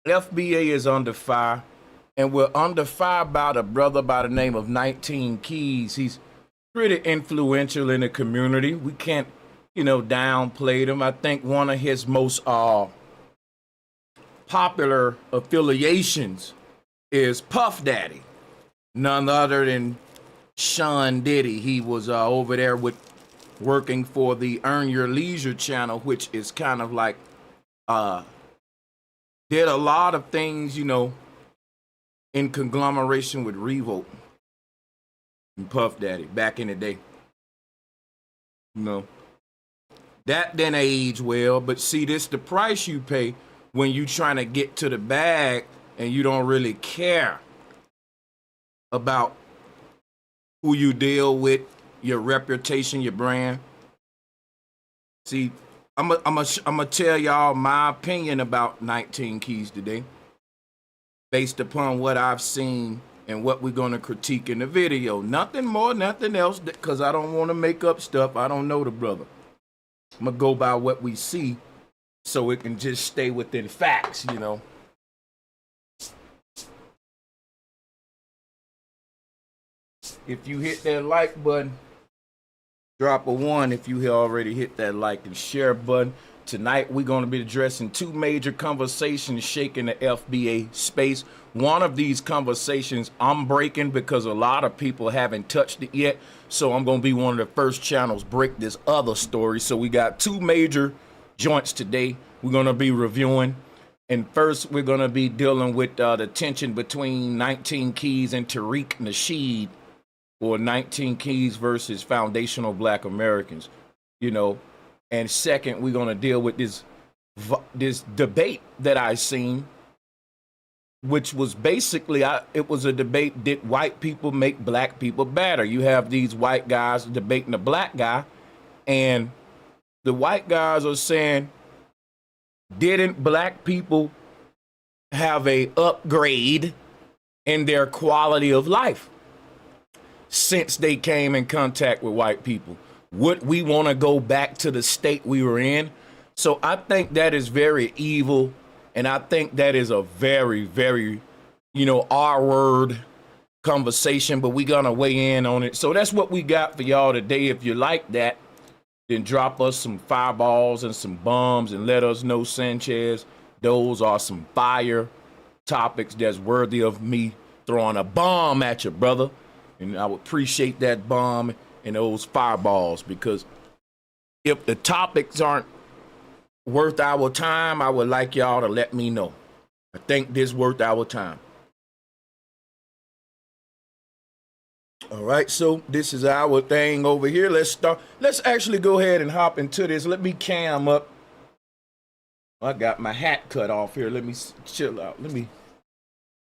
FBA is under fire, and we're under fire by a brother by the name of 19 Keys. He's pretty influential in the community. We can't, downplay him. I think one of his most popular affiliations is Puff Daddy, none other than Sean Diddy. He was over there with working for the Earn Your Leisure channel, which is kind of like did a lot of things, in conglomeration with Revolt and Puff Daddy back in the day. That didn't age well, but see, this the price you pay when you trying to get to the bag and you don't really care about who you deal with, your reputation, your brand. See, I'm gonna tell y'all my opinion about 19 Keys today, based upon what I've seen and what we're gonna critique in the video. Nothing more, nothing else, because I don't want to make up stuff. I don't know the brother. I'm gonna go by what we see, so it can just stay within facts, If you hit that like button, drop a 1 if you already hit that like and share button. Tonight, we're going to be addressing two major conversations shaking the FBA space. One of these conversations I'm breaking because a lot of people haven't touched it yet. So I'm going to be one of the first channels break this other story. So we got two major joints today we're going to be reviewing. And first, we're going to be dealing with the tension between 19 Keys and Tariq Nasheed, or 19 Keys versus foundational Black Americans, And second, we're gonna deal with this debate that I seen, which was basically, it was a debate, did white people make black people better? You have these white guys debating the black guy, and the white guys are saying, didn't black people have a upgrade in their quality of life since they came in contact with white people? Would we want to go back to the state we were in? So I think that is very evil, and I think that is a very, very, R-word conversation, but we're going to weigh in on it. So that's what we got for y'all today. If you like that, then drop us some fireballs and some bombs and let us know, Sanchez, those are some fire topics that's worthy of me throwing a bomb at you, brother. And I would appreciate that bomb and those fireballs, because if the topics aren't worth our time, I would like y'all to let me know. I think this worth our time. All right, so this is our thing over here. Let's start. Let's actually go ahead and hop into this. Let me cam up. I got my hat cut off here. Let me chill out. I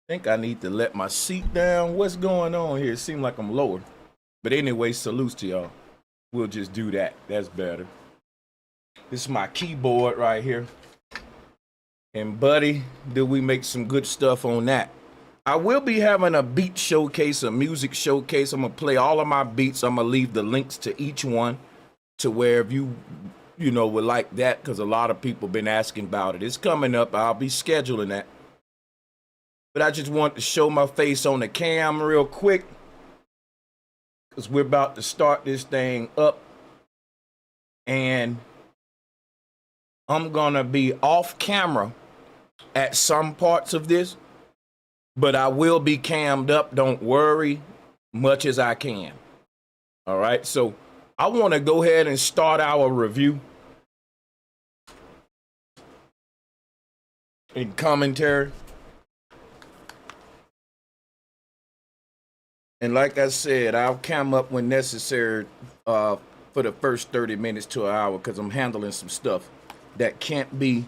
think I need to let my seat down. What's going on here? It seems like I'm lower. But anyway, salutes to y'all. We'll just do that. That's better. This is my keyboard right here. And buddy, did we make some good stuff on that? I will be having a beat showcase, a music showcase. I'm going to play all of my beats. I'm going to leave the links to each one to where if you would like that, because a lot of people been asking about it. It's coming up. I'll be scheduling that. But I just want to show my face on the cam real quick, because we're about to start this thing up. And I'm going to be off camera at some parts of this, but I will be cammed up. Don't worry, much as I can. All right, so I want to go ahead and start our review and commentary. And like I said, I'll cam up when necessary for the first 30 minutes to an hour, because I'm handling some stuff that can't be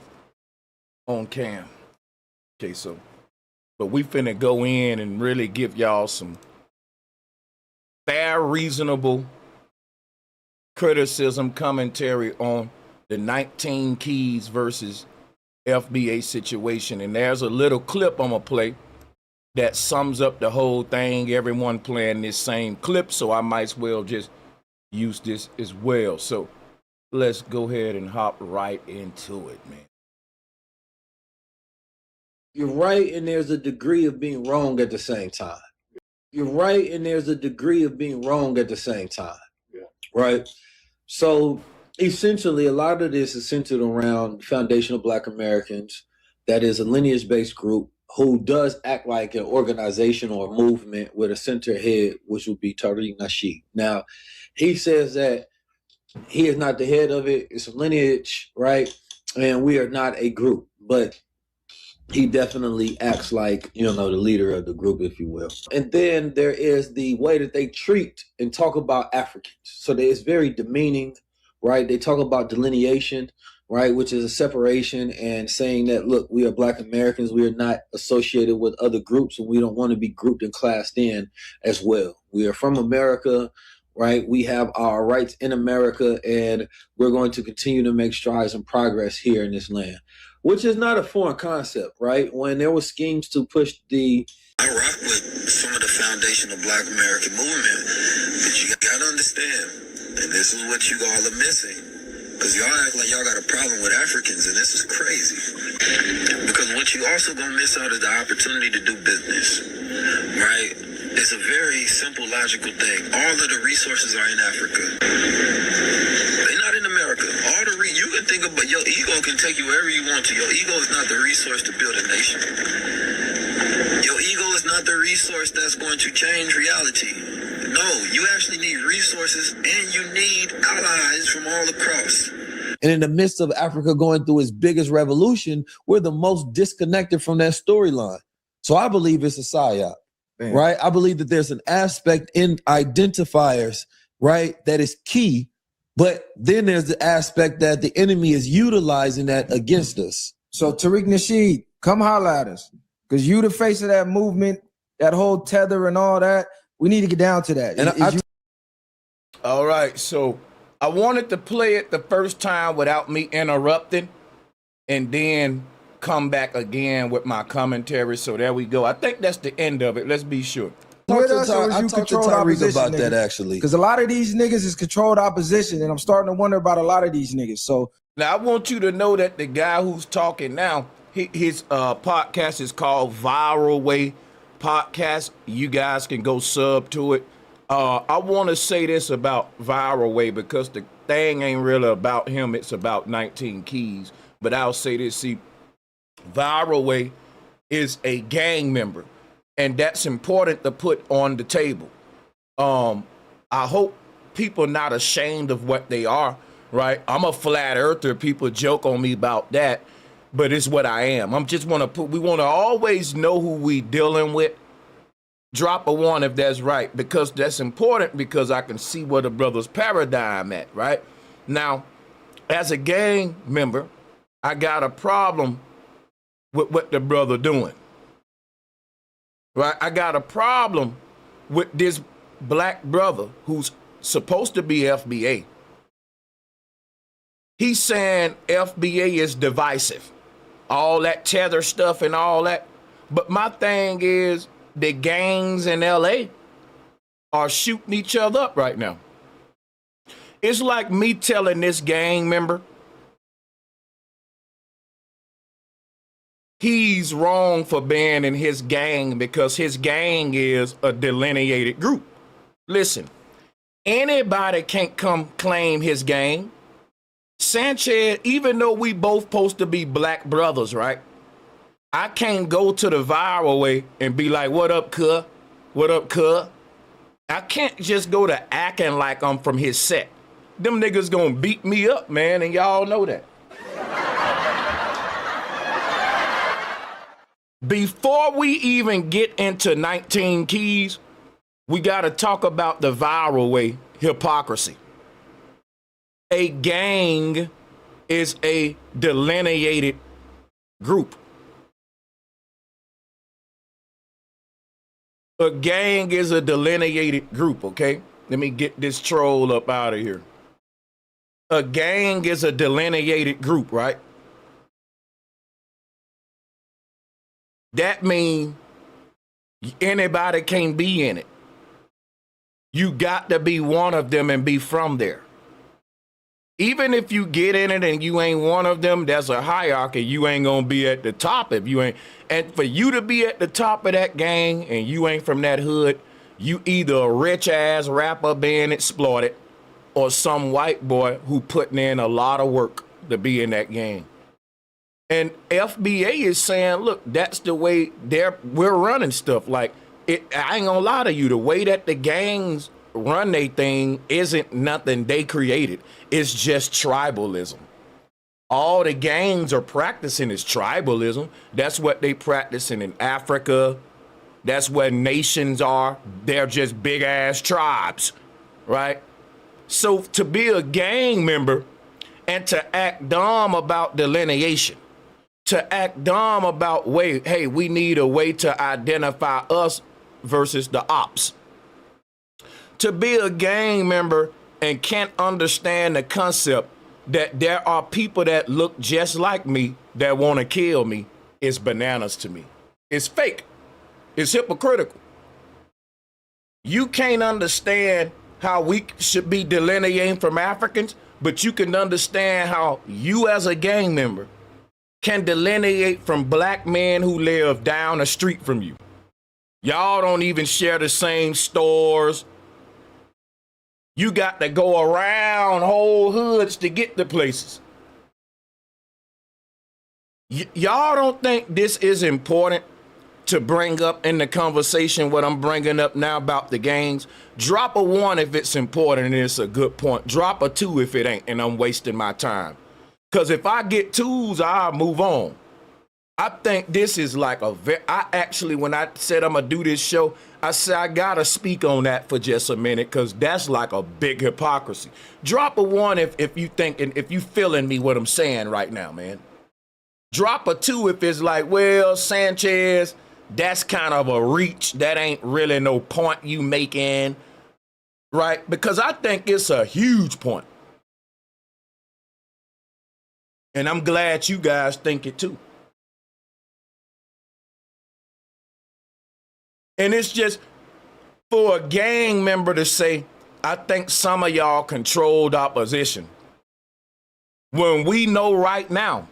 on cam. Okay, so, but we finna go in and really give y'all some fair, reasonable criticism, commentary on the 19 Keys versus FBA situation. And there's a little clip I'm gonna play that sums up the whole thing. Everyone playing this same clip, so I might as well just use this as well. So let's go ahead and hop right into it, man. You're right, and there's a degree of being wrong at the same time. You're right, and there's a degree of being wrong at the same time. Yeah. Right? So essentially, a lot of this is centered around Foundational Black Americans. That is a lineage-based group who does act like an organization or a movement with a center head, which would be Tariq Nasheed. Now, he says that he is not the head of it. It's a lineage, right? And we are not a group, but he definitely acts like, you know, the leader of the group, if you will. And then there is the way that they treat and talk about Africans. So it's very demeaning, right? They talk about delineation, right, which is a separation and saying that, look, we are Black Americans. We are not associated with other groups, and we don't want to be grouped and classed in as well. We are from America, right? We have our rights in America, and we're going to continue to make strides and progress here in this land, which is not a foreign concept, right? When there were schemes to push the... I rock with some of the foundational Black American movement, but you gotta understand, and this is what you all are missing, because y'all act like y'all got a problem with Africans, and this is crazy. Because what you also gonna miss out is the opportunity to do business, right? It's a very simple, logical thing. All of the resources are in Africa. They're not in America. All the you can think about your ego can take you wherever you want to. Your ego is not the resource to build a nation. Your ego is not the resource that's going to change reality. No, you actually need resources and you need allies from all across. And in the midst of Africa going through its biggest revolution, we're the most disconnected from that storyline. So I believe it's a psyop, right? I believe that there's an aspect in identifiers, right, that is key. But then there's the aspect that the enemy is utilizing that against us. So Tariq Nasheed, come holler at us. Because you the face of that movement, that whole tether and all that. We need to get down to that. And all right, so I wanted to play it the first time without me interrupting and then come back again with my commentary. So there we go. I think that's the end of it. Let's be sure. With us, or is you controlled opposition about that, actually. Because a lot of these niggas is controlled opposition, and I'm starting to wonder about a lot of these niggas. So now I want you to know that the guy who's talking now, his podcast is called Viral Way Podcast. You guys can go sub to it. I want to say this about Viral Way because the thing ain't really about him. It's about 19 Keys. But I'll say this, see, Viral Way is a gang member. And that's important to put on the table. I hope people not ashamed of what they are, right? I'm a flat earther. People joke on me about that, but it's what I am. We want to always know who we dealing with. Drop a one if that's right, because that's important because I can see where the brother's paradigm at, right? Now, as a gang member, I got a problem with what the brother doing. Right, I got a problem with this black brother who's supposed to be FBA. He's saying FBA is divisive, all that tether stuff and all that. But my thing is the gangs in LA are shooting each other up right now. It's like me telling this gang member he's wrong for being in his gang because his gang is a delineated group. Listen, anybody can't come claim his gang. Sanchez, even though we both supposed to be black brothers, right? I can't go to the Viral Way and be like, what up, cuh? What up, cuh? I can't just go to acting like I'm from his set. Them niggas gonna beat me up, man, and y'all know that. Before we even get into 19 Keys, we got to talk about the Viral Way hypocrisy. A gang is a delineated group. A gang is a delineated group, okay? Let me get this troll up out of here. A gang is a delineated group, right? That means anybody can be in it. You got to be one of them and be from there. Even if you get in it and you ain't one of them, there's a hierarchy. You ain't gonna be at the top if you ain't. And for you to be at the top of that gang and you ain't from that hood, you either a rich ass rapper being exploited or some white boy who putting in a lot of work to be in that gang. And FBA is saying, look, that's the way we're running stuff. Like, I ain't gonna lie to you, the way that the gangs run their thing isn't nothing they created. It's just tribalism. All the gangs are practicing is tribalism. That's what they practicing in Africa. That's what nations are. They're just big ass tribes, right? So to be a gang member and to act dumb about delineation, to act dumb about, hey, we need a way to identify us versus the ops. To be a gang member and can't understand the concept that there are people that look just like me that want to kill me is bananas to me. It's fake. It's hypocritical. You can't understand how we should be delineating from Africans, but you can understand how you as a gang member can delineate from black men who live down the street from you. Y'all don't even share the same stores. You got to go around whole hoods to get to places. Y'all don't think this is important to bring up in the conversation what I'm bringing up now about the gangs? Drop a 1 if it's important and it's a good point. Drop a 2 if it ain't and I'm wasting my time. Because if I get 2s, I'll move on. I think this is like I actually, when I said I'm going to do this show, I said I got to speak on that for just a minute because that's like a big hypocrisy. Drop a 1 if you think, and if you feeling me what I'm saying right now, man. Drop a 2 if it's like, well, Sanchez, that's kind of a reach. That ain't really no point you making, right? Because I think it's a huge point. And I'm glad you guys think it too. And it's just for a gang member to say, I think some of y'all controlled opposition. When we know right now,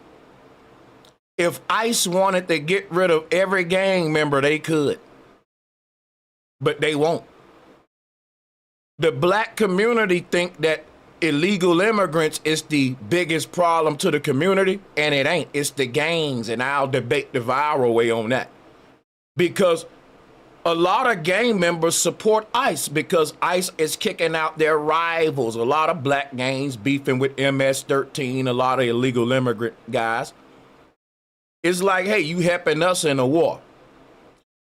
if ICE wanted to get rid of every gang member, they could. But they won't. The black community think that illegal immigrants is the biggest problem to the community, and it ain't. It's the gangs, and I'll debate the viral way on that. Because a lot of gang members support ICE because ICE is kicking out their rivals. A lot of black gangs beefing with MS-13, a lot of illegal immigrant guys. It's like, hey, you helping us in a war.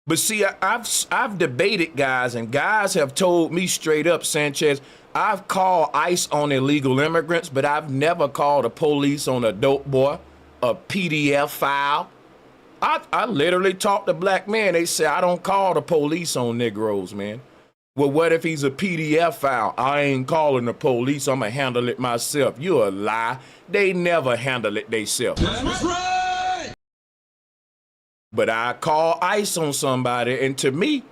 But see, I've debated guys, and guys have told me straight up, Sanchez, I've called ICE on illegal immigrants, but I've never called the police on a dope boy, a PDF file. I literally talked to black men. They say, I don't call the police on Negroes, man. Well, what if he's a PDF file? I ain't calling the police. I'm going to handle it myself. You a lie. They never handle it themselves. That's right. But I call ICE on somebody, and to me,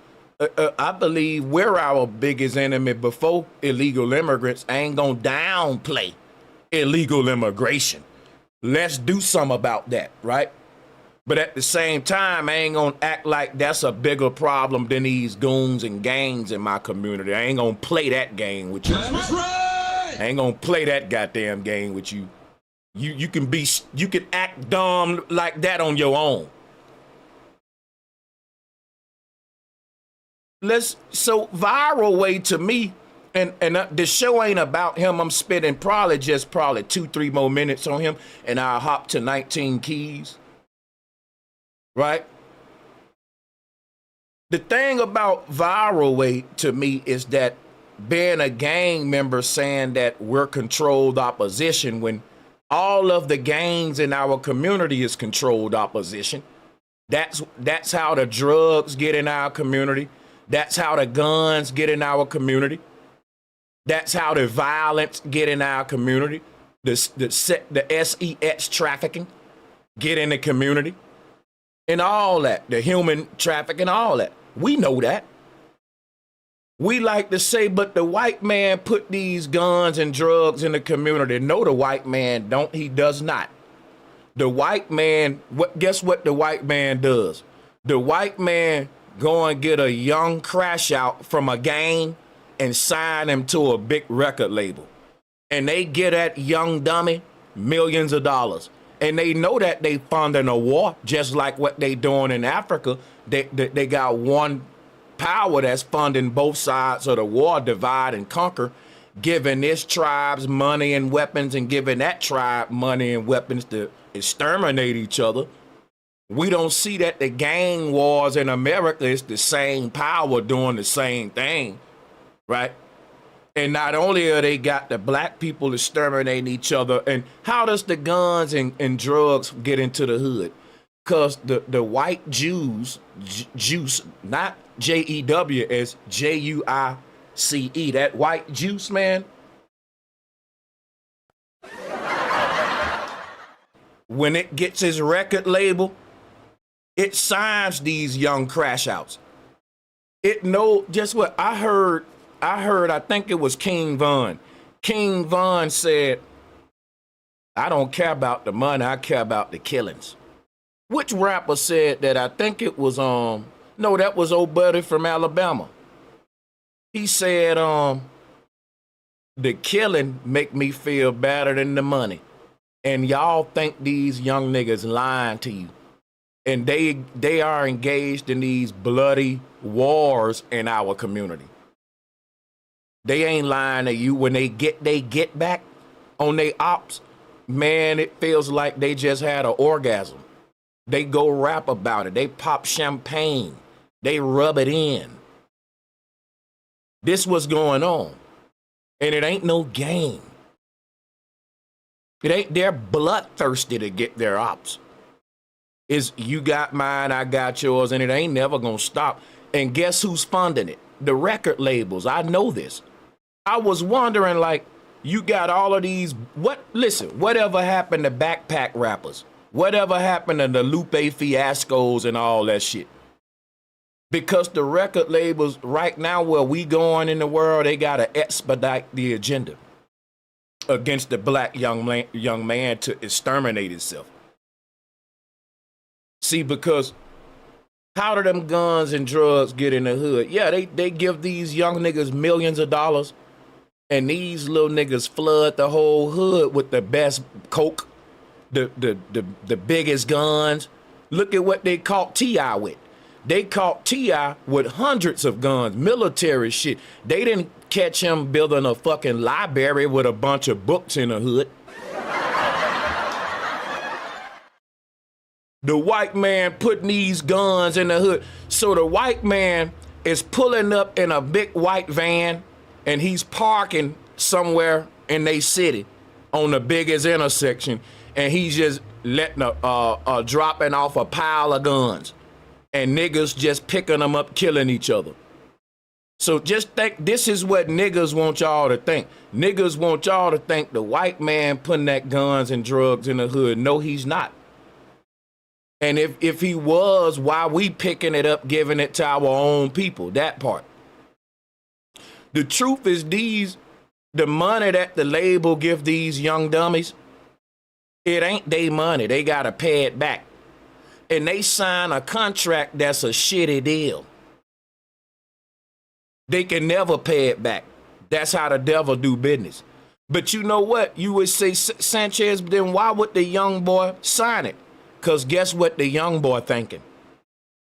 I believe we're our biggest enemy before illegal immigrants. I ain't gonna downplay illegal immigration. Let's do something about that, right? But at the same time, I ain't gonna act like that's a bigger problem than these goons and gangs in my community. I ain't gonna play that game with you. That's right. I ain't gonna play that goddamn game with you. You can act dumb like that on your own. So viral way to me, and the show ain't about him. I'm spending probably 2-3 more minutes on him, and I'll hop to 19 Keys. Right? The thing about viral way to me is that being a gang member saying that we're controlled opposition when all of the gangs in our community is controlled opposition. That's how the drugs get in our community. That's how the guns get in our community. That's how the violence get in our community. The sex trafficking get in the community. And all that, the human trafficking, all that. We know that. We like to say, but the white man put these guns and drugs in the community. No, the white man don't. He does not. The white man, guess what the white man does? The white man go and get a young crash out from a gang and sign him to a big record label. And they get that young dummy millions of dollars. And they know that they funding a war, just like what they doing in Africa. They got one power that's funding both sides of the war, divide and conquer, giving this tribe's money and weapons and giving that tribe money and weapons to exterminate each other. We don't see that the gang wars in America is the same power doing the same thing, right? And not only are they got the black people exterminating each other, and how does the guns and drugs get into the hood? Because the white Jews, juice, not Jews, Juice, that white juice, man. When it gets his record label, it signs these young crash outs. It know just what I heard, I think it was King Von. King Von said, I don't care about the money, I care about the killings. Which rapper said that? I think it was, no, that was old buddy from Alabama. He said, the killing make me feel better than the money. And y'all think these young niggas lying to you. And they are engaged in these bloody wars in our community. They ain't lying to you. When they get back on their ops, man, it feels like they just had an orgasm. They go rap about it. They pop champagne. They rub it in. This was going on. And it ain't no game. It ain't they're bloodthirsty to get their ops. It's you got mine, I got yours, and it ain't never gonna stop. And guess who's funding it? The record labels. I know this. I was wondering, like, you got all of these, whatever happened to backpack rappers? Whatever happened to the Lupe Fiascos and all that shit? Because the record labels right now where we going in the world, they gotta expedite the agenda against the black young man to exterminate itself. See, because how do them guns and drugs get in the hood? Yeah, they give these young niggas millions of dollars, and these little niggas flood the whole hood with the best coke, the biggest guns. Look at what they caught T.I. with. They caught T.I. with hundreds of guns, military shit. They didn't catch him building a fucking library with a bunch of books in the hood. The white man putting these guns in the hood. So the white man is pulling up in a big white van and he's parking somewhere in their city on the biggest intersection, and he's just letting dropping off a pile of guns, and niggas just picking them up, killing each other. So just think, this is what niggas want y'all to think. Niggas want y'all to think the white man putting that guns and drugs in the hood. No, he's not. And if he was, why we picking it up, giving it to our own people? That part. The truth is the money that the label give these young dummies, it ain't they money. They got to pay it back. And they sign a contract that's a shitty deal. They can never pay it back. That's how the devil do business. But you know what? You would say, Sanchez, then why would the young boy sign it? Because guess what the young boy thinking?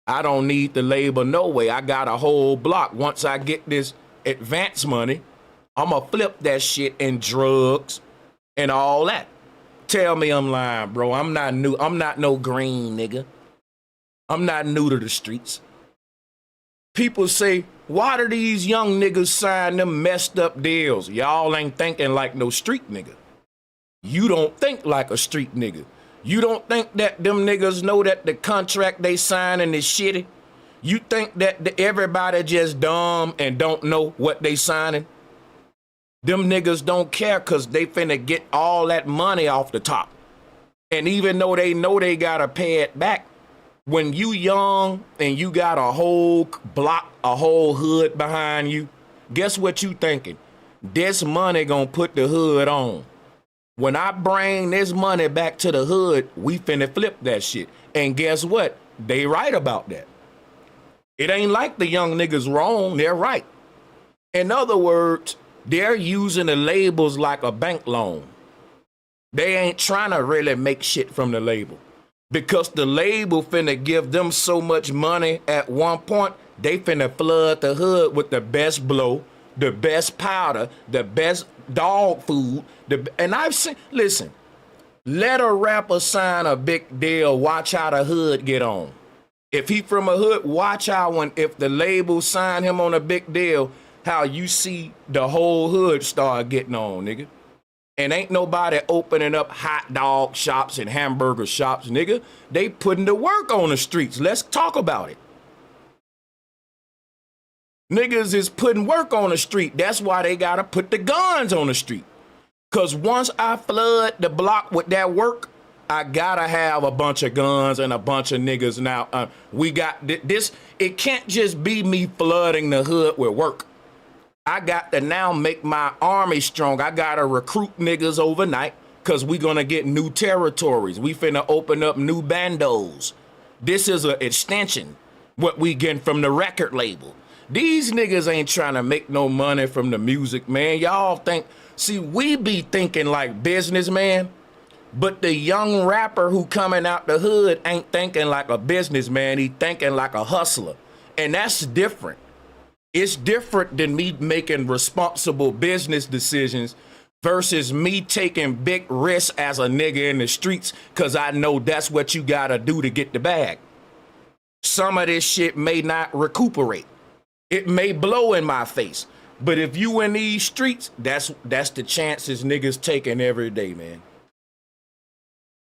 I don't need the label no way. I got a whole block. Once I get this advance money, I'm going to flip that shit in drugs and all that. Tell me I'm lying, bro. I'm not new. I'm not no green nigga. I'm not new to the streets. People say, why do these young niggas sign them messed up deals? Y'all ain't thinking like no street nigga. You don't think like a street nigga. You don't think that them niggas know that the contract they signing is shitty? You think that everybody just dumb and don't know what they signing? Them niggas don't care because they finna get all that money off the top. And even though they know they gotta pay it back, when you young and you got a whole block, a whole hood behind you, Guess what you thinking? This money gonna put the hood on. When I bring this money back to the hood, we finna flip that shit. And guess what? They right about that. It ain't like the young niggas wrong, they're right. In other words, they're using the labels like a bank loan. They ain't trying to really make shit from the label. Because the label finna give them so much money at one point, they finna flood the hood with the best blow, the best powder, the best dog food. And I've seen, listen, let a rapper sign a big deal, watch how the hood get on. If he from a hood, watch how if the label sign him on a big deal, how you see the whole hood start getting on, nigga. And ain't nobody opening up hot dog shops and hamburger shops, nigga. They putting the work on the streets. Let's talk about it. Niggas is putting work on the street. That's why they gotta put the guns on the street. Cause once I flood the block with that work, I gotta have a bunch of guns and a bunch of niggas. Now, we got this. It can't just be me flooding the hood with work. I got to now make my army strong. I gotta recruit niggas overnight because we gonna get new territories. We finna open up new bandos. This is an extension, what we getting from the record label. These niggas ain't trying to make no money from the music, man. Y'all think, see, we be thinking like businessman, but the young rapper who coming out the hood ain't thinking like a businessman. He thinking like a hustler. And that's different. It's different than me making responsible business decisions versus me taking big risks as a nigga in the streets because I know that's what you gotta do to get the bag. Some of this shit may not recuperate. It may blow in my face. But if you in these streets, that's the chances niggas taking every day, man.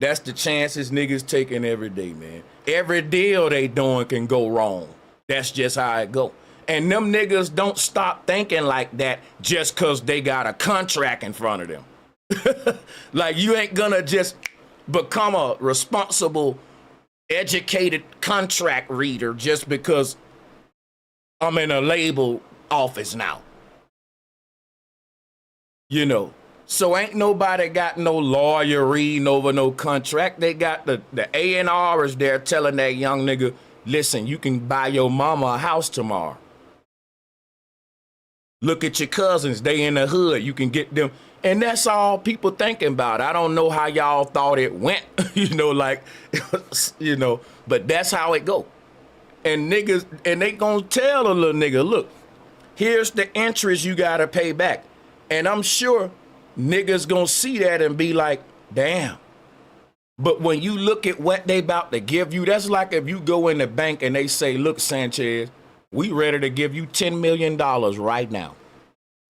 That's the chances niggas taking every day, man. Every deal they doing can go wrong. That's just how it go. And them niggas don't stop thinking like that just cause they got a contract in front of them. Like you ain't gonna just become a responsible, educated contract reader just because I'm in a label office now. You know, so ain't nobody got no lawyer reading over no contract. They got the A&Rs there telling that young nigga, listen, you can buy your mama a house tomorrow. Look at your cousins, they in the hood, you can get them. And that's all people thinking about. I don't know how y'all thought it went, you know, like, you know, but that's how it go. And niggas, and they gonna tell a little nigga, look, here's the interest you gotta pay back. And I'm sure niggas gonna see that and be like, damn. But when you look at what they about to give you, that's like if you go in the bank and they say, look, Sanchez, we ready to give you $10 million right now.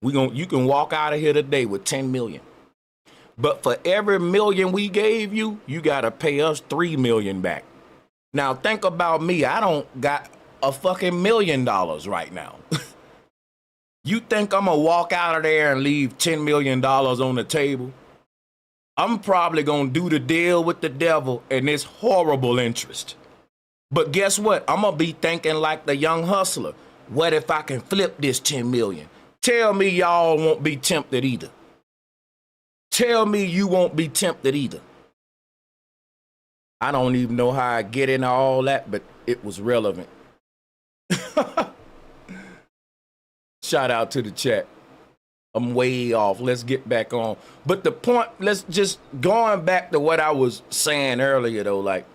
You can walk out of here today with 10 million. But for every million we gave you, you gotta pay us 3 million back. Now think about me, I don't got a fucking $1 million right now. You think I'm gonna walk out of there and leave $10 million on the table? I'm probably gonna do the deal with the devil and it's horrible interest. But guess what? I'm gonna be thinking like the young hustler. What if I can flip this 10 million? Tell me y'all won't be tempted either. Tell me you won't be tempted either. I don't even know how I get into all that, but it was relevant. Shout out to the chat. I'm way off. Let's get back on. But the point, let's just going back to what I was saying earlier though, like,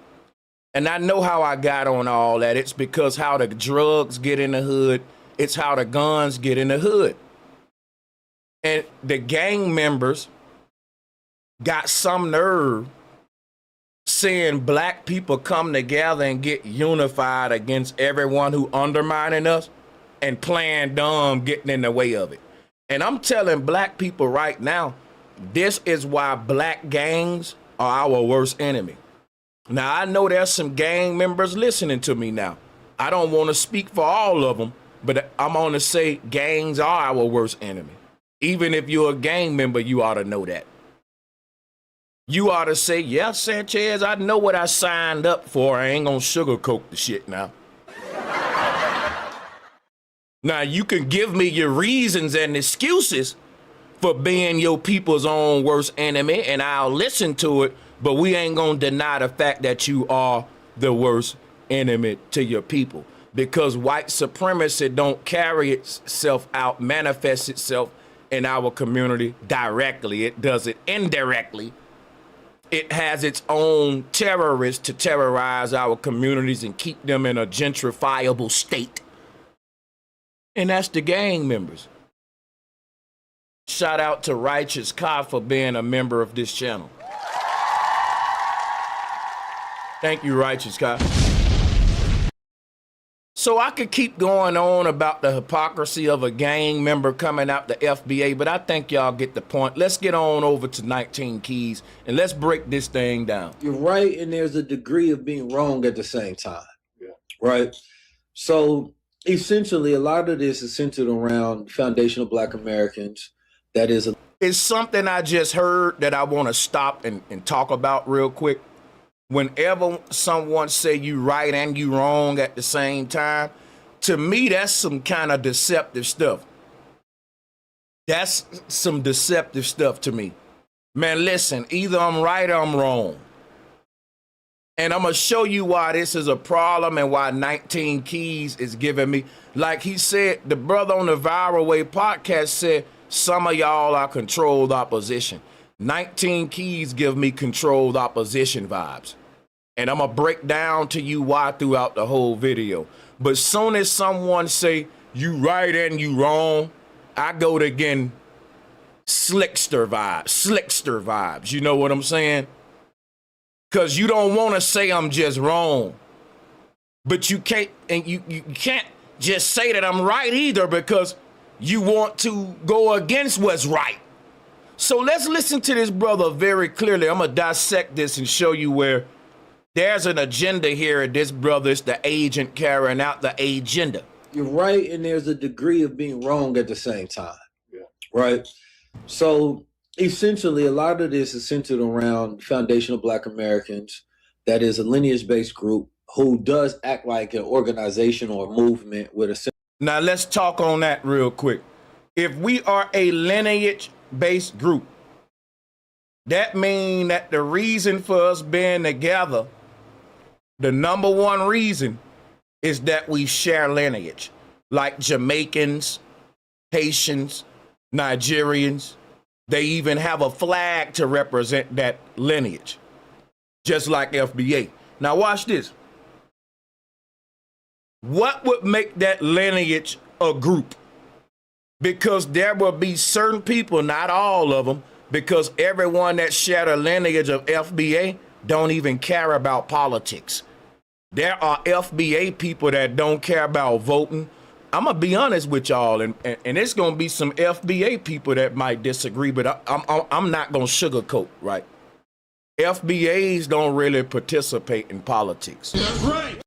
and I know how I got on all that. It's because how the drugs get in the hood. It's how the guns get in the hood. And the gang members got some nerve seeing black people come together and get unified against everyone who undermining us and playing dumb, getting in the way of it. And I'm telling black people right now, this is why black gangs are our worst enemy. Now, I know there's some gang members listening to me now. I don't want to speak for all of them, but I'm going to say gangs are our worst enemy. Even if you're a gang member, you ought to know that. You ought to say, yeah, Sanchez, I know what I signed up for. I ain't going to sugarcoat the shit now. Now, you can give me your reasons and excuses for being your people's own worst enemy, and I'll listen to it, but we ain't gonna deny the fact that you are the worst enemy to your people, because white supremacy don't carry itself out, manifest itself in our community directly. It does it indirectly. It has its own terrorists to terrorize our communities and keep them in a gentrifiable state. And that's the gang members. Shout out to Righteous Ka for being a member of this channel. Thank you, Righteous Ka. So I could keep going on about the hypocrisy of a gang member coming out the FBA, but I think y'all get the point. Let's get on over to 19 Keys and let's break this thing down. You're right, and there's a degree of being wrong at the same time. Yeah. Right? So essentially, a lot of this is centered around foundational Black Americans. That is it's something I just heard that I want to stop and talk about real quick. Whenever someone say you right and you wrong at the same time, to me, that's some kind of deceptive stuff. That's some deceptive stuff to me. Man, listen, either I'm right or I'm wrong. And I'm going to show you why this is a problem and why 19 Keys is giving me. Like he said, the brother on the Viral Way podcast said, some of y'all are controlled opposition. 19 Keys give me controlled opposition vibes. And I'm going to break down to you why throughout the whole video. But soon as someone say you right and you wrong, I go to again slickster vibes. You know what I'm saying? Because you don't want to say I'm just wrong. But you can't, and you can't just say that I'm right either, because you want to go against what's right. So let's listen to this brother very clearly. I'm going to dissect this and show you where there's an agenda here, and this brother is the agent carrying out the agenda. You're right, and there's a degree of being wrong at the same time. Yeah. Right? So essentially, a lot of this is centered around foundational Black Americans. That is a lineage-based group who does act like an organization or a movement with a... Now, let's talk on that real quick. If we are a lineage-based group, that means that the reason for us being together, the number one reason, is that we share lineage. Like Jamaicans, Haitians, Nigerians, they even have a flag to represent that lineage, just like FBA. Now watch this. What would make that lineage a group? Because there will be certain people, not all of them, because everyone that share the lineage of FBA don't even care about politics. There are FBA people that don't care about voting. I'm going to be honest with y'all, and it's going to be some FBA people that might disagree, but I'm not going to sugarcoat, right? FBAs don't really participate in politics. That's right.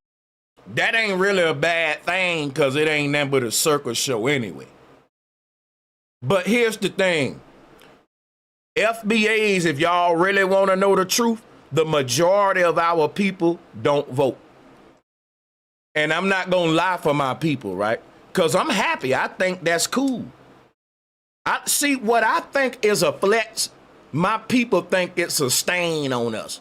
That ain't really a bad thing, because it ain't nothing but a circus show anyway. But here's the thing. FBAs, if y'all really want to know the truth, the majority of our people don't vote. And I'm not going to lie for my people, right? Because I'm happy. I think that's cool. I see what I think is a flex. My people think it's a stain on us.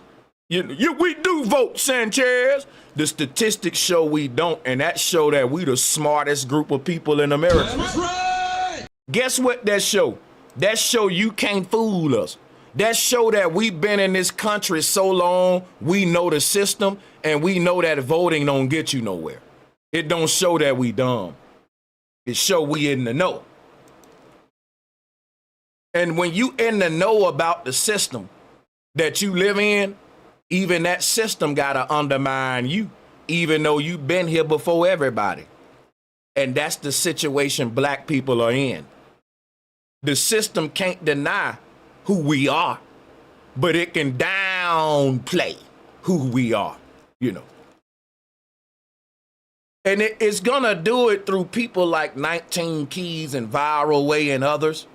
We do vote, Sanchez. The statistics show we don't, and that show that we the smartest group of people in America. That's right. Guess what that show? That show you can't fool us. That show that we've been in this country so long, we know the system, and we know that voting don't get you nowhere. It don't show that we dumb. It show we in the know. And when you in the know about the system that you live in, even that system gotta undermine you, even though you've been here before everybody. And that's the situation Black people are in. The system can't deny who we are, but it can downplay who we are, you know. And it's gonna do it through people like 19 Keys and Viral Way and others.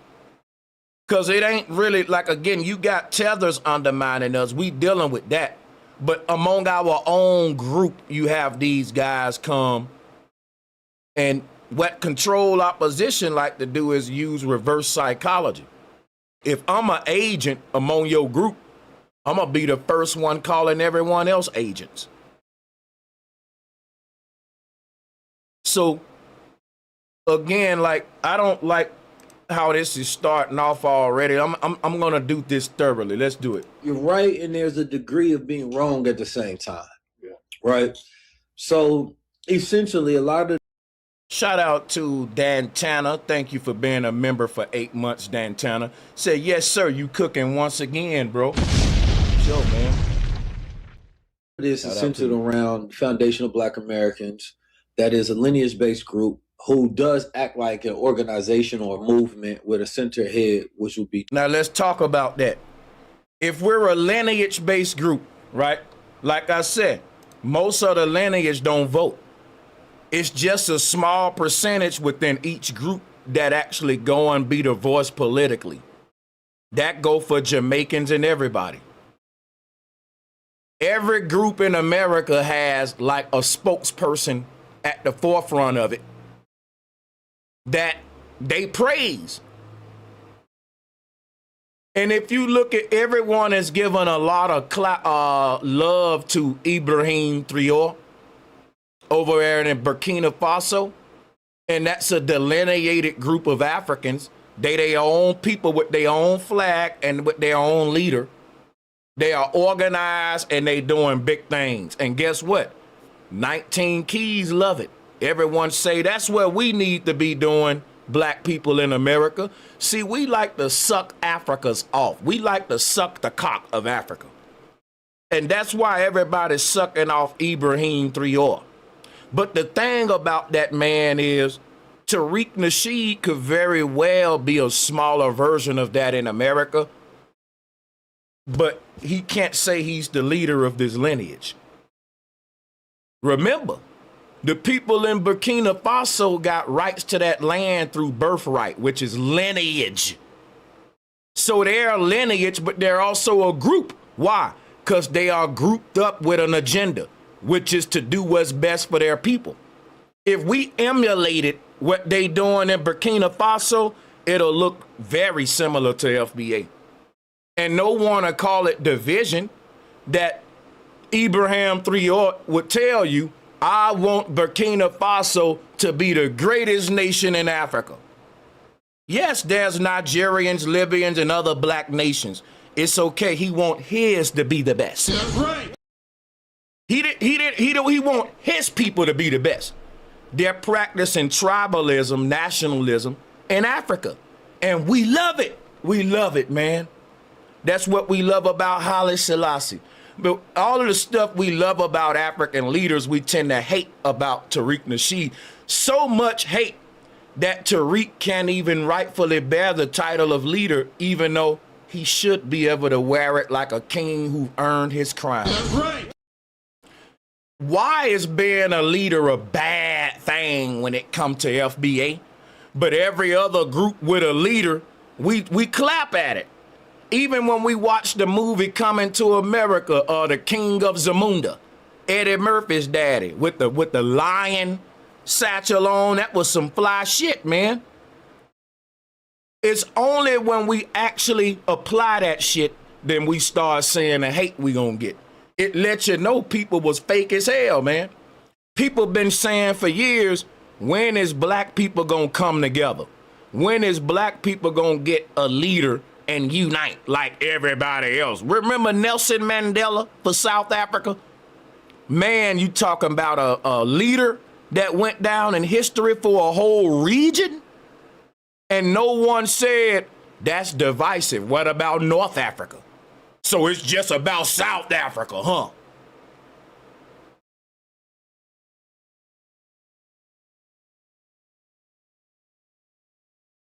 Because it ain't really, like, again, you got tethers undermining us. We dealing with that. But among our own group, you have these guys come and what control opposition like to do is use reverse psychology. If I'm an agent among your group, I'm going to be the first one calling everyone else agents. So, again, like, I don't like how this is starting off already. I'm going to do this thoroughly. Let's do it. You're right, and there's a degree of being wrong at the same time. Yeah. Right? So, essentially, a lot of... Shout out to Dantana. Thank you for being a member for 8 months, Dantana. Say, yes, sir, you cooking once again, bro. Sure, man. This is centered around foundational Black Americans. That is a lineage-based group who does act like an organization or a movement with a center head, which would be... Now, let's talk about that. If we're a lineage-based group, right? Like I said, most of the lineage don't vote. It's just a small percentage within each group that actually go and be the voice politically. That go for Jamaicans and everybody. Every group in America has like a spokesperson at the forefront of it that they praise. And if you look at everyone is given a lot of love to Ibrahim Traoré over there in Burkina Faso, and that's a delineated group of Africans. They their own people with their own flag and with their own leader. They are organized and they doing big things. And guess what? 19 Keys love it. Everyone say that's what we need to be doing, Black people in America. See, we like to suck Africa's off. We like to suck the cock of Africa. And that's why everybody's sucking off Ibrahim Traoré. But the thing about that man is Tariq Nasheed could very well be a smaller version of that in America. But he can't say he's the leader of this lineage. Remember, the people in Burkina Faso got rights to that land through birthright, which is lineage. So they're a lineage, but they're also a group. Why? Because they are grouped up with an agenda, which is to do what's best for their people. If we emulated what they doing in Burkina Faso, it'll look very similar to FBA. And no one to call it division. That Ibrahim Traoré would tell you, I want Burkina Faso to be the greatest nation in Africa. Yes, there's Nigerians, Libyans, and other Black nations. It's okay. He want his to be the best. That's right. He want his people to be the best. They're practicing tribalism, nationalism in Africa. And we love it. We love it, man. That's what we love about Haile Selassie. But all of the stuff we love about African leaders, we tend to hate about Tariq Nasheed. So much hate that Tariq can't even rightfully bear the title of leader, even though he should be able to wear it like a king who earned his crown. That's right. Why is being a leader a bad thing when it comes to FBA? But every other group with a leader, we clap at it. Even when we watch the movie Coming to America, The King of Zamunda, Eddie Murphy's daddy with the lion satchel on, that was some fly shit, man. It's only when we actually apply that shit then we start seeing the hate we gonna get. It lets you know people was fake as hell, man. People been saying for years, when is Black people gonna come together? When is Black people gonna get a leader and unite like everybody else? Remember Nelson Mandela for South Africa? Man, you talking about a leader that went down in history for a whole region? And no one said, that's divisive. What about North Africa? So it's just about South Africa, huh?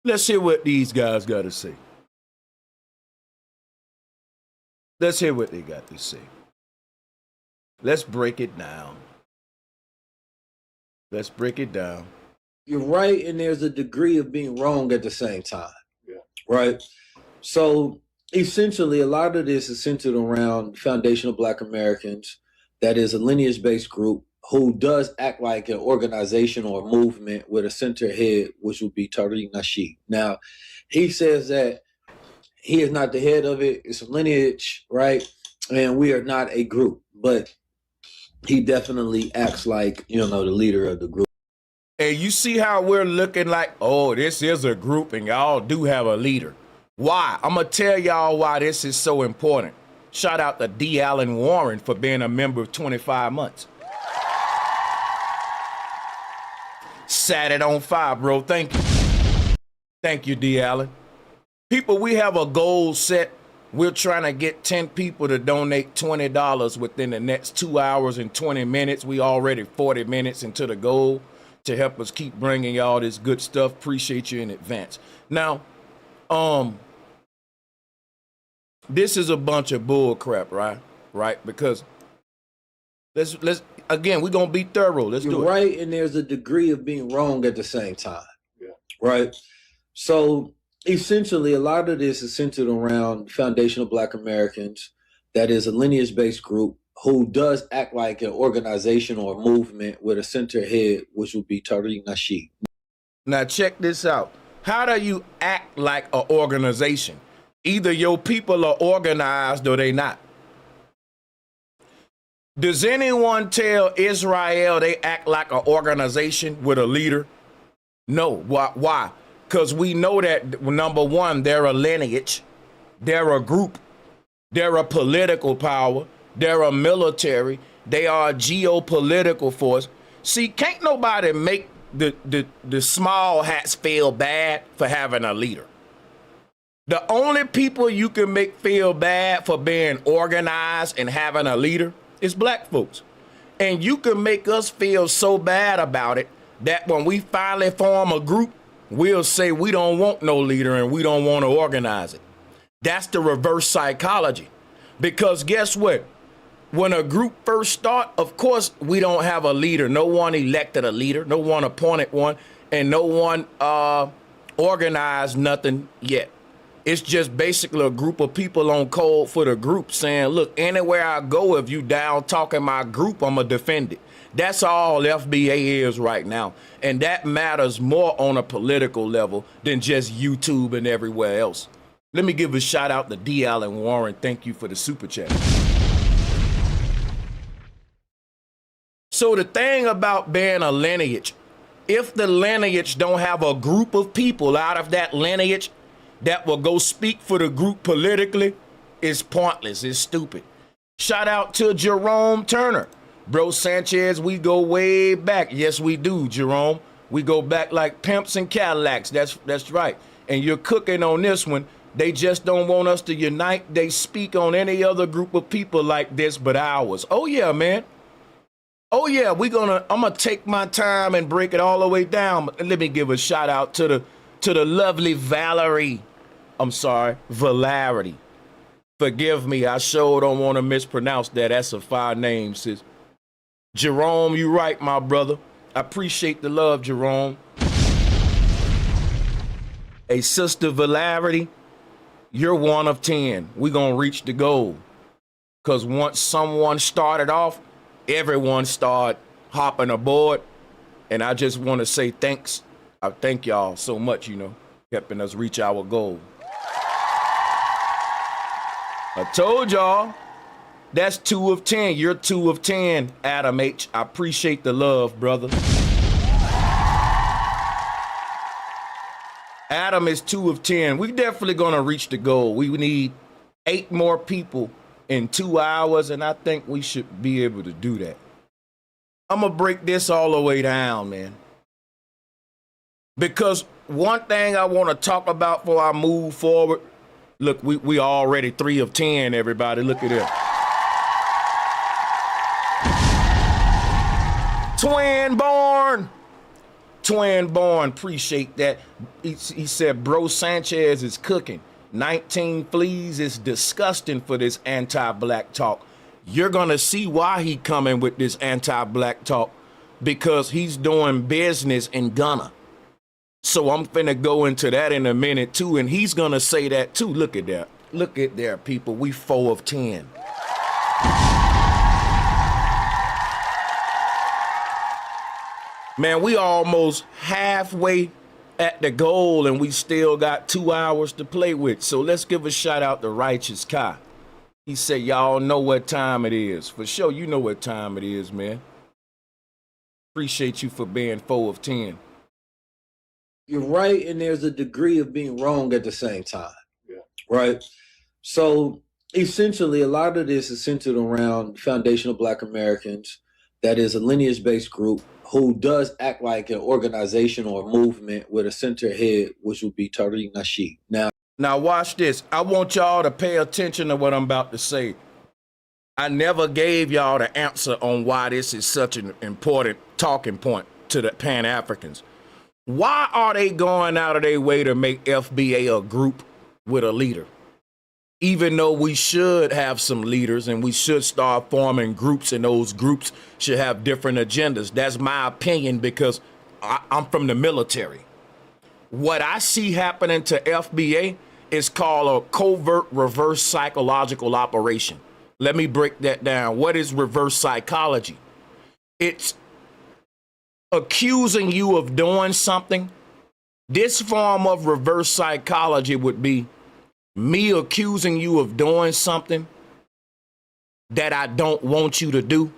Let's hear what these guys got to say. Let's hear what they got to say. Let's break it down. Let's break it down. You're right, and there's a degree of being wrong at the same time. Yeah. Right? So essentially, a lot of this is centered around foundational Black Americans. That is a lineage-based group who does act like an organization or a movement with a center head, which would be Tariq Nasheed. Now, he says that he is not the head of it. It's a lineage, right? And we are not a group, but he definitely acts like, you know, the leader of the group. And you see how we're looking like, oh, this is a group and y'all do have a leader. Why? I'm going to tell y'all why this is so important. Shout out to D. Allen Warren for being a member of 25 months. Sat it on fire, bro. Thank you. Thank you, D. Allen. People, we have a goal set. We're trying to get 10 people to donate $20 within the next 2 hours and 20 minutes. We already 40 minutes into the goal to help us keep bringing y'all this good stuff. Appreciate you in advance. Now, this is a bunch of bull crap, right? Right? Because let's again, we're gonna be thorough. Let's do it. Right, and there's a degree of being wrong at the same time. Yeah. Right. So essentially, a lot of this is centered around foundational Black Americans. That is a lineage-based group who does act like an organization or a movement with a center head, which would be Tariq Nasheed. Now check this out. How do you act like an organization? Either your people are organized or they not. Does anyone tell Israel they act like an organization with a leader? No. Why? Because we know that, number one, they're a lineage, they're a group, they're a political power, they're a military, they are a geopolitical force. See, can't nobody make the small hats feel bad for having a leader. The only people you can make feel bad for being organized and having a leader is Black folks. And you can make us feel so bad about it that when we finally form a group, we'll say we don't want no leader and we don't want to organize it. That's the reverse psychology. Because guess what? When a group first start, of course, we don't have a leader. No one elected a leader. No one appointed one. And no one organized nothing yet. It's just basically a group of people on code for the group saying, look, anywhere I go, if you down talking my group, I'm going to defend it. That's all FBA is right now. And that matters more on a political level than just YouTube and everywhere else. Let me give a shout out to D. Allen Warren. Thank you for the super chat. So the thing about being a lineage, if the lineage don't have a group of people out of that lineage that will go speak for the group politically, it's pointless, it's stupid. Shout out to Jerome Turner. Bro Sanchez, we go way back. Yes, we do, Jerome. We go back like pimps and Cadillacs. That's right. And you're cooking on this one. They just don't want us to unite. They speak on any other group of people like this but ours. Oh yeah, man. Oh yeah, I'm gonna take my time and break it all the way down. Let me give a shout out to the lovely Valerie. I'm sorry, Valarity. Forgive me, I sure don't want to mispronounce that. That's a fine name, sis. Jerome, you right, my brother. I appreciate the love, Jerome. Hey, Sister Valarity, you're 1 of 10. We're going to reach the goal. Because once someone started off, everyone started hopping aboard. And I just want to say thanks. I thank y'all so much, helping us reach our goal. I told y'all, that's 2 of 10. You're 2 of 10, Adam H. I appreciate the love, brother. Adam is 2 of 10. We're definitely going to reach the goal. We need 8 more people in 2 hours, and I think we should be able to do that. I'm going to break this all the way down, man. Because one thing I want to talk about before I move forward, look, we already 3 of 10, everybody. Look at it. Twin born, appreciate that. He said, bro, Sanchez is cooking. 19 fleas is disgusting for this anti-black talk. You're going to see why he coming with this anti-black talk, because he's doing business in Ghana. So I'm finna go into that in a minute too, and he's gonna say that too. Look at that. Look at there, people. We 4 of 10. Man, we almost halfway at the goal and we still got 2 hours to play with. So let's give a shout out to Righteous Kai. He said, y'all know what time it is. For sure, you know what time it is, man. Appreciate you for being 4 of 10. You're right, and there's a degree of being wrong at the same time. Right? So essentially, a lot of this is centered around Foundation of Black Americans. That is a lineage-based group who does act like an organization or a movement with a center head, which would be Tariq Nasheed. Now watch this. I want y'all to pay attention to what I'm about to say. I never gave y'all the answer on why this is such an important talking point to the Pan-Africans. Why are they going out of their way to make FBA a group with a leader? Even though we should have some leaders and we should start forming groups, and those groups should have different agendas. That's my opinion because I'm from the military. What I see happening to FBA is called a covert reverse psychological operation. Let me break that down. What is reverse psychology? It's accusing you of doing something. This form of reverse psychology would be me accusing you of doing something that I don't want you to do,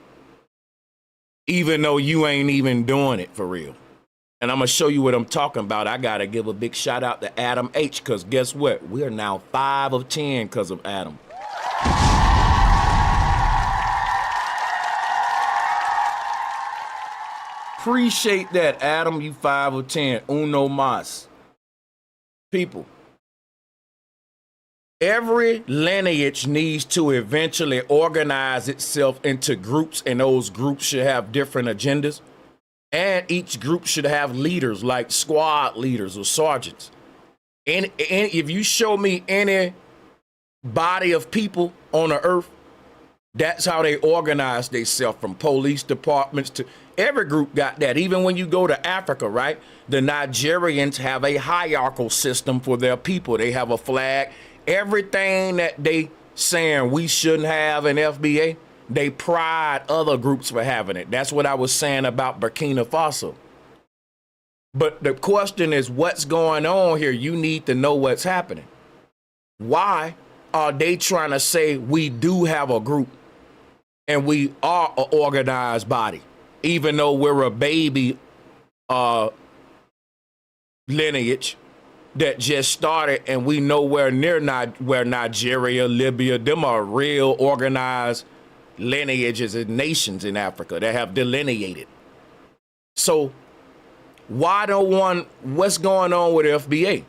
even though you ain't even doing it for real. And I'm going to show you what I'm talking about. I got to give a big shout out to Adam H, because guess what? We're now 5 of 10 because of Adam. Appreciate that, Adam. You 5 of 10. Uno mas. People, every lineage needs to eventually organize itself into groups, and those groups should have different agendas. And each group should have leaders like squad leaders or sergeants. And if you show me any body of people on the earth, that's how they organize themselves, from police departments to every group got that. Even when you go to Africa, right? The Nigerians have a hierarchical system for their people. They have a flag. Everything that they saying we shouldn't have in FBA, they pride other groups for having it. That's what I was saying about Burkina Faso. But the question is, what's going on here? You need to know what's happening. Why are they trying to say we do have a group and we are an organized body, even though we're a baby lineage that just started, and we nowhere near where Nigeria, Libya, them are real organized lineages and nations in Africa that have delineated. So what's going on with FBA?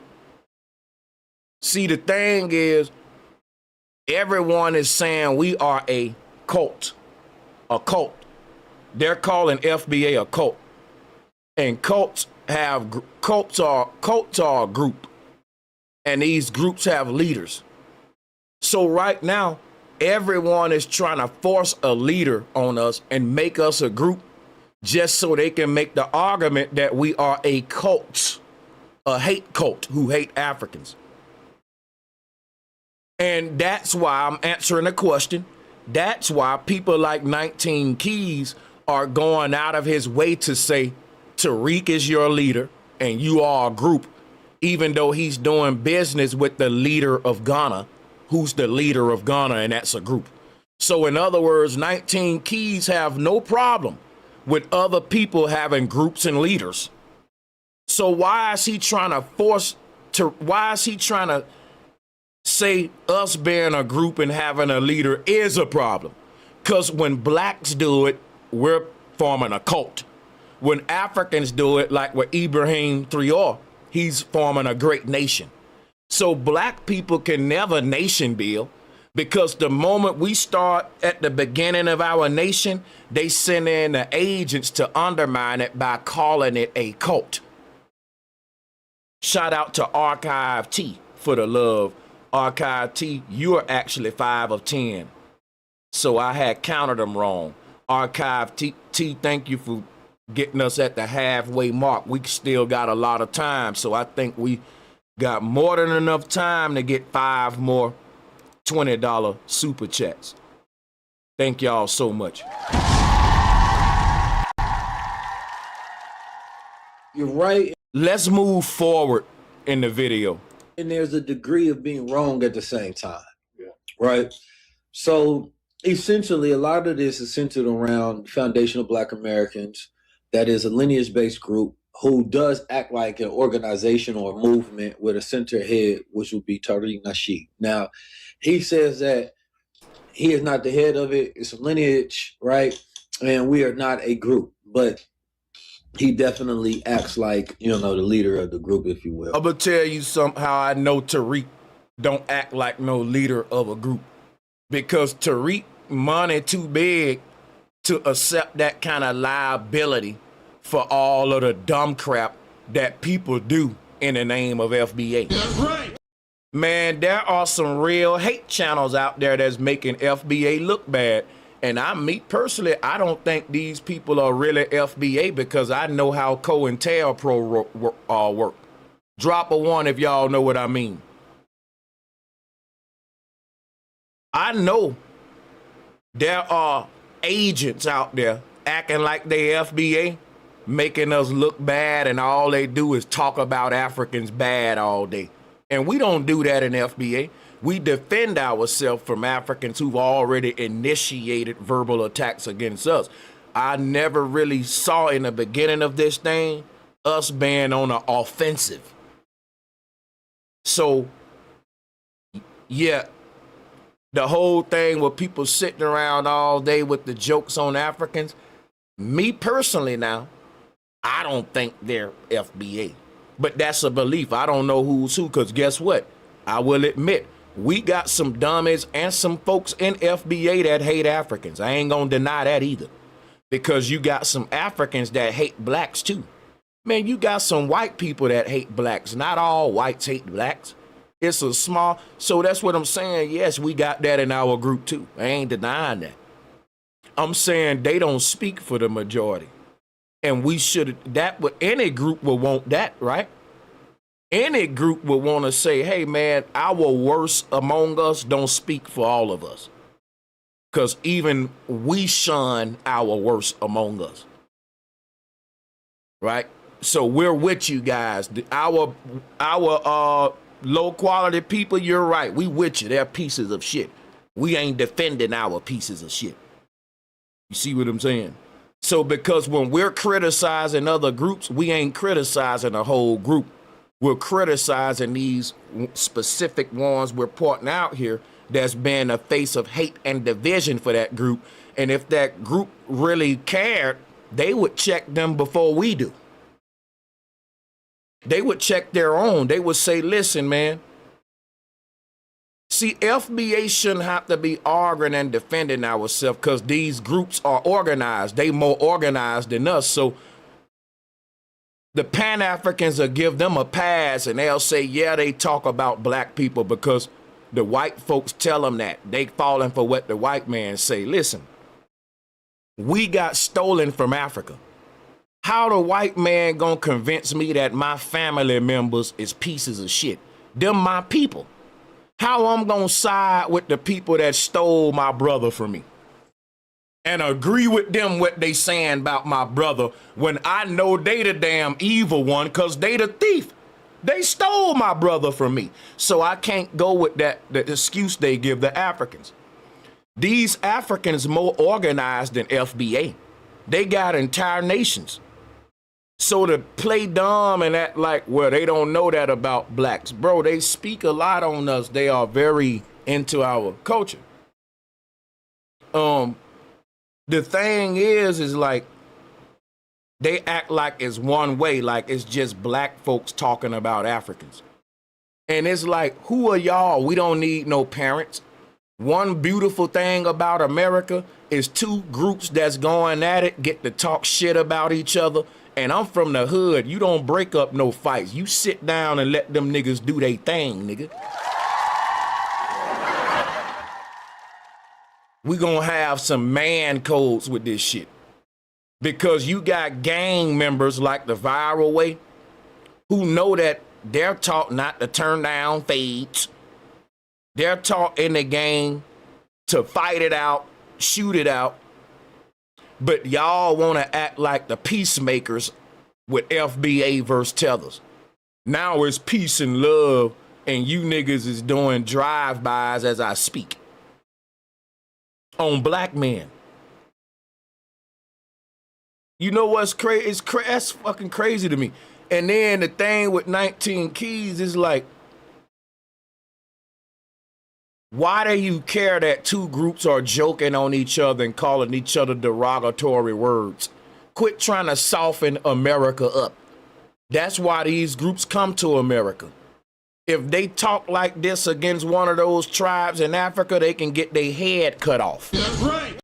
See, the thing is, everyone is saying we are a cult. They're calling FBA a cult. And cults are a group. And these groups have leaders. So right now, everyone is trying to force a leader on us and make us a group just so they can make the argument that we are a cult, a hate cult who hate Africans. And that's why I'm answering the question. That's why people like 19 Keys are going out of his way to say Tariq is your leader and you are a group, even though he's doing business with the leader of Ghana, who's the leader of Ghana, and that's a group. So in other words, 19 Keys have no problem with other people having groups and leaders. So why is he trying to say us being a group and having a leader is a problem? Because when blacks do it, we're forming a cult. When Africans do it, like with Ibrahim Traore, he's forming a great nation. So black people can never nation build, because the moment we start at the beginning of our nation, they send in the agents to undermine it by calling it a cult. Shout out to Archive T for the love. Archive T, you're actually 5 of 10. So I had counted them wrong. Archive T, thank you for getting us at the halfway mark. We still got a lot of time, so I think we got more than enough time to get 5 more $20 super chats. Thank y'all so much. You're right, Let's move forward in the video. and there's a degree of being wrong at the same time. Right? So essentially, a lot of this is centered around Foundation of Black Americans, that is a lineage-based group who does act like an organization or a movement with a center head, which would be Tariq Nasheed. Now, he says that he is not the head of it. It's a lineage, right? And we are not a group, but he definitely acts like, the leader of the group, if you will. I'm gonna tell you somehow I know Tariq don't act like no leader of a group, because Tariq money too big to accept that kind of liability for all of the dumb crap that people do in the name of FBA. That's right. Man, there are some real hate channels out there that's making FBA look bad. And me personally, I don't think these people are really FBA, because I know how COINTELPRO work. Drop a 1 if y'all know what I mean. I know there are agents out there acting like they FBA, making us look bad, and all they do is talk about Africans bad all day. And we don't do that in FBA. We defend ourselves from Africans who've already initiated verbal attacks against us. I never really saw in the beginning of this thing us being on an offensive. So, yeah, the whole thing with people sitting around all day with the jokes on Africans, me personally now, I don't think they're FBA. But that's a belief. I don't know who's who, because guess what? I will admit, we got some dummies and some folks in FBA that hate Africans. I ain't gonna deny that either. Because you got some Africans that hate blacks too. Man, you got some white people that hate blacks. Not all whites hate blacks. It's a small, so that's what I'm saying. Yes, we got that in our group too. I ain't denying that. I'm saying they don't speak for the majority. And we should, any group will want that, right? Any group will want to say, hey man, our worst among us don't speak for all of us. Because even we shun our worst among us. Right? So we're with you guys. Our low quality people, you're right. We with you. They're pieces of shit. We ain't defending our pieces of shit. You see what I'm saying? So because when we're criticizing other groups, we ain't criticizing a whole group. We're criticizing these specific ones we're pointing out here that's been a face of hate and division for that group. And if that group really cared, they would check them before we do. They would check their own. They would say, listen, man. See, FBA shouldn't have to be arguing and defending ourselves, because these groups are organized. They more organized than us. So the Pan-Africans will give them a pass, and they'll say, yeah, they talk about black people because the white folks tell them that. They falling for what the white man say. Listen, we got stolen from Africa. How the white man gonna convince me that my family members is pieces of shit? Them my people. How I'm gonna side with the people that stole my brother from me and agree with them what they saying about my brother when I know they the damn evil one, because they the thief. They stole my brother from me. So I can't go with the excuse they give the Africans. These Africans more organized than FBA. They got entire nations. So to play dumb and act like, well, they don't know that about blacks. Bro, they speak a lot on us. They are very into our culture. The thing is like, they act like it's one way, like it's just black folks talking about Africans. And it's like, who are y'all? We don't need no parents. One beautiful thing about America is two groups that's going at it get to talk shit about each other. And I'm from the hood. You don't break up no fights. You sit down and let them niggas do their thing, nigga. We gonna have some man codes with this shit. Because you got gang members like the Viral Way who know that they're taught not to turn down fades. They're taught in the gang to fight it out, shoot it out. But y'all want to act like the peacemakers with FBA versus tethers. Now it's peace and love, and you niggas is doing drive-bys as I speak on black men. You know what's crazy? That's fucking crazy to me. And then the thing with 19 Keys is like, why do you care that two groups are joking on each other and calling each other derogatory words? Quit trying to soften America up. That's why these groups come to America. If they talk like this against one of those tribes in Africa, they can get their head cut off. That's right.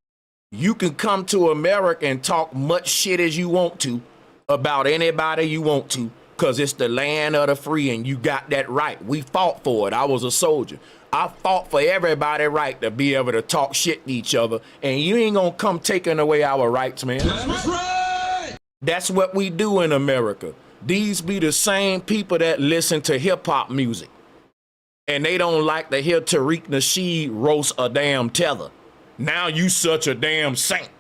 You can come to America and talk much shit as you want to about anybody you want to, because it's the land of the free and you got that right. We fought for it. I was a soldier. I fought for everybody right to be able to talk shit to each other, and you ain't gonna come taking away our rights, man. That's right. That's what we do in America. These be the same people that listen to hip-hop music, and they don't like to hear Tariq Nasheed roast a damn tether. Now you such a damn saint.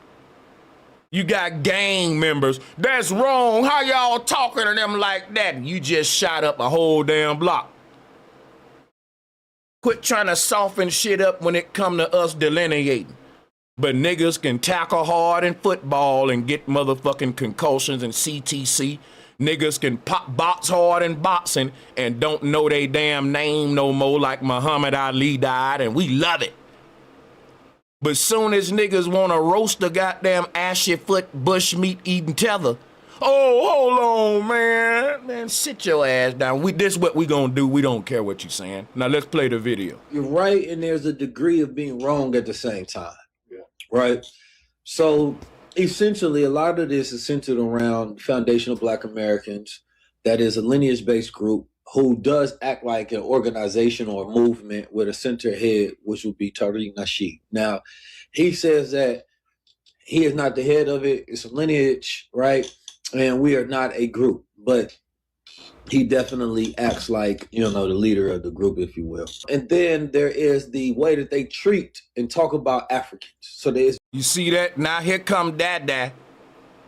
You got gang members. That's wrong. How y'all talking to them like that? You just shot up a whole damn block. Quit trying to soften shit up when it come to us delineating. But niggas can tackle hard in football and get motherfucking concussions and CTC. Niggas can pop box hard in boxing and don't know they damn name no more, like Muhammad Ali died, and we love it. But soon as niggas want to roast the goddamn ashy foot bush meat eating tether, oh, hold on, man. Man, sit your ass down. This is what we gonna do. We don't care what you're saying. Now let's play the video. You're right, and there's a degree of being wrong at the same time. Yeah. Right? So essentially, a lot of this is centered around foundational Black Americans. That is a lineage-based group who does act like an organization or a movement with a center head, which would be Tariq Nasheed. Now, he says that he is not the head of it. It's a lineage, right? And we are not a group, but he definitely acts like, you know, the leader of the group, if you will. And then there is the way that they treat and talk about Africans. So there's... You see that? Now here come Dada.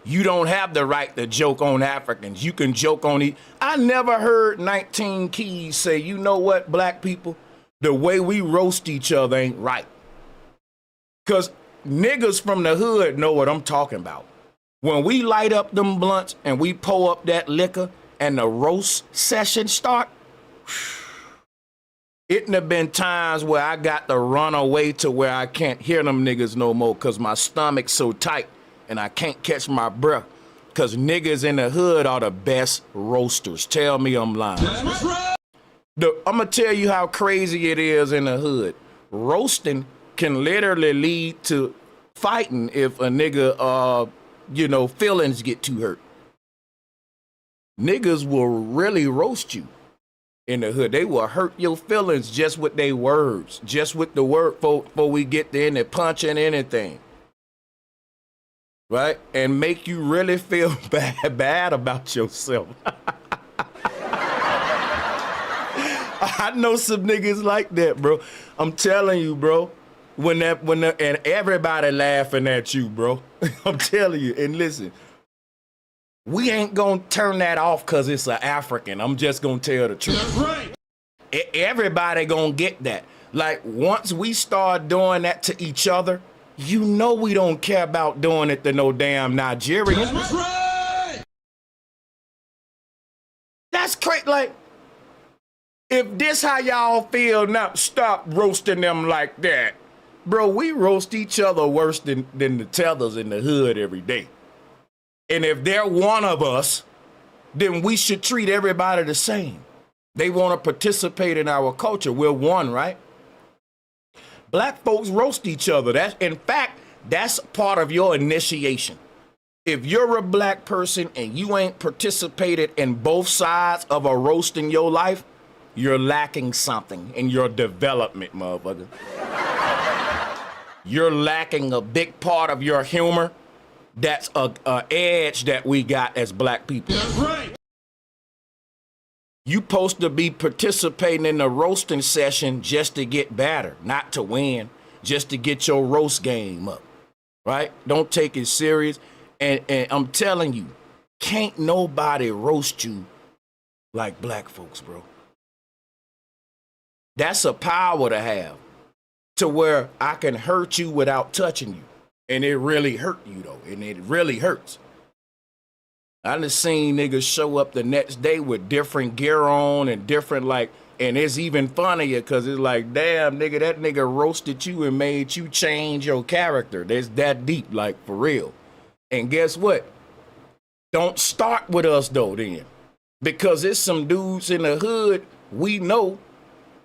You don't have the right to joke on Africans. You can joke on it. I never heard 19 Keys say, you know what, black people, the way we roast each other ain't right. Because niggas from the hood know what I'm talking about. When we light up them blunts and we pour up that liquor and the roast session start, it'd have been times where I got to run away to where I can't hear them niggas no more because my stomach's so tight and I can't catch my breath, because niggas in the hood are the best roasters. Tell me I'm lying. I'm going to tell you how crazy it is in the hood. Roasting can literally lead to fighting if a nigga, feelings get too hurt. Niggas will really roast you in the hood. They will hurt your feelings just with their words, just with the word before we get there and they punching anything. Right? And make you really feel bad about yourself. I know some niggas like that, bro. I'm telling you, bro. And everybody laughing at you, bro. I'm telling you. And listen, we ain't gonna turn that off because it's an African. I'm just gonna tell the truth. That's right. Everybody gonna get that. Like, once we start doing that to each other, you know we don't care about doing it to no damn Nigerian. That's right. That's crazy. Like, if this how y'all feel now, stop roasting them like that. Bro, we roast each other worse than the tethers in the hood every day. And if they're one of us, then we should treat everybody the same. They want to participate in our culture. We're one, right? Black folks roast each other. In fact, that's part of your initiation. If you're a black person and you ain't participated in both sides of a roast in your life, you're lacking something in your development, motherfucker. You're lacking a big part of your humor. That's a edge that we got as black people. That's right. You supposed to be participating in the roasting session just to get better, not to win, just to get your roast game up, right? Don't take it serious. And I'm telling you, Can't nobody roast you like black folks, bro. That's a power to have, to where I can hurt you without touching you. And it really hurt you though, and it really hurts. I done seen niggas show up the next day with different gear on and different and it's even funnier because it's like, damn, nigga, that nigga roasted you and made you change your character. That's that deep, like, for real. And guess what? Don't start with us though then, because it's some dudes in the hood we know.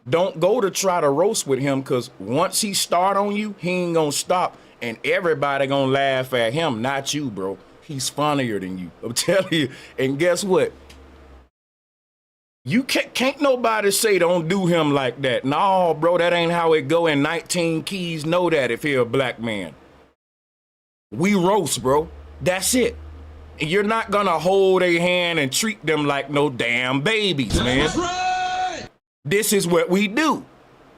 Don't go to try to roast with him, because once he start on you, he ain't gonna stop, and everybody gonna laugh at him, not you, bro. He's funnier than you, I'm telling you. And guess what? You can't nobody say don't do him like that. No, bro, that ain't how it go. And 19 Keys know that if he a black man. We roast, bro. That's it. And you're not gonna hold a hand and treat them like no damn babies, man. That's right. This is what we do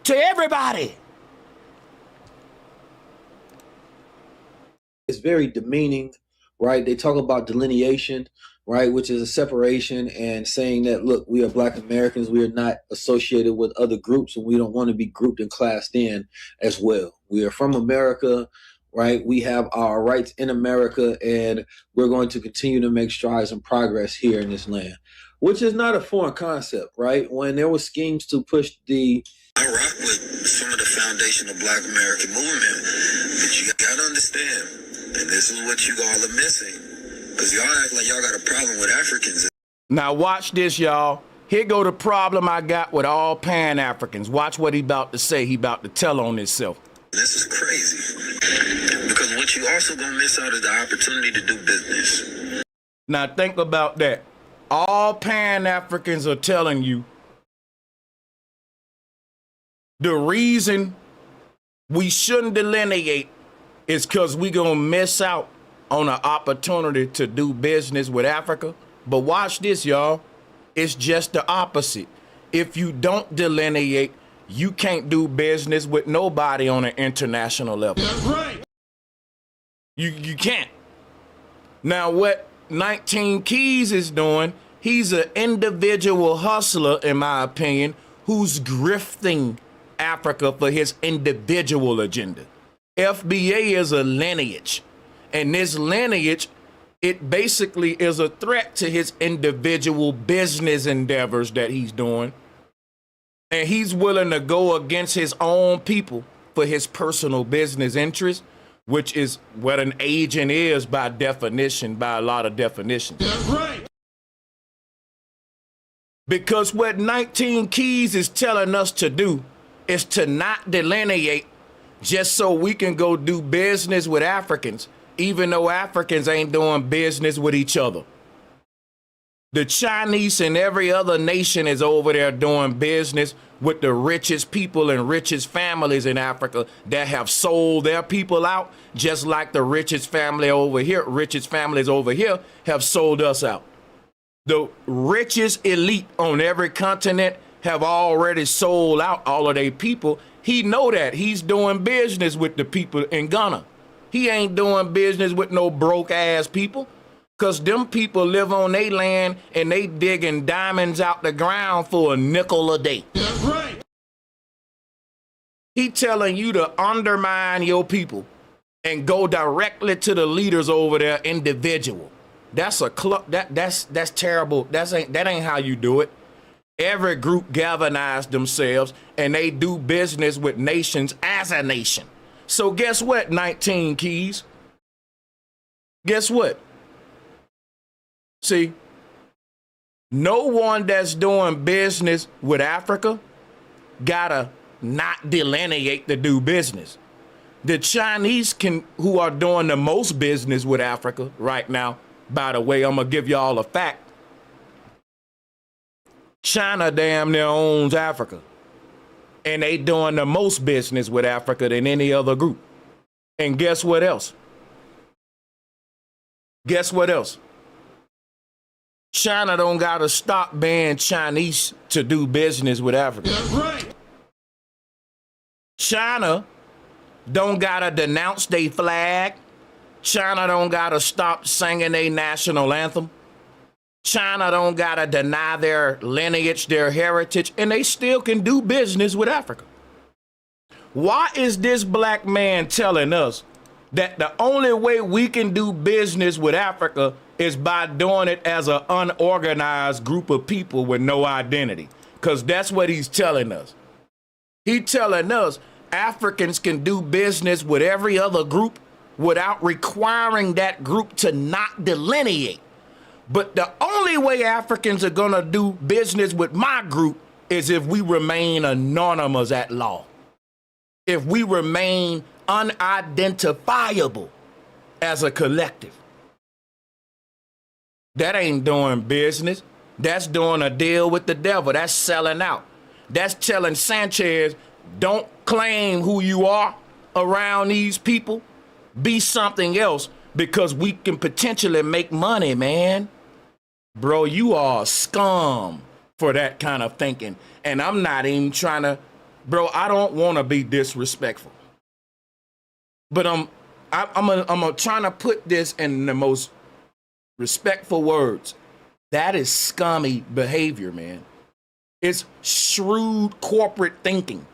to everybody. It's very demeaning, right? They talk about delineation, right, which is a separation and saying that, look, we are black Americans. We are not associated with other groups, and we don't want to be grouped and classed in as well. We are from America, right? We have our rights in America, and we're going to continue to make strides and progress here in this land, which is not a foreign concept, right? When there were schemes to push I rock with some of the foundation of black American movement, but you gotta understand, and this is what you all are missing, because y'all act like y'all got a problem with Africans. Now watch this, y'all. Here go the problem I got with all Pan-Africans. Watch what he about to say. He about to tell on himself. This is crazy, because what you also gonna miss out is the opportunity to do business. Now think about that. All Pan-Africans are telling you the reason we shouldn't delineate is because we gonna miss out on an opportunity to do business with Africa. But watch this, y'all. It's just the opposite. If you don't delineate, you can't do business with nobody on an international level. That's right. You can't. Now what 19 Keys is doing, he's an individual hustler, in my opinion, who's grifting Africa for his individual agenda. FBA is a lineage, and this lineage, it basically is a threat to his individual business endeavors that he's doing, and he's willing to go against his own people for his personal business interest, which is what an agent is by definition, by a lot of definitions. That's right. Because what 19 Keys is telling us to do is to not delineate just so we can go do business with Africans, even though Africans ain't doing business with each other. The Chinese and every other nation is over there doing business with the richest people and richest families in Africa that have sold their people out, just like the richest families over here have sold us out. The richest elite on every continent have already sold out all of their people. He know that. He's doing business with the people in Ghana. He ain't doing business with no broke ass people, because them people live on their land and they digging diamonds out the ground for a nickel a day. That's right. He telling you to undermine your people and go directly to the leaders over there individual. That's a that's terrible. That ain't how you do it. Every group galvanized themselves and they do business with nations as a nation. So guess what, 19 Keys? Guess what? See, no one that's doing business with Africa gotta not delineate to do business. The Chinese who are doing the most business with Africa right now, by the way, I'm gonna give y'all a fact. China damn near owns Africa, and they doing the most business with Africa than any other group. And guess what else? Guess what else? China don't gotta stop banning Chinese to do business with Africa. That's right. China don't gotta denounce their flag. China don't gotta stop singing their national anthem. China don't gotta deny their lineage, their heritage, and they still can do business with Africa. Why is this black man telling us that the only way we can do business with Africa is by doing it as an unorganized group of people with no identity? Because that's what he's telling us. He's telling us Africans can do business with every other group without requiring that group to not delineate. But the only way Africans are gonna do business with my group is if we remain anonymous at law. If we remain unidentifiable as a collective. That ain't doing business. That's doing a deal with the devil. That's selling out. That's telling Sanchez, don't claim who you are around these people. Be something else because we can potentially make money, man. Bro, you are scum for that kind of thinking. And I'm not even trying to, bro, I don't want to be disrespectful. But I'm trying to put this in the most respectful words. That is scummy behavior, man. It's shrewd corporate thinking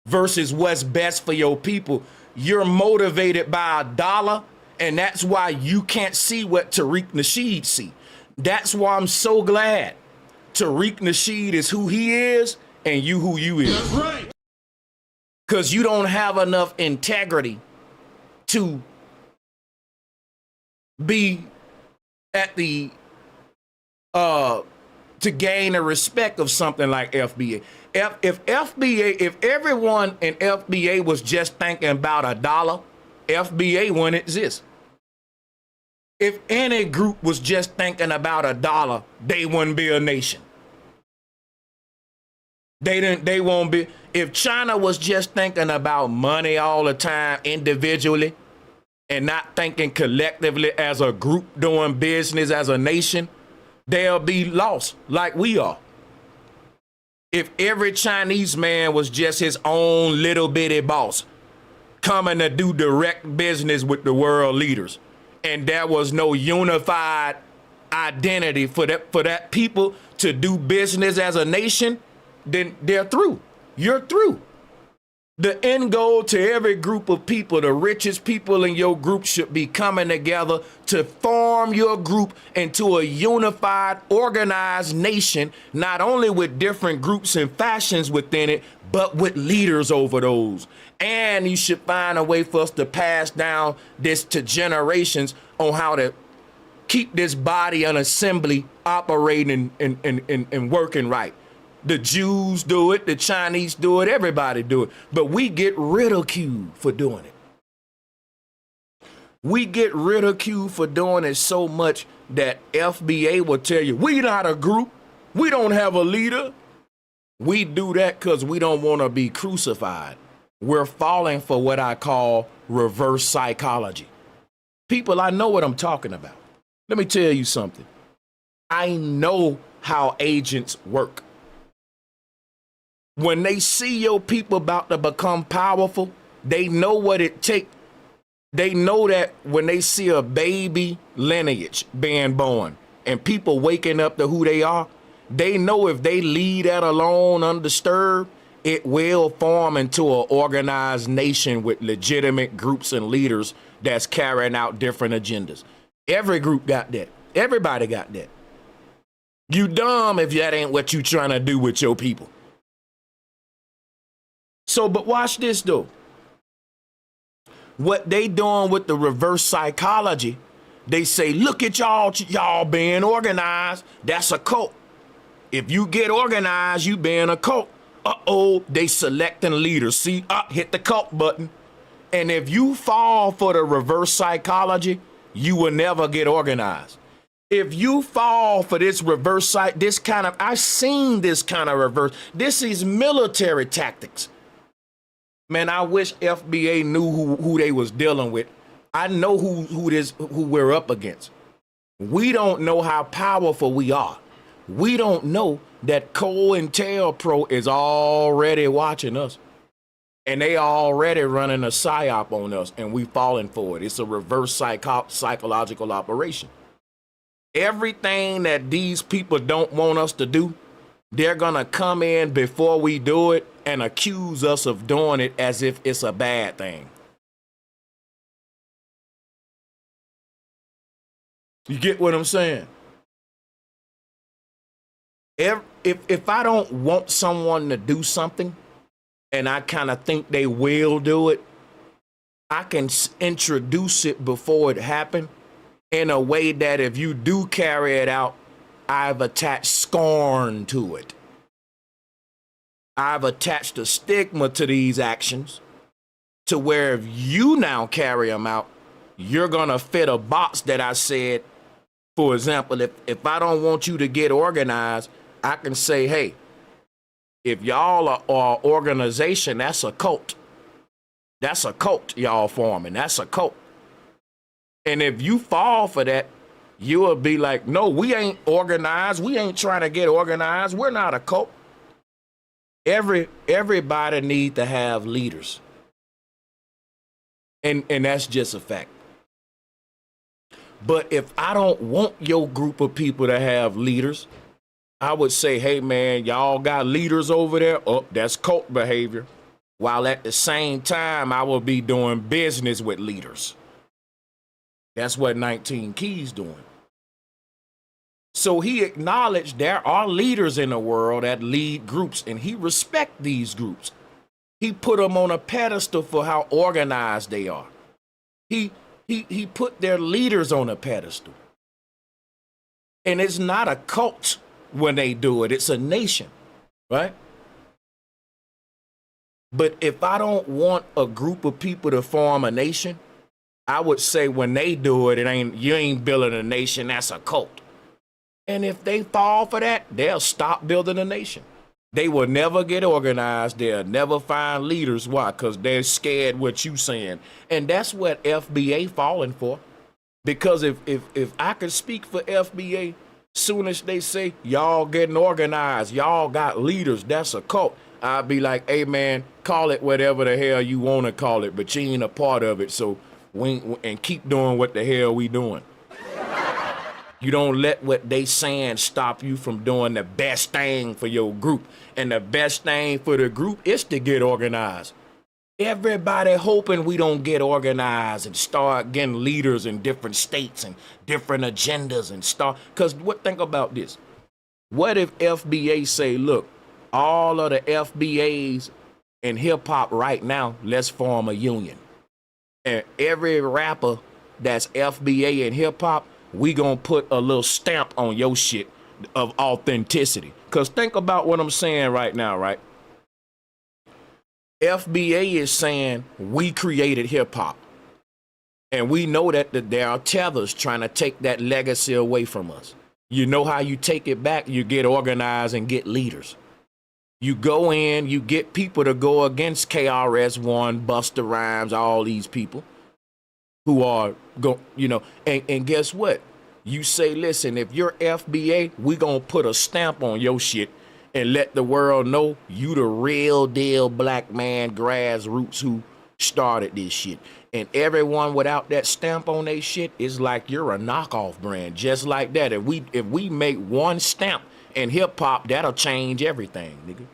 versus what's best for your people. You're motivated by a dollar, and that's why you can't see what Tariq Nasheed see. That's why I'm so glad Tariq Nasheed is who he is and you who you is. That's right. Because you don't have enough integrity to be at the to gain the respect of something like FBA. If everyone in FBA was just thinking about a dollar, FBA wouldn't exist. If any group was just thinking about a dollar, they wouldn't be a nation. They won't be. If China was just thinking about money all the time individually and not thinking collectively as a group doing business as a nation, they'll be lost like we are. If every Chinese man was just his own little bitty boss coming to do direct business with the world leaders, and there was no unified identity for that people to do business as a nation, then they're through. You're through. The end goal to every group of people, the richest people in your group should be coming together to form your group into a unified, organized nation, not only with different groups and fashions within it, but with leaders over those. And you should find a way for us to pass down this to generations on how to keep this body and assembly operating and working right. The Jews do it, the Chinese do it, everybody do it. But we get ridiculed for doing it. We get ridiculed for doing it so much that FBA will tell you, we not a group. We don't have a leader. We do that because we don't want to be crucified. We're falling for what I call reverse psychology. People, I know what I'm talking about. Let me tell you something. I know how agents work. When they see your people about to become powerful, they know what it takes. They know that when they see a baby lineage being born and people waking up to who they are, they know if they leave that alone undisturbed, it will form into an organized nation with legitimate groups and leaders that's carrying out different agendas. Every group got that. Everybody got that. You dumb if that ain't what you trying to do with your people. So, but watch this though. What they doing with the reverse psychology, they say, look at y'all being organized. That's a cult. If you get organized, you being a cult. Uh-oh, they selecting leaders. See, hit the cult button. And if you fall for the reverse psychology, you will never get organized. If you fall for this reverse I've seen this kind of reverse. This is military tactics. Man, I wish FBA knew who they was dealing with. I know who we're up against. We don't know how powerful we are. We don't know that COINTELPRO is already watching us. And they already running a psyop on us, and we falling for it. It's a reverse psychological operation. Everything that these people don't want us to do, they're gonna come in before we do it and accuse us of doing it as if it's a bad thing. You get what I'm saying? If I don't want someone to do something and I kind of think they will do it, I can introduce it before it happened in a way that if you do carry it out, I've attached scorn to it. I've attached a stigma to these actions to where if you now carry them out, you're going to fit a box that I said. For example, if I don't want you to get organized, I can say, hey, if y'all are an organization, that's a cult. That's a cult y'all forming. That's a cult. And if you fall for that, you will be like, no, we ain't organized. We ain't trying to get organized. We're not a cult. Everybody need to have leaders. And that's just a fact. But if I don't want your group of people to have leaders, I would say, hey, man, y'all got leaders over there? Oh, that's cult behavior. While at the same time, I will be doing business with leaders. That's what 19 Keys doing. So he acknowledged there are leaders in the world that lead groups, and he respects these groups. He put them on a pedestal for how organized they are. He put their leaders on a pedestal. And it's not a cult when they do it. It's a nation, right? But if I don't want a group of people to form a nation, I would say when they do it, you ain't building a nation, that's a cult. And if they fall for that, they'll stop building a nation. They will never get organized. They'll never find leaders. Why? Because they're scared what you saying. And that's what FBA falling for. Because if I could speak for FBA, soon as they say, y'all getting organized, y'all got leaders, that's a cult, I'd be like, hey, man, call it whatever the hell you want to call it, but you ain't a part of it, so and keep doing what the hell we doing. You don't let what they saying stop you from doing the best thing for your group. And the best thing for the group is to get organized. Everybody hoping we don't get organized and start getting leaders in different states and different agendas and start. Because think about this. What if FBA say, look, all of the FBAs in hip hop right now, let's form a union. And every rapper that's FBA in hip hop, we gonna put a little stamp on your shit of authenticity. Cause think about what I'm saying right now, right? FBA is saying we created hip hop. And we know that there are tethers trying to take that legacy away from us. You know how you take it back? You get organized and get leaders. You go in, you get people to go against KRS-One, Busta Rhymes, all these people who are and guess what? You say, listen, if you're FBA, we gonna put a stamp on your shit and let the world know you the real deal black man grassroots who started this shit. And everyone without that stamp on their shit is like you're a knockoff brand. Just like that. If we make one stamp in hip hop, that'll change everything, nigga.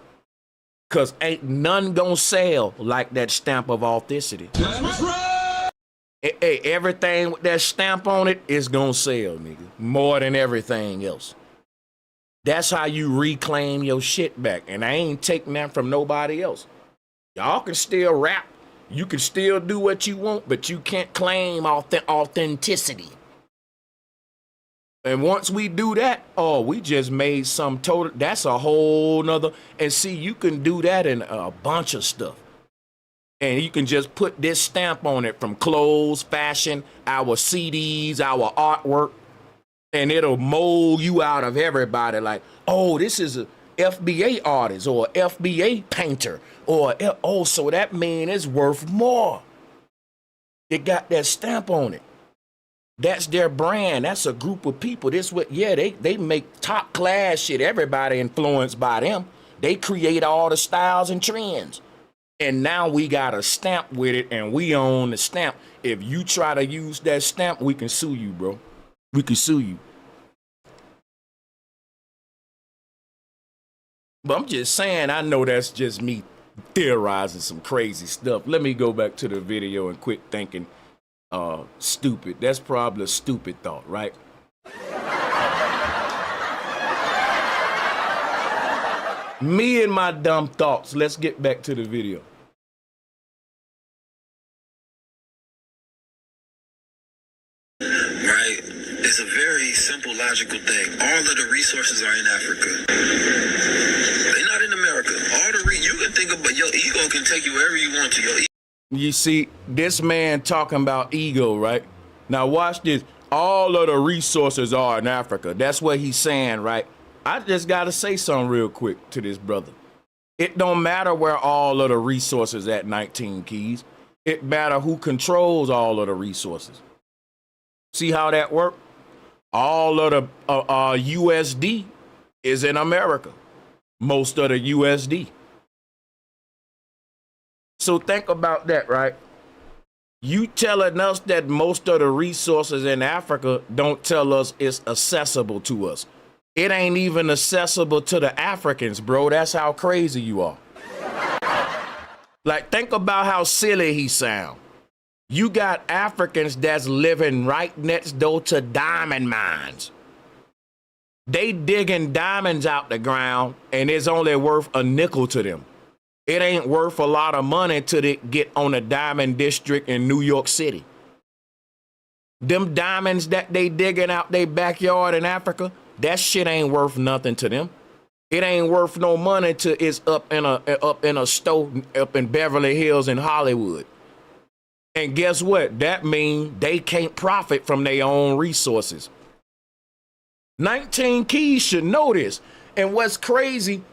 Cause ain't none gonna sell like that stamp of authenticity. Hey, everything with that stamp on it is gonna sell, nigga. More than everything else. That's how you reclaim your shit back. And I ain't taking that from nobody else. Y'all can still rap. You can still do what you want, but you can't claim authenticity. And once we do that, oh, we just made some total, that's a whole nother. And see, you can do that in a bunch of stuff. And you can just put this stamp on it from clothes, fashion, our CDs, our artwork, and it'll mold you out of everybody like, oh, this is a FBA artist or FBA painter or, oh, so that means it's worth more. It got that stamp on it. That's their brand. That's a group of people. This what, yeah, they make top class shit. Everybody influenced by them. They create all the styles and trends. And now we got a stamp with it and we own the stamp. If you try to use that stamp, we can sue you, bro. We can sue you. But I'm just saying, I know that's just me theorizing some crazy stuff. Let me go back to the video and quit thinking stupid. That's probably a stupid thought, right? Me and my dumb thoughts. Let's get back to the video. Right? It's a very simple, logical thing. All of the resources are in Africa. They're not in America. You can think about your ego can take you wherever you want to. You see, this man talking about ego, right? Now watch this. All of the resources are in Africa. That's what he's saying, right? I just got to say something real quick to this brother. It don't matter where all of the resources at 19 Keys. It matter who controls all of the resources. See how that work? All of the USD is in America. Most of the USD. So think about that, right? You telling us that most of the resources in Africa don't tell us it's accessible to us. It ain't even accessible to the Africans, bro. That's how crazy you are. Like, think about how silly he sound. You got Africans that's living right next door to diamond mines. They digging diamonds out the ground, and it's only worth a nickel to them. It ain't worth a lot of money till they get on a diamond district in New York City. Them diamonds that they digging out their backyard in Africa, that shit ain't worth nothing to them. It ain't worth no money till it's up in a store up in Beverly Hills in Hollywood. And guess what? That means they can't profit from their own resources. 19 Keys should know this. And what's crazy,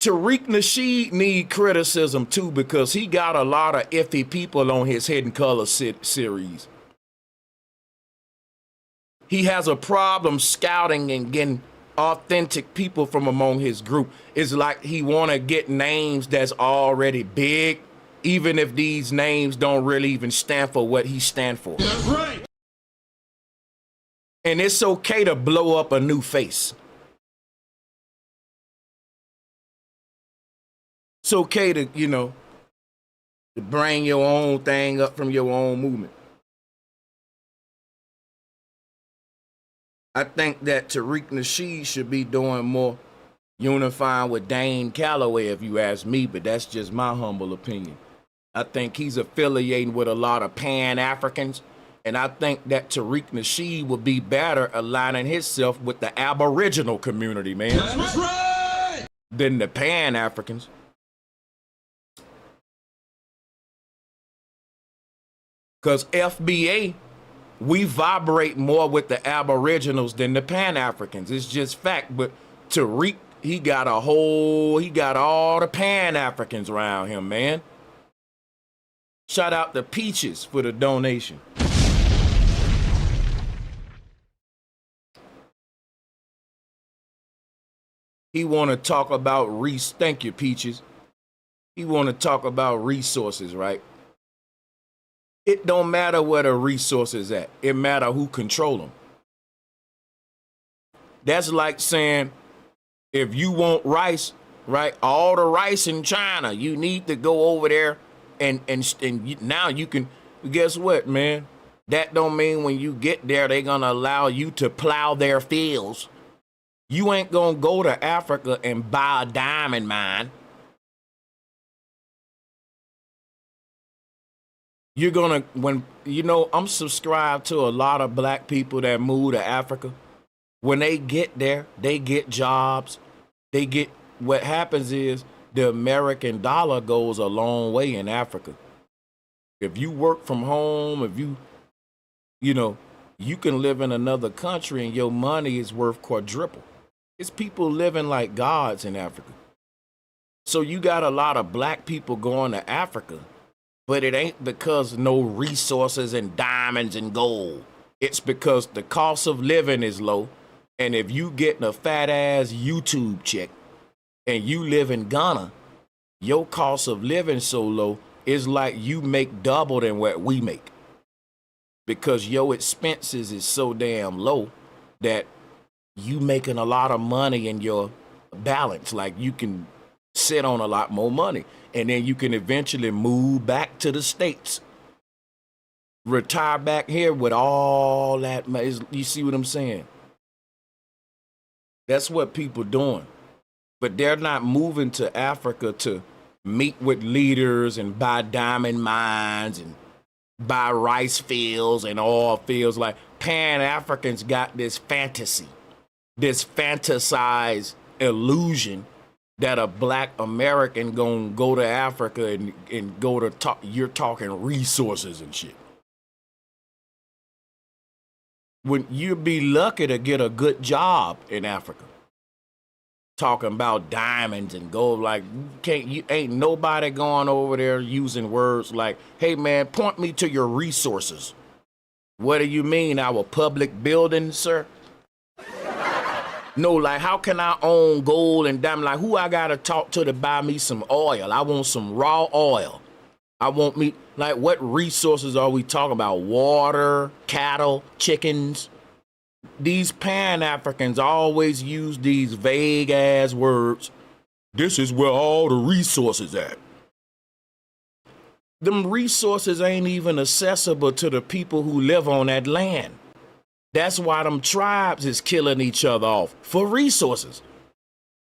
Tariq Nasheed need criticism too, because he got a lot of iffy people on his Hidden Color series. He has a problem scouting and getting authentic people from among his group. It's like he want to get names that's already big, even if these names don't really even stand for what he stand for. That's right. And it's okay to blow up a new face. It's okay to, to bring your own thing up from your own movement. I think that Tariq Nasheed should be doing more unifying with Dane Calloway, if you ask me, but that's just my humble opinion. I think he's affiliating with a lot of Pan-Africans, and I think that Tariq Nasheed would be better aligning himself with the Aboriginal community, man. That's right. Than the Pan-Africans. Because FBA, we vibrate more with the Aboriginals than the Pan-Africans. It's just fact. But Tariq, he got all the Pan-Africans around him, man. Shout out to Peaches for the donation. He want to talk about thank you, Peaches. He want to talk about resources, right? It don't matter where the resources at. It matter who control them. That's like saying, if you want rice, right? All the rice in China, you need to go over there and now you can, guess what, man? That don't mean when you get there, they're going to allow you to plow their fields. You ain't going to go to Africa and buy a diamond mine. You're gonna, I'm subscribed to a lot of black people that move to Africa. When they get there, they get jobs. What happens is the American dollar goes a long way in Africa. If you work from home, if you can live in another country and your money is worth quadruple. It's people living like gods in Africa. So you got a lot of black people going to Africa. But it ain't because no resources and diamonds and gold. It's because the cost of living is low. And if you getting a fat ass YouTube check and you live in Ghana, your cost of living so low, it's like you make double than what we make. Because your expenses is so damn low that you making a lot of money and your balance. Like you can sit on a lot more money, and then you can eventually move back to the States, retire back here with all that. You see what I'm saying? That's what people doing, but they're not moving to Africa to meet with leaders and buy diamond mines and buy rice fields and oil fields. Like Pan-Africans got this fantasy, this fantasized illusion that a black American gonna go to Africa and go to talk. You're talking resources and shit. When you'd be lucky to get a good job in Africa. Talking about diamonds and gold, like ain't nobody going over there using words like, hey man, point me to your resources. What do you mean, our public buildings, sir? No, like how can I own gold and diamond? Like who I gotta talk to buy me some oil? I want some raw oil. I want me, like what resources are we talking about? Water, cattle, chickens. These Pan-Africans always use these vague ass words. This is where all the resources at. Them resources ain't even accessible to the people who live on that land. That's why them tribes is killing each other off for resources.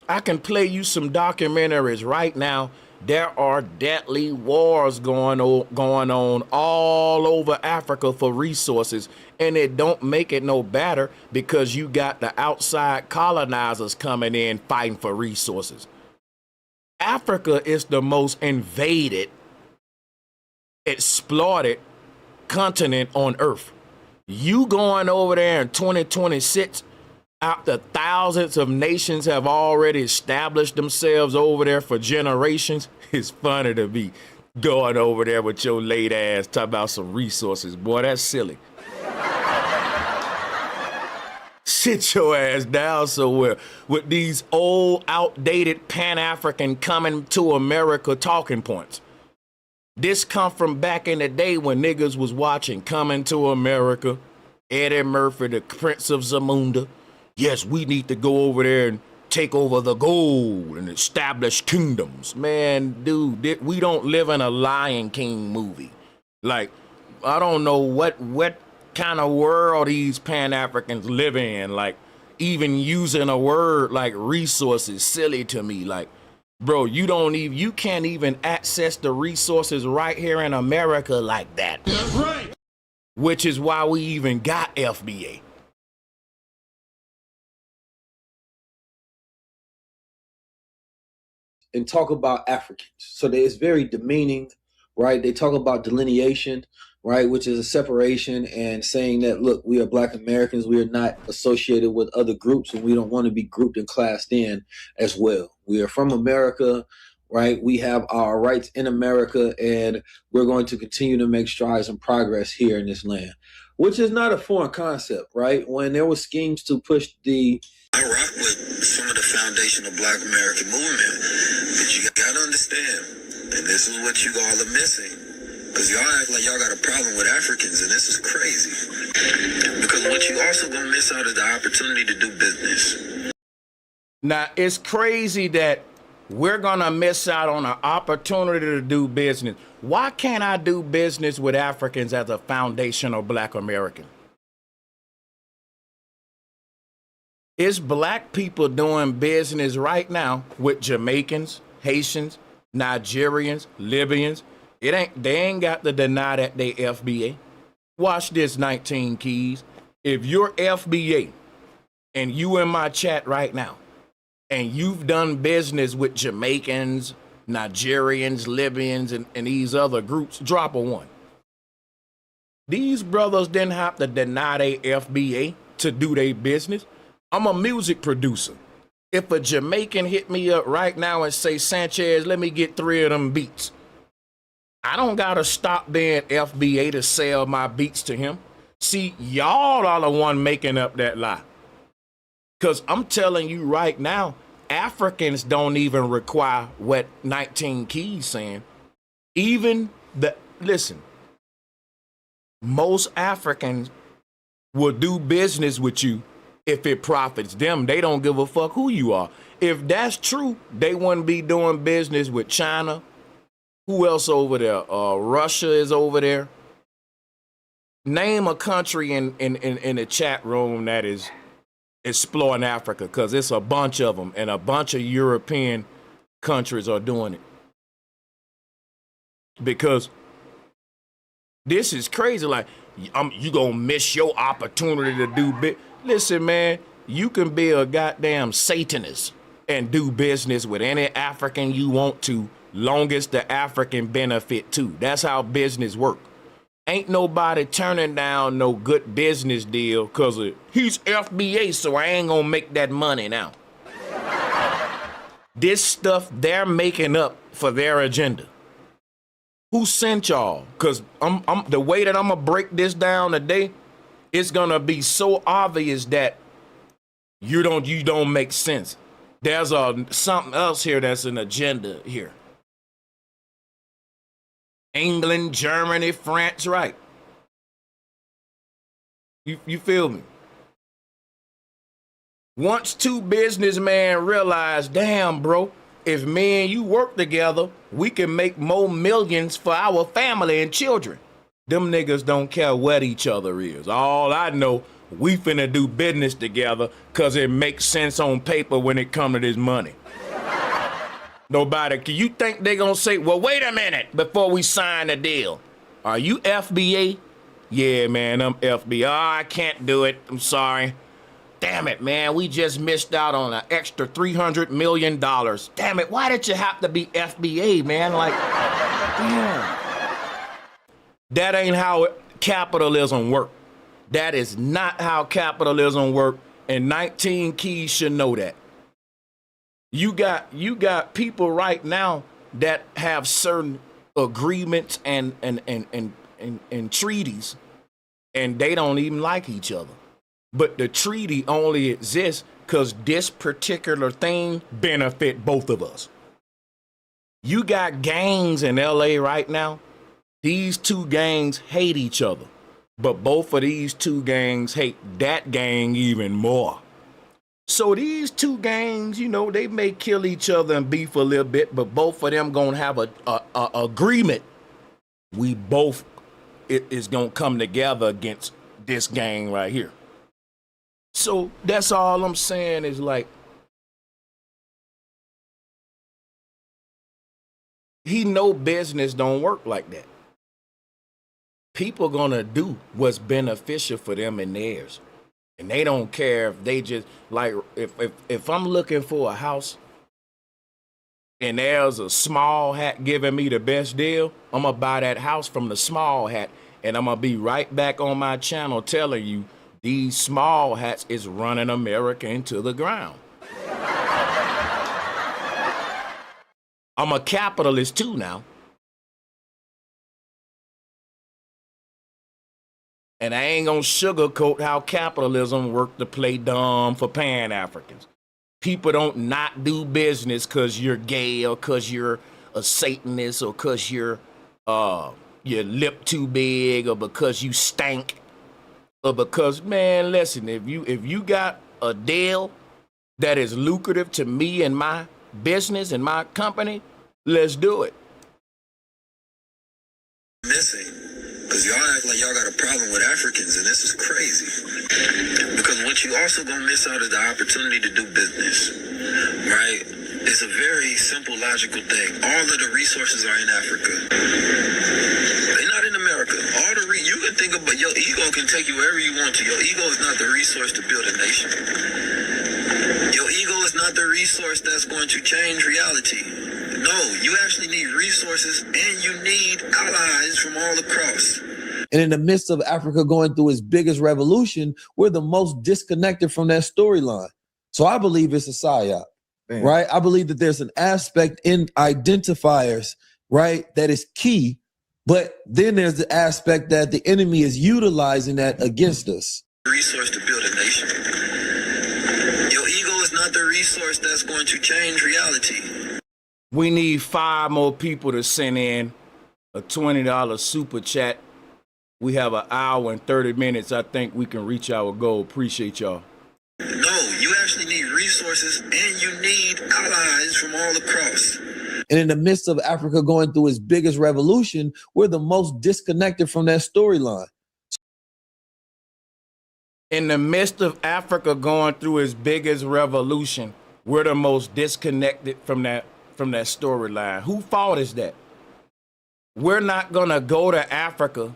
I can play you some documentaries right now. There are deadly wars going on all over Africa for resources, and it don't make it no better because you got the outside colonizers coming in fighting for resources. Africa is the most invaded, exploited continent on earth. You going over there in 2026 after thousands of nations have already established themselves over there for generations, it's funny to be going over there with your late ass talking about some resources. Boy, that's silly. Sit your ass down somewhere with these old, outdated Pan-African coming to America talking points. This come from back in the day when niggas was watching Coming to America, Eddie Murphy, the Prince of Zamunda. Yes, we need to go over there and take over the gold and establish kingdoms. Man, dude, we don't live in a Lion King movie. Like, I don't know what kind of world these Pan-Africans live in. Like, even using a word like resources, silly to me. Like, bro, you can't even access the resources right here in America like that. That's right. Which is why we even got FBA. And talk about Africans. So it's very demeaning, right? They talk about delineation, right, which is a separation and saying that, look, we are Black Americans. We are not associated with other groups, and we don't want to be grouped and classed in as well. We are from America, right? We have our rights in America, and we're going to continue to make strides and progress here in this land, which is not a foreign concept, right? When there were schemes to push I rock with some of the foundation of Black American movement, but you gotta understand, and this is what you all are missing, because y'all act like y'all got a problem with Africans, and this is crazy. Because what you also gonna miss out is the opportunity to do business. Now, it's crazy that we're gonna miss out on an opportunity to do business. Why can't I do business with Africans as a foundational Black American? It's Black people doing business right now with Jamaicans, Haitians, Nigerians, Libyans. They ain't got to deny that they FBA. Watch this, 19 Keys. If you're FBA and you in my chat right now and you've done business with Jamaicans, Nigerians, Libyans, and these other groups, drop a 1. These brothers didn't have to deny they FBA to do their business. I'm a music producer. If a Jamaican hit me up right now and say, Sanchez, let me get 3 of them beats, I don't gotta stop being FBA to sell my beats to him. See, y'all are the one making up that lie. Because I'm telling you right now, Africans don't even require what 19 Keys saying. Listen, most Africans will do business with you If it profits them, they don't give a fuck who you are. If that's true, they wouldn't be doing business with China. Who else over there? Russia is over there. Name a country in the chat room that is exploiting Africa, because it's a bunch of them, and a bunch of European countries are doing it. Because this is crazy. Like, you gonna miss your opportunity to do bit. Listen, man, you can be a goddamn Satanist and do business with any African you want to, long as the African benefit too. That's how business work. Ain't nobody turning down no good business deal because he's FBA, so I ain't gonna make that money now. This stuff they're making up for their agenda. Who sent y'all? Because I'm the way that I'm gonna break this down today, it's gonna be so obvious that you don't make sense. There's something else here that's an agenda here. England, Germany, France, right? You feel me? Once two businessmen realize, damn, bro, if me and you work together, we can make more millions for our family and children. Them niggas don't care what each other is. All I know, we finna do business together because it makes sense on paper when it come to this money. Nobody, can you think they gonna say, well, wait a minute before we sign the deal? Are you FBA? Yeah, man, I'm FBA. Oh, I can't do it. I'm sorry. Damn it, man, we just missed out on an extra $300 million. Damn it, why did you have to be FBA, man? Like, damn. That ain't how capitalism works. That is not how capitalism works, and 19 Keys should know that. You got people right now that have certain agreements and treaties, and they don't even like each other. But the treaty only exists because this particular thing benefit both of us. You got gangs in LA right now. These two gangs hate each other, but both of these two gangs hate that gang even more. So these two gangs, you know, they may kill each other and beef a little bit, but both of them gonna have a agreement. We both is gonna come together against this gang right here. So that's all I'm saying is, like, he know business don't work like that. People gonna do what's beneficial for them and theirs. And they don't care if they just, like, if I'm looking for a house and there's a small hat giving me the best deal, I'm gonna buy that house from the small hat, and I'm gonna be right back on my channel telling you these small hats is running America into the ground. I'm a capitalist too now. And I ain't gonna sugarcoat how capitalism worked to play dumb for Pan-Africans. People don't not do business because you're gay or because you're a Satanist or because your lip too big or because you stank or because, man, listen, if you got a deal that is lucrative to me and my business and my company, let's do it. Missing. Because y'all act like y'all got a problem with Africans, and this is crazy. Because what you also gonna miss out is the opportunity to do business, right? It's a very simple, logical thing. All of the resources are in Africa. They're not in America. You can think about, your ego can take you wherever you want to. Your ego is not the resource to build a nation. Your ego is not the resource that's going to change reality. No, you actually need resources and you need allies from all across. And in the midst of Africa going through its biggest revolution, we're the most disconnected from that storyline. So I believe it's a psyop, right? I believe that there's an aspect in identifiers, right, that is key. But then there's the aspect that the enemy is utilizing that against us. Resource to build a nation. Your ego is not the resource that's going to change reality. We need 5 more people to send in a $20 super chat. We have an hour and 30 minutes. I think we can reach our goal. Appreciate y'all. resources, and you need allies from all across. And in the midst of Africa going through its biggest revolution, we're the most disconnected from that storyline. In the midst of Africa going through its biggest revolution, we're the most disconnected from that storyline. Whose fault is that? We're not gonna go to Africa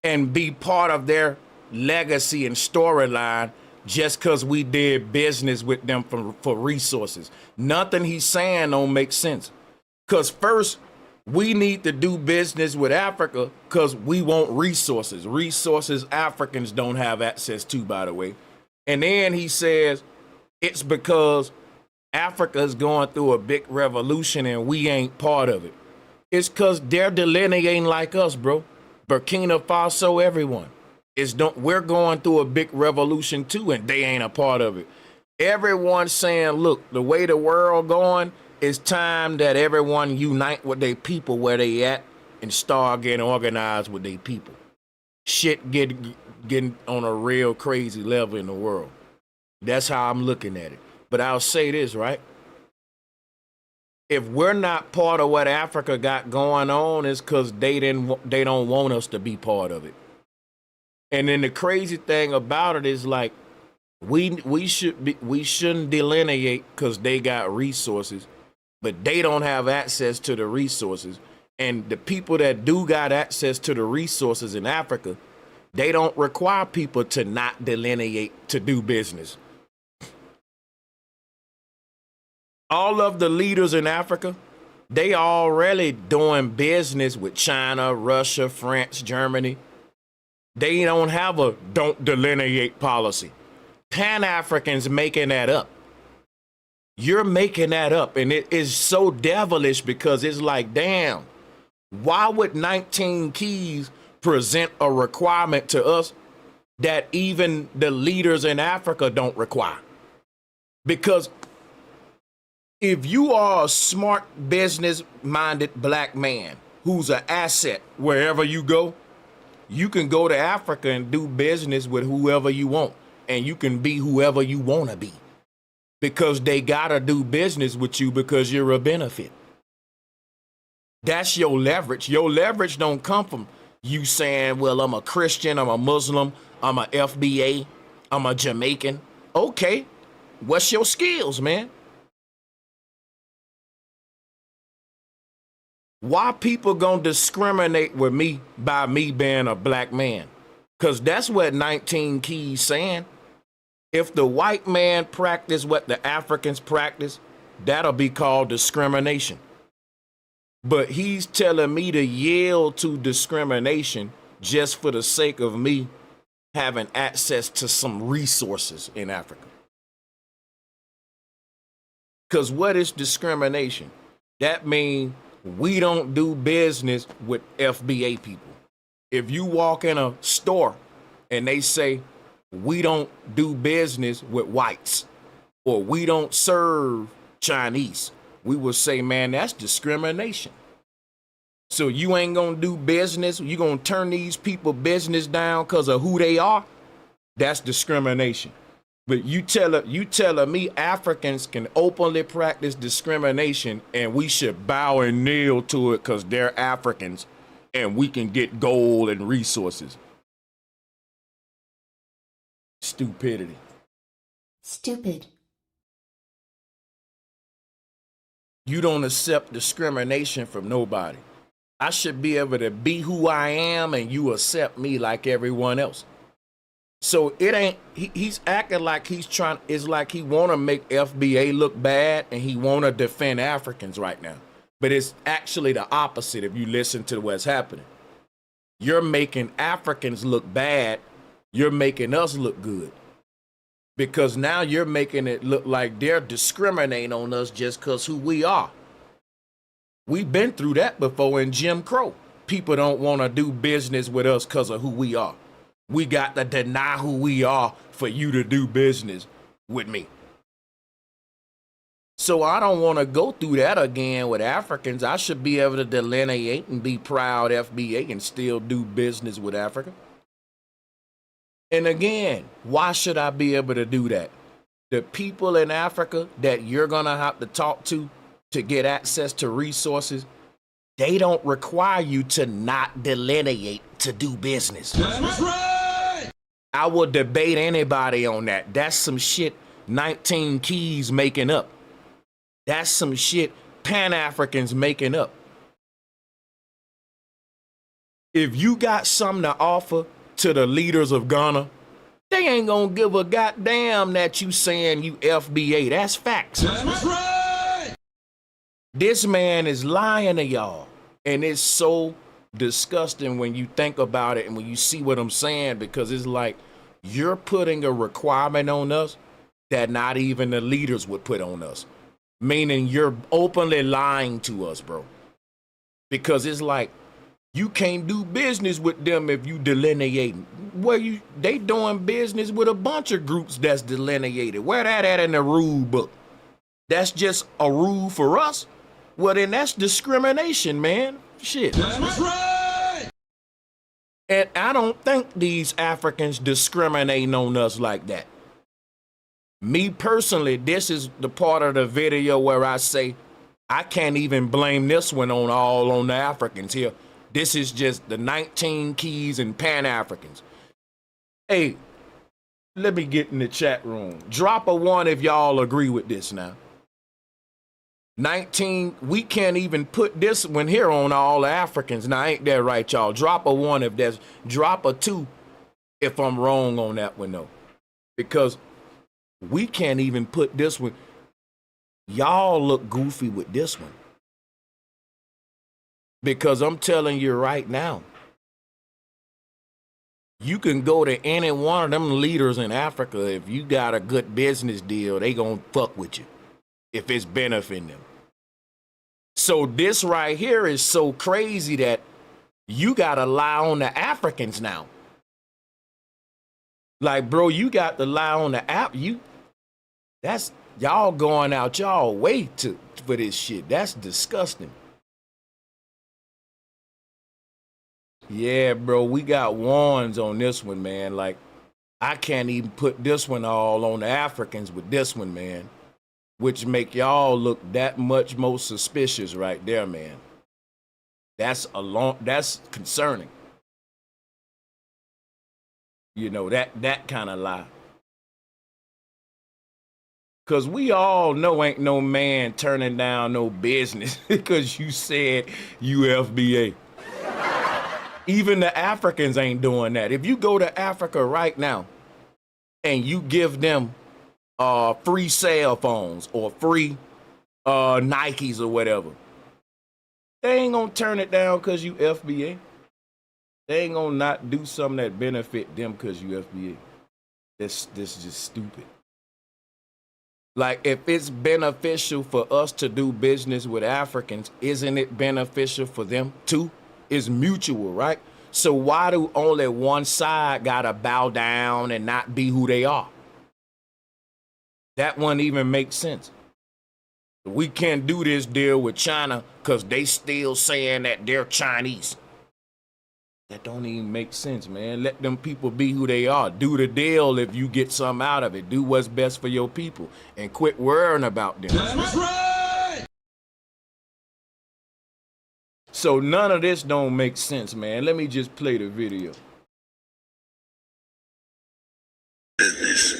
and be part of their legacy and storyline just because we did business with them for resources. Nothing he's saying don't make sense. Because first, we need to do business with Africa because we want resources. Resources Africans don't have access to, by the way. And then he says it's because Africa is going through a big revolution and we ain't part of it. It's because they're delineating like us, bro. Burkina Faso, everyone. We're going through a big revolution too, and they ain't a part of it. Everyone's saying, look, the way the world going, it's time that everyone unite with their people where they at and start getting organized with their people. Shit getting on a real crazy level in the world. That's how I'm looking at it. But I'll say this, right? If we're not part of what Africa got going on, it's because they don't want us to be part of it. And then the crazy thing about it is like we shouldn't delineate because they got resources, but they don't have access to the resources. And the people that do got access to the resources in Africa, they don't require people to not delineate to do business. All of the leaders in Africa, they already doing business with China, Russia, France, Germany. They don't have a don't delineate policy. Pan-Africans making that up. You're making that up, and it is so devilish because it's like, damn, why would 19 Keys present a requirement to us that even the leaders in Africa don't require? Because if you are a smart, business-minded black man who's an asset wherever you go, you can go to Africa and do business with whoever you want, and you can be whoever you want to be because they got to do business with you because you're a benefit. That's your leverage. Your leverage don't come from you saying, well, I'm a Christian, I'm a Muslim, I'm a FBA, I'm a Jamaican. Okay, what's your skills, man? Why people gonna discriminate with me by me being a black man? Because that's what 19 Keys saying. If the white man practice what the Africans practice, that'll be called discrimination. But he's telling me to yield to discrimination just for the sake of me having access to some resources in Africa. Because what is discrimination? That means we don't do business with FBA people. If you walk in a store and they say, we don't do business with whites or we don't serve Chinese, we will say, man, that's discrimination. So you ain't gonna do business, you gonna turn these people business down because of who they are? That's discrimination. But you telling me Africans can openly practice discrimination and we should bow and kneel to it because they're Africans and we can get gold and resources. Stupidity. Stupid. You don't accept discrimination from nobody. I should be able to be who I am and you accept me like everyone else. So it ain't, he's acting like it's like he want to make FBA look bad and he want to defend Africans right now. But it's actually the opposite if you listen to what's happening. You're making Africans look bad. You're making us look good. Because now you're making it look like they're discriminating on us just because who we are. We've been through that before in Jim Crow. People don't want to do business with us because of who we are. We got to deny who we are for you to do business with me. So I don't want to go through that again with Africans. I should be able to delineate and be proud FBA and still do business with Africa. And again, why should I be able to do that? the people in Africa that you're gonna have to talk to get access to resources, they don't require you to not delineate to do business. That's right. I will debate anybody on that. That's some shit 19 Keys making up. That's some shit Pan-Africans making up. If you got something to offer to the leaders of Ghana, they ain't gonna give a goddamn that you saying you FBA. That's facts. That's right. This man is lying to y'all. And it's so disgusting when you think about it and when you see what I'm saying, because it's like you're putting a requirement on us that not even the leaders would put on us. Meaning you're openly lying to us, bro. Because it's like you can't do business with them if you delineating. Well, they doing business with a bunch of groups that's delineated. Where that at in the rule book? That's just a rule for us? Well, then that's discrimination, man. Shit. That's right. And I don't think these Africans discriminating on us like that. Me personally, this is the part of the video where I say I can't even blame this one on the Africans here. This is just the 19 Keys and Pan-Africans. Hey, let me get in the chat room. Drop a 1 if y'all agree with this now. 19, we can't even put this one here on all the Africans. Now, ain't that right, y'all? Drop a 1 if there's, drop a 2 if I'm wrong on that one, though. Because we can't even put this one. Y'all look goofy with this one. Because I'm telling you right now, you can go to any one of them leaders in Africa. If you got a good business deal, they gonna fuck with you if it's benefiting them. So this right here is so crazy that you gotta lie on the Africans now. Like, bro, you got to lie on the that's y'all going out y'all way for this shit. That's disgusting. Yeah, bro, we got warns on this one, man. Like, I can't even put this one all on the Africans with this one, man. Which make y'all look that much more suspicious right there, man. That's concerning. You know, that kind of lie. Cause we all know ain't no man turning down no business because you said you FBA. Even the Africans ain't doing that. If you go to Africa right now and you give them free cell phones or free Nikes or whatever, they ain't gonna turn it down because you FBA. They ain't gonna not do something that benefit them because you FBA. This is just stupid. Like, if it's beneficial for us to do business with Africans, isn't it beneficial for them too? It's mutual, right? So why do only one side gotta bow down and not be who they are? That wouldn't even make sense. We can't do this deal with China because they still saying that they're Chinese. That don't even make sense, man. Let them people be who they are. Do the deal if you get something out of it. Do what's best for your people and quit worrying about them. That's right. So none of this don't make sense, man. Let me just play the video. Business,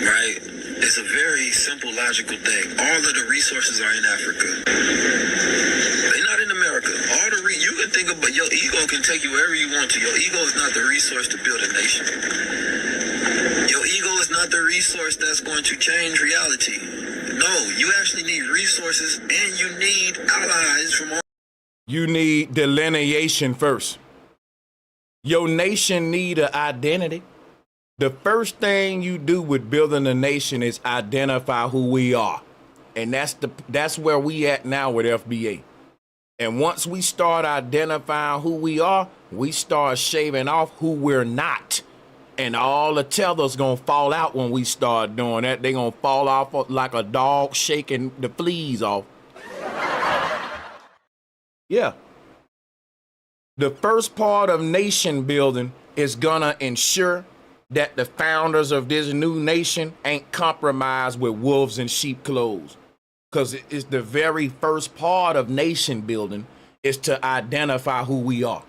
right? It's a very simple, logical thing. All of the resources are in Africa. They're not in America. You can think about your ego can take you wherever you want to. Your ego is not the resource to build a nation. Your ego is not the resource that's going to change reality. No, you actually need resources and you need allies from all. You need delineation first. Your nation need an identity. The first thing you do with building a nation is identify who we are. And that's where we at now with FBA. And once we start identifying who we are, we start shaving off who we're not. And all the tethers gonna fall out when we start doing that. They gonna fall off like a dog shaking the fleas off. Yeah. The first part of nation building is gonna ensure that the founders of this new nation ain't compromised with wolves in sheep clothes. Because it's the very first part of nation building is to identify who we are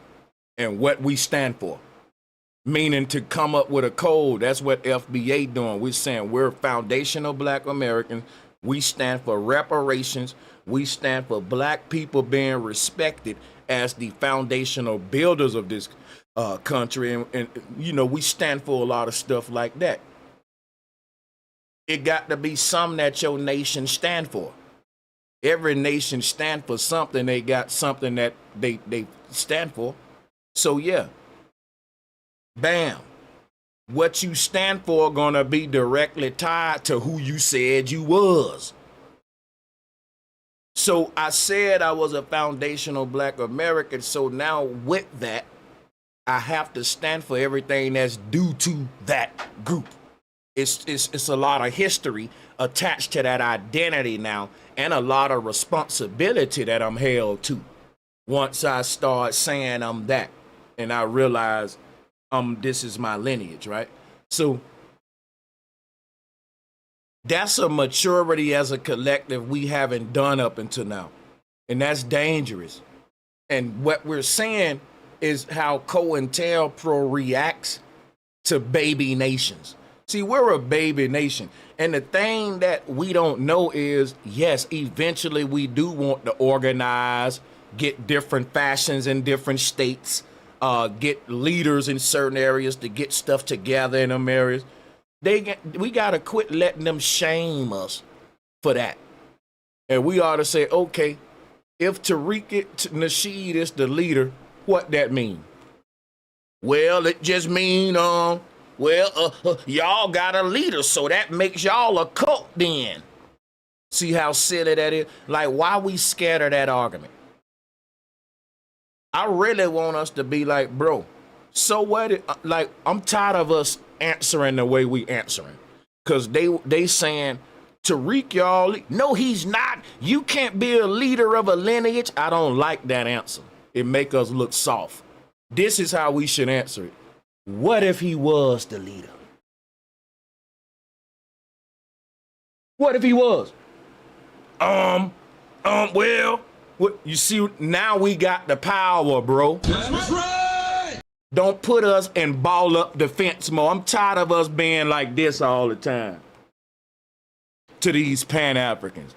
and what we stand for. Meaning to come up with a code. That's what FBA doing. We're saying we're foundational Black Americans. We stand for reparations. We stand for Black people being respected as the foundational builders of this country. And, you know, we stand for a lot of stuff like that. It got to be something that your nation stand for. Every nation stand for something. They got something that they stand for. So, yeah. Bam. What you stand for gonna be directly tied to who you said you was. So I said I was a foundational Black American. So now with that, I have to stand for everything that's due to that group. It's a lot of history attached to that identity now, and a lot of responsibility that I'm held to. Once I start saying I'm that, and I realize this is my lineage, right? So that's a maturity as a collective we haven't done up until now. And that's dangerous. And what we're saying is how COINTELPRO reacts to baby nations. See, we're a baby nation. And the thing that we don't know is, yes, eventually we do want to organize, get different fashions in different states, get leaders in certain areas to get stuff together in them areas. We got to quit letting them shame us for that. And we ought to say, okay, if Tariq Nasheed is the leader, what that mean? Well, it just mean, y'all got a leader, so that makes y'all a cult then. See how silly that is? Like, why we scared of that argument? I really want us to be like, bro, so what? Like, I'm tired of us answering the way we answering. Because they saying, Tariq, y'all, no, he's not. You can't be a leader of a lineage. I don't like that answer. It make us look soft. This is how we should answer it. What if he was the leader? What if he was? Well, you see, now we got the power, bro. That's right. Don't put us in ball up defense mode. I'm tired of us being like this all the time to these Pan-Africans.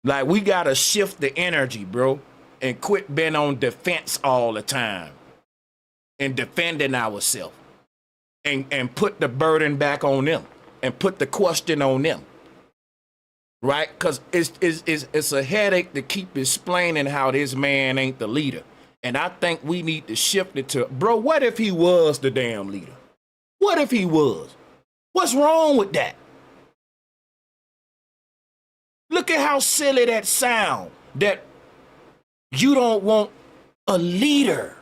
Like, we got to shift the energy, bro, and quit being on defense all the time and defending ourselves and put the burden back on them and put the question on them. Right? Because it's a headache to keep explaining how this man ain't the leader. And I think we need to shift it to, bro, what if he was the damn leader? What if he was? What's wrong with that? Look at how silly that sound, that you don't want a leader.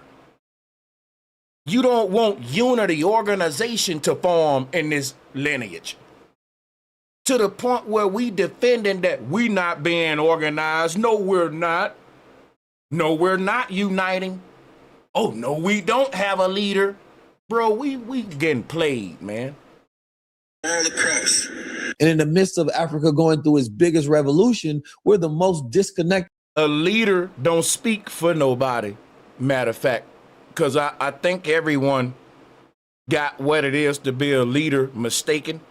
You don't want unity, organization to form in this lineage. To the point where we defending that we not being organized. No, we're not. No, we're not uniting. Oh, no, we don't have a leader. Bro, we getting played, man. All across. And in the midst of Africa going through its biggest revolution, we're the most disconnected. A leader don't speak for nobody, matter of fact, because I think everyone got what it is to be a leader mistaken.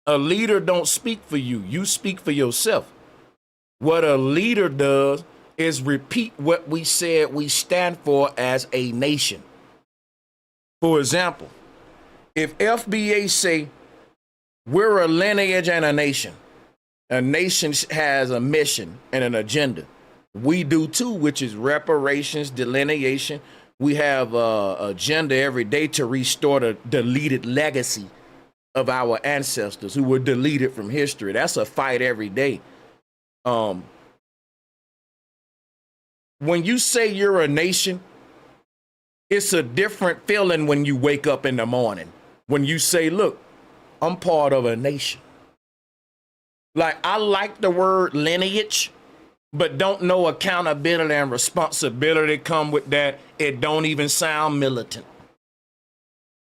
A leader don't speak for you. You speak for yourself. What a leader does is repeat what we said we stand for as a nation. For example, if FBA say we're a lineage and a nation has a mission and an agenda. We do too, which is reparations, delineation. We have an agenda every day to restore the deleted legacy of our ancestors who were deleted from history. That's a fight every day. When you say you're a nation, it's a different feeling when you wake up in the morning. When you say, look, I'm part of a nation. Like, I like the word lineage, but don't know accountability and responsibility come with that. It don't even sound militant.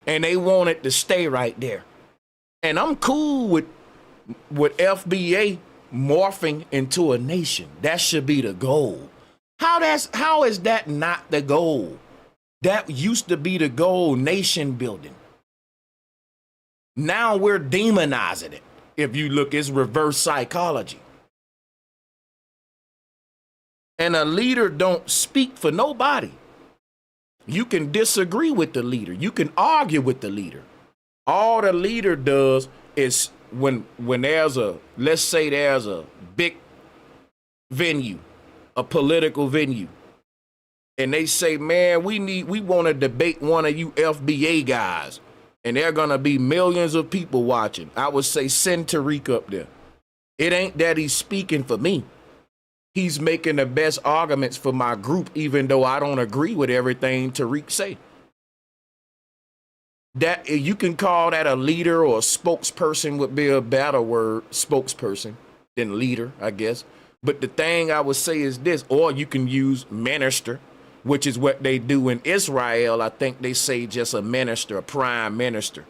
and they want it to stay right there. And I'm cool with FBA morphing into a nation. That should be the goal. How is that not the goal? That used to be the goal, nation building. Now we're demonizing it. If you look, it's reverse psychology. And a leader don't speak for nobody. You can disagree with the leader. You can argue with the leader. All the leader does is when there's let's say there's a big venue, a political venue, and they say, man, we want to debate one of you FBA guys, and there are gonna be millions of people watching. I would say send Tariq up there. It ain't that he's speaking for me. He's making the best arguments for my group, even though I don't agree with everything Tariq say. That you can call that a leader, or a spokesperson would be a better word, spokesperson, than leader, I guess. But the thing I would say is this, or you can use minister, which is what they do in Israel. I think they say just a minister, a prime minister,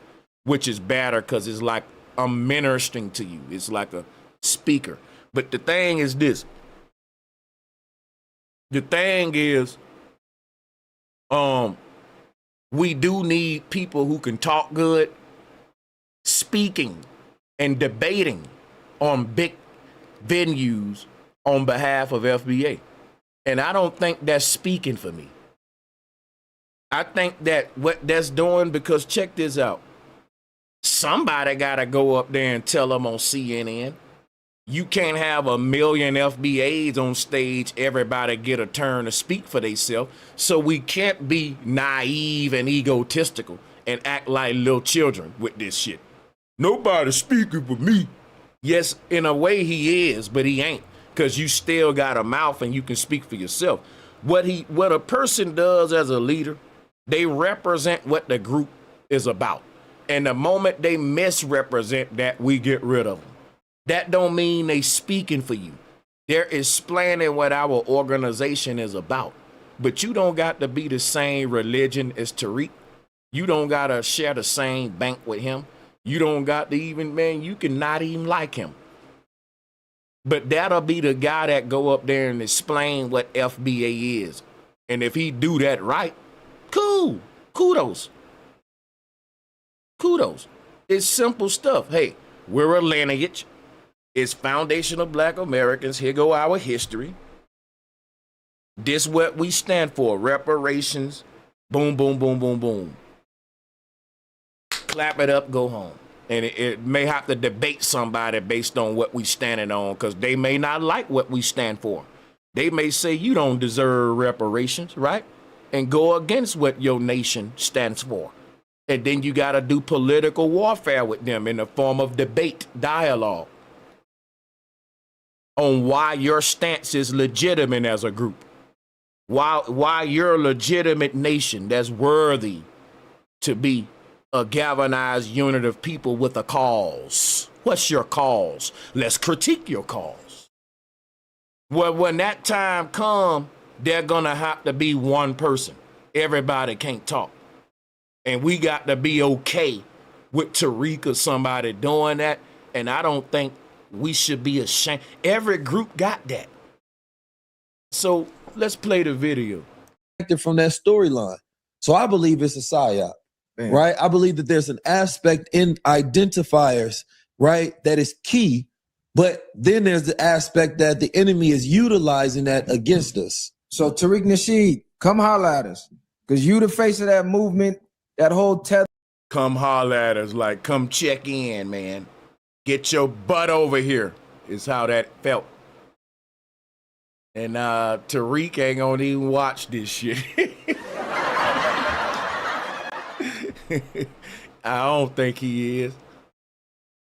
which is better because it's like I'm ministering to you. It's like a speaker. But the thing is this. The thing is, we do need people who can talk good, speaking and debating on big venues on behalf of FBA. And I don't think that's speaking for me. I think that what that's doing, because check this out. Somebody got to go up there and tell them on CNN. You can't have a million FBAs on stage, everybody get a turn to speak for themselves. So we can't be naive and egotistical and act like little children with this shit. Nobody's speaking for me. Yes, in a way he is, but he ain't, because you still got a mouth and you can speak for yourself. What a person does as a leader, they represent what the group is about. And the moment they misrepresent that, we get rid of them. That don't mean they speaking for you. They're explaining what our organization is about. But you don't got to be the same religion as Tariq. You don't got to share the same bank with him. You don't got to even, man, you can not even like him. But that'll be the guy that go up there and explain what FBA is. And if he do that right, cool. Kudos. Kudos. It's simple stuff. Hey, we're a lineage. It's foundation of Black Americans. Here go our history. This what we stand for. Reparations. Boom, boom, boom, boom, boom. Clap it up, go home. And it may have to debate somebody based on what we standing on, because they may not like what we stand for. They may say you don't deserve reparations, right? And go against what your nation stands for. And then you got to do political warfare with them in the form of debate, dialogue, on why your stance is legitimate as a group. Why you're a legitimate nation that's worthy to be a galvanized unit of people with a cause. What's your cause? Let's critique your cause. Well, when that time comes, they're gonna have to be one person. Everybody can't talk. And we got to be okay with Tariq or somebody doing that. And I don't think we should be ashamed. Every group got that. So let's play the video. From that storyline. So I believe it's a psyop, right? I believe that there's an aspect in identifiers, right, that is key. But then there's the aspect that the enemy is utilizing that against us. So Tariq Nasheed, come holla at us, because you the face of that movement, that whole tether. Come holler at us, like, come check in, man. Get your butt over here, is how that felt. And Tariq ain't gonna even watch this shit. I don't think he is.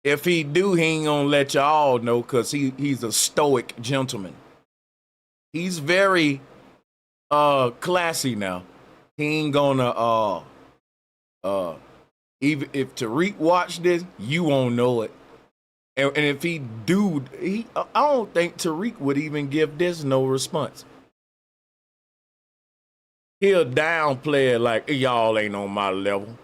If he do, he ain't gonna let y'all know, because he's a stoic gentleman. He's very classy now. He ain't gonna even if Tariq watch this, you won't know it. And if he do, I don't think Tariq would even give this no response. He'll downplay it like, y'all ain't on my level.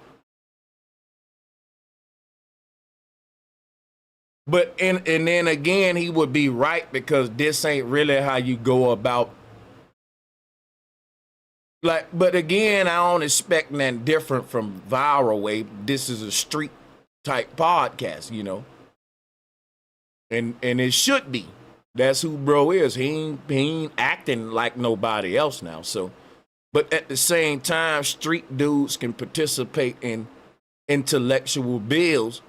But and then again, he would be right because this ain't really how you go about. Like, but again, I don't expect nothing different from Viral Way. This is a street type podcast, you know. And it should be. That's who bro is. He ain't acting like nobody else now. So, but at the same time, street dudes can participate in intellectual bills.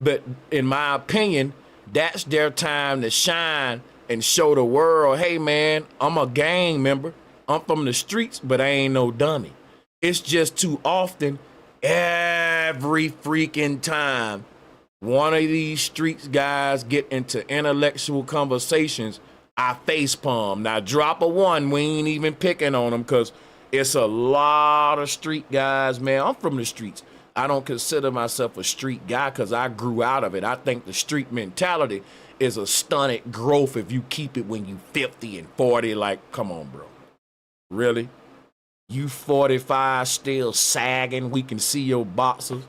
But in my opinion, that's their time to shine and show the world, hey man, I'm a gang member. I'm from the streets, but I ain't no dummy. It's just too often, every freaking time, one of these streets guys get into intellectual conversations, I facepalm. Now, drop a one, we ain't even picking on them because it's a lot of street guys, man. I'm from the streets. I don't consider myself a street guy because I grew out of it. I think the street mentality is a stunted growth if you keep it when you 50 and 40. Like, come on, bro. Really? You 45 still sagging? We can see your boxers.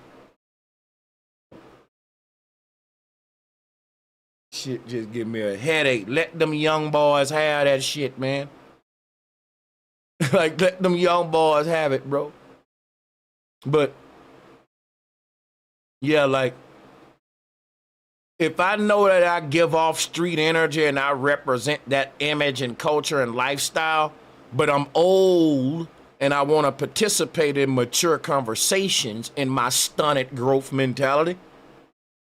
Shit just give me a headache. Let them young boys have that shit, man. Like, let them young boys have it, bro. But, yeah, like, if I know that I give off street energy and I represent that image and culture and lifestyle, but I'm old and I want to participate in mature conversations in my stunted growth mentality,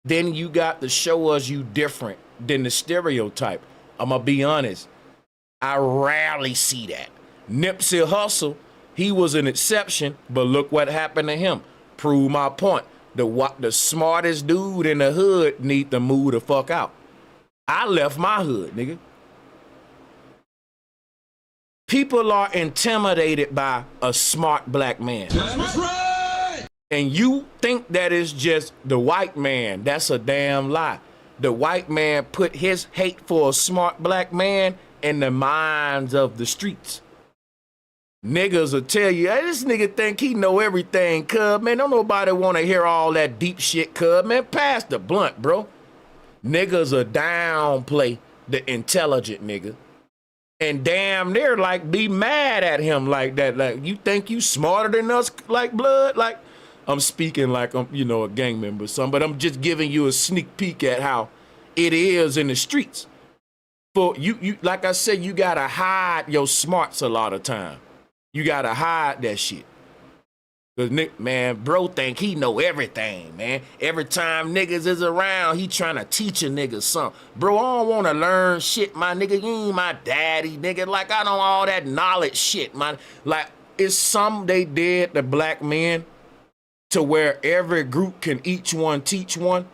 then you got to show us you different than the stereotype. I'm going to be honest. I rarely see that. Nipsey Hussle, he was an exception, but look what happened to him. Prove my point. The smartest dude in the hood need to move the fuck out. I left my hood, nigga. People are intimidated by a smart black man. That's right. And you think that is just the white man. That's a damn lie. The white man put his hate for a smart black man in the minds of the streets. Niggas will tell you, hey, this nigga think he know everything, cub. Man, don't nobody want to hear all that deep shit, cub. Man, pass the blunt, bro. Niggas will downplay the intelligent nigga. And damn near like be mad at him like that. Like, you think you smarter than us, like blood? Like, I'm speaking like I'm, you know, a gang member or something, but I'm just giving you a sneak peek at how it is in the streets. For you like I said, you gotta hide your smarts a lot of time. You gotta hide that shit. Cause man, bro think he know everything, man. Every time niggas is around, he trying to teach a nigga something. Bro, I don't want to learn shit, my nigga. You ain't my daddy, nigga. Like, I don't all that knowledge shit, man. Like, it's some they did to black men to where every group can each one teach one,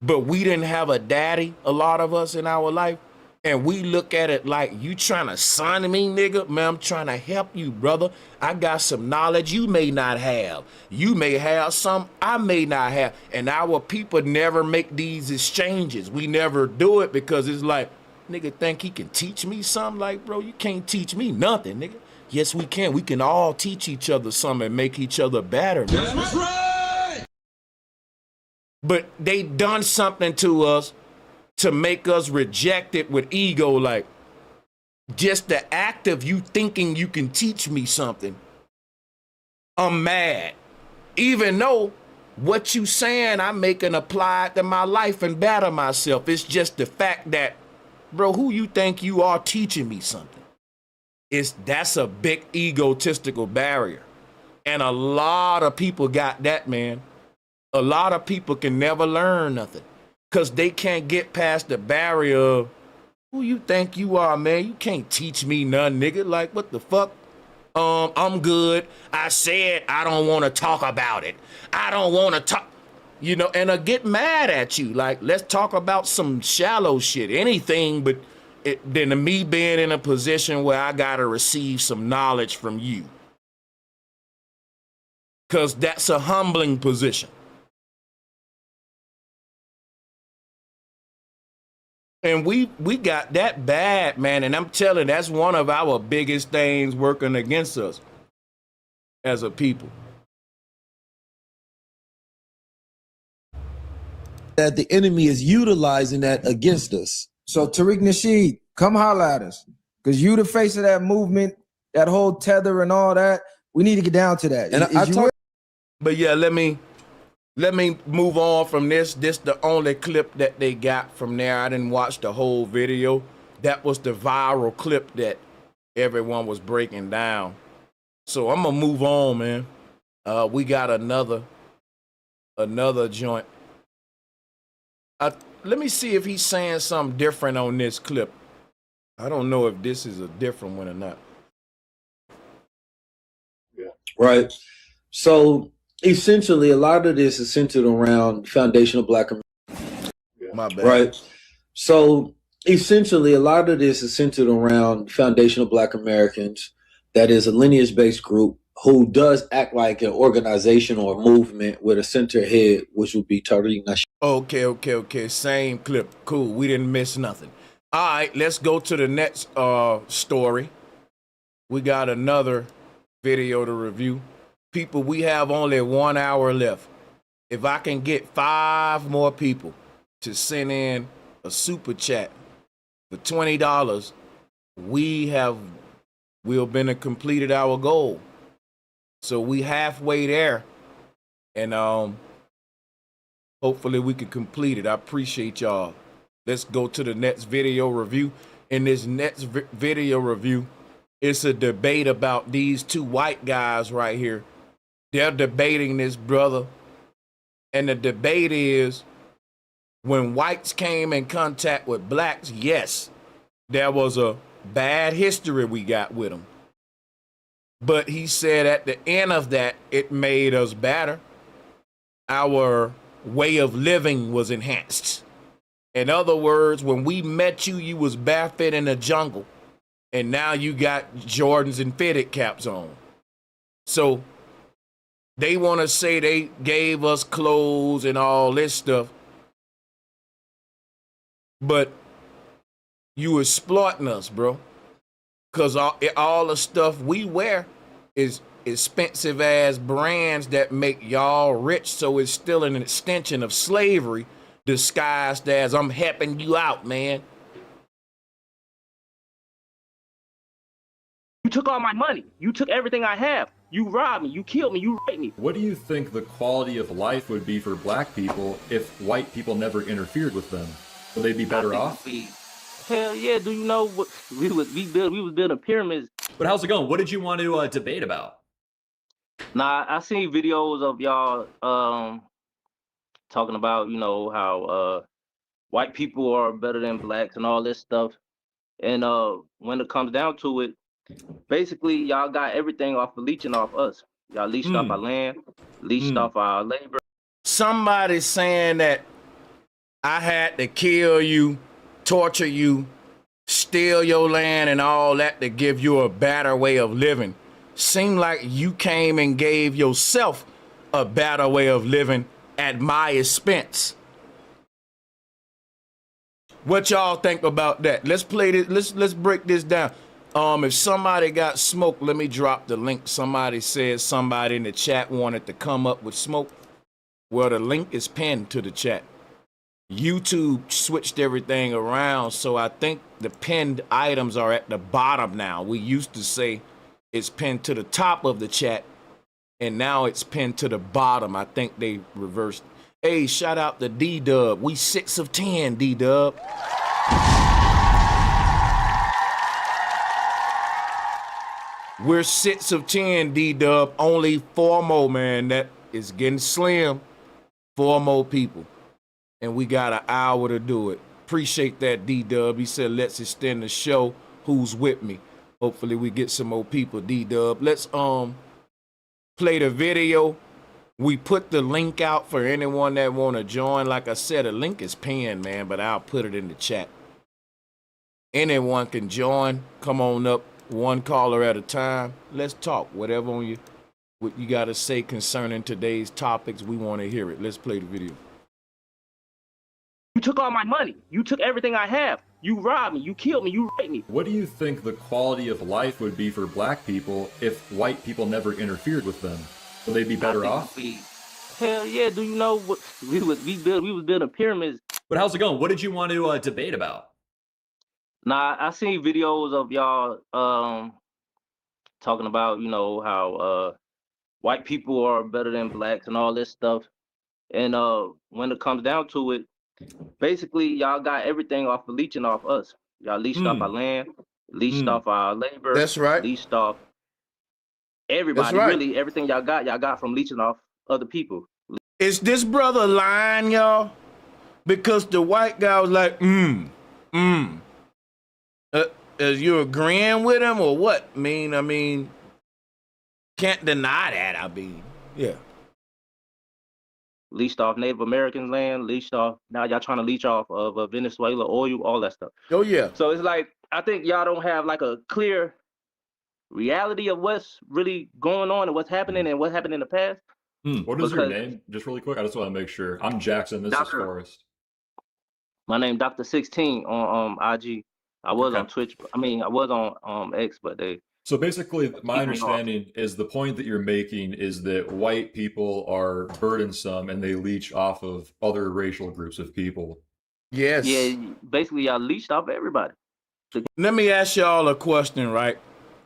but we didn't have a daddy, a lot of us in our life. And we look at it like, you trying to son me, nigga? Man, I'm trying to help you, brother. I got some knowledge you may not have. You may have some I may not have. And our people never make these exchanges. We never do it because it's like, nigga think he can teach me something? Like, bro, you can't teach me nothing, nigga. Yes, we can. We can all teach each other something and make each other better, man. That's right. But they done something to us to make us reject it with ego, like just the act of you thinking you can teach me something, I'm mad. Even though what you saying I make and apply it to my life and better myself. It's just the fact that, bro, who you think you are teaching me something? That's a big egotistical barrier. And a lot of people got that, man. A lot of people can never learn nothing. Because they can't get past the barrier of who you think you are, man. You can't teach me nothing, nigga. Like, what the fuck? I'm good. I said I don't want to talk about it. I don't want to talk, you know, and I get mad at you. Like, let's talk about some shallow shit, anything but than me being in a position where I got to receive some knowledge from you. Because that's a humbling position. And we got that bad, man. And I'm telling you, that's one of our biggest things working against us as a people. that the enemy is utilizing that against us. So Tariq Nasheed, come holla at us. Because you the face of that movement, that whole tether and all that. We need to get down to that. And But yeah, let me move on from this. This the only clip that they got from there. I didn't watch the whole video. That was the viral clip that everyone was breaking down. So I'm gonna move on, man. We got another joint. Let me see if he's saying something different on this clip. I don't know if this is a different one or not. Right. So essentially, a lot of this is centered around foundational Black Americans. My bad. Right. So essentially, a lot of this is centered around foundational Black Americans. That is a lineage-based group who does act like an organization or a movement with a center head, which would be Tariq Nasheed. Okay. Same clip. Cool. We didn't miss nothing. All right, let's go to the next story. We got another video to review. People, we have only 1 hour left. If I can get 5 more people to send in a super chat for $20, we'll been completed our goal. So we halfway there, and hopefully we can complete it. I appreciate y'all. Let's go to the next video review. In this next video review, it's a debate about these two white guys right here. They're debating this, brother. And the debate is, when whites came in contact with blacks, yes, there was a bad history we got with them. But he said at the end of that, it made us better. Our way of living was enhanced. In other words, when we met you, you was barefoot in the jungle. And now you got Jordans and fitted caps on. So they want to say they gave us clothes and all this stuff. But you exploiting us, bro. Because all the stuff we wear is expensive ass brands that make y'all rich. So it's still an extension of slavery disguised as I'm helping you out, man. You took all my money. You took everything I have. You robbed me. You killed me. You raped me. What do you think the quality of life would be for black people if white people never interfered with them? Would they be better off? Hell yeah. Do you know what we was building pyramids? But how's it going? What did you want to debate about? Nah, I seen videos of y'all talking about, you know, how white people are better than blacks and all this stuff. And when it comes down to it, basically y'all got everything off of leeching off us. Y'all leached off our land, leached off our labor. Somebody saying that I had to kill you, torture you, steal your land and all that to give you a better way of living. Seemed like you came and gave yourself a better way of living at my expense. What y'all think about that? Let's play this. Let's break this down. If somebody got smoke, let me drop the link. Somebody said somebody in the chat wanted to come up with smoke. Well, the link is pinned to the chat. YouTube switched everything around, so I think the pinned items are at the bottom now. We used to say it's pinned to the top of the chat, and now it's pinned to the bottom. I think they reversed. Hey, shout out to D-Dub. We 6 of 10, D-Dub. We're 6 of 10, D-Dub. Only 4 more, man. That is getting slim. 4 more people. And we got an hour to do it. Appreciate that, D-Dub. He said, let's extend the show. Who's with me? Hopefully we get some more people, D-Dub. Let's play the video. We put the link out for anyone that want to join. Like I said, a link is pinned, man, but I'll put it in the chat. Anyone can join. Come on up, 1 caller at a time. Let's talk. Whatever on you, what you got to say concerning today's topics, we want to hear it. Let's play the video. You took all my money. You took everything I have. You robbed me. You killed me. You raped me. What do you think the quality of life would be for black people if white people never interfered with them? Would they be better off? Hell yeah. Do you know what we was building pyramids? But how's it going? What did you want to debate about? Nah, I seen videos of y'all talking about, how white people are better than blacks and all this stuff. And when it comes down to it, basically y'all got everything off of leeching off us. Y'all leached off our land, leached off our labor, That's right. leached off everybody. That's right. Really, everything y'all got from leeching off other people. Is this brother lying, y'all? Because the white guy was like, Is you agreeing with him or what? I mean, can't deny that. Yeah. Leached off Native American land, leached off. Now y'all trying to leech off of Venezuela oil, all that stuff. Oh yeah. So it's like I think y'all don't have like a clear reality of what's really going on and what's happening and what happened in the past. What is your name? Just really quick, I just want to make sure. I'm Jackson. This is Forrest. My name Dr. 16 on IG. I was on Twitch. I was on X, but they. So basically, my understanding is the point that you're making is that white people are burdensome and they leech off of other racial groups of people. Yes. Yeah, basically, y'all leached off everybody. Let me ask y'all a question, right?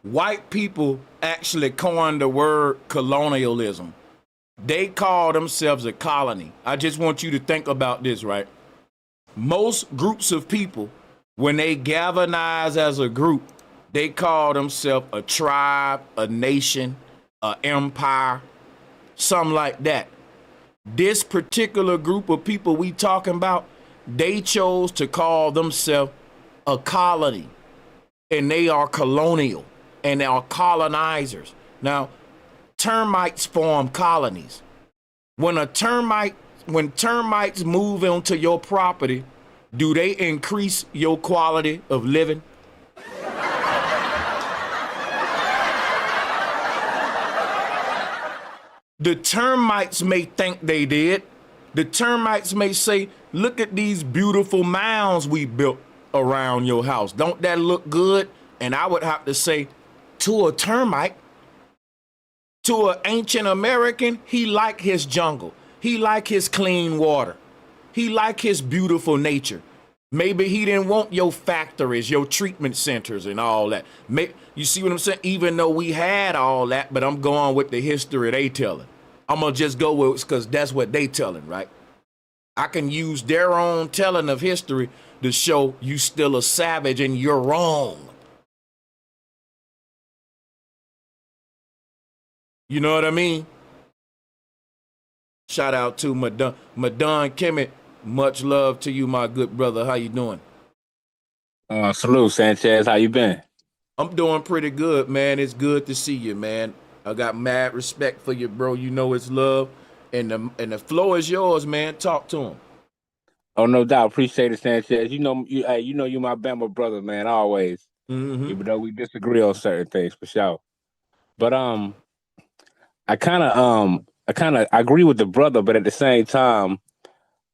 White people actually coined the word colonialism. They call themselves a colony. I just want you to think about this, right? Most groups of people, when they galvanize as a group, they call themselves a tribe, a nation, an empire, something like that. This particular group of people we talking about, they chose to call themselves a colony, and they are colonial, and they are colonizers. Now, termites form colonies. When termites move onto your property, do they increase your quality of living? The termites may think they did. The termites may say, look at these beautiful mounds we built around your house. Don't that look good? And I would have to say, to a termite, to an ancient American, he liked his jungle. He liked his clean water. He liked his beautiful nature. Maybe he didn't want your factories, your treatment centers and all that. You see what I'm saying? Even though we had all that, but I'm going with the history they telling. I'm going to just go with it because that's what they telling, right? I can use their own telling of history to show you still a savage and you're wrong. You know what I mean? Shout out to Madon Kemet. Much love to you, my good brother. How you doing? Salute, Sanchez. How you been? I'm doing pretty good, man. It's good to see you, man. I got mad respect for you, bro. You know it's love. And the floor is yours, man. Talk to him. Oh, no doubt. Appreciate it, Sanchez. You know you my Bama brother, man, always. Mm-hmm. Even though we disagree on certain things, for sure. But I agree with the brother, but at the same time,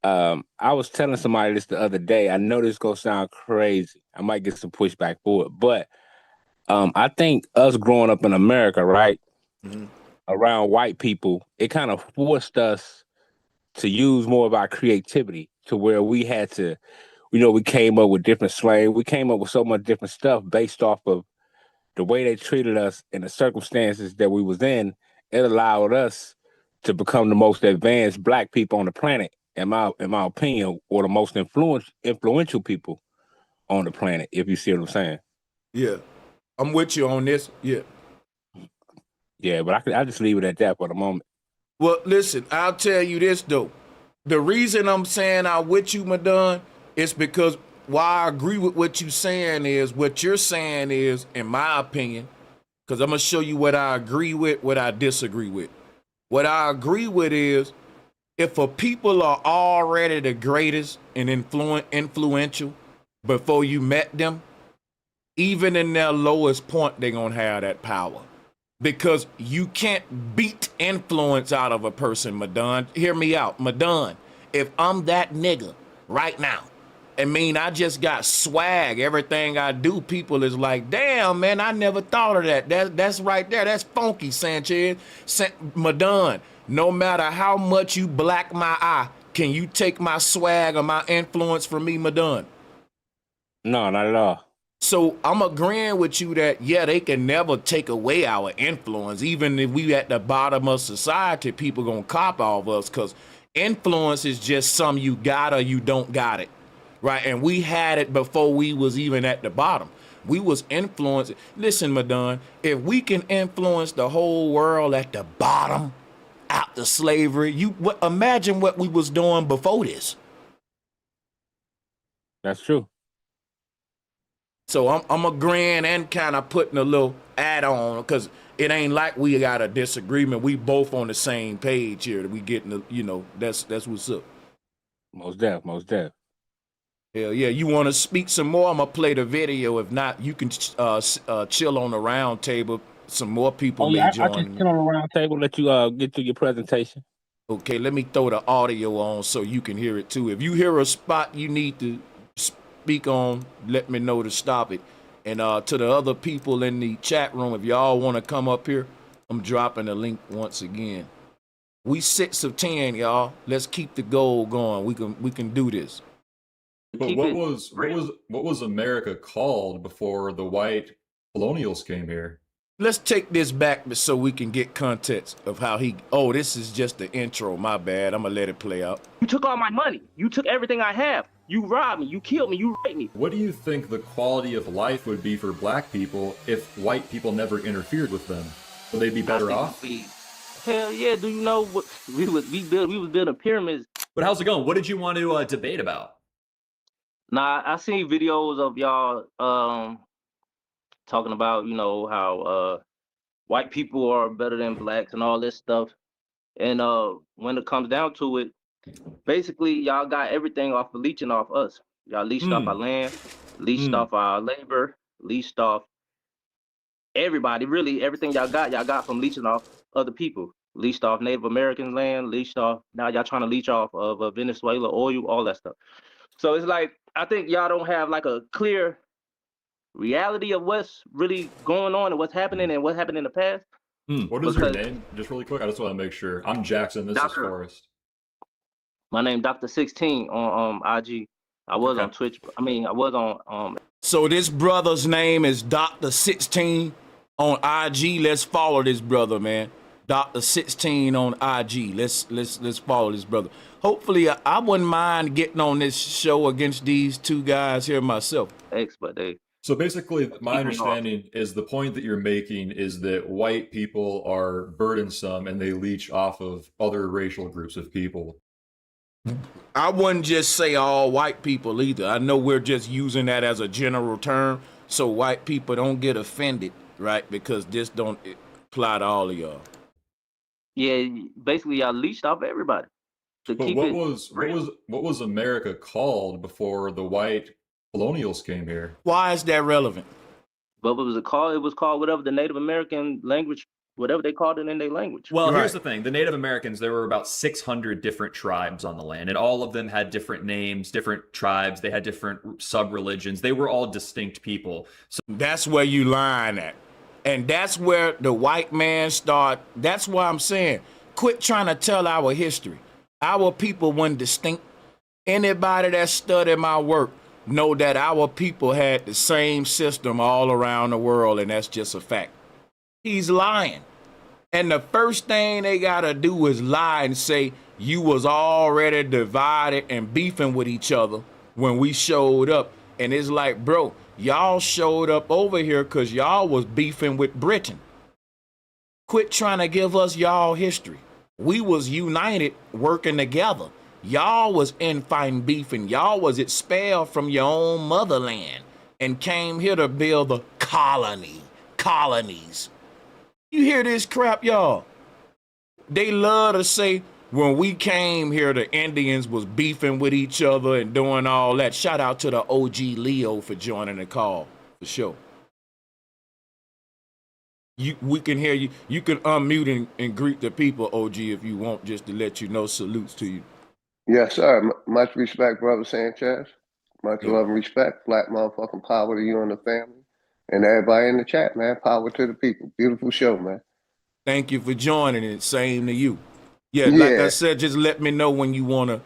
I was telling somebody this the other day. I know this gonna sound crazy. I might get some pushback for it, but I think us growing up in America, right, around white people, it kind of forced us to use more of our creativity to where we had to, we came up with different slang. We came up with so much different stuff based off of the way they treated us and the circumstances that we was in. It allowed us to become the most advanced black people on the planet, in my opinion, or the most influential people on the planet, if you see what I'm saying. Yeah. I'm with you on this. Yeah. Yeah, but I just leave it at that for the moment. Well, listen, I'll tell you this, though. The reason I'm saying I'm with you, Madon, is because why I agree with what you're saying is, in my opinion, because I'm going to show you what I agree with, what I disagree with. What I agree with is, if a people are already the greatest and influential before you met them, even in their lowest point, they're going to have that power. Because you can't beat influence out of a person, Madon. Hear me out. Madon, if I'm that nigga right now, I just got swag. Everything I do, people is like, damn, man, I never thought of that. That's right there. That's funky, Sanchez. Madon, No matter how much you black my eye, can you take my swag or my influence from me, Madon? No, not at all. So I'm agreeing with you that, yeah, they can never take away our influence. Even if we at the bottom of society, people gonna cop off us, because influence is just something you got or you don't got it, right? And we had it before we was even at the bottom. We was influenced. Listen, Madon, if we can influence the whole world at the bottom, out to slavery, imagine what we was doing before this. That's true. So I'm agreeing and kind of putting a little add on, because it ain't like we got a disagreement. We both on the same page here. We getting the, you know, that's what's up. Most deaf. Hell yeah. You want to speak some more? I'm gonna play the video. If not, you can chill on the round table. Some more people may join. I can sit on the round table, let you get to your presentation. Okay, let me throw the audio on so you can hear it too. If you hear a spot you need to speak on, let me know to stop it. And to the other people in the chat room, if y'all want to come up here, I'm dropping the link once again. We 6 of 10, y'all. Let's keep the goal going. We can do this. But what was America called before the white colonials came here? Let's take this back so we can get context of how he. Oh, this is just the intro. My bad. I'm gonna let it play out. You took all my money. You took everything I have. You robbed me. You killed me. You raped me. What do you think the quality of life would be for black people if white people never interfered with them? Would they be better off? Hell yeah. Do you know what we was building pyramids? But how's it going? What did you want to debate about? Nah, I seen videos of y'all talking about, you know, how white people are better than blacks and all this stuff. And when it comes down to it, basically y'all got everything off of leeching off us. Y'all leached off our land, leached off our labor, leached off everybody. Really, everything y'all got from leeching off other people. Leached off Native American land, leached off, now y'all trying to leech off of Venezuela oil, all that stuff. So it's like, I think y'all don't have like a clear reality of what's really going on and what's happening and what happened in the past. What is your name? Just really quick. I just want to make sure. I'm Jackson. This is Forrest. My name Dr. 16 on IG. I was on Twitch. I mean, I was on So this brother's name is Dr. 16 on IG. Let's follow this brother, man. Dr. 16 on IG. Let's follow this brother. Hopefully, I wouldn't mind getting on this show against these two guys here myself. So basically, my understanding is the point that you're making is that white people are burdensome and they leech off of other racial groups of people. I wouldn't just say all white people either. I know we're just using that as a general term, so white people don't get offended, right? Because this don't apply to all of y'all. Yeah, basically y'all leached off everybody. But what was America called before the white colonials came here? Why is that relevant? What was it called? It was called whatever the Native American language, whatever they called it in their language. Well, here's the thing. The Native Americans, there were about 600 different tribes on the land, and all of them had different names, different tribes. They had different sub-religions. They were all distinct people. So that's where you line at. And that's where the white man start. That's why I'm saying, quit trying to tell our history. Our people weren't distinct. Anybody that studied my work know that our people had the same system all around the world, and that's just a fact. He's lying. And the first thing they gotta do is lie and say you was already divided and beefing with each other when we showed up. And it's like, bro, y'all showed up over here because y'all was beefing with Britain. Quit trying to give us y'all history. We was united working together. Y'all was infighting, beefing. Y'all was expelled from your own motherland and came here to build the colonies. You hear this crap, y'all? They love to say when we came here, the Indians was beefing with each other and doing all that. Shout out to the OG Leo for joining the call, for sure. We can hear you. You can unmute and greet the people, OG, if you want, just to let you know. Salutes to you. Yes, sir. Much respect, Brother Sanchez. Much love and respect. Black motherfucking power to you and the family. And everybody in the chat, man. Power to the people. Beautiful show, man. Thank you for joining it. Same to you. Yeah, like I Yeah. said, just let me know when you want to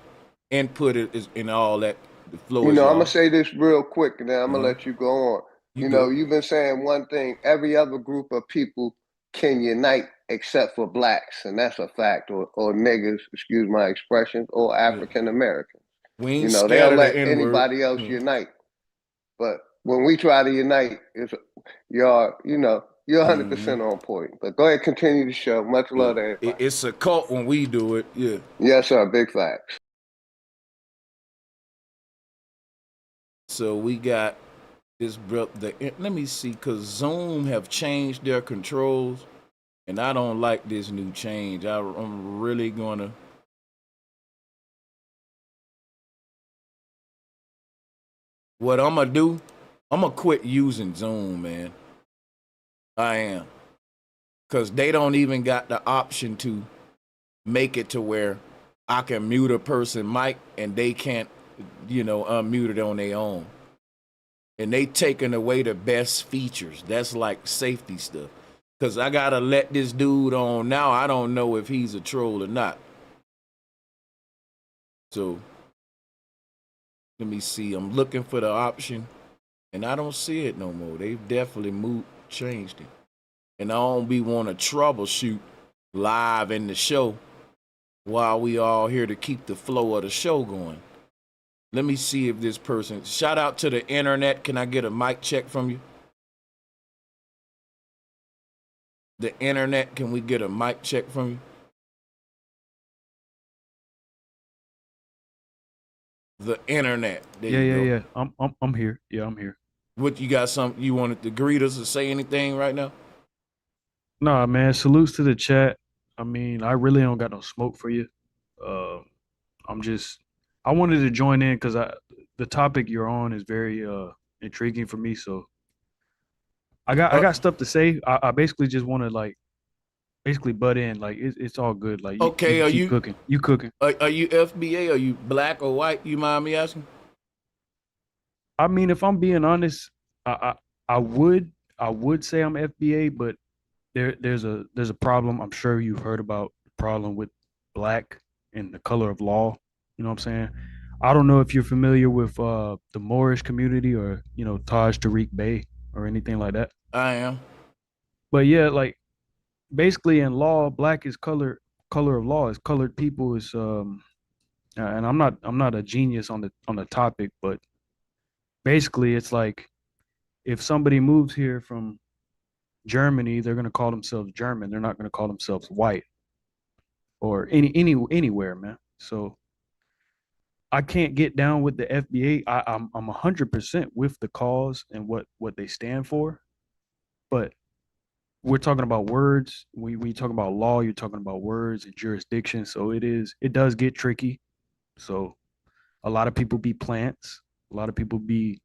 input it and all that. The floor You is know, I'm gonna yours. say this real quick, and then I'm gonna Uh-huh. let you go on. You You know, good. you've been saying one thing: every other group of people can unite except for blacks, and that's a fact, or niggas, excuse my expression, or Yeah. African Americans. We You ain't know, they'll scared of the let N-word. anybody else Yeah. unite, but when we try to unite, you're Mm-hmm. 100% on point. But go ahead, continue the show. Much Yeah. love to everybody. It's a cult when we do it. Yeah. Yes, sir. Big facts. So we got this, bro. Let me see, because Zoom have changed their controls, and I don't like this new change. I'm really gonna. What I'm gonna do? I'm gonna quit using Zoom, man. I am, because they don't even got the option to make it to where I can mute a person mic and they can't, unmute it on their own. And they taking away the best features. That's like safety stuff. Cause I gotta let this dude on now. I don't know if he's a troll or not. So let me see. I'm looking for the option, and I don't see it no more. They've definitely changed it. And I don't be want to troubleshoot live in the show while we all here to keep the flow of the show going. Let me see if this person. Shout out to the internet. Can I get a mic check from you? The internet, can we get a mic check from you? The internet. There you go. Yeah. I'm here. Yeah, I'm here. What, you got something you wanted to greet us or say anything right now? Nah, man. Salutes to the chat. I mean, I really don't got no smoke for you. Uh, I wanted to join in because the topic you're on is very intriguing for me. So I got stuff to say. I basically just want to like basically butt in. Like it's all good. Like you Okay, can keep cooking. You cooking. Are you FBA? Are you black or white? You mind me asking? I mean, if I'm being honest, I I would say I'm FBA, but there's a problem. I'm sure you've heard about the problem with black and the color of law. You know what I'm saying? I don't know if you're familiar with the Moorish community or Taj Tariq Bey or anything like that. I am. But yeah, like basically in law, black is color of law is colored people is and I'm not a genius on the topic, but basically it's like if somebody moves here from Germany, they're going to call themselves German. They're not going to call themselves white or anywhere, man. So I can't get down with the FBA. I'm 100% with the cause and what they stand for, but we're talking about words. We talk about law. You're talking about words and jurisdiction. So it does get tricky. So a lot of people be plants. A lot of people be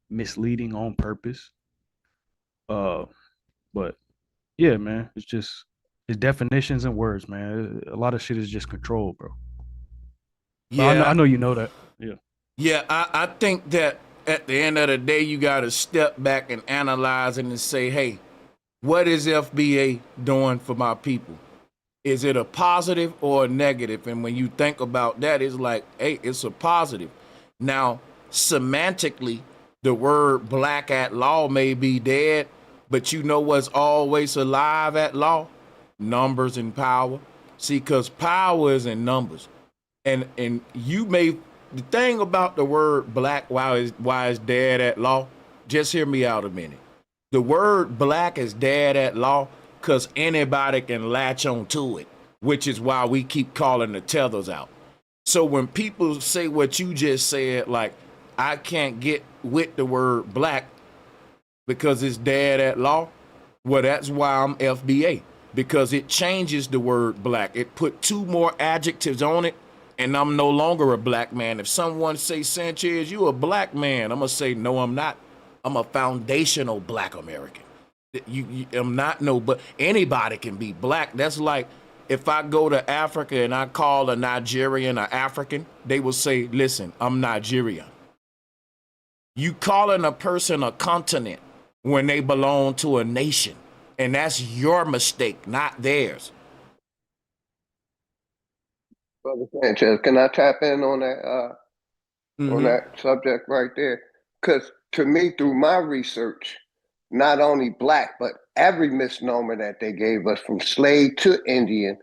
misleading on purpose. But yeah, man, it's definitions and words, man. A lot of shit is just control, bro. But I Yeah. know you know that. Yeah. Yeah, I think that at the end of the day, you got to step back and analyze it and say, hey, what is FBA doing for my people? Is it a positive or a negative? And when you think about that, it's like, hey, it's a positive. Now, semantically, the word black at law may be dead, but you know what's always alive at law? Numbers and power. See, because power is in numbers. And you may, the thing about the word black, why it's dead at law, just hear me out a minute. The word black is dead at law because anybody can latch on to it, which is why we keep calling the tethers out. So when people say what you just said, like, I can't get with the word black because it's dead at law, well, that's why I'm FBA, because it changes the word black. It put two more adjectives on it, and I'm no longer a black man. If someone say, Sanchez, you a black man, I'm going to say, no, I'm not. I'm a foundational black American. I'm not but anybody can be black. That's like if I go to Africa and I call a Nigerian or African, they will say, listen, I'm Nigerian. You calling a person a continent when they belong to a nation, and that's your mistake, not theirs. Brother Sanchez, can I tap in on that on that subject right there? Because to me, through my research, not only black, but every misnomer that they gave us from slave to Indian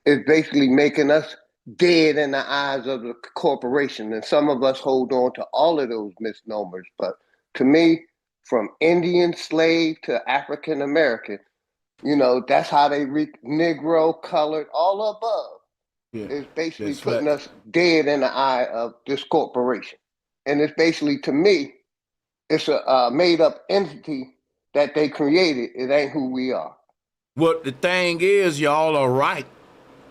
is basically making us dead in the eyes of the corporation. And some of us hold on to all of those misnomers. But to me, from Indian slave to African American, you know, that's how they read Negro, colored, all above. Yeah, Is basically that's putting facts. us dead in the eye of this corporation. And it's basically, to me, it's a made up entity that they created. It ain't who we are. What the thing is, y'all are right,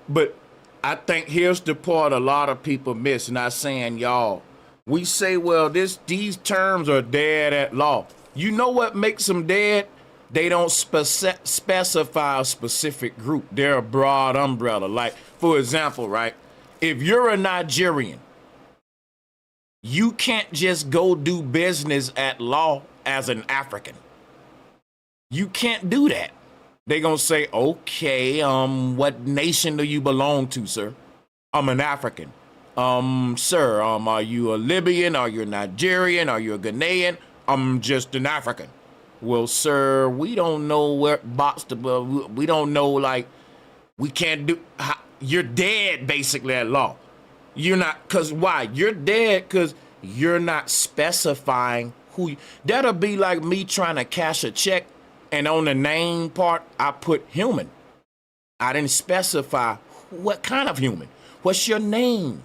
but I think here's the part a lot of people miss. Not saying y'all. We say, well, these terms are dead at law. You know what makes them dead? They don't specify a specific group. They're a broad umbrella. Like, for example, right? If you're a Nigerian, you can't just go do business at law as an African. You can't do that. They're gonna say, okay, what nation do you belong to, sir? I'm an African. Sir, are you a Libyan? Are you a Nigerian? Are you a Ghanaian? I'm just an African. Well, sir, we don't know where we don't know, like, we can't do, you're dead basically at law. You're not, cause why? You're dead cause you're not specifying who, that'll be like me trying to cash a check and on the name part, I put human. I didn't specify what kind of human. What's your name?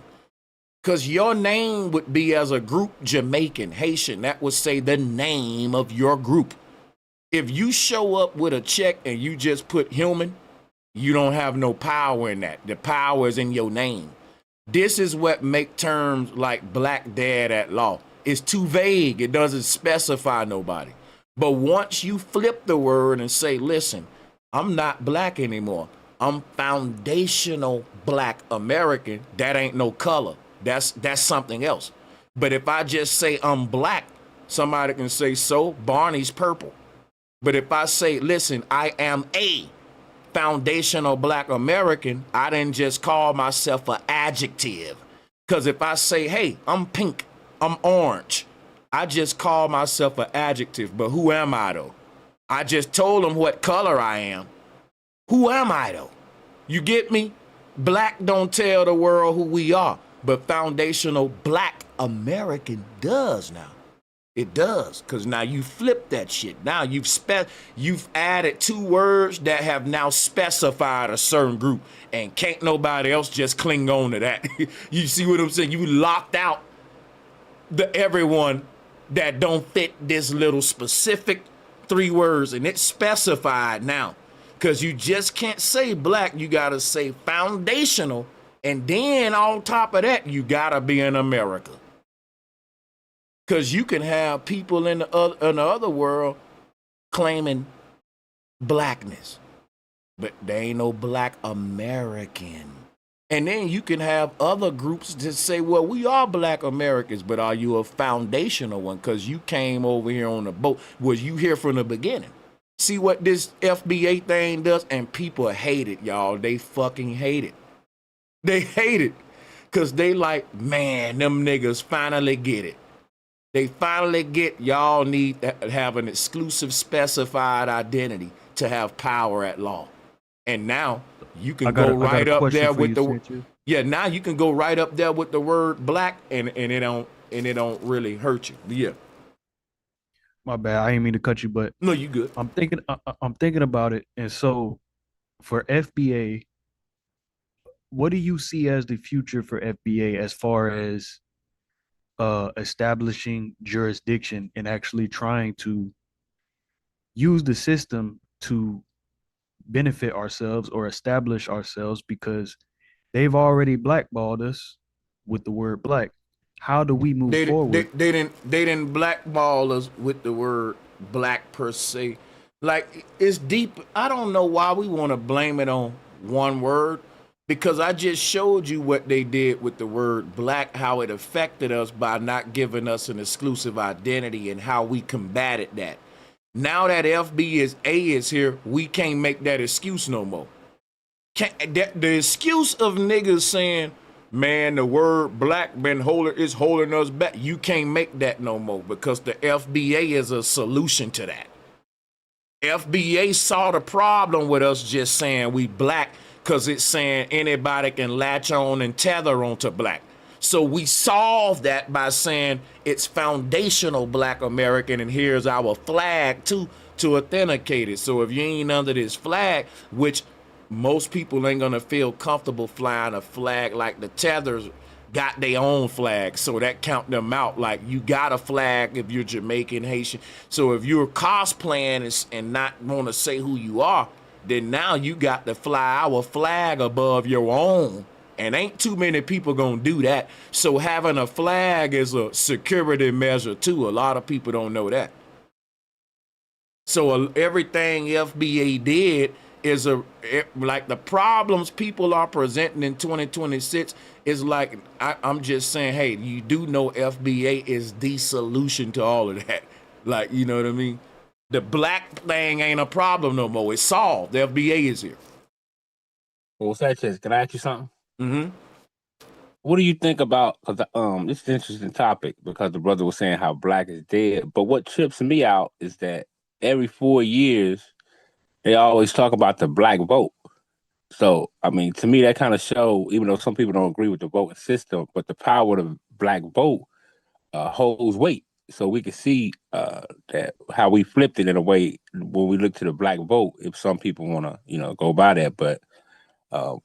Because your name would be as a group Jamaican, Haitian. That would say the name of your group. If you show up with a check and you just put human, you don't have no power in that. The power is in your name. This is what make terms like black dead at law. It's too vague. It doesn't specify nobody. But once you flip the word and say, listen, I'm not black anymore. I'm foundational black American. That ain't no color. That's something else. But if I just say I'm black, somebody can say, so Barney's purple. But if I say, listen, I am a foundational black American, I didn't just call myself an adjective. Because if I say, hey, I'm pink, I'm orange, I just call myself an adjective. But who am I though? I just told them what color I am. Who am I though? You get me? Black don't tell the world who we are, but foundational black American does now. It does, because now you flip that shit. Now you've added two words that have now specified a certain group, and can't nobody else just cling on to that. You see what I'm saying? You locked out the everyone that don't fit this little specific three words, and it's specified now. Because you just can't say black, you gotta say foundational, and then on top of that, you gotta be in America. Because you can have people in the other world claiming blackness, but they ain't no black American. And then you can have other groups that say, well, we are black Americans, but are you a foundational one? Because you came over here on the boat. Was you here from the beginning? See what this FBA thing does? And people hate it, y'all. They fucking hate it. They hate it. Because they like, man, them niggas finally get it. They finally get y'all need to have an exclusive specified identity to have power at law. And now you can go right up there with the now you can go right up there with the word black and it don't really hurt you. Yeah. My bad. I didn't mean to cut you, but no, you good. I'm thinking about it. And so for FBA, what do you see as the future for FBA as far as establishing jurisdiction and actually trying to use the system to benefit ourselves or establish ourselves, because they've already blackballed us with the word black? How do we move forward? They didn't blackball us with the word black per se. Like, it's deep. I don't know why we want to blame it on one word, because I just showed you what they did with the word black, how it affected us by not giving us an exclusive identity and how we combated that. Now that FBA is here, we can't make that excuse no more. The excuse of niggas saying, Man, the word black been holding us back. You can't make that no more because the FBA is a solution to that. FBA saw the problem with us just saying we black because it's saying anybody can latch on and tether onto black. So we solved that by saying it's foundational black American, and here's our flag too to authenticate it. So if you ain't under this flag, which most people ain't gonna feel comfortable flying a flag like the tethers got their own flag, so that count them out. Like you got a flag if you're Jamaican, Haitian. So if you're cosplaying and not want to say who you are, then now you got to fly our flag above your own. And ain't too many people gonna do that. So having a flag is a security measure too. A lot of people don't know that. So everything FBA did is like the problems people are presenting in 2026 is like, I'm just saying, hey, you do know FBA is the solution to all of that. Like, you know what I mean? The black thing ain't a problem no more. It's solved. The FBA is here. Well, Sanchez, can I ask you something? Mm-hmm. What do you think about, because this is an interesting topic because the brother was saying how black is dead, but what trips me out is that every 4 years, they always talk about the black vote. So, I mean, to me, that kind of show, even though some people don't agree with the voting system, but the power of the black vote holds weight. So we can see that how we flipped it in a way when we look to the black vote, if some people want to, go by that. But I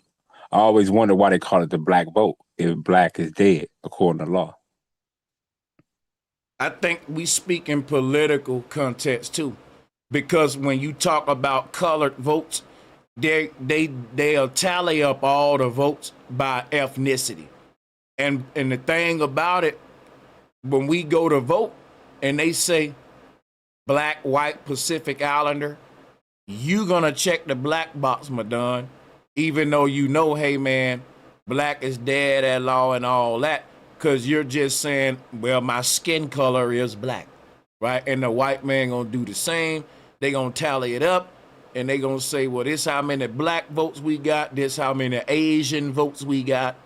always wonder why they call it the black vote if black is dead, according to law. I think we speak in political context too, because when you talk about colored votes, they'll tally up all the votes by ethnicity. And the thing about it, when we go to vote and they say black, white, Pacific Islander, you gonna check the black box, madon, even though you know, hey man, black is dead at law and all that, because you're just saying, well, my skin color is black, right? And the white man gonna do the same. They gonna tally it up and they gonna say, well, this how many black votes we got, this how many Asian votes we got,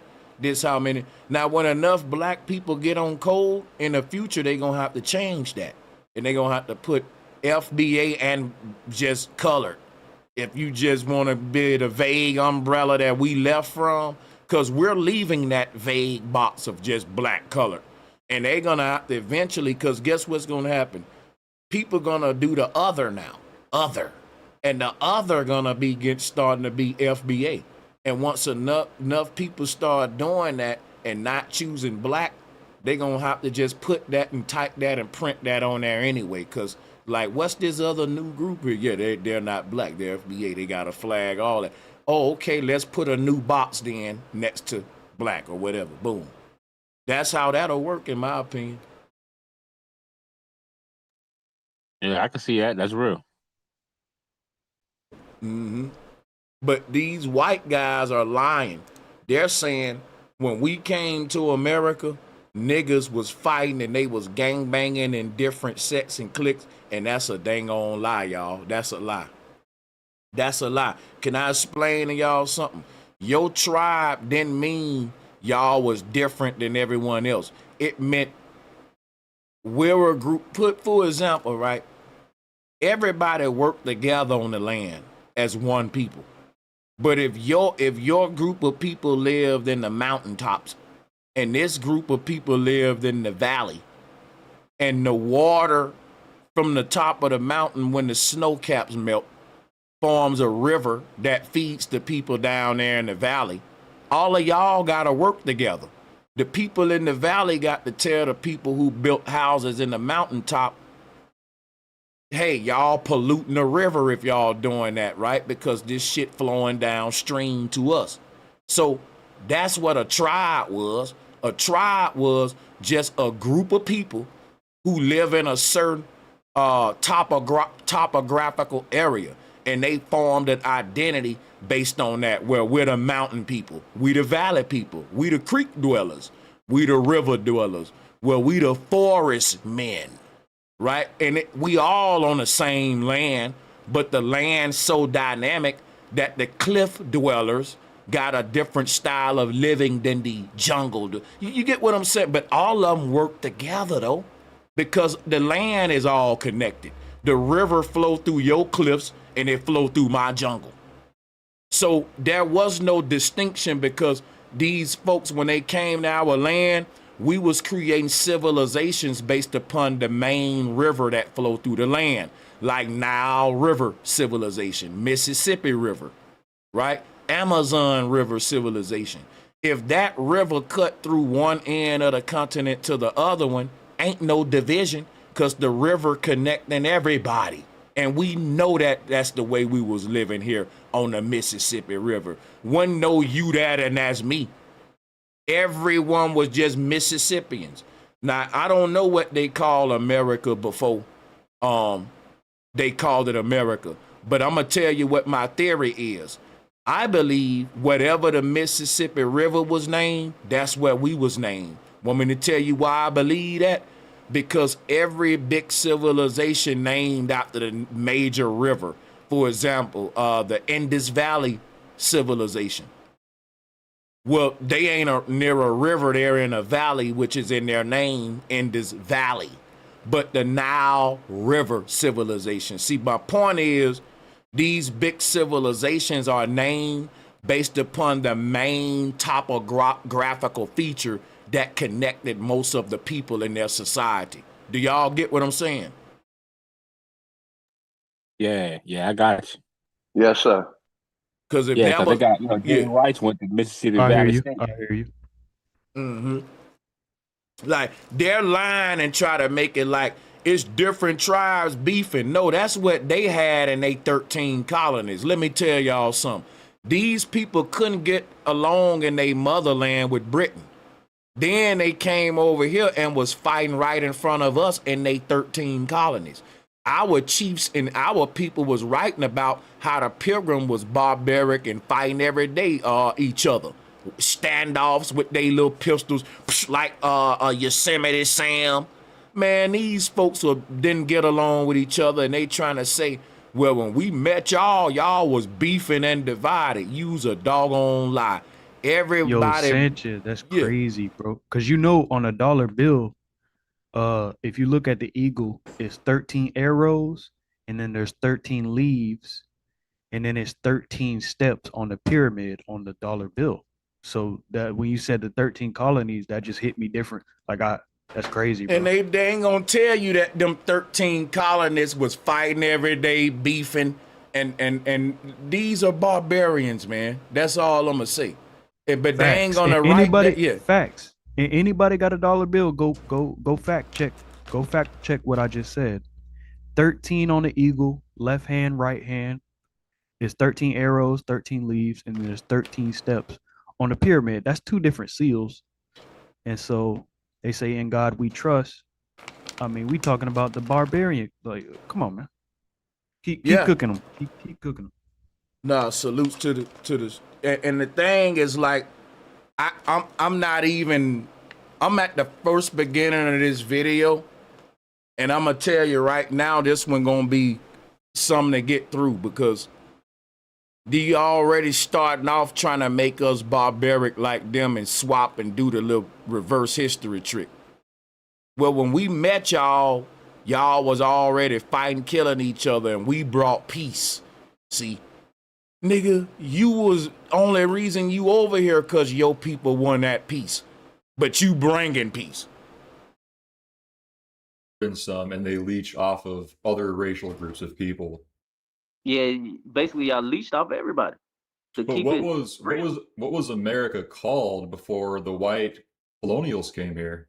this how many. Now, when enough black people get on cold in the future, they gonna have to change that. And they gonna have to put FBA and just colored. If you just wanna be the vague umbrella that we left from, because we're leaving that vague box of just black color. And they're gonna have to eventually, because guess what's gonna happen? People gonna do the other now, other. And the other gonna be starting to be FBA. And once enough people start doing that and not choosing black, they gonna have to just put that and type that and print that on there anyway. Cause like, what's this other new group here? Yeah, they're not black, they're FBA, they got a flag, all that. Oh, okay, let's put a new box then next to black or whatever, boom. That's how that'll work in my opinion. Yeah, I can see that, that's real. Mm-hmm. But these white guys are lying. They're saying when we came to America, niggas was fighting and they was gangbanging in different sects and cliques, and that's a dang on lie, y'all. That's a lie. That's a lie. Can I explain to y'all something? Your tribe didn't mean y'all was different than everyone else. It meant we're a group. Put for example, right? Everybody worked together on the land as one people. But if your group of people lived in the mountaintops and this group of people lived in the valley, and the water from the top of the mountain when the snow caps melt forms a river that feeds the people down there in the valley, all of y'all gotta work together. The people in the valley got to tell the people who built houses in the mountaintop, hey, y'all polluting the river if y'all doing that, right? Because this shit flowing downstream to us. So that's what a tribe was. A tribe was just a group of people who live in a certain topographical area. And they formed an identity based on that, where we're the mountain people, we the valley people, we the creek dwellers, we the river dwellers, well, we the forest men. Right? And we all on the same land, but the land's so dynamic that the cliff dwellers, got a different style of living than the jungle. You get what I'm saying? But all of them work together though, because the land is all connected. The river flow through your cliffs and it flow through my jungle. So there was no distinction, because these folks, when they came to our land, we was creating civilizations based upon the main river that flowed through the land, like Nile River civilization, Mississippi River, right? Amazon River civilization. If that river cut through one end of the continent to the other one, ain't no division, because the river connecting everybody. And we know that that's the way we was living here on the Mississippi River. One know you that, and that's me. Everyone was just Mississippians. Now, I don't know what they call America before they called it America. But I'm going to tell you what my theory is. I believe whatever the Mississippi River was named, that's where we was named. Want me to tell you why I believe that? Because every big civilization named after the major river, for example, the Indus Valley civilization. Well, they ain't near a river, they're in a valley, which is in their name, Indus Valley. But the Nile River civilization. See, my point is, these big civilizations are named based upon the main topographical feature that connected most of the people in their society. Do y'all get what I'm saying? Yeah, I got you. Yes, sir. Because if Yeah, that because was, they got, Jane Rice went to Mississippi I hear Valley you. State. I hear you. Mm-hmm. Like, they're lying and try to make it like it's different tribes beefing. No, that's what they had in they 13 colonies. Let me tell y'all something. These people couldn't get along in their motherland with Britain. Then they came over here and was fighting right in front of us in they 13 colonies. Our chiefs and our people was writing about how the Pilgrim was barbaric and fighting every day each other. Standoffs with their little pistols, like Yosemite Sam. Man, these folks didn't get along with each other, and they trying to say, well, when we met y'all was beefing and divided. Use a doggone lie. Everybody. Yo, Sanchez, that's crazy, bro. Because on a dollar bill, if you look at the eagle, it's 13 arrows, and then there's 13 leaves, and then it's 13 steps on the pyramid on the dollar bill. So that when you said the 13 colonies, that just hit me different. That's crazy, bro. And they ain't gonna tell you that them 13 colonists was fighting every day, beefing, and these are barbarians, man. That's all I'm gonna say. But Facts. they ain't gonna write that. Facts. Anybody got a dollar bill? Go fact check. Go fact check what I just said. 13 on the eagle, left hand, right hand. It's 13 arrows, 13 leaves, and then there's 13 steps on the pyramid. That's two different seals. And so they say, in God we trust. I mean, we talking about the barbarian. Like, come on, man. Keep cooking them. Keep cooking them. Nah, salutes to the and the thing is, like, I'm not even, I'm at the first beginning of this video, and I'm gonna tell you right now, this one gonna be something to get through, because they already starting off trying to make us barbaric like them and swap and do the little reverse history trick. Well, when we met y'all was already fighting, killing each other, and we brought peace. See, nigga, you was only reason you over here because your people won that peace, but you bringing peace. Some, and they leech off of other racial groups of people. Yeah, basically y'all leached off everybody. But what was America called before the white colonials came here?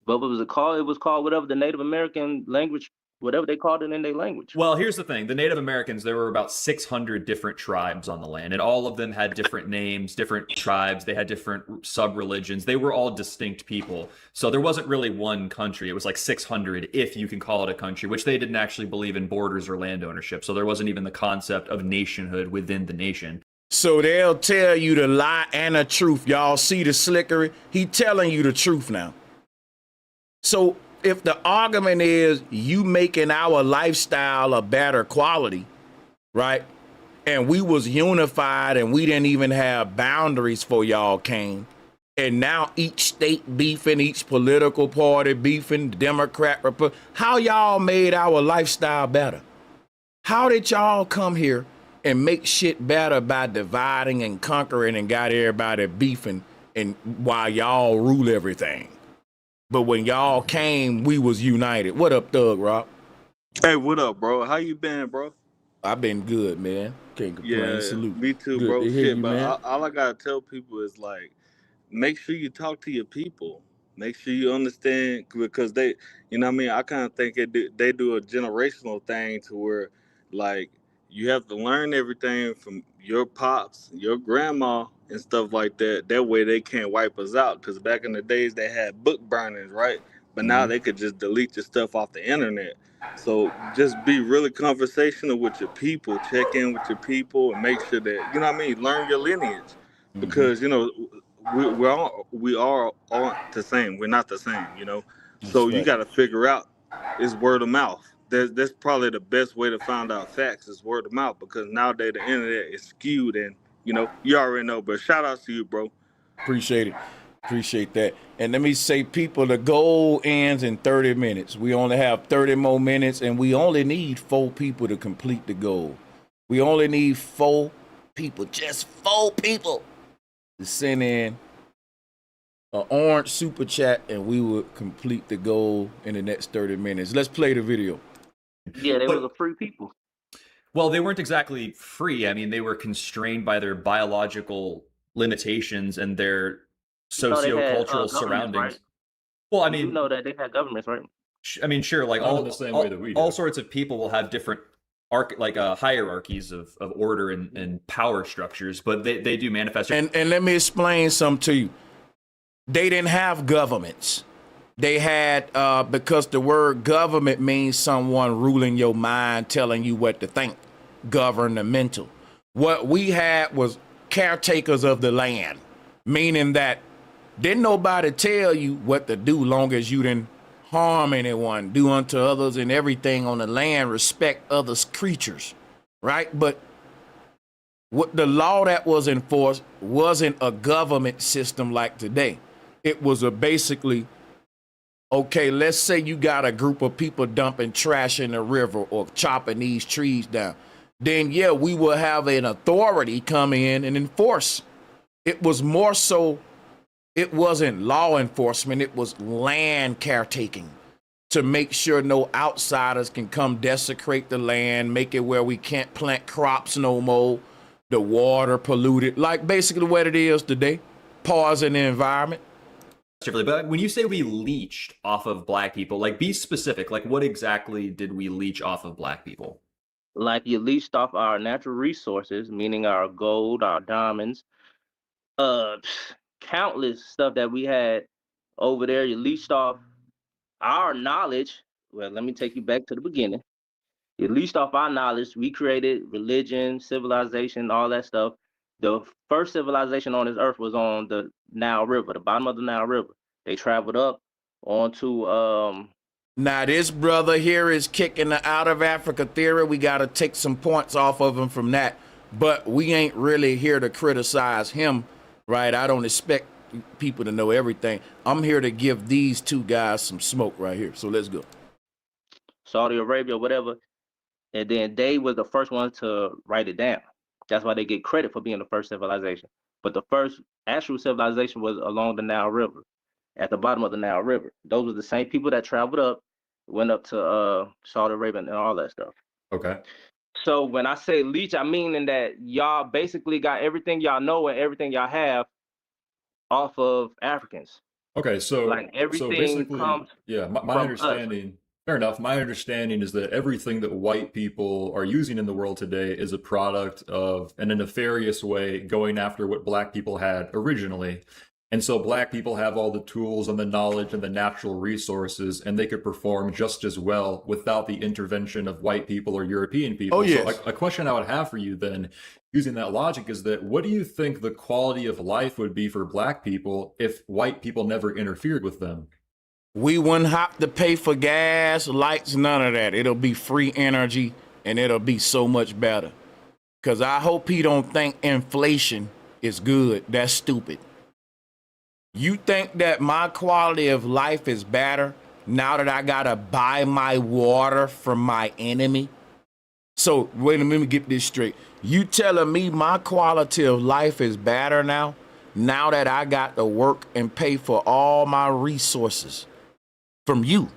What was it called? It was called whatever the Native American language, whatever they called it in their language. Well, here's the thing. The Native Americans, there were about 600 different tribes on the land, and all of them had different names, different tribes. They had different sub-religions. They were all distinct people. So there wasn't really one country. It was like 600, if you can call it a country, which they didn't actually believe in borders or land ownership. So there wasn't even the concept of nationhood within the nation. So they'll tell you the lie and the truth. Y'all see the slickery? He telling you the truth now. So if the argument is you making our lifestyle a better quality, right? and we was unified and we didn't even have boundaries for y'all came. And now each state beefing, each political party beefing, Democrat, Republican. How y'all made our lifestyle better? How did y'all come here and make shit better by dividing and conquering and got everybody beefing and while y'all rule everything? But when y'all came, we was united. What up, Thug Rock? Hey, what up, bro? How you been, bro? I've been good, man. Can't complain. Yeah, Salute. me too, Good bro. to hear Shit, you, but man. all I gotta tell people is like, make sure you talk to your people. Make sure you understand because they, you know what I mean? I kind of think they do a generational thing to where, like, you have to learn everything from your pops, your grandma, and stuff like that. That way they can't wipe us out. Because back in the days, they had book burnings, right? But now they could just delete your stuff off the internet. So just be really conversational with your people. Check in with your people and make sure that, you know what I mean? Learn your lineage. Because, you know, we are aren't the same. We're not the same, you know. So That's you right. got to figure out is word of mouth. That's probably the best way to find out facts is word of mouth because nowadays the internet is skewed and you know you already know. But shout out to you, bro. Appreciate it. Appreciate that. And let me say, people, the goal ends in 30 minutes. We only have 30 more minutes, and we only need 4 people to complete the goal. We only need 4 people, just 4 people to send in an orange super chat, and we will complete the goal in the next 30 minutes. Let's play the video. Yeah, they was a free people. Well, they weren't exactly free. I mean, they were constrained by their biological limitations and their socio-cultural surroundings. Right? Well, I mean, you know that they had governments, right? I mean, sure, like Not in the same way that we do. all sorts of people will have different hierarchies of order and power structures, but they do manifest. And let me explain something to you. They didn't have governments. They had, because the word government means someone ruling your mind, telling you what to think, governmental. What we had was caretakers of the land, meaning that didn't nobody tell you what to do long as you didn't harm anyone, do unto others and everything on the land, respect others' creatures, right? But what the law that was enforced wasn't a government system like today. It was a basically, okay, let's say you got a group of people dumping trash in the river or chopping these trees down. Then, yeah, we will have an authority come in and enforce. It was more so, it wasn't law enforcement, it was land caretaking to make sure no outsiders can come desecrate the land, make it where we can't plant crops no more, the water polluted, like basically what it is today, poison the environment. But when you say we leached off of black people, like be specific, like what exactly did we leach off of black people? Like you leached off our natural resources, meaning our gold, our diamonds, countless stuff that we had over there. You leached off our knowledge. Well, let me take you back to the beginning. You leached off our knowledge. We created religion, civilization, all that stuff. The first civilization on this earth was on the Nile River, the bottom of the Nile River. They traveled up onto Now this brother here is kicking the out of Africa theory. We got to take some points off of him from that, but we ain't really here to criticize him, right? I don't expect people to know everything. I'm here to give these 2 guys some smoke right here. So let's go. Saudi Arabia, whatever. And then they was the first one to write it down. That's why they get credit for being the first civilization. But the first actual civilization was along the Nile River, at the bottom of the Nile River. Those were the same people that traveled up, went up to Saudi Arabia and all that stuff. Okay. So when I say leech, I mean in that y'all basically got everything y'all know and everything y'all have off of Africans. Okay, so like everything basically, comes yeah, my from understanding. Fair enough. My understanding is that everything that white people are using in the world today is a product of, in a nefarious way, going after what black people had originally. And so black people have all the tools and the knowledge and the natural resources, and they could perform just as well without the intervention of white people or European people. Oh, yes. So a question I would have for you then, using that logic, is that what do you think the quality of life would be for black people if white people never interfered with them? We wouldn't have to pay for gas, lights, none of that. It'll be free energy, and it'll be so much better. Because I hope he don't think inflation is good. That's stupid. You think that my quality of life is better now that I gotta buy my water from my enemy? So wait a minute, let me get this straight. You telling me my quality of life is better now that I got to work and pay for all my resources from you?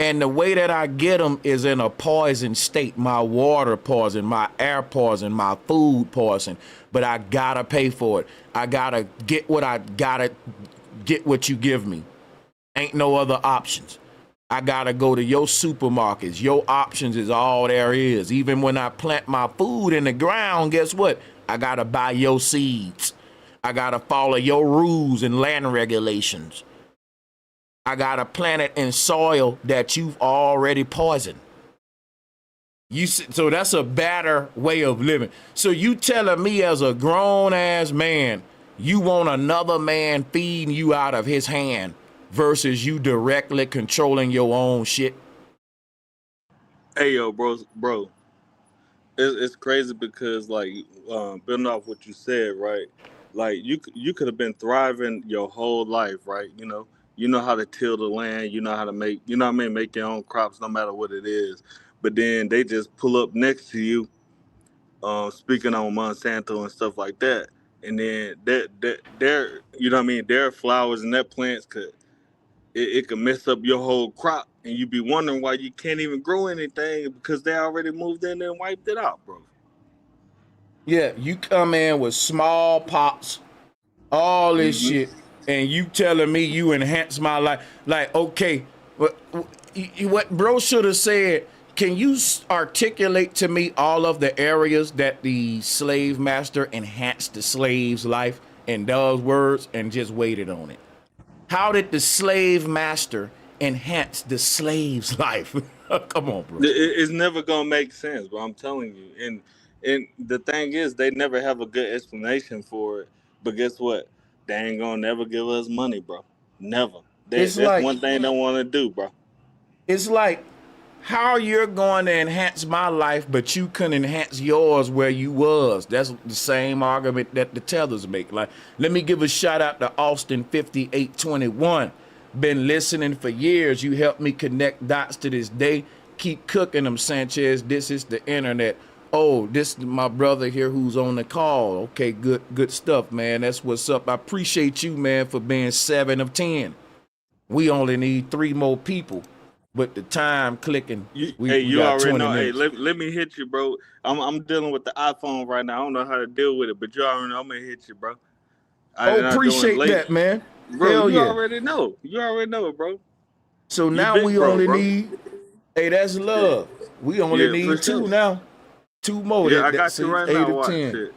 And the way that I get them is in a poison state. My water poison, my air poison, my food poison. But I gotta pay for it. I gotta get what you give me. Ain't no other options. I gotta go to your supermarkets. Your options is all there is. Even when I plant my food in the ground, guess what? I gotta buy your seeds. I gotta follow your rules and land regulations. I gotta plant it in soil that you've already poisoned. So that's a better way of living. So you telling me as a grown ass man, you want another man feeding you out of his hand versus you directly controlling your own shit? Hey, yo, bro. It's crazy because, like, building off what you said, right? Like, you could have been thriving your whole life, right? You know how to till the land. You know how to make, you know what I mean, make your own crops, no matter what it is. But then they just pull up next to you, speaking on Monsanto and stuff like that, and then their you know what I mean, their flowers and their plants it could mess up your whole crop, and you be wondering why you can't even grow anything because they already moved in there and wiped it out, bro. Yeah, you come in with small pops, all this shit, and you telling me you enhance my life. Like, okay, what bro should have said, can you articulate to me all of the areas that the slave master enhanced the slave's life in those words and just waited on it? How did the slave master enhance the slave's life? Come on, bro. It's never gonna make sense, bro. I'm telling you. And the thing is, they never have a good explanation for it. But guess what? They ain't gonna never give us money, bro. Never. That's one thing they want to do, bro. It's like how you're going to enhance my life, but you couldn't enhance yours where you was. That's the same argument that the tellers make. Like, let me give a shout out to Austin 5821. Been listening for years. You helped me connect dots to this day. Keep cooking them, Sanchez. This is the internet. Oh, this is my brother here who's on the call. Okay, good stuff, man. That's what's up. I appreciate you, man, for being 7 of 10. We only need 3 more people. But the time clicking, we you got already 20 know. minutes. Hey, let me hit you, bro. I'm dealing with the iPhone right now. I don't know how to deal with it, but you already know I'm gonna hit you, bro. Appreciate that, man. Bro, Hell you yeah. already know. You already know, bro. So now we only need. Hey, that's love. We only need 2 now. 2 more. Yeah, I got you right 8 now. of Watch 10. it.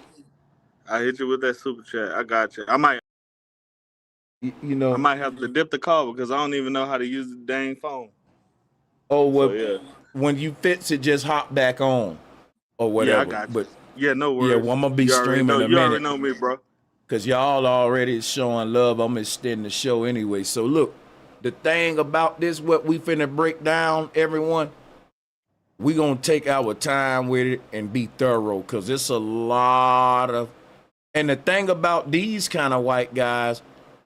I hit you with that super chat. I got you. I might. You know. I might have to dip the call because I don't even know how to use the dang phone. Oh, well, so, yeah. When you fix it, just hop back on or whatever. Yeah, I got you. But yeah, no worries. Yeah, well, I'm going to be streaming in a minute. You already know me, bro. Because y'all already showing love. I'm extending the show anyway. So, look, the thing about this, what we finna break down, everyone, we going to take our time with it and be thorough because it's a lot of... And the thing about these kind of white guys,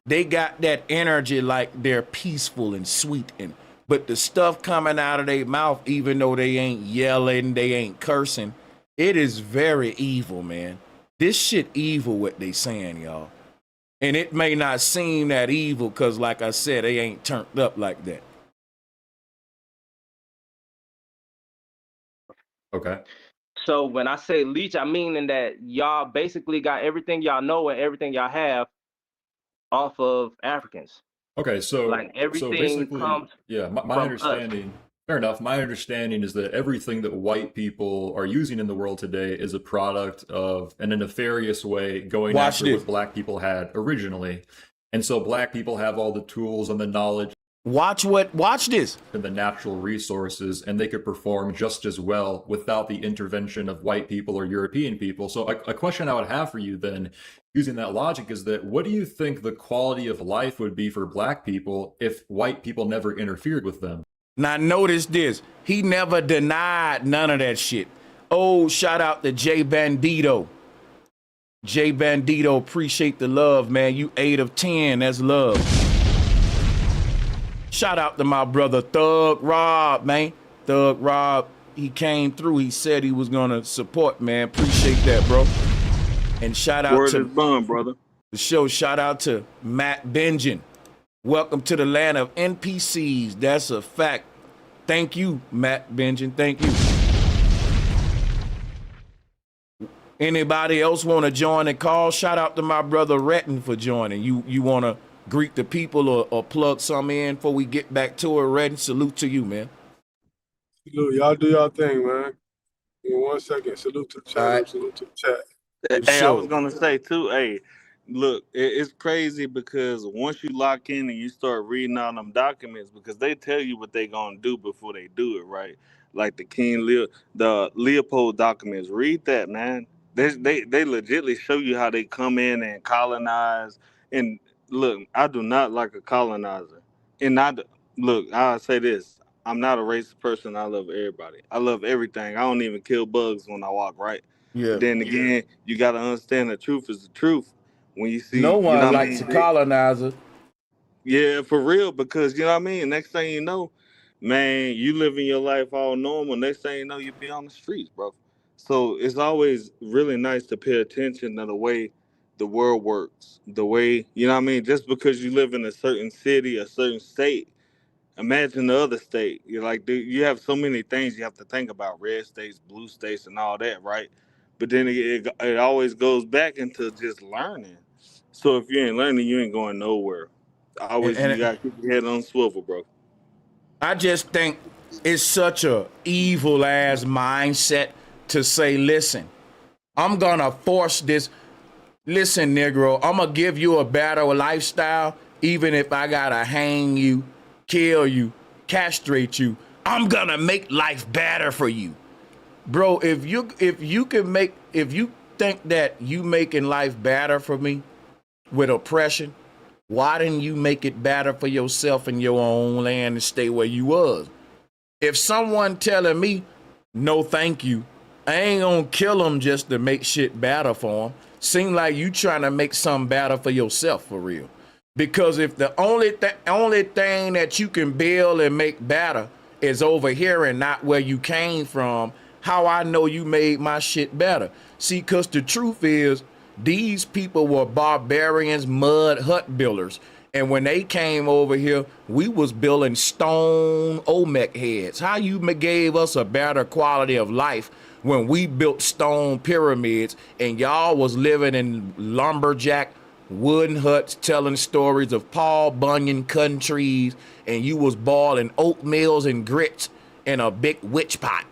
they got that energy like they're peaceful and sweet but the stuff coming out of their mouth, even though they ain't yelling, they ain't cursing, it is very evil, man. This shit evil what they saying, y'all. And it may not seem that evil because, like I said, they ain't turned up like that. Okay. So when I say leech, I mean in that y'all basically got everything y'all know and everything y'all have off of Africans. Okay, so like everything basically, comes yeah, my understanding. Fair enough. My understanding is that everything that white people are using in the world today is a product of, in a nefarious way, going after what black people had originally. And so black people have all the tools and the knowledge. Watch this. And the natural resources, and they could perform just as well without the intervention of white people or European people. So a question I would have for you then, using that logic, is that what do you think the quality of life would be for black people if white people never interfered with them? Now notice this. He never denied none of that shit. Oh, shout out to Jay Bandito. Jay Bandito, appreciate the love, man. You 8 of 10, that's love. Shout out to my brother Thug Rob, man. Thug Rob, he came through. He said he was gonna support, man. Appreciate that, bro. And shout out Word is to bond, brother. the show. Shout out to Matt Benjen. Welcome to the land of NPCs. That's a fact. Thank you, Matt Benjen. Thank you. Anybody else want to join the call? Shout out to my brother Retton for joining. You want to greet the people or plug some in before we get back to it, Retton? Salute to you, man. Salute, y'all do y'all thing, man. In 1 second, salute to the chat. All right. Salute to the chat. Hey, I was gonna say too. Hey, look, it's crazy because once you lock in and you start reading all them documents, because they tell you what they gonna do before they do it, right? Like the Leopold documents. Read that, man. They legitly show you how they come in and colonize. And look, I do not like a colonizer. And look, I'll say this: I'm not a racist person. I love everybody. I love everything. I don't even kill bugs when I walk, right? Yeah. But then again, you got to understand the truth is the truth. When you see, No you one know what I likes mean? a colonizer. Yeah, for real, because you know what I mean? Next thing you know, man, you living your life all normal. Next thing you know, you be on the streets, bro. So it's always really nice to pay attention to the way the world works. The way, you know what I mean? Just because you live in a certain city, a certain state, imagine the other state. You're like, dude, you have so many things you have to think about, red states, blue states, and all that, right? But then it always goes back into just learning. So if you ain't learning, you ain't going nowhere. Always, you And got to keep your head on swivel, bro. I just think it's such a evil ass mindset to say, listen, I'm gonna force this. Listen, Negro, I'm gonna give you a better lifestyle, even if I gotta hang you, kill you, castrate you. I'm gonna make life better for you. Bro, if you think that you making life better for me with oppression, why didn't you make it better for yourself in your own land and stay where you was? If someone telling me, no thank you, I ain't gonna kill them just to make shit better for them. Seem like you trying to make something better for yourself for real. Because if the only thing that you can build and make better is over here and not where you came from, how I know you made my shit better? See, because the truth is, these people were barbarians, mud hut builders. And when they came over here, we was building stone Olmec heads. How you gave us a better quality of life when we built stone pyramids and y'all was living in lumberjack wooden huts telling stories of Paul Bunyan cutting trees, and you was boiling oatmeals and grits in a big witch pot.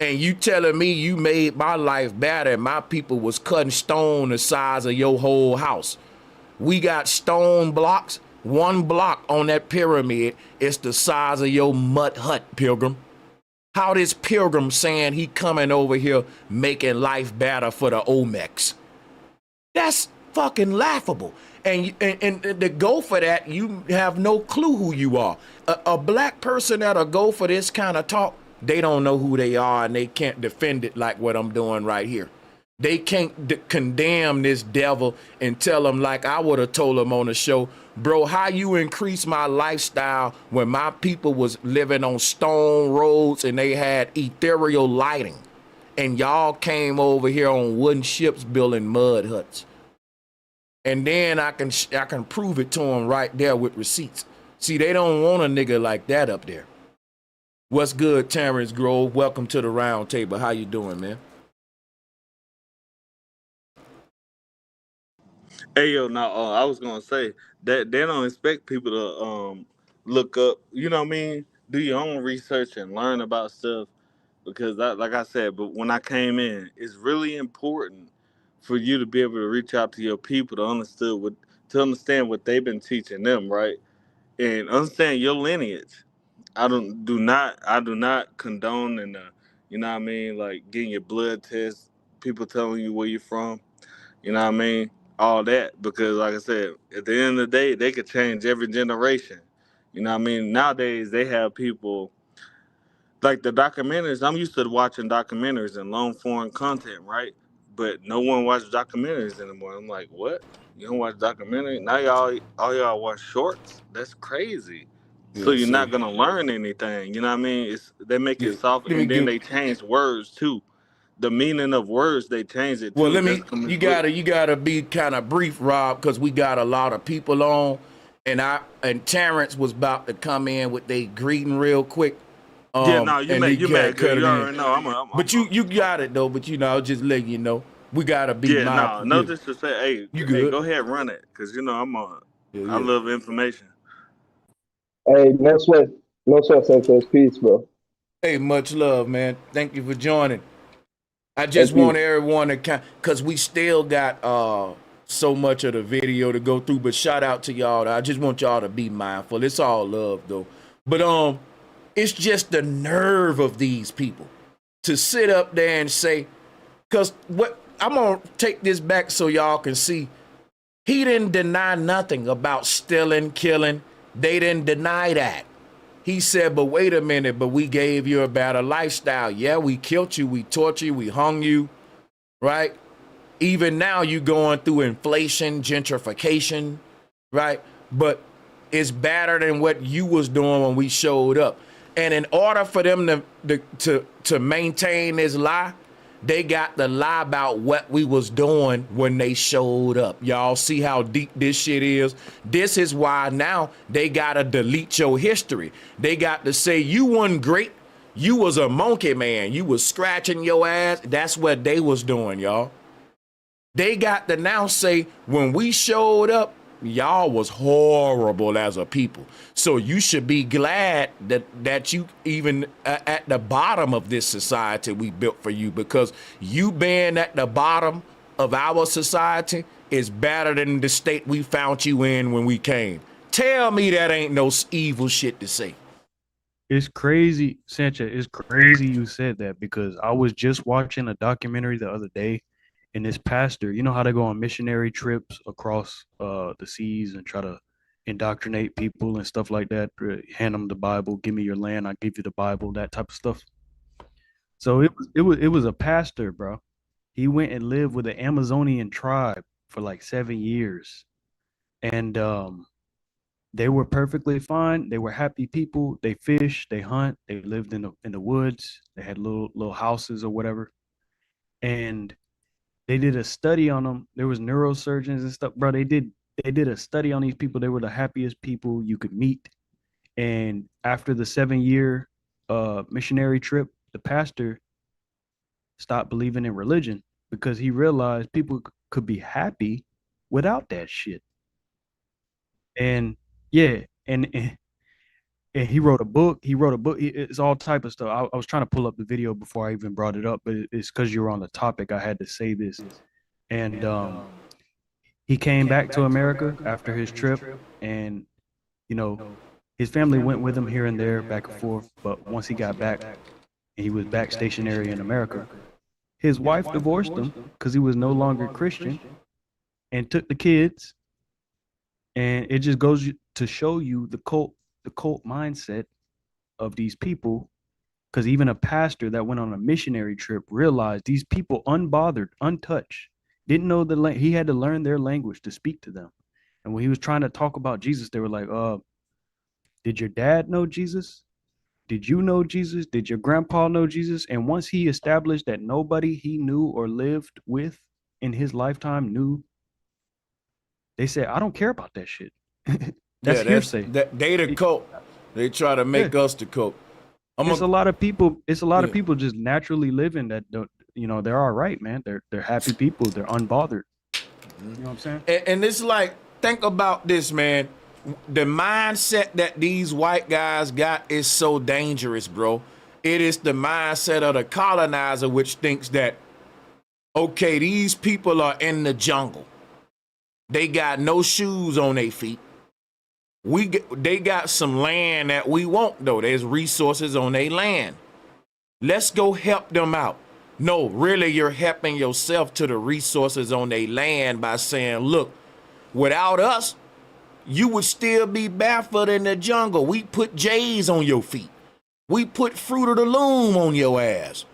And you telling me you made my life better and my people was cutting stone the size of your whole house. We got stone blocks. One block on that pyramid is the size of your mud hut, Pilgrim. How this Pilgrim saying he coming over here making life better for the Olmecs? That's fucking laughable. And to go for that, you have no clue who you are. A black person that'll go for this kind of talk, they don't know who they are and they can't defend it like what I'm doing right here. They can't condemn this devil and tell him like I would have told him on the show, bro, how you increase my lifestyle when my people was living on stone roads and they had ethereal lighting and y'all came over here on wooden ships building mud huts. And then I can prove it to them right there with receipts. See, they don't want a nigga like that up there. What's good, Terrence Grove? Welcome to the round table. How you doing, man? Hey, yo, now I was gonna say that they don't expect people to look up. You know what I mean? Do your own research and learn about stuff because, like I said, but when I came in, it's really important for you to be able to reach out to your people to understand what they've been teaching them, right? And understand your lineage. I do not condone and you know what I mean, like getting your blood test, people telling you where you're from, you know what I mean, all that, because like I said, at the end of the day, they could change every generation. You know what I mean? Nowadays they have people like the documentaries. I'm used to watching documentaries and long form content, right? But no one watches documentaries anymore. I'm like, what? You don't watch documentaries? Now all y'all watch shorts? That's crazy. So Yeah, you're so not gonna learn anything. You know what I mean? They make it yeah. soft, Let me and then give. they change words too. The meaning of words, they change it Well, too. let That's me. coming You with. gotta be kind of brief, Rob, because we got a lot of people on, and Terrence was about to come in with they greeting real quick. Yeah, no, And he you got mad good. cut it You in. already know. But you got it though. But I was just letting you know we gotta be Yeah, no, mindful. no Yeah, disrespect. Hey, you hey, good? go ahead, run it, cause I'm on. Yeah, I yeah. love information. Hey, no sweat, Sanchez. Peace, bro. Hey, much love, man. Thank you for joining. I just Thank want you. everyone to cause we still got so much of the video to go through. But shout out to y'all. I just want y'all to be mindful. It's all love though. But it's just the nerve of these people to sit up there and say, cause what I'm gonna take this back so y'all can see. He didn't deny nothing about stealing, killing. They didn't deny that. He said, but wait a minute, but we gave you a better lifestyle. Yeah, we killed you, we tortured you, we hung you, right? Even now you going through inflation, gentrification, right? But it's better than what you was doing when we showed up. And in order for them to maintain this lie, they got to lie about what we was doing when they showed up. Y'all see how deep this shit is? This is why now they got to delete your history. They got to say you wasn't great. You was a monkey man. You was scratching your ass. That's what they was doing, y'all. They got to now say when we showed up, y'all was horrible as a people. So you should be glad that you even at the bottom of this society we built for you, because you being at the bottom of our society is better than the state we found you in when we came. Tell me that ain't no evil shit to say. It's crazy, Sanchez. It's crazy you said that, because I was just watching a documentary the other day, and this pastor, you know how they go on missionary trips across the seas and try to indoctrinate people and stuff like that, hand them the Bible, give me your land, I give you the Bible, that type of stuff. So it was a pastor, bro. He went and lived with the Amazonian tribe for like 7 years, and they were perfectly fine. They were happy people. They fish, they hunt, they lived in the woods. They had little houses or whatever. And they did a study on them. There was neurosurgeons and stuff, bro. They did a study on these people. They were the happiest people you could meet. And after the 7 year missionary trip, the pastor stopped believing in religion because he realized people could be happy without that shit. And yeah, and he wrote a book. It's all type of stuff. I was trying to pull up the video before I even brought it up, but it's because you were on the topic. I had to say this. And he came back to America after his trip, and you know, his family went with him here and there, back and forth. But once he got back, and he was back stationary in America, his wife divorced him because he was no longer Christian, and took the kids. And it just goes to show you the cult mindset of these people, because even a pastor that went on a missionary trip realized these people, unbothered, untouched, didn't know he had to learn their language to speak to them. And when he was trying to talk about Jesus, they were like, did your dad know Jesus? Did you know Jesus? Did your grandpa know Jesus? And once he established that nobody he knew or lived with in his lifetime knew, they said, I don't care about that shit. That's hearsay. They the cult. They try to make us the cult. It's a lot of people just naturally living that don't, they're all right, man. They're happy people. They're unbothered. You know what I'm saying? And it's like, think about this, man. The mindset that these white guys got is so dangerous, bro. It is the mindset of the colonizer, which thinks that, okay, these people are in the jungle. They got no shoes on their feet. They got some land that we want, though. There's resources on their land. Let's go help them out. No, really, you're helping yourself to the resources on their land by saying, look, without us, you would still be barefoot in the jungle. We put J's on your feet. We put Fruit of the Loom on your ass.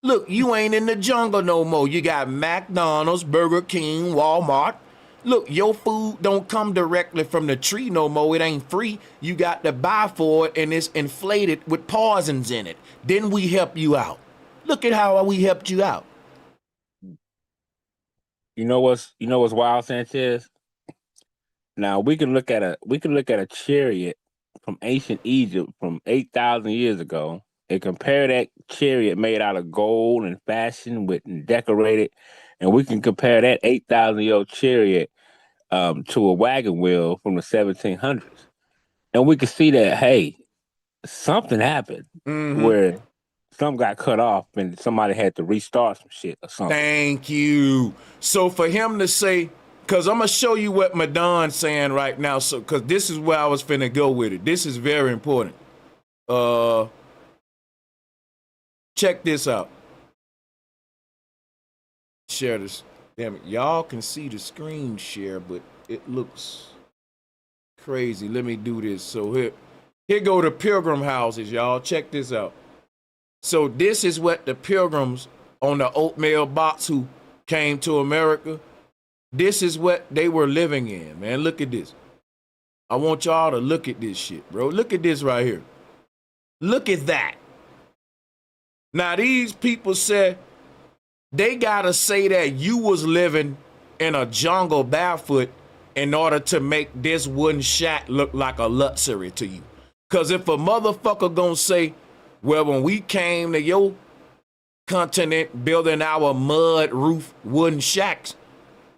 Look, you ain't in the jungle no more. You got McDonald's, Burger King, Walmart. Look, your food don't come directly from the tree no more. It ain't free. You got to buy for it, and it's inflated with poisons in it. Then we help you out. Look at how we helped you out. You know what's wild, Sanchez? Now we can look at a chariot from ancient Egypt from 8,000 years ago and compare that chariot made out of gold and fashioned with and decorated, and we can compare that 8,000-year-old chariot to a wagon wheel from the 1700s, and we can see that hey, something happened where some got cut off and somebody had to restart some shit or something. Thank you. So for him to say, because I'm going to show you what Madon's saying right now, so because this is where I was finna go with it. This is very important. Check this out. Share this. Damn it. Y'all can see the screen share, but it looks crazy. Let me do this. So here go the pilgrim houses, y'all. Check this out. So this is what the pilgrims on the oatmeal box who came to America, this is what they were living in, man. Look at this. I want y'all to look at this shit, bro. Look at this right here. Look at that. Now, these people said they got to say that you was living in a jungle barefoot in order to make this wooden shack look like a luxury to you. Because if a motherfucker gonna say, well, when we came to your continent building our mud roof wooden shacks,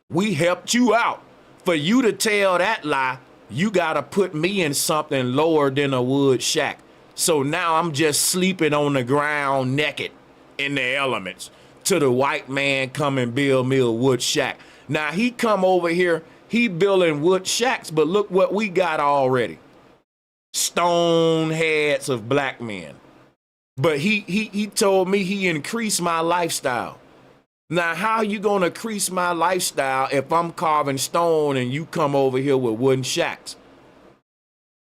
we helped you out. For you to tell that lie, you got to put me in something lower than a wood shack. So now I'm just sleeping on the ground naked in the elements till the white man come and build me a wood shack. Now he come over here, he building wood shacks, but look what we got already. Stone heads of black men. But he told me he increased my lifestyle. Now, how you gonna increase my lifestyle if I'm carving stone and you come over here with wooden shacks?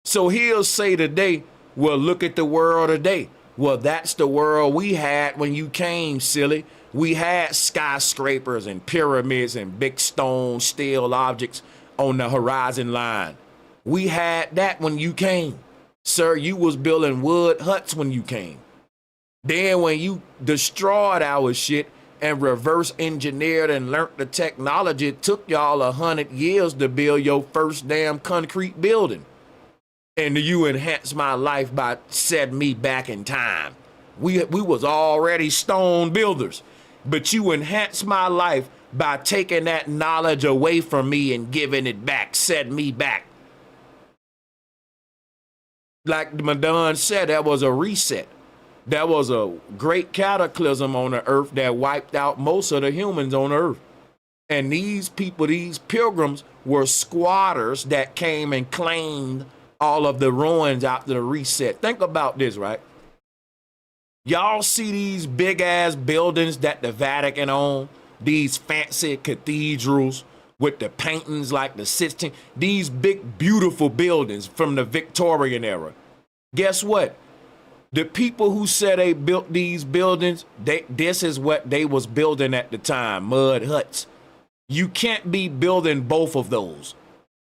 So he'll say today, well, look at the world today. Well, that's the world we had when you came, silly. We had skyscrapers and pyramids and big stone steel objects on the horizon line. We had that when you came. Sir, you was building wood huts when you came. Then when you destroyed our shit and reverse engineered and learned the technology, it took y'all 100 years to build your first damn concrete building. And you enhanced my life by setting me back in time. We was already stone builders, but you enhanced my life by taking that knowledge away from me and giving it back, set me back. Like Madon said, that was a reset. That was a great cataclysm on the earth that wiped out most of the humans on earth. And these people, these pilgrims, were squatters that came and claimed all of the ruins after the reset. Think about this, right? Y'all see these big ass buildings that the Vatican own, these fancy cathedrals with the paintings like the Sistine, these big, beautiful buildings from the Victorian era. Guess what? The people who said they built these buildings, this is what they was building at the time, mud huts. You can't be building both of those.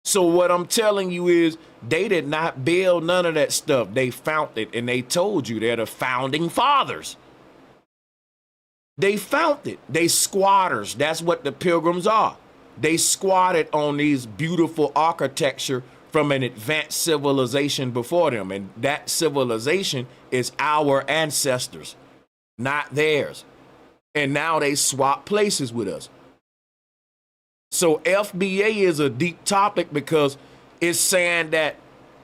So what I'm telling you is they did not build none of that stuff. They found it, and they told you they're the founding fathers. They found it. They squatters. That's what the pilgrims are. They squatted on these beautiful architecture from an advanced civilization before them. And that civilization is our ancestors, not theirs. And now they swap places with us. So FBA is a deep topic because it's saying that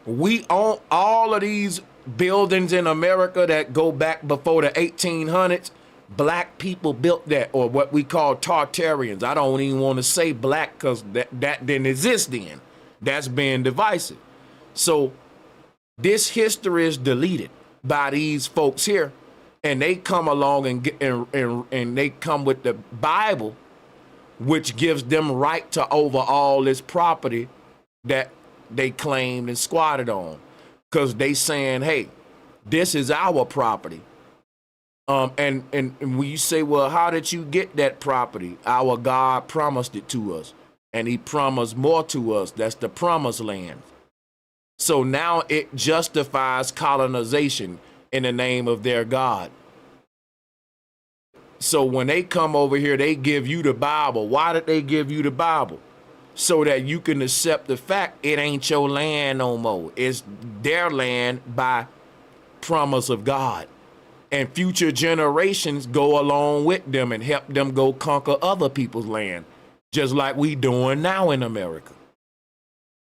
we own all of these buildings in America that go back before the 1800s. Black people built that, or what we call Tartarians. I don't even want to say black because that didn't exist then. That's being divisive. So this history is deleted by these folks here, and they come along and they come with the Bible, which gives them right to over all this property that they claimed and squatted on. Because they saying, hey, This is our property. And when you say, well, how did you get that property? Our God promised it to us, and he promised more to us. That's the promised land. So now it justifies colonization in the name of their God. So when they come over here, they give you the Bible. Why did they give you the Bible? So that you can accept the fact it ain't your land no more. It's their land by promise of God. And future generations go along with them and help them go conquer other people's land, just like we doing now in America.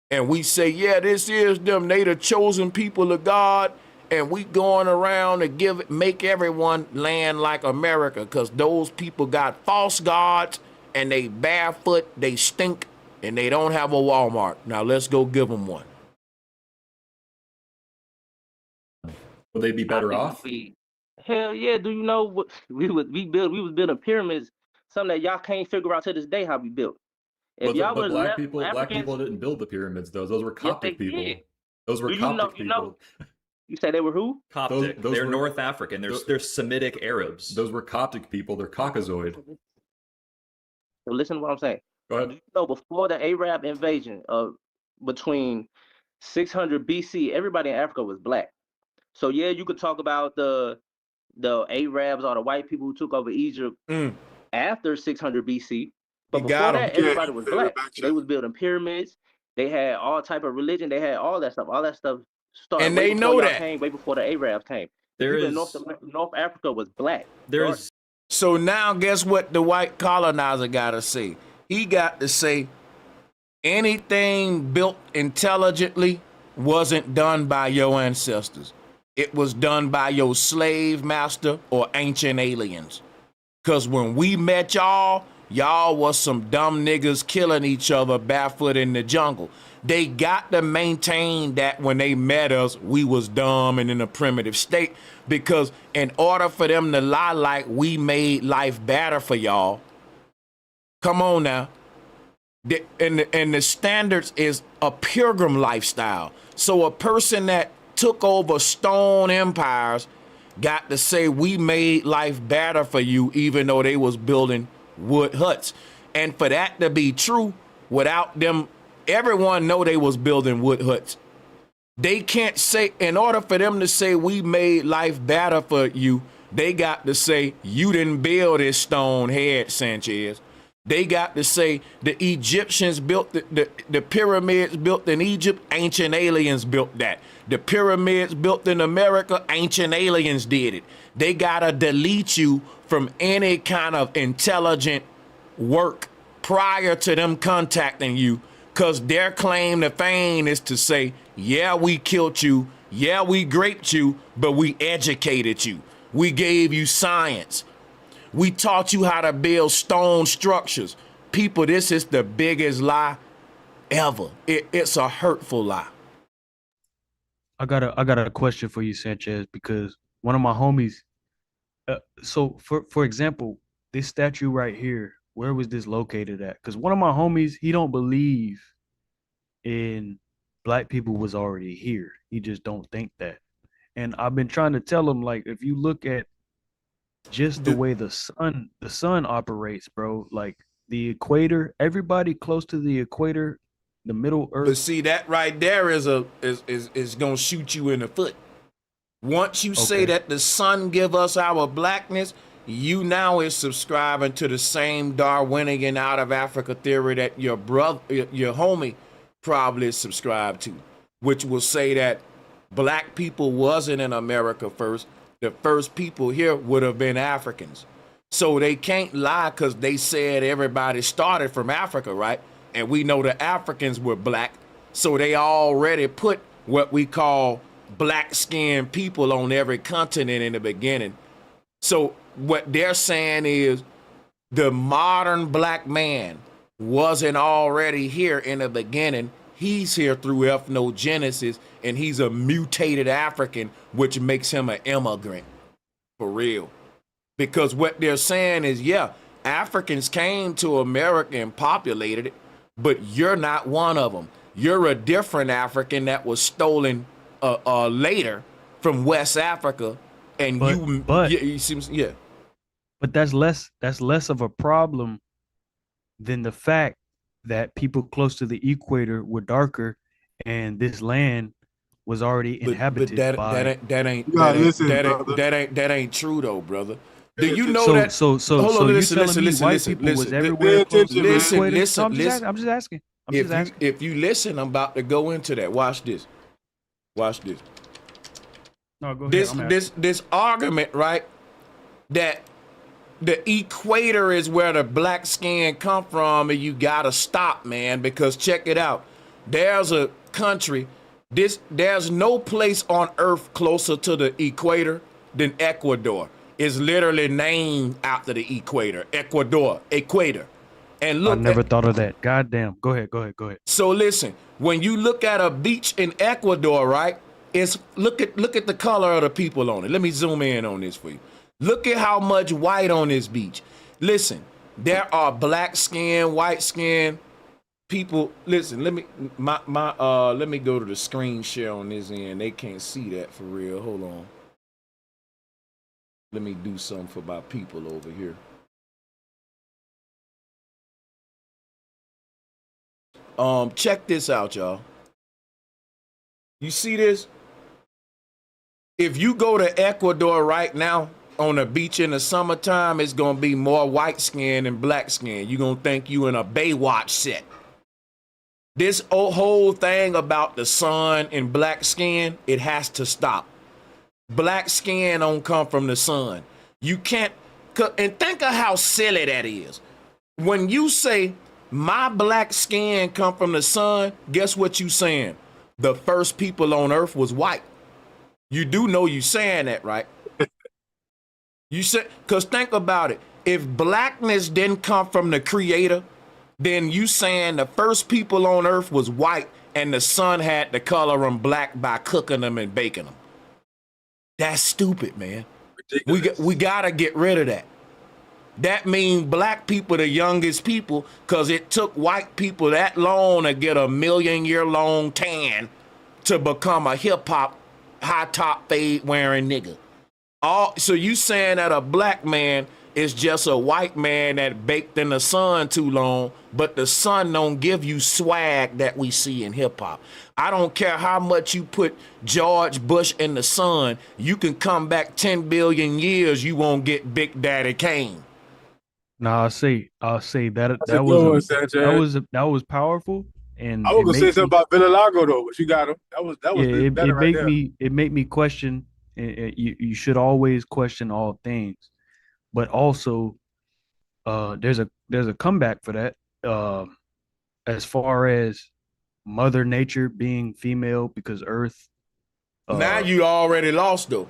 And we say, yeah, this is them. They the chosen people of God, and we going around to make everyone land like America, because those people got false gods, and they barefoot, they stink, and they don't have a Walmart. Now let's go give them one. Would they be better off? Hell yeah! Do you know what we was building pyramids, something that y'all can't figure out to this day how we built. If y'all But would black left people Africans, didn't build the pyramids, though. Those were Coptic they people. did. Those were Do you Coptic know- people. You say they were who? Coptic. Those They're were- North African. They're Semitic Arabs. Those were Coptic people. They're Caucasoid. So listen to what I'm saying. Go ahead. Do you know before the Arab invasion of between 600 BC, everybody in Africa was black. So yeah, you could talk about the Arabs or the white people who took over Egypt after 600 BC. But You before got 'em. that, everybody was black. They was building pyramids. They had all type of religion. They had all that stuff. All that stuff started. And way they before know y'all that. came, way before the Arabs came. There People in is- North Africa was black. There's So now guess what the white colonizer got to say? He got to say anything built intelligently wasn't done by your ancestors. It was done by your slave master or ancient aliens. Because when we met y'all was some dumb niggas killing each other barefoot in the jungle. They got to maintain that when they met us, we was dumb and in a primitive state. Because in order for them to lie like we made life better for y'all, come on now. And the standards is a pilgrim lifestyle. So a person that took over stone empires got to say we made life better for you, even though they was building wood huts. And for that to be true, without them, everyone know they was building wood huts. They can't say, in order for them to say we made life better for you, they got to say you didn't build this stone head, Sanchez. They got to say the Egyptians built the pyramids built in Egypt, ancient aliens built that. The pyramids built in America, ancient aliens did it. They got to delete you from any kind of intelligent work prior to them contacting you, because their claim to fame is to say, yeah, we killed you, yeah, we raped you, but we educated you. We gave you science. We taught you how to build stone structures. People, this is the biggest lie ever. It's a hurtful lie. I got a question for you, Sanchez, because one of my homies. So for example, this statue right here, where was this located at? Because one of my homies, he don't believe in black people was already here. He just don't think that. And I've been trying to tell him, like, if you look at just the way the sun operates, bro, like the equator, everybody close to the equator, the middle earth. But see, that right there is gonna shoot you in the foot. Once you say that the sun give us our blackness, you now is subscribing to the same Darwinian out of Africa theory that your homie probably subscribed to, which will say that black people wasn't in America first. The first people here would have been Africans. So they can't lie, because they said everybody started from Africa, right? And we know the Africans were black. So they already put what we call black-skinned people on every continent in the beginning. So what they're saying is the modern black man wasn't already here in the beginning. He's here through ethnogenesis, and he's a mutated African, which makes him an immigrant, for real. Because what they're saying is, yeah, Africans came to America and populated it, but you're not one of them. You're a different African that was stolen later from West Africa, and you see, yeah. But that's less of a problem than the fact that people close to the equator were darker, and this land was already inhabited by. That ain't true though, brother. Do you know that? So you telling me white people was everywhere close to the equator? Listen. I'm just asking. If you listen, I'm about to go into that. Watch this. No, go ahead. This argument, right? That the equator is where the black skin come from, and you gotta stop, man, because check it out. There's a country, there's no place on earth closer to the equator than Ecuador. It's literally named after the equator. Equator. And look, I never thought of that. Goddamn. Go ahead. So listen, when you look at a beach in Ecuador, right? It's look at the color of the people on it. Let me zoom in on this for you. Look at how much white on this beach. Listen, there are black skin, white skin people. Listen, let me go to the screen share on this end. They can't see that for real. Hold on. Let me do something for my people over here. Check this out, y'all. You see this? If you go to Ecuador right now on a beach in the summertime, it's gonna be more white skin than black skin. You're gonna think you in a Baywatch set. This whole thing about the sun and black skin, it has to stop. Black skin don't come from the sun. You can't, and think of how silly that is. When you say my black skin come from the sun, guess what you saying? The first people on earth was white. You do know you saying that, right? You said, because think about it. If blackness didn't come from the creator, then you saying the first people on earth was white and the sun had to color them black by cooking them and baking them. That's stupid, man. We gotta get rid of that. That means black people the youngest people, because it took white people that long to get a 1,000,000-year-long tan to become a hip-hop high top fade wearing nigga. So you saying that a black man is just a white man that baked in the sun too long, but the sun don't give you swag that we see in hip hop. I don't care how much you put George Bush in the sun, you can come back 10 billion years, you won't get Big Daddy Kane. No, I'll say that was powerful. And I was gonna say something about Villalago though, but you got him. That was it made me question. You should always question all things, but also there's a comeback for that. As far as Mother Nature being female, because Earth. Now you already lost though.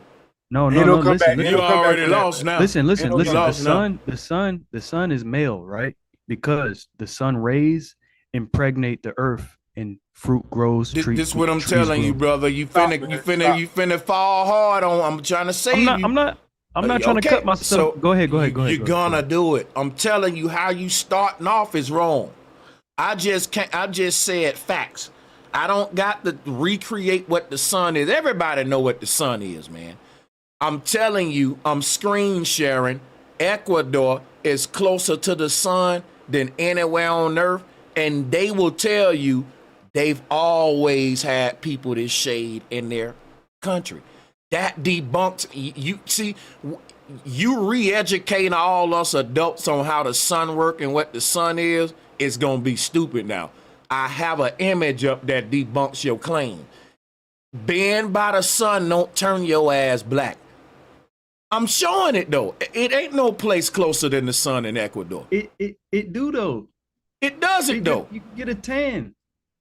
No. Listen, you already lost now. Listen. The sun is male, right? Because the sun rays impregnate the earth and fruit grows. This is what I'm telling you, brother. You finna fall hard on. I'm trying to save you. I'm not trying to cut myself. So go ahead. You're gonna do it. I'm telling you, how you starting off is wrong. I just said facts. I don't got to recreate what the sun is. Everybody know what the sun is, man. I'm telling you, I'm screen sharing. Ecuador is closer to the sun than anywhere on earth, and they will tell you they've always had people this shade in their country. That debunks, you see, you re-educating all us adults on how the sun work and what the sun is gonna be stupid now. I have an image up that debunks your claim. Being by the sun don't turn your ass black. I'm showing it though. It ain't no place closer than the sun in Ecuador. It do though. It doesn't though. You can get a tan.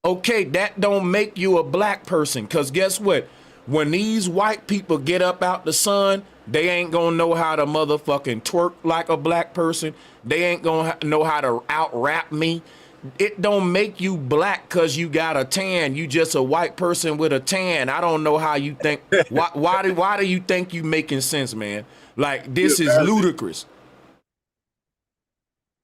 Okay, that don't make you a black person, because guess what? When these white people get up out the sun, they ain't gonna know how to motherfucking twerk like a black person. They ain't gonna know how to out-rap me. It don't make you black because you got a tan. You just a white person with a tan. I don't know how you think. Why do you think you making sense, man? Like, this is ludicrous.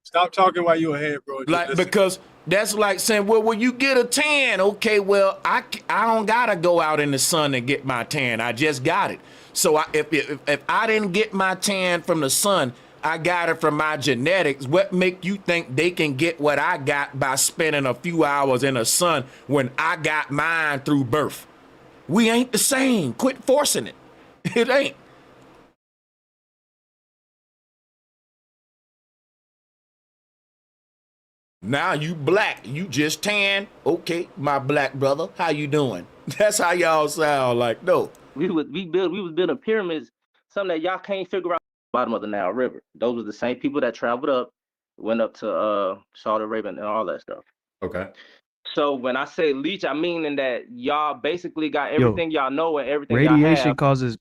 Stop talking while you're ahead, bro. Like, because That's like saying, well, will you get a tan? Okay, well, I don't gotta go out in the sun and get my tan. I just got it. So if I didn't get my tan from the sun, I got it from my genetics. What make you think they can get what I got by spending a few hours in the sun when I got mine through birth? We ain't the same. Quit forcing it. It ain't. Now you black, you just tan. Okay, my black brother, how you doing? That's how y'all sound like. No, We was building pyramids, something that y'all can't figure out. Bottom of the Nile River. Those were the same people that traveled up, went up to Saudi Arabia and all that stuff. Okay. So when I say leech, I mean in that y'all basically got everything y'all know and everything y'all Radiation have causes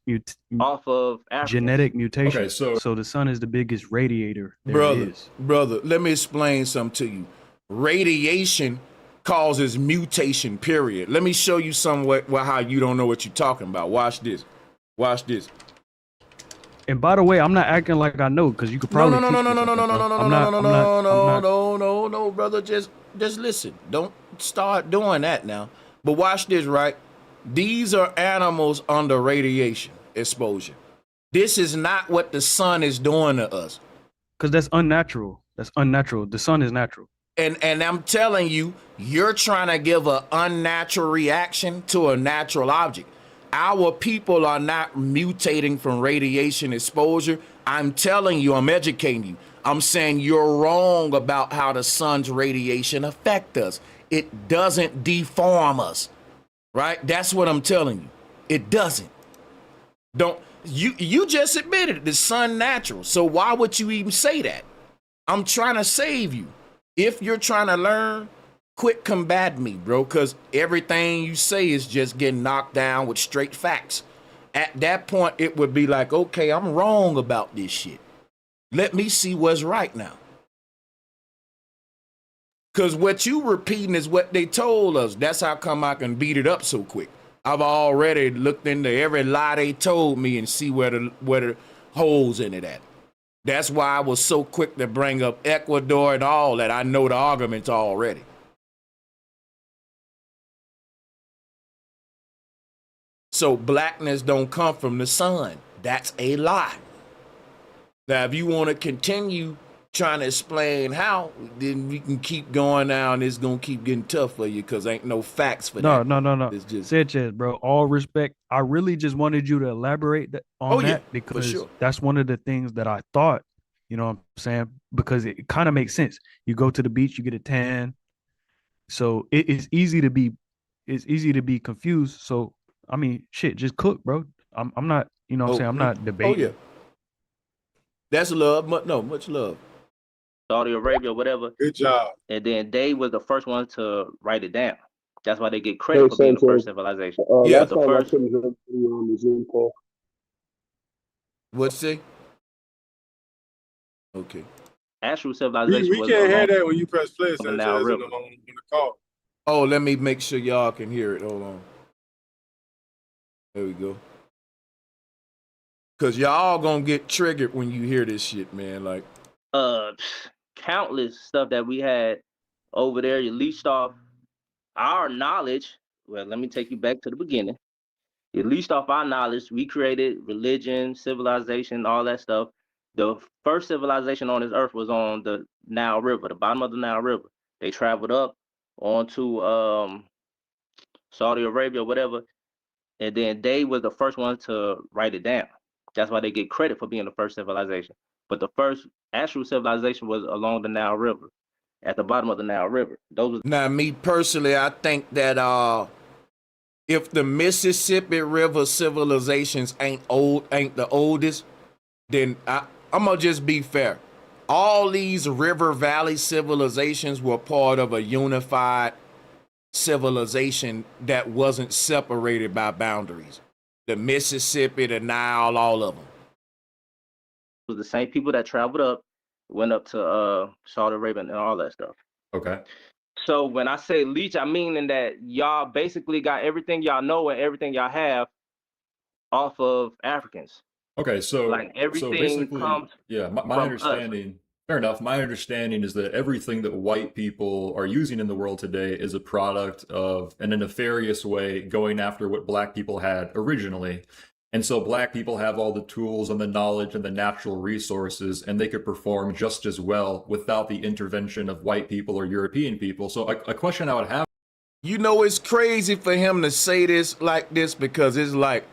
off of Africans. genetic mutation. Okay, so the sun is the biggest radiator there is. brother, let me explain something to you. Radiation causes mutation, period. Let me show you how you don't know what you're talking about. Watch this. Watch this. And by the way, I'm not acting like I know, because you could probably No, brother. Just listen. Don't start doing that now. But watch this, right? These are animals under radiation exposure. This is not what the sun is doing to us. Because that's unnatural. That's unnatural. The sun is natural. And I'm telling you, you're trying to give an unnatural reaction to a natural object. Our people are not mutating from radiation exposure. I'm telling you, I'm educating you. I'm saying you're wrong about how the sun's radiation affect us. It doesn't deform us, right? That's what I'm telling you. It doesn't. You just admitted it, the sun natural. So why would you even say that? I'm trying to save you. If you're trying to learn, quit combating me, bro, because everything you say is just getting knocked down with straight facts. At that point, it would be like, okay, I'm wrong about this shit. Let me see what's right now. Because what you repeating is what they told us. That's how come I can beat it up so quick. I've already looked into every lie they told me and see where the holes in it at. That's why I was so quick to bring up Ecuador and all that. I know the arguments already. So blackness don't come from the sun. That's a lie. Now, if you want to continue trying to explain how, then we can keep going now, and it's going to keep getting tough for you because ain't no facts for that. No. It's just Sanchez, bro, all respect. I really just wanted you to elaborate on that because that's one of the things that I thought, you know what I'm saying? Because it kind of makes sense. You go to the beach, you get a tan. So it's easy to be confused. So, I mean, shit, just cook, bro. I'm not, you know what I'm saying? I'm not debating. Oh, yeah. That's love. Much love. Saudi Arabia, whatever. Good job. And then they was the first one to write it down. That's why they get credit for being the first civilization. Last time I couldn't hear you on the Zoom call. What's say? Okay. Actual civilization. We can't hear that when you press play. On the call. Oh, let me make sure y'all can hear it. Hold on. There we go. Cause y'all gonna get triggered when you hear this shit, man. Like, countless stuff that we had over there. You leached off our knowledge. Well, let me take you back to the beginning. You leached off our knowledge. We created religion, civilization, all that stuff. The first civilization on this earth was on the Nile River, the bottom of the Nile River. They traveled up onto Saudi Arabia, whatever, and then they were the first ones to write it down. That's why they get credit for being the first civilization. But the first actual civilization was along the Nile River, at the bottom of the Nile River. Now, me personally, I think that if the Mississippi River civilizations ain't the oldest, then I'm gonna just be fair. All these river valley civilizations were part of a unified civilization that wasn't separated by boundaries. The Mississippi, the Nile, all of them. It was the same people that traveled up, went up to Saudi Arabia and all that stuff. Okay. So when I say leech, I mean in that y'all basically got everything y'all know and everything y'all have off of Africans. Okay, so like everything basically, comes yeah, my from understanding. us. Fair enough. My understanding is that everything that white people are using in the world today is a product of, in a nefarious way, going after what black people had originally. And so black people have all the tools and the knowledge and the natural resources, and they could perform just as well without the intervention of white people or European people. So a question I would have. You know, it's crazy for him to say this like this because it's like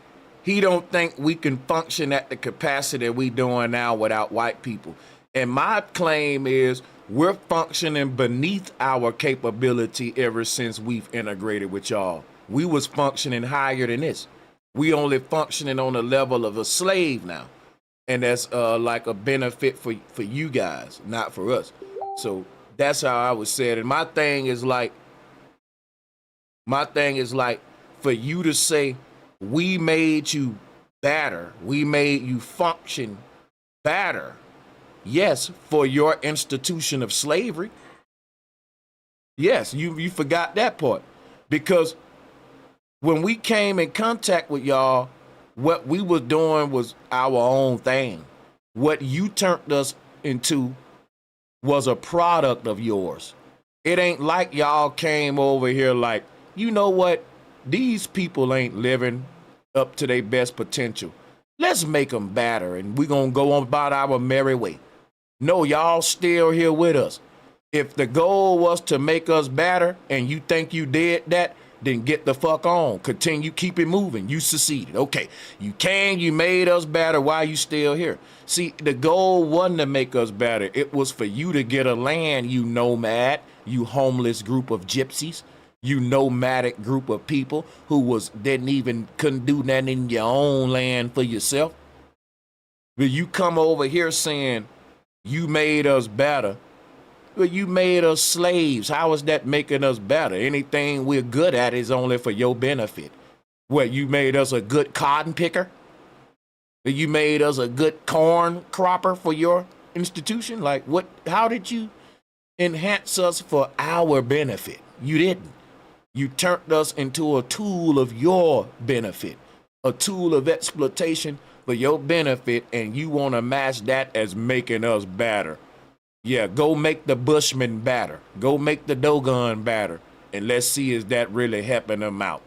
he don't think we can function at the capacity we doing now without white people. And my claim is we're functioning beneath our capability ever since we've integrated with y'all. We was functioning higher than this. We only functioning on the level of a slave now. And that's like a benefit for you guys, not for us. So that's how I would say it. And my thing is like, for you to say, we made you better, we made you function better. Yes, for your institution of slavery. Yes, you forgot that part. Because when we came in contact with y'all, what we was doing was our own thing. What you turned us into was a product of yours. It ain't like y'all came over here like, you know what? These people ain't living up to their best potential. Let's make them better and we gonna go on about our merry way. No, y'all still here with us. If the goal was to make us better and you think you did that, then get the fuck on. Continue, keep it moving. You succeeded. Okay, you made us better. Why you still here? See, the goal wasn't to make us better. It was for you to get a land, you nomad, you homeless group of gypsies, you nomadic group of people who couldn't do nothing in your own land for yourself. But you come over here saying you made us better. But you made us slaves. How is that making us better? Anything we're good at is only for your benefit. What, you made us a good cotton picker? You made us a good corn cropper for your institution? Like what, how did you enhance us for our benefit? You didn't. You turned us into a tool of your benefit, a tool of exploitation for your benefit, and you want to match that as making us better. Yeah, go make the Bushmen better. Go make the Dogon better. And let's see is that really helping them out.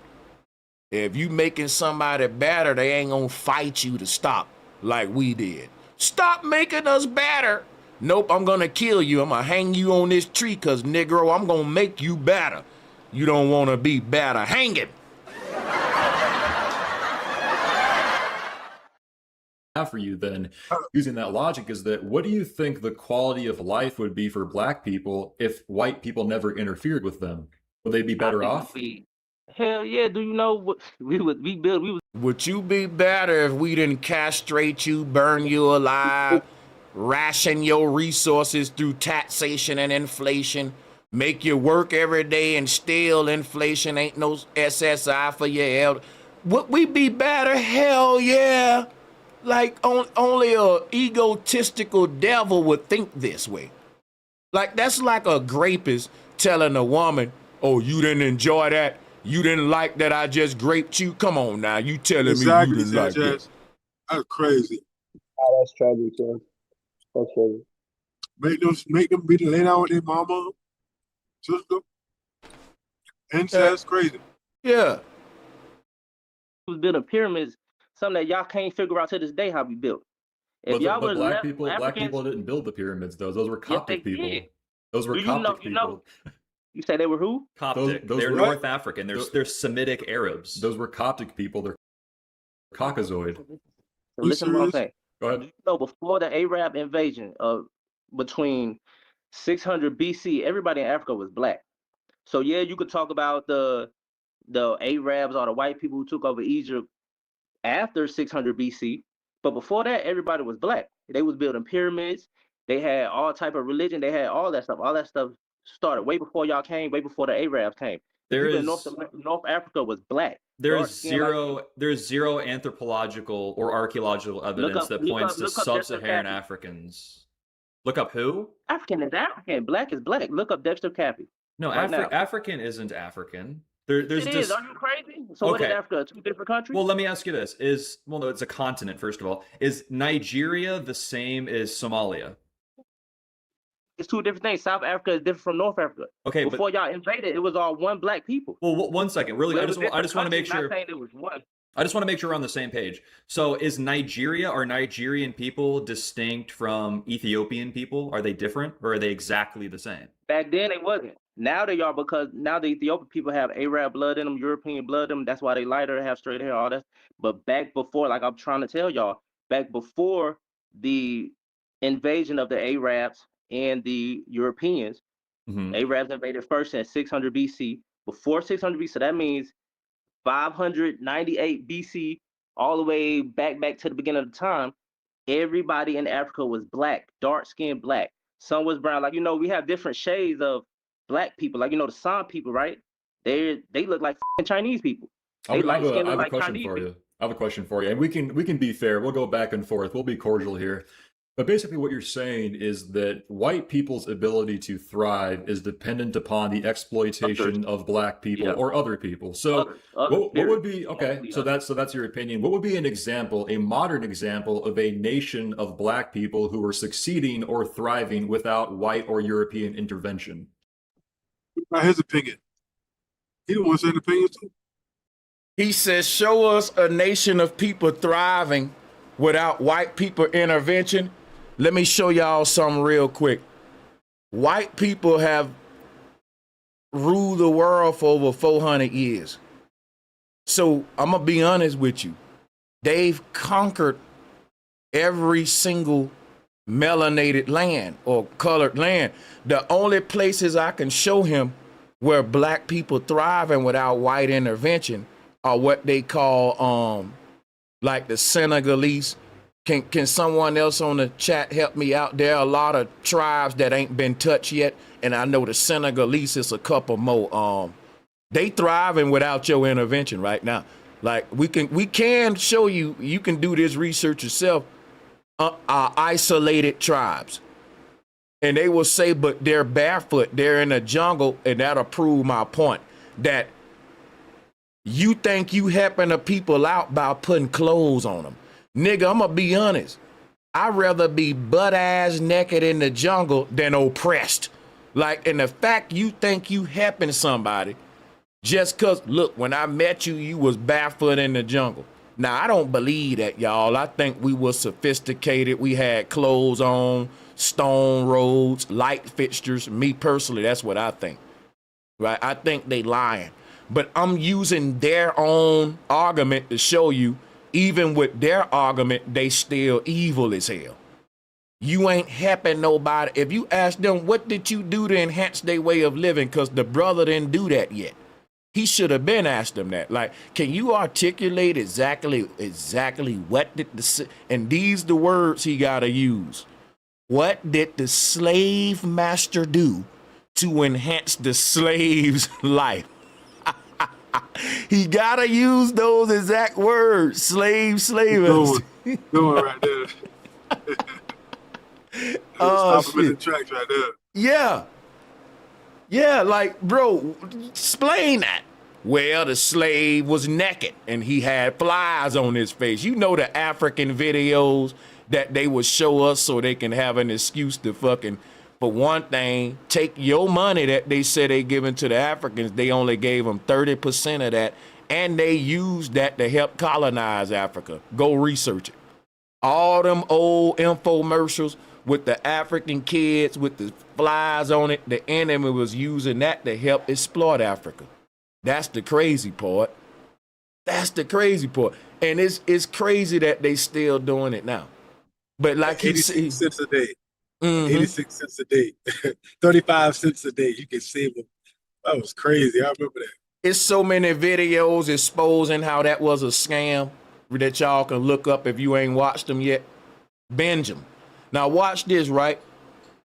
If you making somebody better, they ain't gonna fight you to stop like we did. Stop making us better. Nope, I'm gonna kill you. I'm gonna hang you on this tree because, Negro, I'm gonna make you better. You don't wanna be better. Hang it. For you then, using that logic, is that what do you think the quality of life would be for black people if white people never interfered with them? Would they be better off? Hell yeah. Do you know what we would build? Would you be better if we didn't castrate you, burn you alive, ration your resources through taxation and inflation, make you work every day and still inflation ain't no SSI for your elder? Would we be better? Hell yeah. Like only a egotistical devil would think this way. Like that's like a rapist telling a woman, oh, you didn't enjoy that? You didn't like that I just raped you? Come on now, you telling me you didn't like that. That's crazy. Oh, that's tragic, man. That's crazy. Make them be lay down with their mama, sister. Incest, crazy. Yeah. Was building pyramids, something that y'all can't figure out to this day how we built. If y'all but would black left people didn't build the pyramids, though. Those were Coptic people. did. Those were Coptic people. You say they were who? Coptic. They're North African. They're Semitic Arabs. Those were Coptic people. They're Caucasoid. So listen to what I'm saying. Go ahead. You know, before the Arab invasion of between 600 BC, everybody in Africa was black. So yeah, you could talk about the Arabs or the white people who took over Egypt after 600 BC, but before that, everybody was black. They was building pyramids. They had all type of religion. They had all that stuff. All that stuff started way before y'all came, way before the Arabs came. North Africa was black. There's zero anthropological or archaeological evidence that points to sub-Saharan Africans. Look up who? African is African. Black is black. Look up Dexter Cappy. No, African isn't African. There's it is. Are you crazy? So what is Africa? Two different countries? Well, let me ask you this: no, it's a continent. First of all, is Nigeria the same as Somalia? It's two different things. South Africa is different from North Africa. Okay, Before y'all invaded, it was all one black people. Well, one second. Really, But I it was just want to different make countries, not sure. saying it was one. I just want to make sure we're on the same page. So, is Nigeria or Nigerian people distinct from Ethiopian people? Are they different, or are they exactly the same? Back then, it wasn't. Now they are, because now the Ethiopian people have Arab blood in them, European blood in them. That's why they lighter, have straight hair, all that. But back before, like I'm trying to tell y'all, back before the invasion of the Arabs and the Europeans, Arabs invaded first in 600 BC. Before 600 BC, so that means 598 BC, all the way back to the beginning of the time, everybody in Africa was black, dark-skinned black. Some was brown. Like, we have different shades of black people. Like, the San people, right? They look like Chinese people. They light skin look like Chinese people. I have a question for you, and we can be fair. We'll go back and forth. We'll be cordial here. But basically, what you're saying is that white people's ability to thrive is dependent upon the exploitation of black people or other people. So, what would be So that's your opinion. What would be an example, a modern example of a nation of black people who were succeeding or thriving without white or European intervention? About his opinion. He don't want to say an opinion too. He says, show us a nation of people thriving without white people intervention. Let me show y'all something real quick. White people have ruled the world for over 400 years. So I'm going to be honest with you. They've conquered every single melanated land or colored land. The only places I can show him where black people thriving without white intervention are what they call like the Senegalese. Can someone else on the chat help me out? There are a lot of tribes that ain't been touched yet, and I know the Senegalese is a couple more. They thriving without your intervention right now. Like we can show you. You can do this research yourself. Isolated tribes, and they will say, but they're barefoot. They're in the jungle, and that'll prove my point that you think you helping the people out by putting clothes on them. Nigga, I'm gonna be honest. I'd rather be butt-ass naked in the jungle than oppressed. Like, and the fact you think you helping somebody just cause, look, when I met you, you was barefoot in the jungle. Now, I don't believe that, y'all. I think we were sophisticated. We had clothes on, stone roads, light fixtures. Me personally, that's what I think. Right? I think they lying. But I'm using their own argument to show you, even with their argument, they still evil as hell. You ain't helping nobody. If you ask them, what did you do to enhance their way of living? Because the brother didn't do that yet. He should have been asked them that. Like, can you articulate exactly what did and these the words he got to use. What did the slave master do to enhance the slave's life? He gotta use those exact words. Slavers. Going right there. Stop him in the tracks right there. Yeah, like, bro, explain that. Well, the slave was naked and he had flies on his face. You know the African videos that they would show us so they can have an excuse to fucking, for one thing, take your money that they said they giving to the Africans. They only gave them 30% of that, and they used that to help colonize Africa. Go research it. All them old infomercials with the African kids with the flies on it, the enemy was using that to help exploit Africa. That's the crazy part. And it's crazy that they still doing it now. But like he said, 86 cents a day. 86 cents a day. 35 cents a day. You can save them. That was crazy. I remember that. It's so many videos exposing how that was a scam that y'all can look up if you ain't watched them yet. Binge them. Now watch this, right?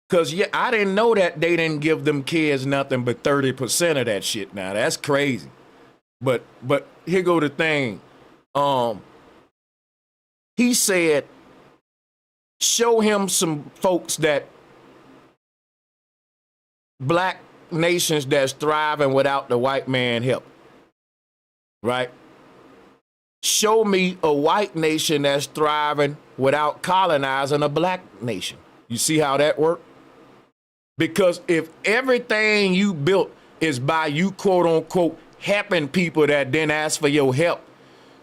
Because I didn't know that they didn't give them kids nothing but 30% of that shit. Now that's crazy. But here go the thing. He said, show him some folks that black nations that's thriving without the white man help. Right? Show me a white nation that's thriving without colonizing a black nation. You see how that worked? Because if everything you built is by you, quote unquote, helping people that didn't ask for your help,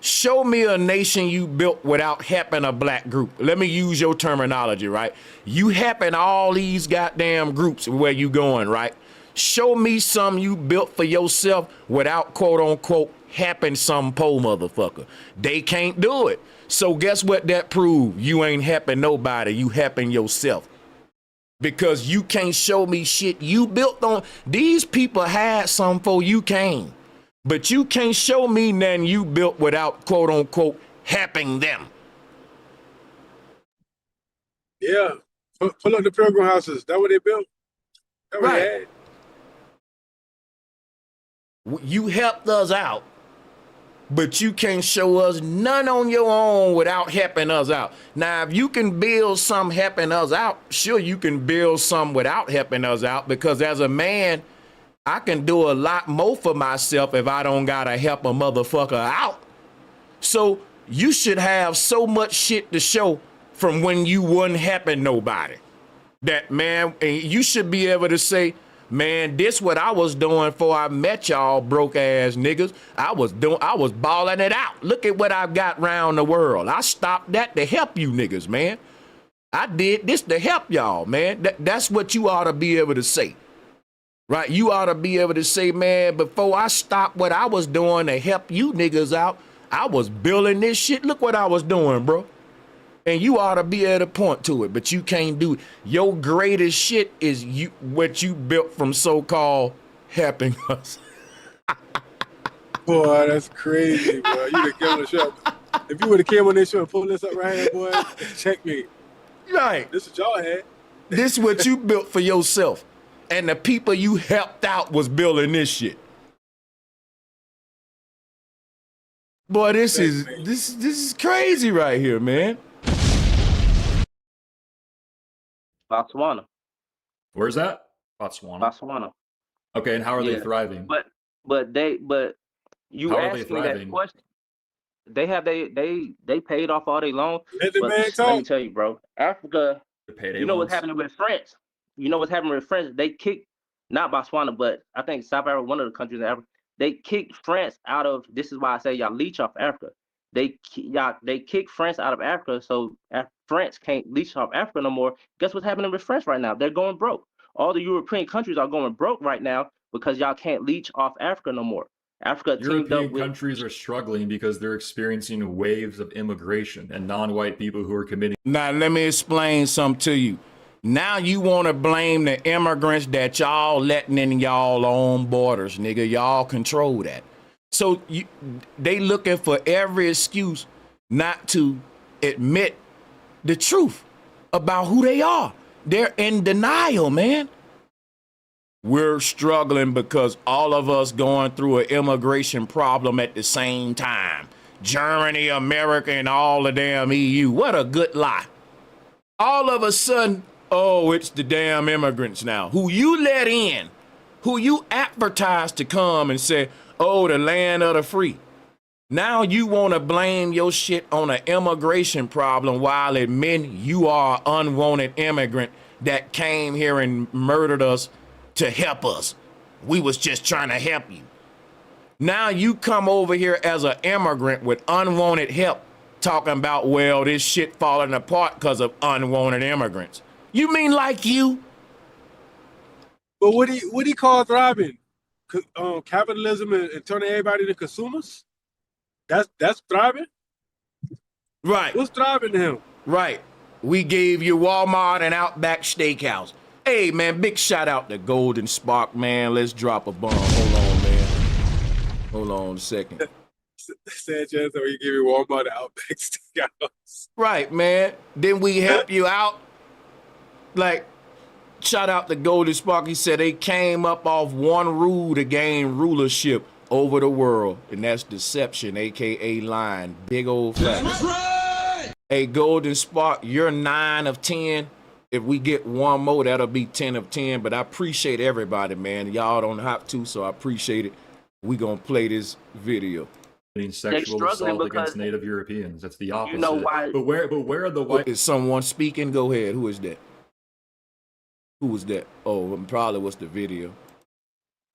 show me a nation you built without helping a black group. Let me use your terminology, right? You helping all these goddamn groups where you going, right? Show me some you built for yourself without, quote unquote, helping some poor motherfucker. They can't do it. So guess what that proved? You ain't helping nobody. You helping yourself. Because you can't show me shit you built on. These people had some before you came. But you can't show me nothing you built without, quote unquote, helping them. Yeah. Pull up the pilgrim houses. That what they built? That what they had? You helped us out, but you can't show us none on your own without helping us out. Now, if you can build some helping us out, sure, you can build some without helping us out, because as a man, I can do a lot more for myself if I don't gotta help a motherfucker out. So you should have so much shit to show from when you wasn't helping nobody. That, man, and you should be able to say, man, this what I was doing before I met y'all broke ass niggas. I was balling it out. Look at what I've got round the world. I stopped that to help you niggas, man. I did this to help y'all, man. That's what you ought to be able to say. Right? You ought to be able to say, man, before I stopped what I was doing to help you niggas out, I was building this shit. Look what I was doing, bro. And you ought to be able to point to it, but you can't do it. Your greatest shit is what you built from so-called helping us. Boy, that's crazy, bro. You would have given a show. If you would have came on this show and pulled this up right here, boy, check me. Right. This is what y'all had. This is what you built for yourself. And the people you helped out was building this shit. Boy, this is crazy right here, man. Botswana. Where's that? Botswana. Botswana. Okay, and how are they thriving? But you asked me that question. They paid off all their loans. Let the man Let talk. me tell you, bro. Africa, you know what's happening with France? You know what's happening with France? They kicked, not Botswana, but I think South Africa, one of the countries in Africa, they kicked France out of, this is why I say y'all leech off Africa. They kicked France out of Africa, so France can't leech off Africa no more. Guess what's happening with France right now? They're going broke. All the European countries are going broke right now because y'all can't leech off Africa no more. Africa teamed up European with countries are struggling because they're experiencing waves of immigration and non-white people who are committing. Now, let me explain something to you. Now you want to blame the immigrants that y'all letting in y'all own borders, nigga. Y'all control that. So they looking for every excuse not to admit the truth about who they are. They're in denial, man. We're struggling because all of us going through an immigration problem at the same time. Germany, America, and all the damn EU. What a good lie. All of a sudden, oh, it's the damn immigrants now, who you let in, who you advertised to come and say, oh, the land of the free. Now you want to blame your shit on an immigration problem while admitting you are an unwanted immigrant that came here and murdered us to help us. We was just trying to help you. Now you come over here as an immigrant with unwanted help, talking about, well, this shit falling apart because of unwanted immigrants. You mean like you? But what do you call thriving? Capitalism and turning everybody to consumers? That's thriving? Right. What's thriving to him? Right. We gave you Walmart and Outback Steakhouse. Hey, man, big shout out to Golden Spark, man. Let's drop a bomb. Hold on, man. Hold on a second. Sanchez, so he give you Walmart and Outback Steakhouse. Right, man. Then we help you out. Like, shout out to Golden Spark. He said they came up off one rule to gain rulership over the world, and that's deception, aka lying. Big old fact. That's right. Hey, Golden Spark, you're 9 of 10. If we get one more, that'll be 10 of 10. But I appreciate everybody, man. Y'all don't have to, so I appreciate it. We gonna play this video. Sexual assault against Native Europeans. That's the opposite. You know why? But where are the white? Is someone speaking? Go ahead. Who is that? Who was that? Oh, probably was the video.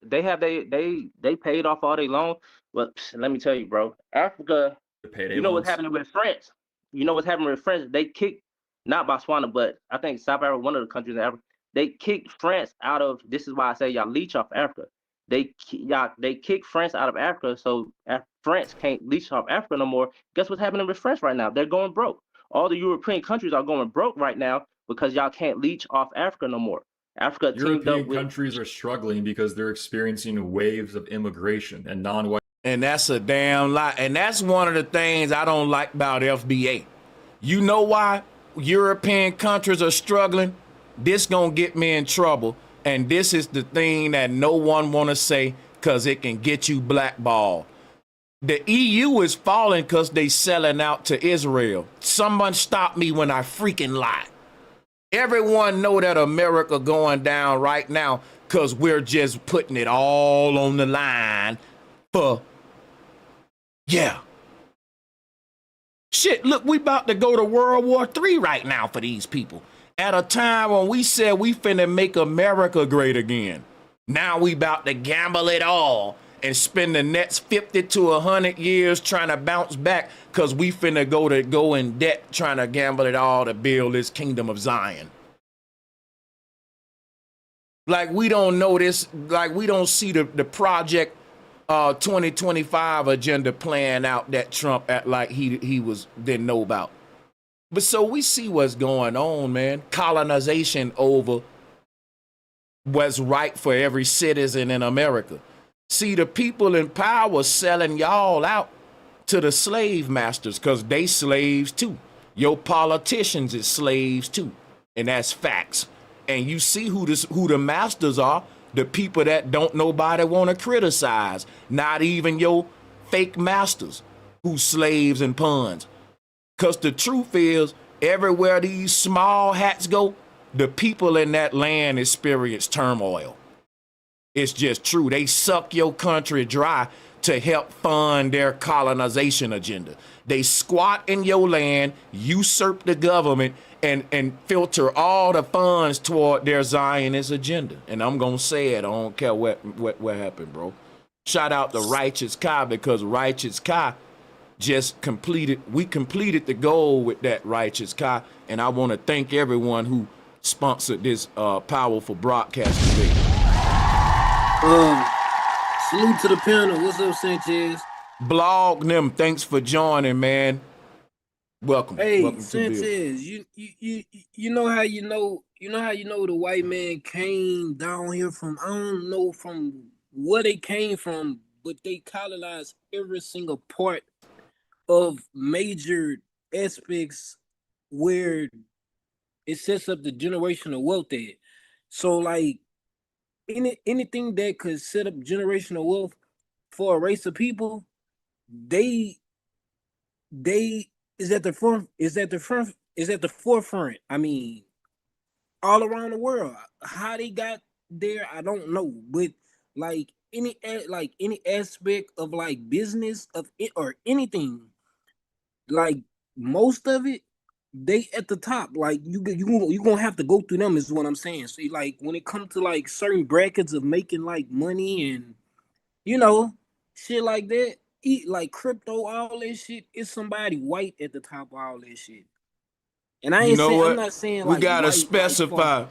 They have they paid off all their loans. Well, let me tell you, bro. Africa, Payday you know what's loans. happening with France? You know what's happening with France? They kicked not Botswana, but I think South Africa, one of the countries in Africa. They kicked France out of. This is why I say y'all leech off Africa. They kicked France out of Africa, so France can't leech off Africa no more. Guess what's happening with France right now? They're going broke. All the European countries are going broke right now because y'all can't leech off Africa no more. Africa teamed up European with. countries are struggling because they're experiencing waves of immigration and non-white. And that's a damn lie. And that's one of the things I don't like about FBA. You know why European countries are struggling? This gonna get me in trouble. And this is the thing that no one wanna say because it can get you blackballed. The EU is falling because they selling out to Israel. Someone stop me when I freaking lie. Everyone know that America going down right now because we're just putting it all on the line for, yeah. Shit, look, we about to go to World War III right now for these people. At a time when we said we finna make America great again. Now we about to gamble it all and spend the next 50 to 100 years trying to bounce back because we finna go in debt trying to gamble it all to build this kingdom of Zion. Like we don't know this, like we don't see the project 2025 agenda playing out that Trump act like he didn't know about. But so we see what's going on, man. Colonization over what's right for every citizen in America. See, the people in power selling y'all out to the slave masters because they slaves too. Your politicians is slaves too. And that's facts. And you see who the masters are, the people that don't nobody want to criticize. Not even your fake masters who slaves and pawns. Because the truth is, everywhere these small hats go, the people in that land experience turmoil. It's just true. They suck your country dry to help fund their colonization agenda. They squat in your land, usurp the government, and filter all the funds toward their Zionist agenda. And I'm going to say it. I don't care what happened, bro. Shout out to Righteous Kai because Righteous Kai we completed the goal with that Righteous Kai, and I want to thank everyone who sponsored this powerful broadcast today. Salute to the panel. What's up, Sanchez? Blog them. Thanks for joining, man. Welcome. Hey, Welcome Sanchez. You know how you know the white man came down here from. I don't know from where they came from, but they colonized every single part of major aspects where it sets up the generational wealth at. So like anything that could set up generational wealth for a race of people, they is at the forefront. I mean, all around the world. How they got there, I don't know. But like any aspect of like business of it or anything, like most of it, they at the top. Like you gonna have to go through them is what I'm saying. So like when it comes to like certain brackets of making like money and shit like that, like crypto, all that shit, it's somebody white at the top of all that shit. And I ain't saying I'm not saying like we gotta white, specify.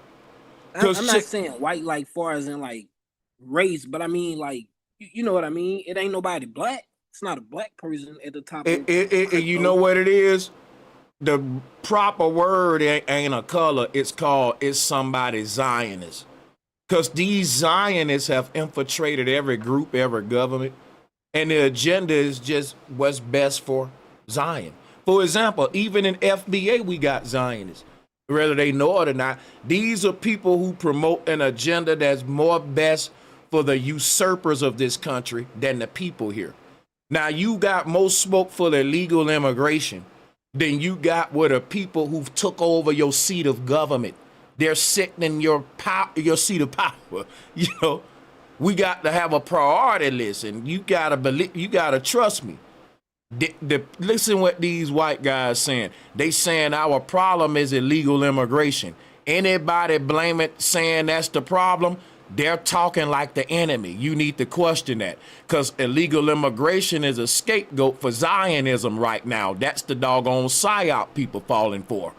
I'm not saying white like far as in like race, but I mean like you know what I mean. It ain't nobody black. It's not a black person at the top. You know what it is? The proper word ain't a color. It's somebody Zionist. Because these Zionists have infiltrated every group, every government. And the agenda is just what's best for Zion. For example, even in FBA, we got Zionists. Whether they know it or not, these are people who promote an agenda that's more best for the usurpers of this country than the people here. Now, you got more smoke for the illegal immigration than you got with the people who took over your seat of government. They're sitting in your seat of power. We got to have a priority list, and you gotta trust me. Listen what these white guys saying. They saying our problem is illegal immigration. Anybody blame it, saying that's the problem, they're talking like the enemy. You need to question that, because illegal immigration is a scapegoat for Zionism right now. That's the doggone psyop people falling for.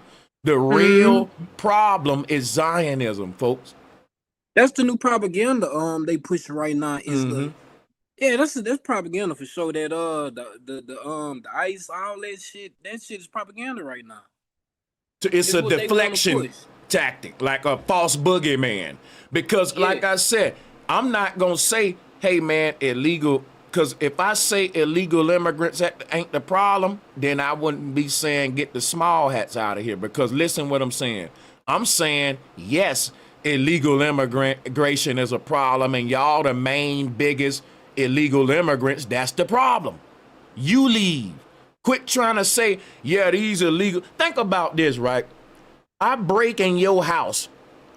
The real problem is Zionism, folks. That's the new propaganda they pushing right now is the that's propaganda for sure. That the ICE, all that shit is propaganda right now. It's a deflection tactic, like a false boogeyman. Because like I said, I'm not gonna say, hey man, illegal, because if I say illegal immigrants ain't the problem, then I wouldn't be saying get the small hats out of here. Because listen what I'm saying. I'm saying, yes, illegal immigration is a problem, and y'all the main biggest illegal immigrants, that's the problem. You leave. Quit trying to say, yeah, these illegal. Think about this, right? I break in your house.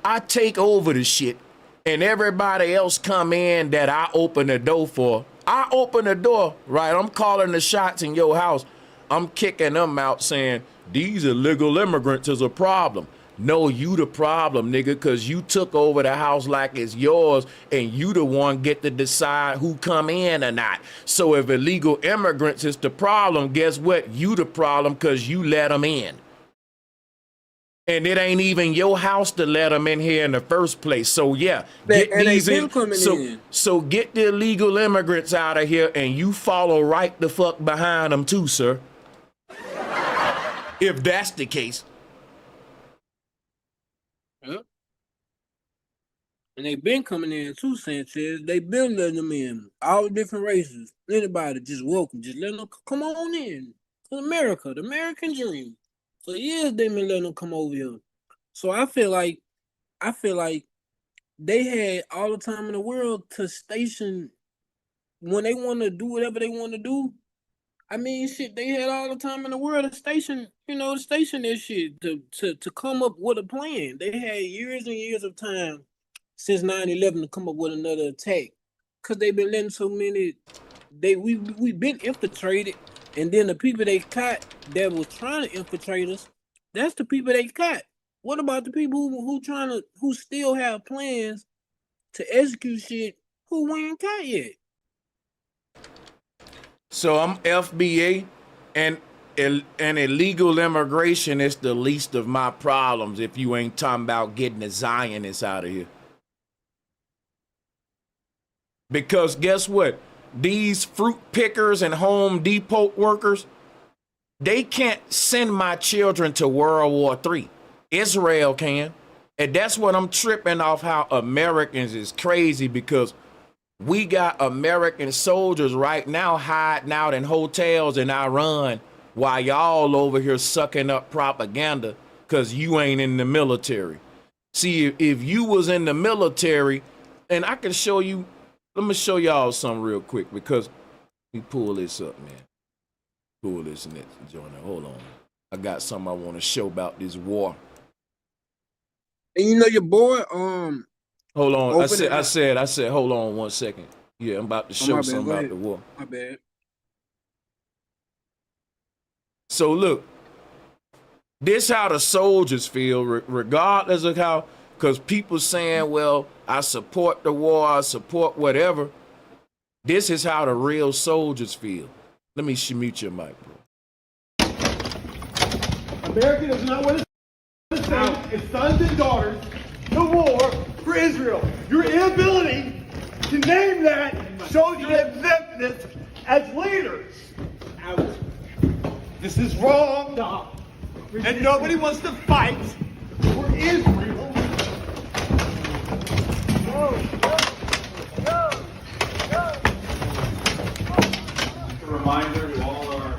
I take over the shit, and everybody else come in that I open the door for. I open the door, right? I'm calling the shots in your house. I'm kicking them out saying, these illegal immigrants is a problem. No, you the problem, nigga, because you took over the house like it's yours, and you the one get to decide who come in or not. So if illegal immigrants is the problem, guess what? You the problem because you let them in. And it ain't even your house to let them in here in the first place. So yeah, get these in. So get the illegal immigrants out of here, and you follow right the fuck behind them too, sir. If that's the case. Yep. And they been coming in too, Sanchez. They been letting them in. All different races. Anybody, just welcome. Just let them come on in. To America, the American dream. For years they been letting them come over here. So I feel like they had all the time in the world to station when they want to do whatever they want to do. I mean, shit, they had all the time in the world to station, to station this shit, to come up with a plan. They had years and years of time since 9/11 to come up with another attack. Because they've been letting so many, we've been infiltrated, and then the people they caught that was trying to infiltrate us, that's the people they caught. What about the people who still have plans to execute shit who ain't caught yet? So I'm FBA, and illegal immigration is the least of my problems if you ain't talking about getting the Zionists out of here. Because guess what? These fruit pickers and Home Depot workers, they can't send my children to World War III. Israel can. And that's what I'm tripping off, how Americans is crazy, because we got American soldiers right now hiding out in hotels in Iran while y'all over here sucking up propaganda because you ain't in the military. See, if you was in the military, and I can show you, let me show y'all something real quick, because we pull this up, man. Pull this next joint. Hold on. I got something I want to show about this war. And your boy, hold on. I said, hold on 1 second. Yeah, I'm about to show something about the war. My bad. So look, this how the soldiers feel, regardless of how, because people saying, well, I support the war, I support whatever. This is how the real soldiers feel. Let me mute your mic, bro. America does not want to send its sons and daughters to war for Israel. Your inability to name that shows your exemptness as leaders. This is wrong, and nobody wants to fight for Israel. Just a reminder to all our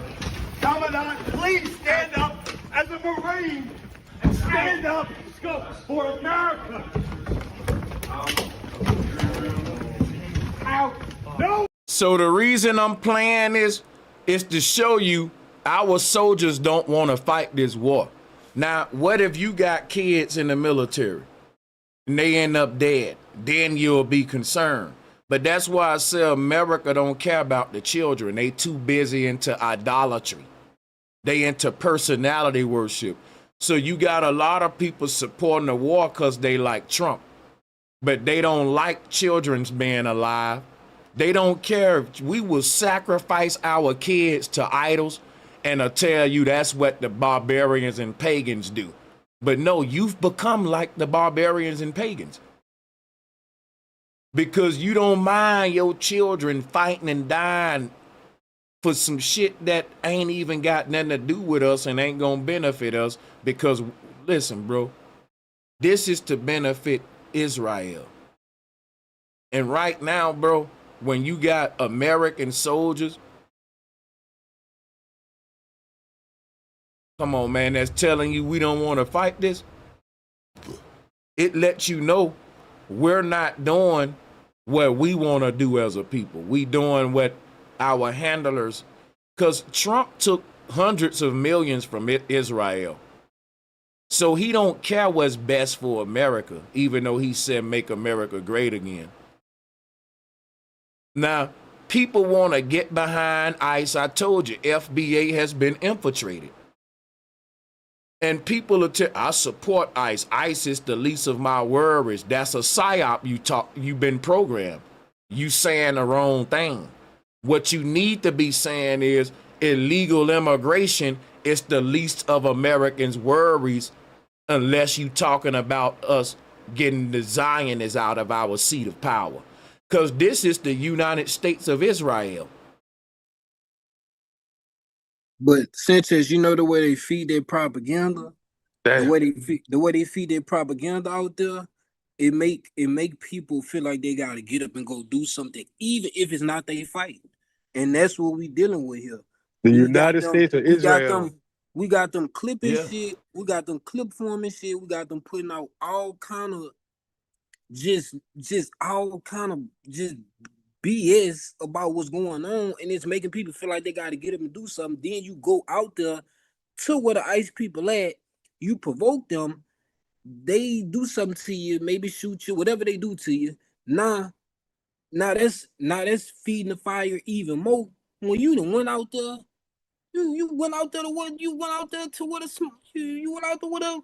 Commandant, please stand up as a Marine and stand up for America. No. So the reason I'm playing this is to show you our soldiers don't want to fight this war. Now, what if you got kids in the military and they end up dead? Then you'll be concerned. But that's why I say America don't care about the children. They too busy into idolatry. They into personality worship. So you got a lot of people supporting the war because they like Trump, but they don't like children's being alive. They don't care. We will sacrifice our kids to idols and I'll tell you that's what the barbarians and pagans do. But no, you've become like the barbarians and pagans because you don't mind your children fighting and dying for some shit that ain't even got nothing to do with us and ain't gonna benefit us. Because listen, bro, this is to benefit Israel. And right now, bro, when you got American soldiers, come on, man, that's telling you we don't want to fight this, it lets you know we're not doing what we want to do as a people. We doing what our handlers, because Trump took hundreds of millions from Israel. So he don't care what's best for America, even though he said make America great again. Now, people want to get behind ICE. I told you, FBA has been infiltrated. And people are I support ICE. ICE is the least of my worries. That's a psyop you've been programmed. You saying the wrong thing. What you need to be saying is illegal immigration is the least of Americans' worries unless you talking about us getting the Zionists out of our seat of power. Because this is the United States of Israel. But Sanchez, you know the way they feed their propaganda, the way they feed their propaganda out there, it make people feel like they gotta get up and go do something, even if it's not their fight. And that's what we dealing with here. The United States of Israel. We got them clipping Yeah. shit. We got them clip forming shit. We got them putting out all kind of just all kind of just BS about what's going on, and it's making people feel like they got to get up and do something. Then you go out there to where the ICE people at, you provoke them, they do something to you, maybe shoot you, whatever they do to you. Now that's feeding the fire even more. When you done went out there, you went out there to what? You went out there to what a you went out there with a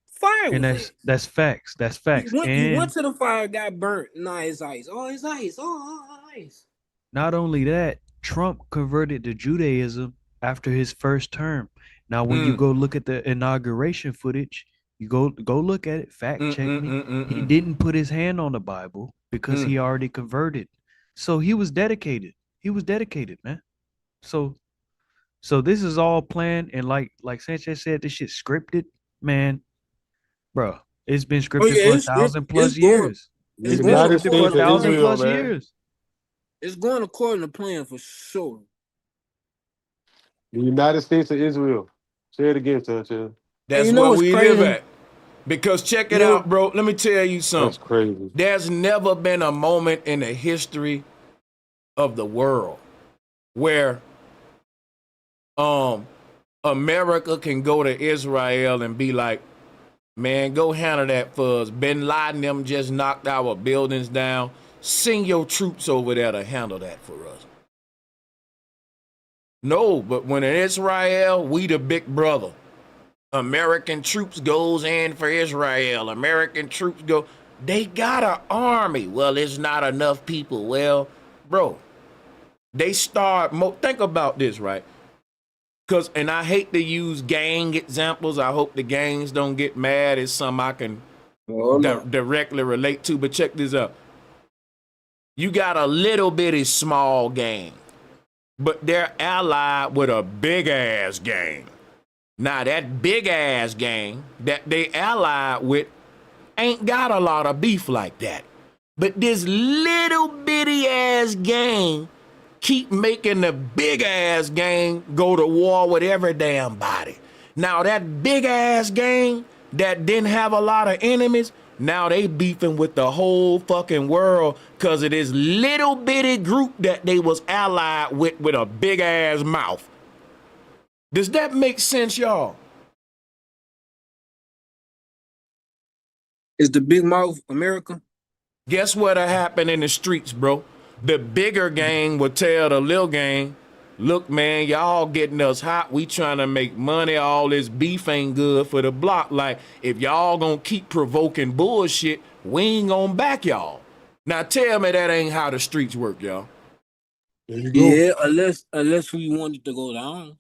fire. And that's facts. That's facts. You went to the fire, got burnt. Nah, it's ice. Oh, it's ice. Oh, ice. Not only that, Trump converted to Judaism after his first term. Now, when you go look at the inauguration footage, you go look at it, fact check me. He didn't put his hand on the Bible because he already converted. So he was dedicated. He was dedicated, man. So this is all planned, and like Sanchez said, this shit scripted, man. Bro, it's been scripted for 1,000+ years. It's been scripted for 1,000+ years. It's going according to plan for sure. The United States of Israel. Say it again, Sanchez. That's where we live at. Because check it out, bro. Let me tell you something. That's crazy. There's never been a moment in the history of the world where America can go to Israel and be like, man, go handle that for us. Bin Laden them just knocked our buildings down. Send your troops over there to handle that for us. No, but when in Israel, we the big brother. American troops goes in for Israel. American troops go. They got an army. Well, it's not enough people. Well, bro, they start. Think about this, right? Because, and I hate to use gang examples. I hope the gangs don't get mad. It's something I can directly relate to. But check this out. You got a little bitty small gang, but they're allied with a big ass gang. Now that big ass gang that they allied with ain't got a lot of beef like that. But this little bitty ass gang keep making the big ass gang go to war with every damn body. Now that big ass gang that didn't have a lot of enemies, now they beefing with the whole fucking world because of this little bitty group that they was allied with a big ass mouth. Does that make sense, y'all? Is the big mouth America? Guess what'll happen in the streets, bro? The bigger gang will tell the little gang, look, man, y'all getting us hot. We trying to make money. All this beef ain't good for the block. Like, if y'all gonna keep provoking bullshit, we ain't gonna back y'all. Now tell me that ain't how the streets work, y'all. There you go. Yeah, unless we wanted to go down.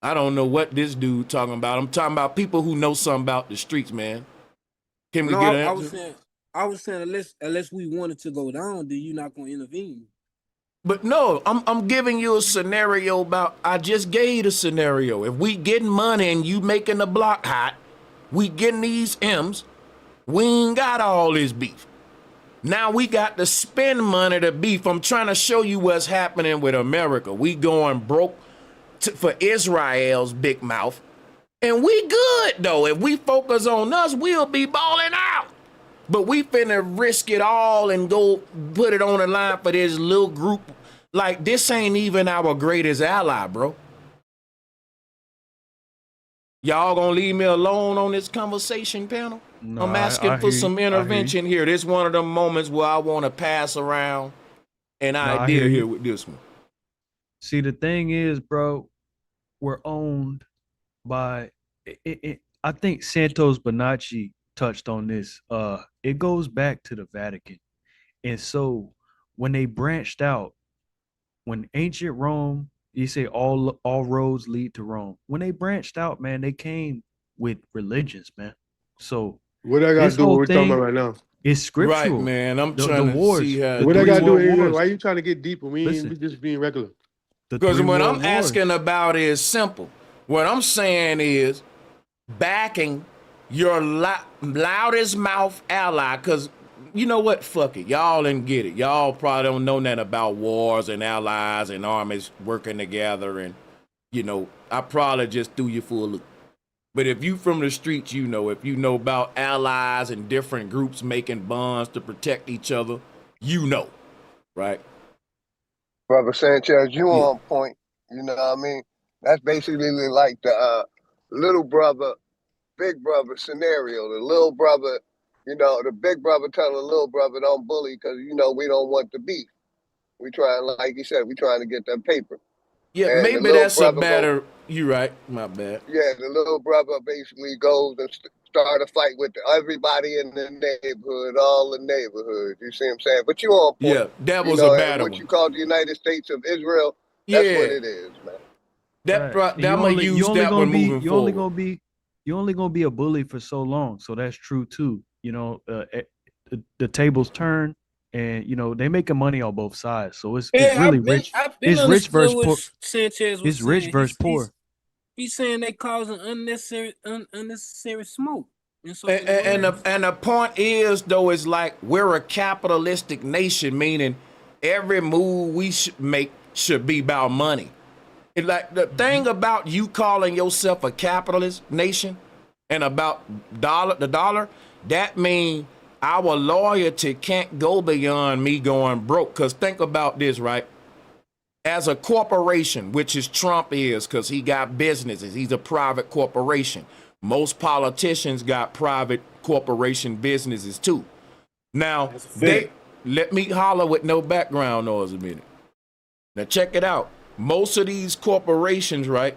I don't know what this dude talking about. I'm talking about people who know something about the streets, man. Can we No, get an I answer? was saying unless we wanted to go down, then you're not gonna intervene. But no, I'm giving you a scenario about, I just gave the scenario. If we getting money and you making the block hot, we getting these M's, we ain't got all this beef. Now we got to spend money to beef. I'm trying to show you what's happening with America. We going broke for Israel's big mouth. And we good though. If we focus on us, we'll be balling out. But we finna risk it all and go put it on the line for this little group. Like, this ain't even our greatest ally, bro. Y'all gonna leave me alone on this conversation panel? No, I'm asking I for hear some you. I hear you. intervention here. This one of the moments where I want to pass around an No, I idea hear here you. with this one. See, the thing is, bro, we're owned by I think Santos Bonacci touched on this. It goes back to the Vatican. And so when they branched out, when ancient Rome, you say all roads lead to Rome. When they branched out, man, they came with religions, man. So What I got this to do with whole what we're talking thing about right now? is Right, scriptural. man. I'm The trying to wars, see how. the What I three got to do world with wars. why you trying to get deeper? We Listen, ain't just being regular. the Because three what world I'm wars. asking about is simple. What I'm saying is backing your loudest mouth ally. Because you know what? Fuck it. Y'all didn't get it. Y'all probably don't know nothing about wars and allies and armies working together. And, you know, I probably just threw you for a loop. But if you from the streets, you know, if you know about allies and different groups making bonds to protect each other, you know, right? Brother Sanchez, you Yeah. on point. You know what I mean? That's basically like the little brother, big brother scenario. The little brother, you know, the big brother telling the little brother don't bully because, you know, we don't want the beef. We trying, like you said, we trying to get that paper. Yeah, And the maybe little that's a brother go, better. You right. My bad. yeah, the little brother basically goes and start a fight with everybody in the neighborhood, all the neighborhood. You see what I'm saying? But you on point. Yeah, that You was a know, and better what one. you call the United States of Israel, that's what Yeah, it is, man. Facts. And I'm gonna use that one moving forward. you're only gonna be a bully for so long. So that's true too. You know, the tables turn, and you know they making money on both sides. So it's Yeah, really rich. I've been It's rich understood versus what poor. Sanchez was It's rich saying. versus poor. He's saying they causing unnecessary smoke. And so And the point is though, is like we're a capitalistic nation, meaning every move we make should be about money. And like the thing about you calling yourself a capitalist nation and about the dollar, that means our loyalty can't go beyond me going broke. Cause think about this, right? As a corporation, which is Trump is, because he got businesses, he's a private corporation. Most politicians got private corporation businesses too. Now, they let me holler with no background noise a minute. Now, check it out. Most of these corporations, right,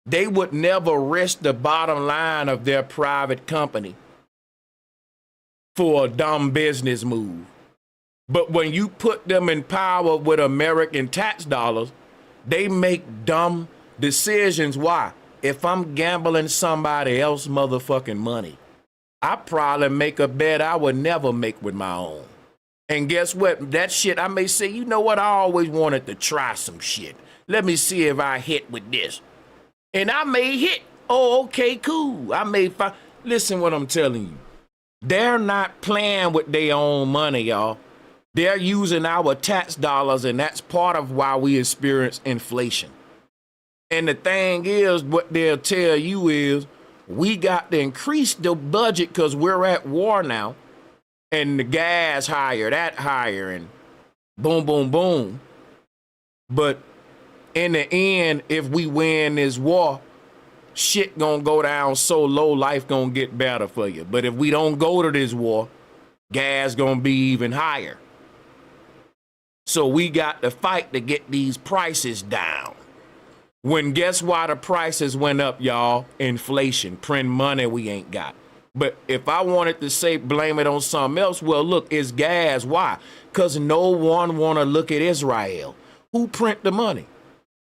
they would never risk the bottom line of their private company for a dumb business move. But when you put them in power with American tax dollars, they make dumb decisions. Why? If I'm gambling somebody else's motherfucking money, I probably make a bet I would never make with my own. And guess what? That shit, I may say, you know what? I always wanted to try some shit. Let me see if I hit with this. And I may hit. Oh, okay, cool. I may find. Listen what I'm telling you. They're not playing with their own money, y'all. They're using our tax dollars, and that's part of why we experience inflation. And the thing is, what they'll tell you is, we got to increase the budget because we're at war now. And the gas higher, that higher, and boom, boom, boom. But in the end, if we win this war, shit gonna go down so low, life gonna get better for you. But if we don't go to this war, gas gonna be even higher. So we got to fight to get these prices down. When guess why the prices went up, y'all? Inflation, print money we ain't got. But if I wanted to say blame it on something else, well, look, it's gas. Why? Because no one want to look at Israel. Who print the money?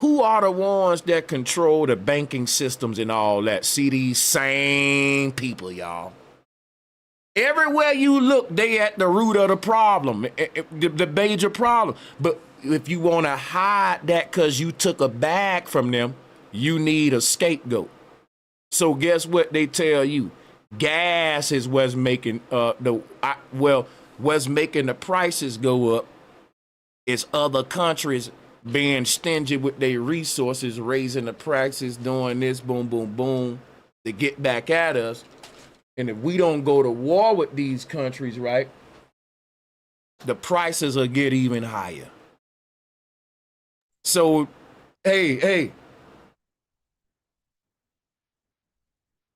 Who are the ones that control the banking systems and all that? See, these same people, y'all. Everywhere you look, they at the root of the problem, the major problem. But if you want to hide that because you took a bag from them, you need a scapegoat. So guess what they tell you? Gas is what's making what's making the prices go up. It's other countries being stingy with their resources, raising the prices, doing this, boom, boom, boom, to get back at us. And if we don't go to war with these countries, right, the prices will get even higher. So, hey.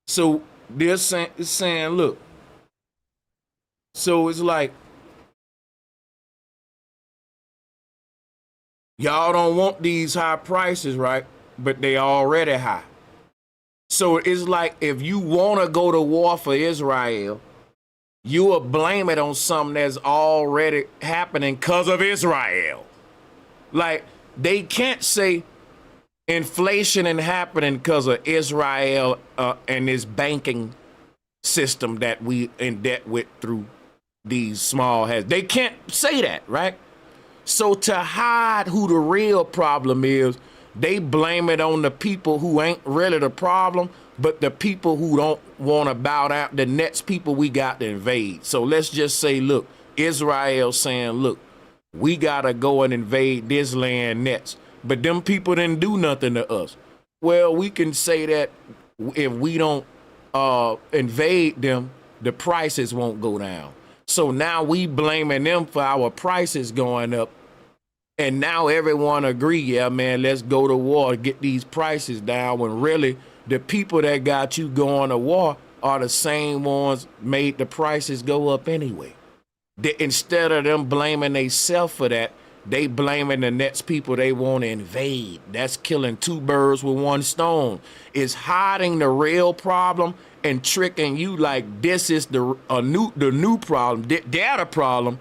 So they're saying, look, so it's like, y'all don't want these high prices, right? But they already high. So it's like if you want to go to war for Israel, you will blame it on something that's already happening because of Israel. Like, they can't say inflation and happening because of Israel and this banking system that we in debt with through these small heads. They can't say that, right? So to hide who the real problem is, they blame it on the people who ain't really the problem, but the people who don't want to bow down, the next people we got to invade. So let's just say, look, Israel saying, look, we got to go and invade this land next. But them people didn't do nothing to us. Well, we can say that if we don't invade them, the prices won't go down. So now we blaming them for our prices going up. And now everyone agree, yeah, man, let's go to war to get these prices down, when really the people that got you going to war are the same ones made the prices go up anyway. Instead of them blaming themselves for that, they blaming the next people they want to invade. That's killing two birds with one stone. It's hiding the real problem and tricking you like this is the new problem. They're the problem.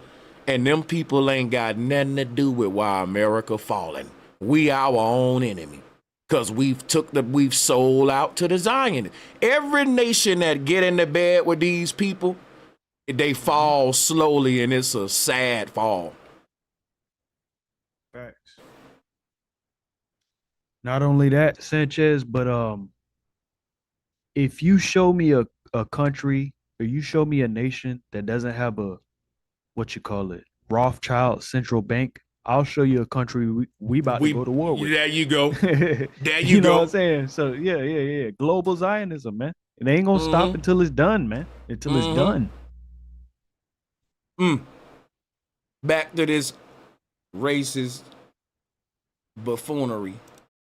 And them people ain't got nothing to do with why America falling. We our own enemy. Cause we've sold out to the Zionists. Every nation that get into bed with these people, they fall slowly, and it's a sad fall. Facts. Not only that, Sanchez, but if you show me a country, or you show me a nation that doesn't have a Rothschild central bank, I'll show you a country we about to go to war with. There you go. There you know what I'm saying? So yeah. Global Zionism, man. It ain't gonna stop until it's done, man. Until it's done. Back to this racist buffoonery.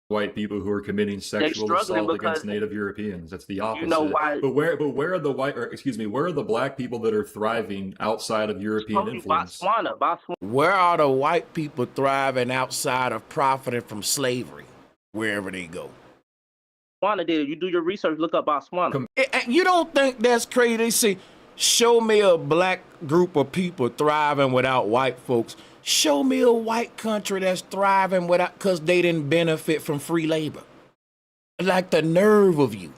White people who are committing sexual assault against Native Europeans. That's the opposite. You know why? But where are the where are the black people that are thriving outside of European influence? Botswana. Where are the white people thriving outside of profiting from slavery, wherever they go? Botswana did. You do your research, look up Botswana. You don't think that's crazy? They say, show me a black group of people thriving without white folks. Show me a white country that's thriving without, because they didn't benefit from free labor. Like the nerve of you.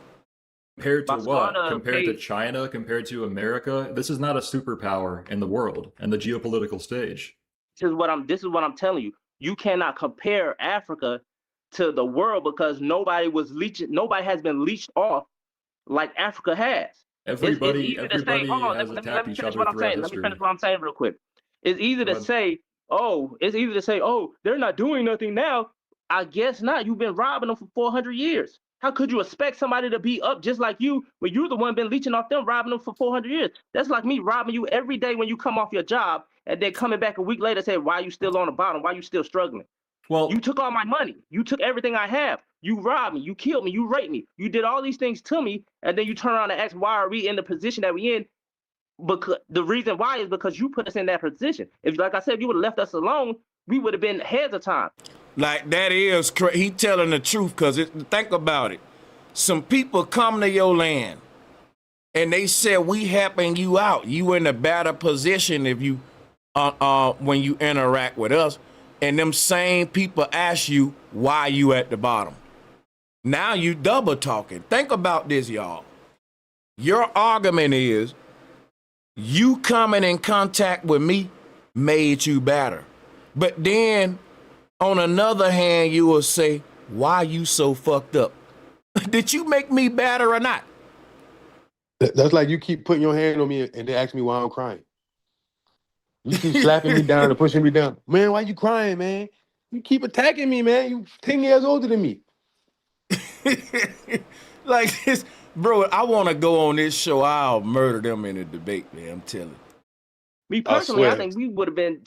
Compared to what? Compared to China? Compared to America? This is not a superpower in the world and the geopolitical stage. This is what I'm telling you. You cannot compare Africa to the world because nobody has been leached off like Africa has. Everybody has attacked each other throughout history. Let me finish what I'm saying real quick. It's easy to say, they're not doing nothing now. I guess not. You've been robbing them for 400 years. How could you expect somebody to be up just like you when you're the one been leeching off them, robbing them for 400 years? That's like me robbing you every day when you come off your job and then coming back a week later say, why are you still on the bottom? Why are you still struggling? Well, you took all my money. You took everything I have. You robbed me. You killed me. You raped me. You did all these things to me. And then you turn around and ask, why are we in the position that we in? Because the reason why is because you put us in that position. If, like I said, if you would have left us alone, we would have been ahead of time. Like that is he telling the truth, because think about it. Some people come to your land and they said we helping you out. You in a better position if you when you interact with us. And them same people ask you why you at the bottom. Now you double talking. Think about this, y'all. Your argument is you coming in contact with me made you better. But then on another hand, you will say, why you so fucked up? Did you make me better or not? That's like you keep putting your hand on me and they ask me why I'm crying. You keep slapping me down and pushing me down. Man, why you crying, man? You keep attacking me, man. You 10 years older than me. Like this, bro, I want to go on this show. I'll murder them in a debate, man. I'm telling you. Me personally, I think we would have been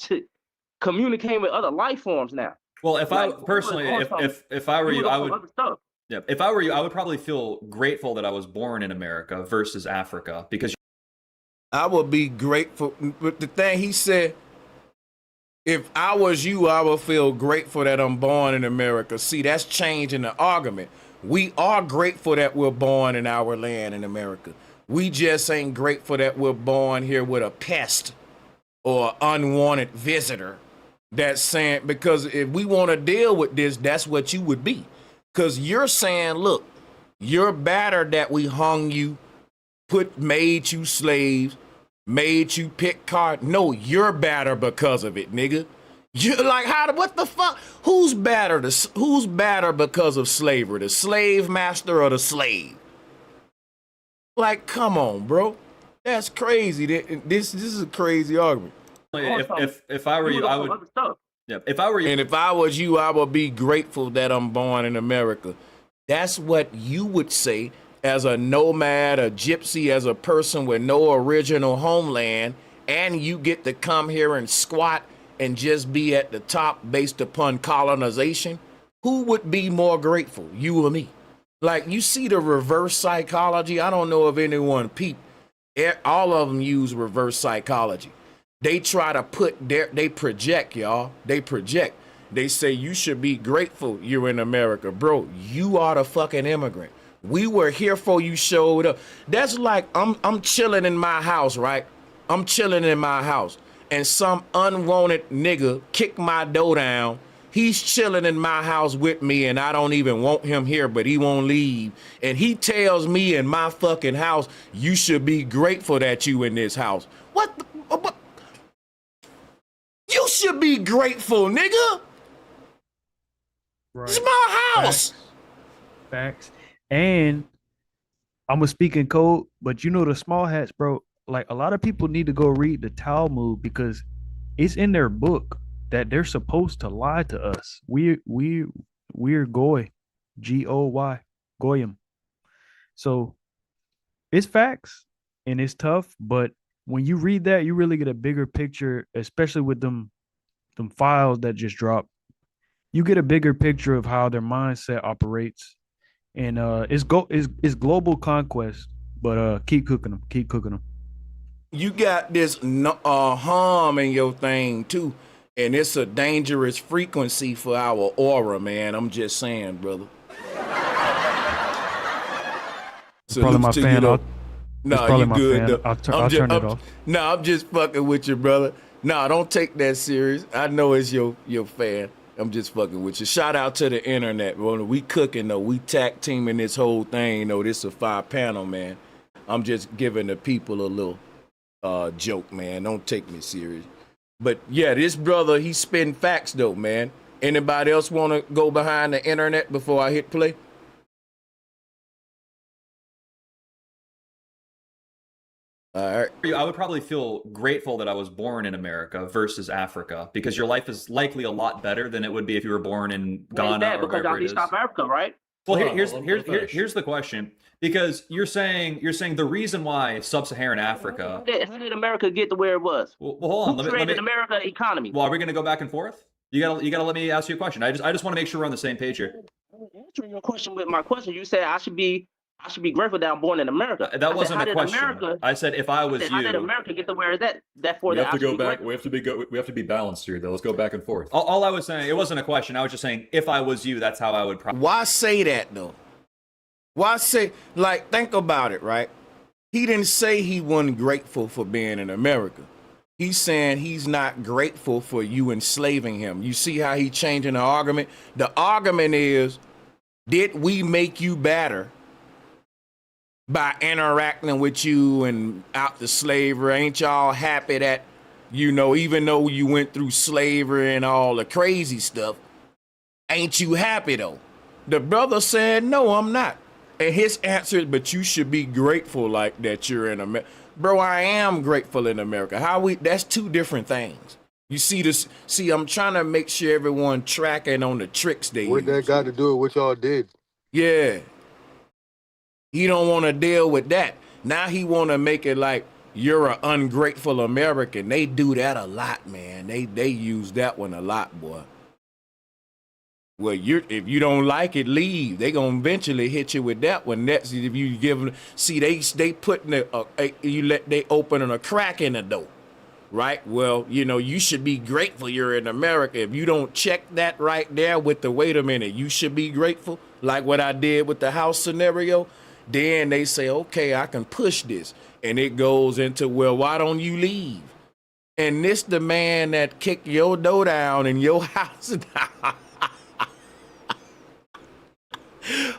communicating with other life forms now. Well, if I personally, if I were you, I would. Stuff. Yeah, if I were you, I would probably feel grateful that I was born in America versus Africa, because I would be grateful. But the thing he said, if I was you, I would feel grateful that I'm born in America. See, that's changing the argument. We are grateful that we're born in our land in America. We just ain't grateful that we're born here with a pest or unwanted visitor that's saying, because if we want to deal with this, that's what you would be. Because you're saying, look, you're better that we hung you, made you slaves, made you pick card. No, you're better because of it, nigga. You're like, what the fuck? Who's better because of slavery? The slave master or the slave? Like, come on, bro. That's crazy. This is a crazy argument. If I were you, I would. Yeah, if I were you, and if I was you, I would be grateful that I'm born in America. That's what you would say as a nomad, a gypsy, as a person with no original homeland, and you get to come here and squat and just be at the top based upon colonization. Who would be more grateful, you or me? Like, you see the reverse psychology. I don't know if anyone peeped. All of them use reverse psychology. They try to they project, y'all. They project. They say you should be grateful you're in America. Bro, you are the fucking immigrant. We were here for you showed up. That's like I'm chilling in my house, right? I'm chilling in my house and some unwanted nigga kicked my door down. He's chilling in my house with me and I don't even want him here, but he won't leave. And he tells me in my fucking house, you should be grateful that you in this house. What? You should be grateful, nigga. Right. It's my house. Facts. And I'm gonna speak in code, but you know the small hats, bro. Like, a lot of people need to go read the Talmud because it's in their book that they're supposed to lie to us. We're goy, Goy, goyim. So it's facts and it's tough, but when you read that, you really get a bigger picture, especially with them files that just dropped. You get a bigger picture of how their mindset operates, and it's global conquest. But keep cooking them. You got this hum in your thing too, and it's a dangerous frequency for our aura, man. I'm just saying, brother. Probably my fan. No, you good. I'll turn it off. No, I'm just fucking with you, brother. No, don't take that serious. I know it's your fan. I'm just fucking with you. Shout out to the internet, bro. We cooking though. We tag teaming this whole thing. Though this is a 5-panel, man. I'm just giving the people a little joke, man. Don't take me serious. But yeah, this brother, he's spitting facts though, man. Anybody else want to go behind the internet before I hit play? All right. I would probably feel grateful that I was born in America versus Africa, because your life is likely a lot better than it would be if you were born in Ghana or wherever it is. South Africa, right? Well, here's the question, because you're saying the reason why sub-Saharan Africa. How did America get to where it was? Well, hold on. Who created America economy? Well, are we going to go back and forth? You gotta let me ask you a question. I just want to make sure we're on the same page here. Answering your question with my question, you said I should be I should be grateful that I'm born in America. That wasn't a question. America, I said if I was how did you. America get to where is that for We that? have to go back. We have to be balanced here, though. Let's go back and forth. All I was saying, it wasn't a question. I was just saying, if I was you, that's how I would. Why say that though? Why say, like, think about it, right? He didn't say he wasn't grateful for being in America. He's saying he's not grateful for you enslaving him. You see how he changing the argument? The argument is, did we make you better by interacting with you and out the slavery? Ain't y'all happy that, you know, even though you went through slavery and all the crazy stuff, ain't you happy though? The brother said, no, I'm not. And his answer is, but you should be grateful like that you're in America. Bro, I am grateful in America. That's two different things. You see this? See, I'm trying to make sure everyone tracking on the tricks they What use. that got to do with what y'all did? Yeah. He don't want to deal with that. Now he want to make it like you're an ungrateful American. They do that a lot, man. They use that one a lot, boy. Well, if you don't like it, leave. They gonna eventually hit you with that one. That's if you give them. See, they putting they opening a crack in the door, right? Well, you know, you should be grateful you're in America. If you don't check that right there with the wait a minute, you should be grateful. Like what I did with the house scenario. Then they say, okay, I can push this, and it goes into, well, why don't you leave? And this the man that kicked your door down in your house down.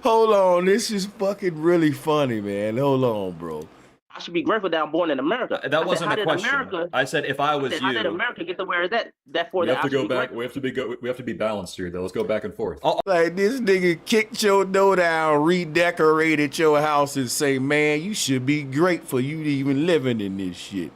Hold on, this is fucking really funny, man. Hold on, bro. I should be grateful that I'm born in America. That wasn't a question. I said if I was you. How did America get to where is that for We that? have to go back. We have to be balanced here, though. Let's go back and forth. Like this nigga kicked your door down, redecorated your house, and say, man, you should be grateful you even living in this shit.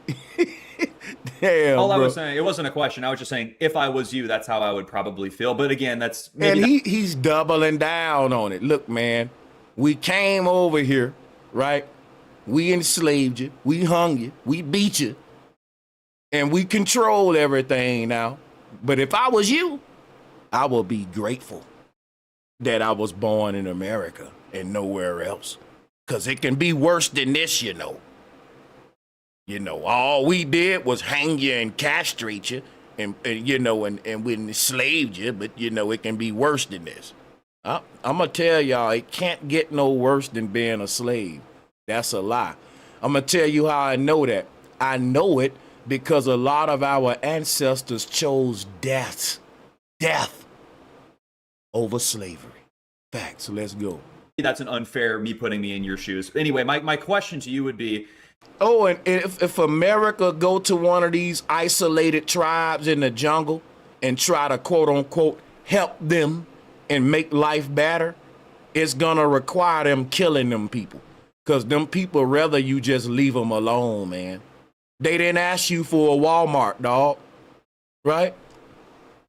Damn, All I bro. was saying, it wasn't a question. I was just saying, if I was you, that's how I would probably feel. But again, that's maybe. And he's doubling down on it. Look, man, we came over here, right? We enslaved you, we hung you, we beat you, and we control everything now. But if I was you, I would be grateful that I was born in America and nowhere else. Because it can be worse than this, you know. You know, all we did was hang you and castrate you and you know, and we enslaved you, but, you know, it can be worse than this. I'm going to tell y'all, it can't get no worse than being a slave. That's a lie. I'm going to tell you how I know that. I know it because a lot of our ancestors chose death over slavery. Facts. Let's go. That's an unfair me putting me in your shoes. Anyway, my question to you would be, oh, and if America go to one of these isolated tribes in the jungle and try to quote unquote help them and make life better, it's gonna require them killing them people. Cause them people rather you just leave them alone, man. They didn't ask you for a Walmart, dog. Right?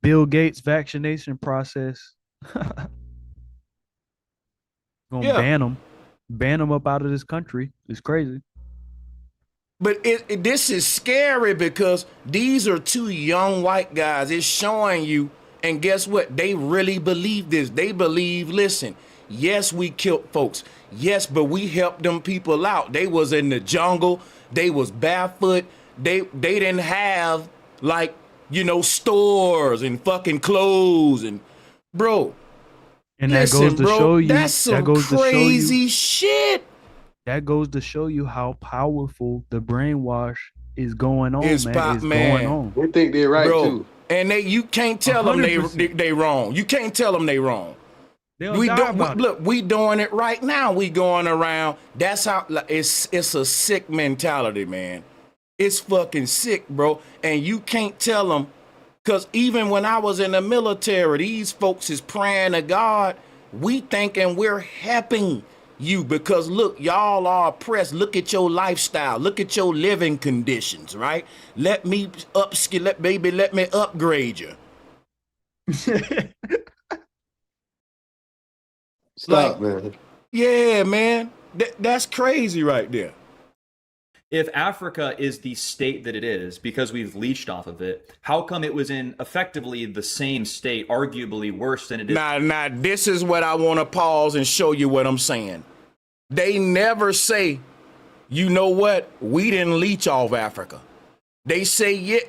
Bill Gates vaccination process. Gonna ban them up out of this country. It's crazy. But this is scary because these are two young white guys. It's showing you, and guess what? They really believe this. They believe, listen, yes, we killed folks. Yes, but we helped them people out. They was in the jungle. They was barefoot. They didn't have, like, you know, stores and fucking clothes and, bro. And that goes to show you. That's some crazy shit. That goes to show you how powerful the brainwash is going on, It's man. going on. They think they're right, bro, too. And you can't tell them they wrong. You can't tell them they wrong. Look, we doing it right now. We going around. That's how it's a sick mentality, man. It's fucking sick, bro. And you can't tell them, because even when I was in the military, these folks is praying to God. We thinking we're helping you because look, y'all are oppressed. Look at your lifestyle. Look at your living conditions, right? Let me upskill, let me upgrade you. Stop, man. Yeah, man. That's crazy right there. if Africa is the state that it is because we've leached off of it, how come it was in effectively the same state, arguably worse than it is? Now, this is what I want to pause and show you what I'm saying. They never say, you know what? We didn't leech off Africa. They say, yeah,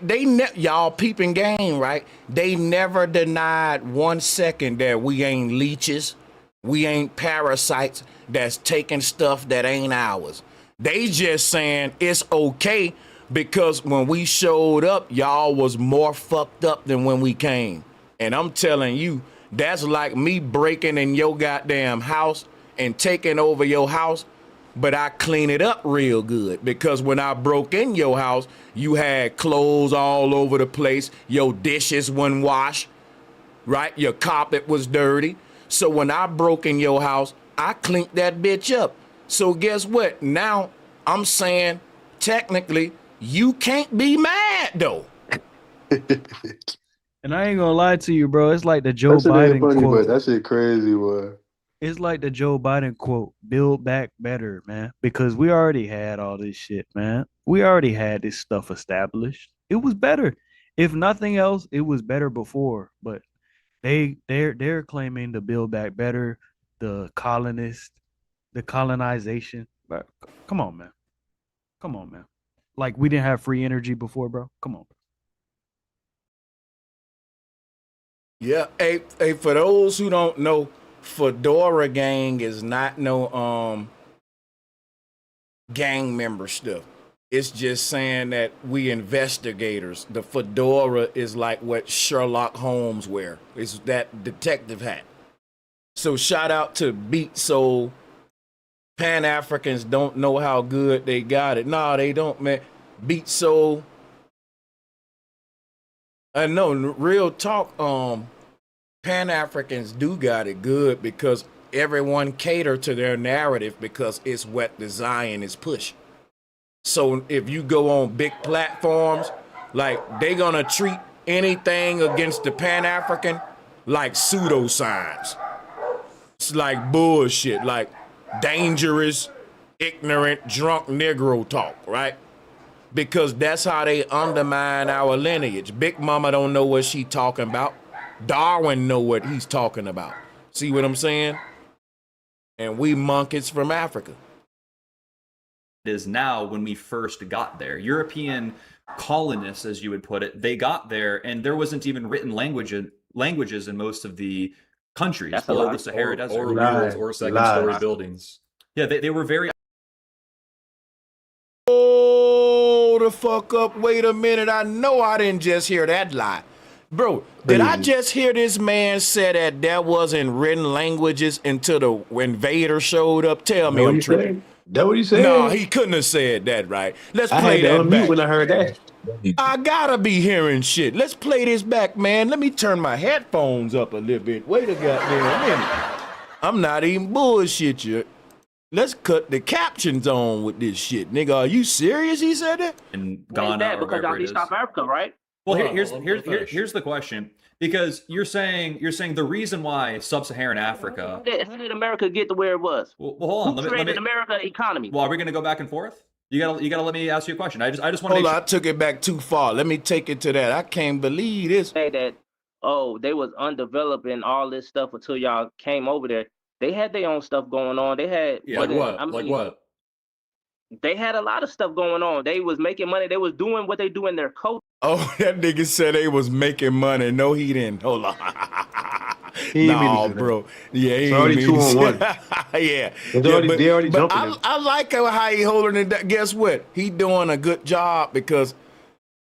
y'all peeping game, right? They never denied 1 second that we ain't leeches. We ain't parasites that's taking stuff that ain't ours. They just saying it's okay because when we showed up, y'all was more fucked up than when we came. And I'm telling you, that's like me breaking in your goddamn house and taking over your house, but I clean it up real good because when I broke in your house, you had clothes all over the place. Your dishes wasn't washed, right? Your carpet was dirty. So when I broke in your house, I cleaned that bitch up. So guess what? Now I'm saying technically you can't be mad though. And I ain't gonna lie to you, bro. It's like the Joe That shit ain't Biden funny, quote. but that shit crazy, boy. It's like the Joe Biden quote, build back better, man. Because we already had all this shit, man. We already had this stuff established. It was better. If nothing else, it was better before. But they're claiming to build back better, the colonist, the colonization. But come on, man. Come on, man. Like we didn't have free energy before, bro. Come on. Yeah, hey, for those who don't know, Fedora Gang is not no gang member stuff. It's just saying that we investigators. The fedora is like what Sherlock Holmes wear. It's that detective hat. So shout out to BEATZ. So Pan-Africans don't know how good they got it. No, they don't, man. BEATZ. So I know, real talk, Pan-Africans do got it good because everyone cater to their narrative because it's what the Zionists push. So if you go on big platforms, like they gonna treat anything against the Pan-African like pseudoscience. It's like bullshit, like dangerous, ignorant, drunk Negro talk, right? Because that's how they undermine our lineage. Big Mama don't know what she talking about. Darwin know what he's talking about. See what I'm saying? And we monkeys from Africa. It is now when we first got there. European colonists, as you would put it, they got there and there wasn't even written languages in most of the countries below the Sahara Desert. Or wheels or second-story buildings. Yeah, they were very... Oh, the fuck up. Wait a minute. I know I didn't just hear that lie. Bro, did I just hear this man say that there wasn't written languages until the invader showed up? Tell me I'm tripping. That what he said? No, he couldn't have said that, right? Let's I play had to that unmute back. when I heard that. I gotta be hearing shit. Let's play this back, man. Let me turn my headphones up a little bit. Wait a goddamn minute. I'm not even bullshit you. Let's cut the captions on with this shit. Nigga, are you serious? He said that? In Ghana or because y'all wherever it need is. South Africa, right? Well, here's the question. Because you're saying the reason why sub-Saharan Africa... How did America get to where it was? Well, hold on. Who created America economy? Well, are we going to go back and forth? You gotta let me ask you a question. I just want to Hold on, I took it back too far. Let me take it to that. I can't believe this. Say that, oh, they was undeveloped and all this stuff until y'all came over there. They had their own stuff going on. They had like what? They had a lot of stuff going on. They was making money. They was doing what they do in their culture. Oh, that nigga said they was making money. No, he didn't. Hold on. He ain't mean to No, say bro. Yeah, he It's ain't already mean 2 to on say- 1. Yeah. They already but jumping him. I like how he holding it down. Guess what? He doing a good job because,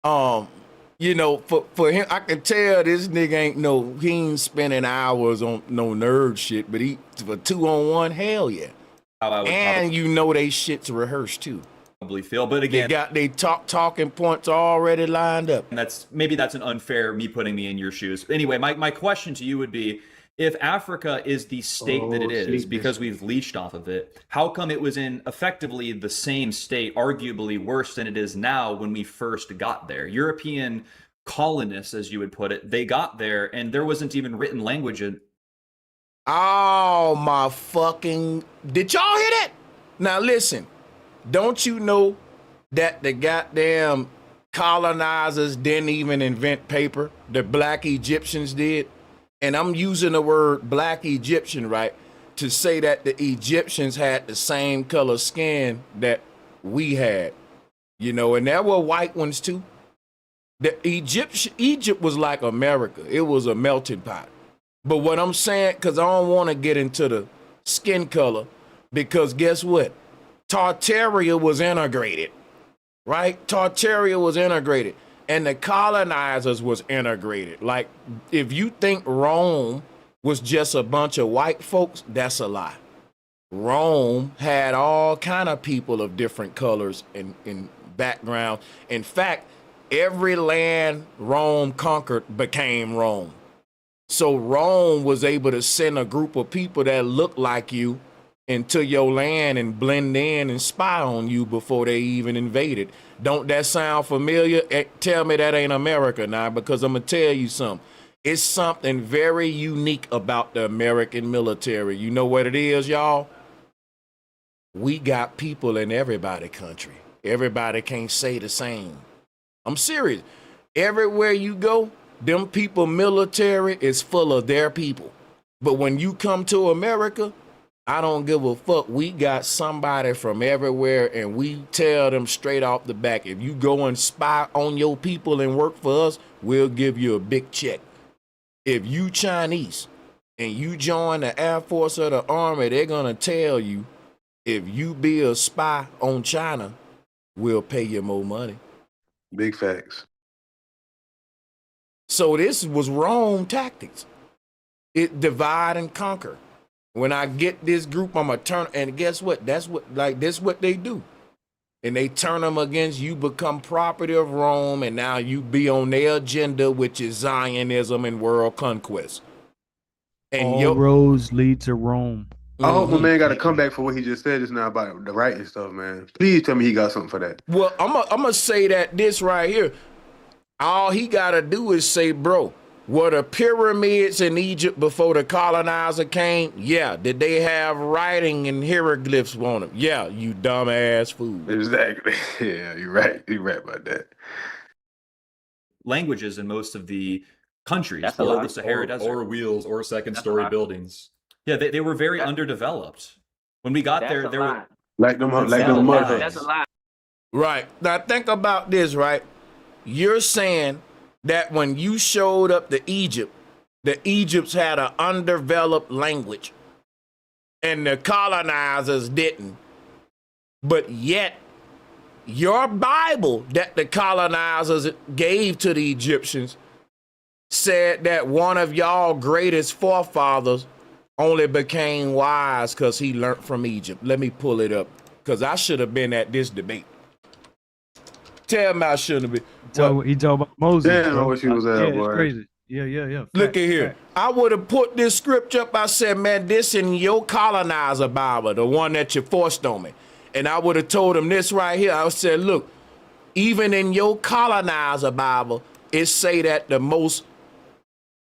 you know, for him, I can tell this nigga he ain't spending hours on no nerd shit, but he for 2 on 1, hell yeah. And you know they shit's rehearsed too. Probably feel, but again, they talking points already lined up. And that's an unfair me putting me in your shoes. Anyway, my question to you would be, if Africa is the state that it is because we've leached off of it, how come it was in effectively the same state, arguably worse than it is now when we first got there? European colonists, as you would put it, they got there and there wasn't even written language in. Oh my fucking! Did y'all hear that? Now listen, don't you know that the goddamn colonizers didn't even invent paper? The black Egyptians did. And I'm using the word black Egyptian, right? to say that the Egyptians had the same color skin that we had, you know, and there were white ones too. Egypt was like America. It was a melting pot. But what I'm saying, because I don't want to get into the skin color, because guess what? Tartaria was integrated, right? Tartaria was integrated, and the colonizers was integrated. Like, if you think Rome was just a bunch of white folks, that's a lie. Rome had all kind of people of different colors and background. In fact, every land Rome conquered became Rome. So Rome was able to send a group of people that look like you into your land and blend in and spy on you before they even invaded. Don't that sound familiar? Tell me that ain't America now, because I'm going to tell you something. It's something very unique about the American military. You know what it is, y'all? We got people in everybody's country. Everybody can't say the same. I'm serious. Everywhere you go, them people military is full of their people. But when you come to America, I don't give a fuck. We got somebody from everywhere, and we tell them straight off the back, if you go and spy on your people and work for us, we'll give you a big check. If you Chinese and you join the Air Force or the Army, they're gonna tell you, if you be a spy on China, we'll pay you more money. Big facts. So this was Rome tactics. It divide and conquer. When I get this group, I'm gonna turn, and guess what? That's what they do. And they turn them against you, become property of Rome, and now you be on their agenda, which is Zionism and world conquest. And all roads lead to Rome. I hope my man got a comeback for what he just said just now about the writing stuff, man. Please tell me he got something for that. Well, I'm gonna say that this right here, all he gotta do is say, bro, were the pyramids in Egypt before the colonizer came? Yeah. Did they have writing and hieroglyphs on them? Yeah, you dumbass fool. Exactly. Yeah, you're right. You're right about that. Languages in most of the countries That's a below lie. the Sahara Desert. Or wheels or second That's a story lie. buildings. Yeah, they were very underdeveloped. When we got That's there, a there lie. were Like them That's mud a That's a huts. lie. Right. Now think about this, right? You're saying that when you showed up to Egypt, the Egypts had an undeveloped language and the colonizers didn't. But yet, your Bible that the colonizers gave to the Egyptians said that one of y'all greatest forefathers only became wise because he learned from Egypt. Let me pull it up, because I should have been at this debate. Tell me I shouldn't have been. He talked about Moses. Damn, I bro. wish he was there, Yeah, it's boy. crazy. Yeah. Look Facts, at here. facts. I would have put this scripture up. I said, man, this in your colonizer Bible, the one that you forced on me. And I would have told him this right here. I said, look, even in your colonizer Bible, it say that the most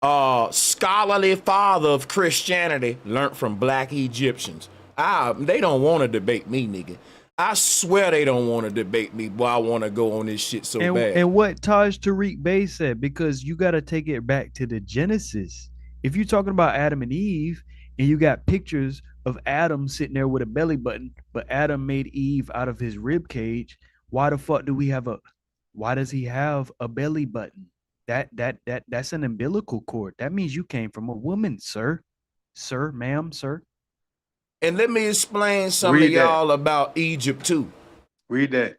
scholarly father of Christianity learned from black Egyptians. They don't want to debate me, nigga. I swear they don't want to debate me, boy. I want to go on this shit so bad. And what Taj Tariq Bey said, because you got to take it back to the Genesis. If you're talking about Adam and Eve, and you got pictures of Adam sitting there with a belly button, but Adam made Eve out of his rib cage, why the fuck why does he have a belly button? That's an umbilical cord. That means you came from a woman, sir, ma'am, sir. And let me explain something to y'all about Egypt too. Read that.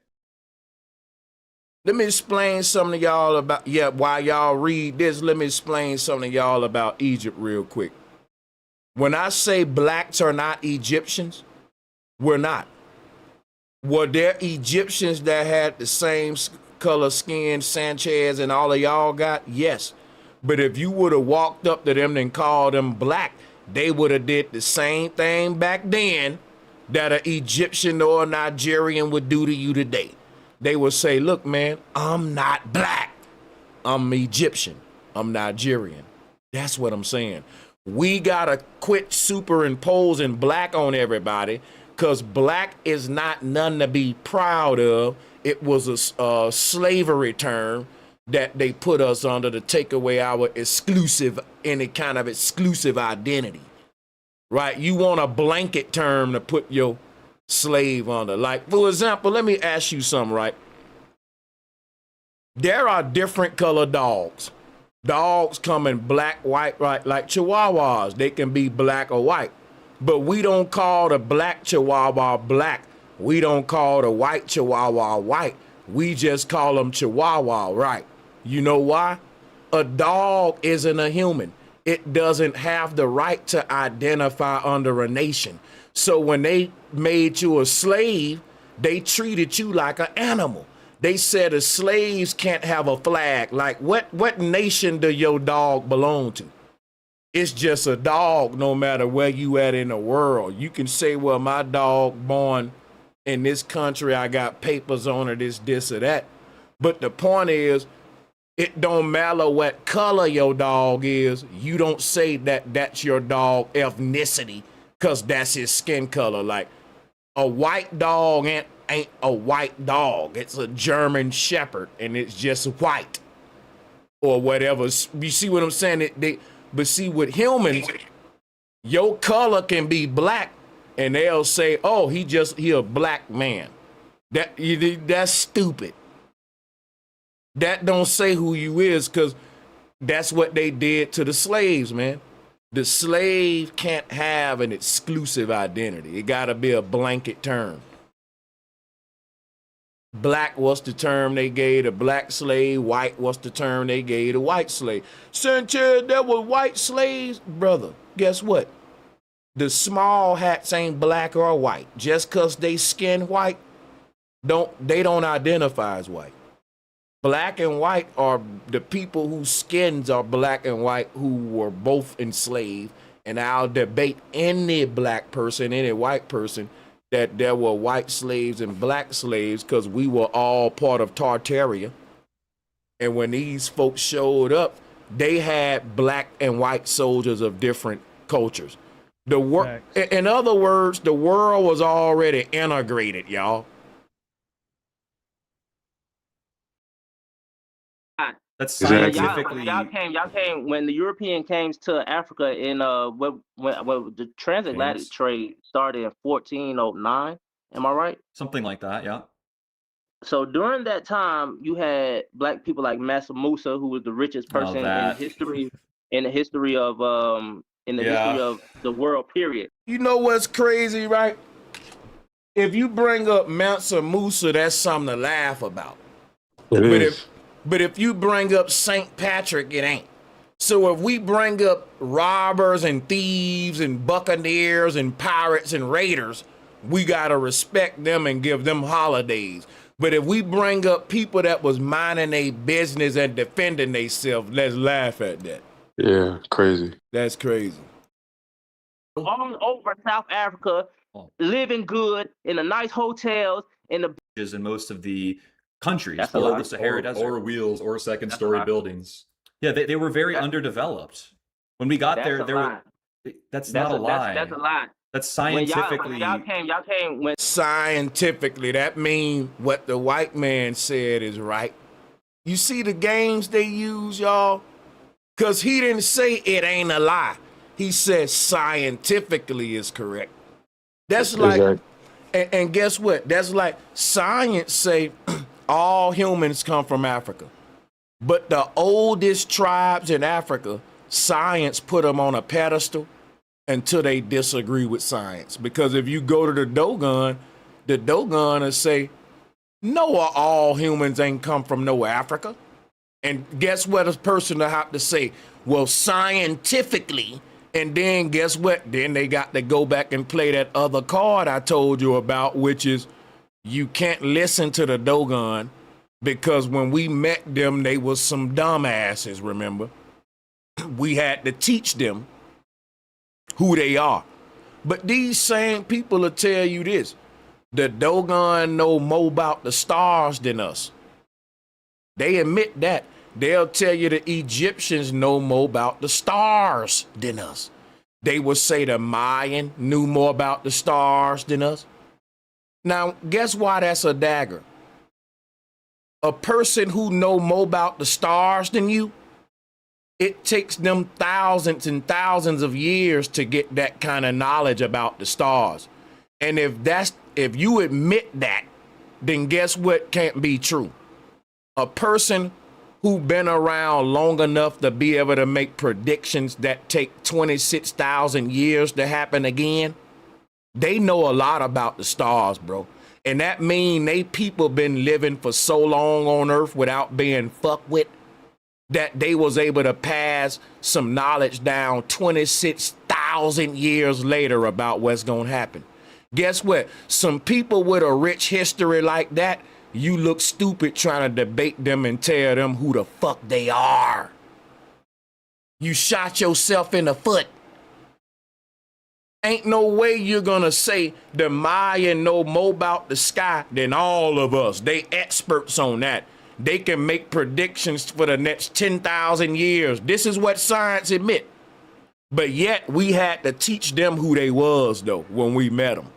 Let me explain something to y'all about, while y'all read this, let me explain something to y'all about Egypt real quick. When I say blacks are not Egyptians, we're not. Were there Egyptians that had the same color skin Sanchez and all of y'all got? Yes. But if you would have walked up to them and called them black, they would have did the same thing back then that an Egyptian or a Nigerian would do to you today. They would say, look, man, I'm not black. I'm Egyptian. I'm Nigerian. That's what I'm saying. We got to quit superimposing black on everybody, because black is not none to be proud of. It was a slavery term that they put us under to take away our any kind of exclusive identity. right? You want a blanket term to put your slave under. Like, for example, let me ask you something, right? There are different color dogs. Dogs come in black, white, right? Like Chihuahuas, they can be black or white. But we don't call the black Chihuahua black. We don't call the white Chihuahua white. We just call them Chihuahua, right? You know why? A dog isn't a human. It doesn't have the right to identify under a nation. So when they made you a slave, they treated you like an animal. They said the slaves can't have a flag. Like, what nation do your dog belong to? It's just a dog no matter where you at in the world. You can say, well, my dog born in this country, I got papers on it, this or that. But the point is, it don't matter what color your dog is. You don't say that that's your dog ethnicity because that's his skin color. Like, a white dog ain't a white dog. It's a German Shepherd, and it's just white or whatever. You see what I'm saying? But see, with humans, your color can be black, and they'll say, "Oh, he a black man." That's stupid. That don't say who you is, because that's what they did to the slaves, man. The slave can't have an exclusive identity. It got to be a blanket term. Black was the term they gave the black slave. White was the term they gave the white slave. Sanchez, there were white slaves. Brother, guess what? The small hats ain't black or white. Just because they skin white, they don't identify as white. Black and white are the people whose skins are black and white who were both enslaved. And I'll debate any black person, any white person, that there were white slaves and black slaves because we were all part of Tartaria. And when these folks showed up, they had black and white soldiers of different cultures. In other words, the world was already integrated, y'all. That's scientifically. Y'all came when the European came to Africa in when the transatlantic trade started in 1409. Am I right? Something like that, yeah. So during that time, you had black people like Mansa Musa, who was the richest person in history, in the history of the world. Period. You know what's crazy, right? If you bring up Mansa Musa, that's something to laugh about. But if you bring up St. Patrick, it ain't. So if we bring up robbers and thieves and buccaneers and pirates and raiders, we got to respect them and give them holidays. But if we bring up people that was minding their business and defending themselves, let's laugh at that. Yeah, crazy. That's crazy. All over South Africa, living good in the nice hotels in most of the countries That's below the Sahara Desert, or wheels, or second-story buildings. Yeah, they were very underdeveloped. When we got there were. That's not a lie. That's a lie. That's scientifically. When y'all came when scientifically, that means what the white man said is right. You see the games they use, y'all? Because he didn't say it ain't a lie. He said scientifically is correct. That's like, and guess what? That's like science say all humans come from Africa. But the oldest tribes in Africa, science put them on a pedestal until they disagree with science. Because if you go to the Dogon will say, no, all humans ain't come from no Africa. And guess what a person will have to say? Well, scientifically. And then guess what? Then they got to go back and play that other card I told you about, which is you can't listen to the Dogon because when we met them, they was some dumbasses, remember? We had to teach them who they are. But these same people will tell you this. The Dogon know more about the stars than us. They admit that. They'll tell you the Egyptians know more about the stars than us. They will say the Mayan knew more about the stars than us. Now, guess why that's a dagger? A person who know more about the stars than you It takes them thousands and thousands of years to get that kind of knowledge about the stars. And if you admit that, then guess what can't be true? A person who been around long enough to be able to make predictions that take 26,000 years to happen again, they know a lot about the stars, bro. And that mean they people been living for so long on Earth without being fucked with that they was able to pass some knowledge down 26,000 years later about what's gonna happen. Guess what? Some people with a rich history like that, you look stupid trying to debate them and tell them who the fuck they are. You shot yourself in the foot. Ain't no way you're gonna say the Maya know more about the sky than all of us. They experts on that. They can make predictions for the next 10,000 years. This is what science admit. But yet we had to teach them who they was though when we met them.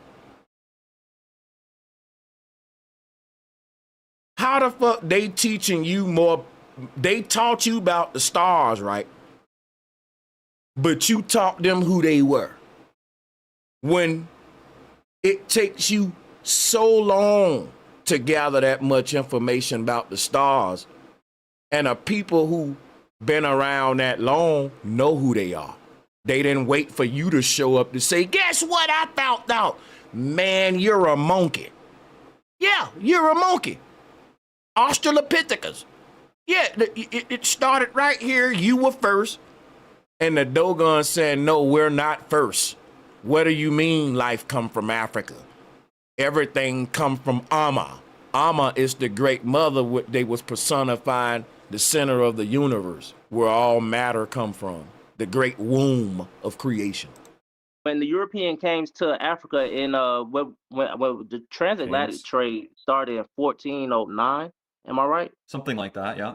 How the fuck they teaching you more? They taught you about the stars, right? But you taught them who they were. When it takes you so long to gather that much information about the stars, and a people who been around that long know who they are. They didn't wait for you to show up to say, guess what I found out? Man, you're a monkey. Yeah, you're a monkey. Australopithecus. Yeah, it started right here. You were first. And the Dogon said, no, we're not first. What do you mean life come from Africa? Everything come from Amma. Amma is the great mother. They was personifying the center of the universe, where all matter come from, the great womb of creation. When the European came to Africa in when the transatlantic trade started in 1409, am I right? Something like that, yeah.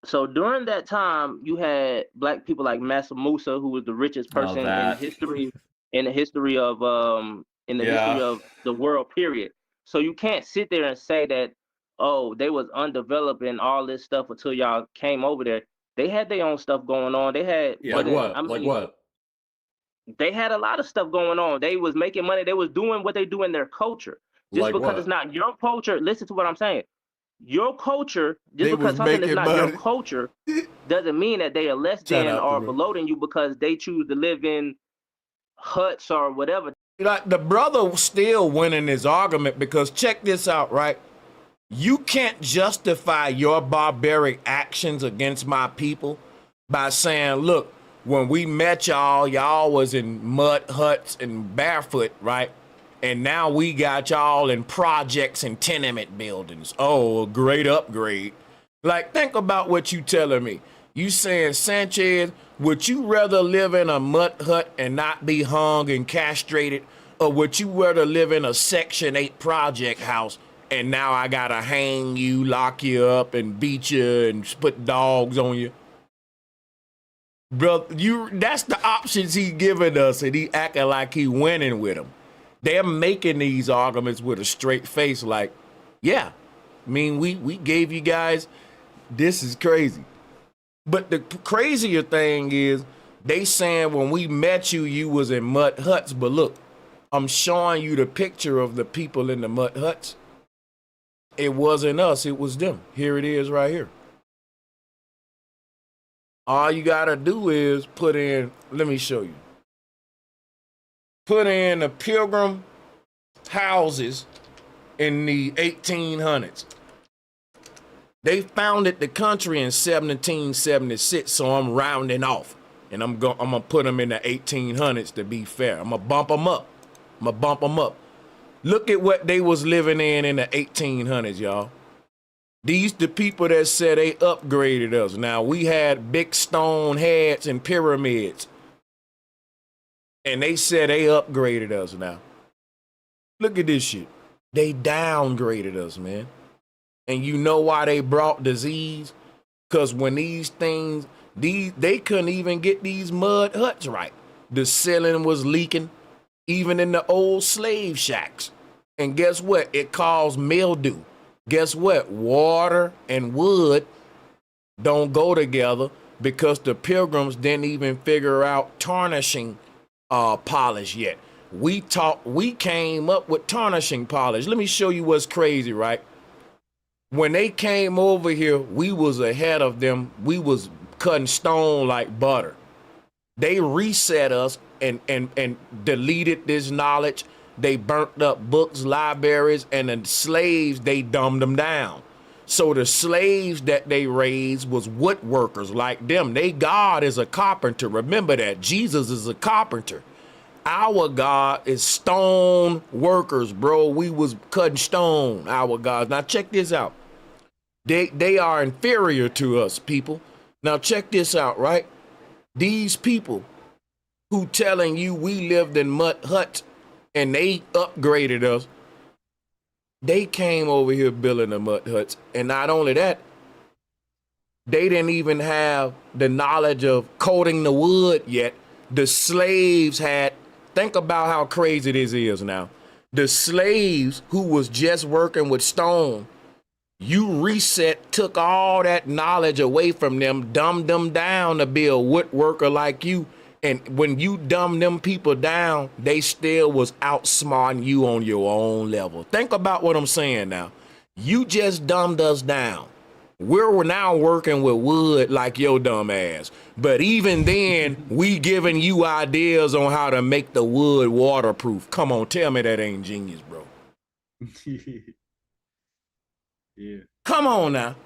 So during that time, you had black people like Mansa Musa, who was the richest person in history, in the history of the world, period. So you can't sit there and say that, oh, they was undeveloped and all this stuff until y'all came over there. They had their own stuff going on. They had like what? They had a lot of stuff going on. They was making money. They was doing what they do in their culture. Just like because what? it's not your culture, listen to what I'm saying. Your culture, just because something is not your culture, doesn't mean that they are less than or below than you because they choose to live in huts or whatever. Like the brother still winning his argument because check this out, right? You can't justify your barbaric actions against my people by saying, look, when we met y'all, y'all was in mud huts and barefoot, right? And now we got y'all in projects and tenement buildings. Oh, a great upgrade. Like, think about what you telling me. You saying, Sanchez, would you rather live in a mud hut and not be hung and castrated? Or would you rather live in a Section 8 project house and now I gotta hang you, lock you up, and beat you and put dogs on you? Bro, that's the options he giving us, and he acting like he winning with them. They're making these arguments with a straight face like, yeah, I mean, we gave you guys, this is crazy. But the crazier thing is, they saying when we met you, you was in mud huts. But look, I'm showing you the picture of the people in the mud huts. It wasn't us, it was them. Here it is right here. All you gotta do is put in, let me show you. Put in the pilgrim houses in the 1800s. They founded the country in 1776, so I'm rounding off. And I'm gonna put them in the 1800s to be fair. I'm gonna bump them up. Look at what they was living in the 1800s, y'all. These the people that said they upgraded us. Now, we had big stone heads and pyramids. And they said they upgraded us now. Look at this shit. They downgraded us, man. And you know why they brought disease? Because when these things, they couldn't even get these mud huts right. The ceiling was leaking, even in the old slave shacks. And guess what? It caused mildew. Guess what? Water and wood don't go together. because the Pilgrims didn't even figure out tarnishing polish yet. We came up with tarnishing polish. Let me show you what's crazy, right? When they came over here, we was ahead of them. We was cutting stone like butter. They reset us and deleted this knowledge. They burnt up books, libraries, and the slaves, they dumbed them down. So the slaves that they raised was woodworkers like them. They God is a carpenter. Remember that. Jesus is a carpenter. Our God is stone workers, bro. We was cutting stone, our gods. Now check this out. They are inferior to us, people. Now check this out, right? These people who telling you we lived in mud huts and they upgraded us, they came over here building the mud huts. And not only that, they didn't even have the knowledge of coating the wood yet. The slaves had, think about how crazy this is now. The slaves who was just working with stone, you reset, took all that knowledge away from them, dumbed them down to be a woodworker like you. And when you dumb them people down, they still was outsmarting you on your own level. Think about what I'm saying now. You just dumbed us down. We're now working with wood like your dumb ass. But even then, we giving you ideas on how to make the wood waterproof. Come on, tell me that ain't genius, bro. Yeah. Come on now.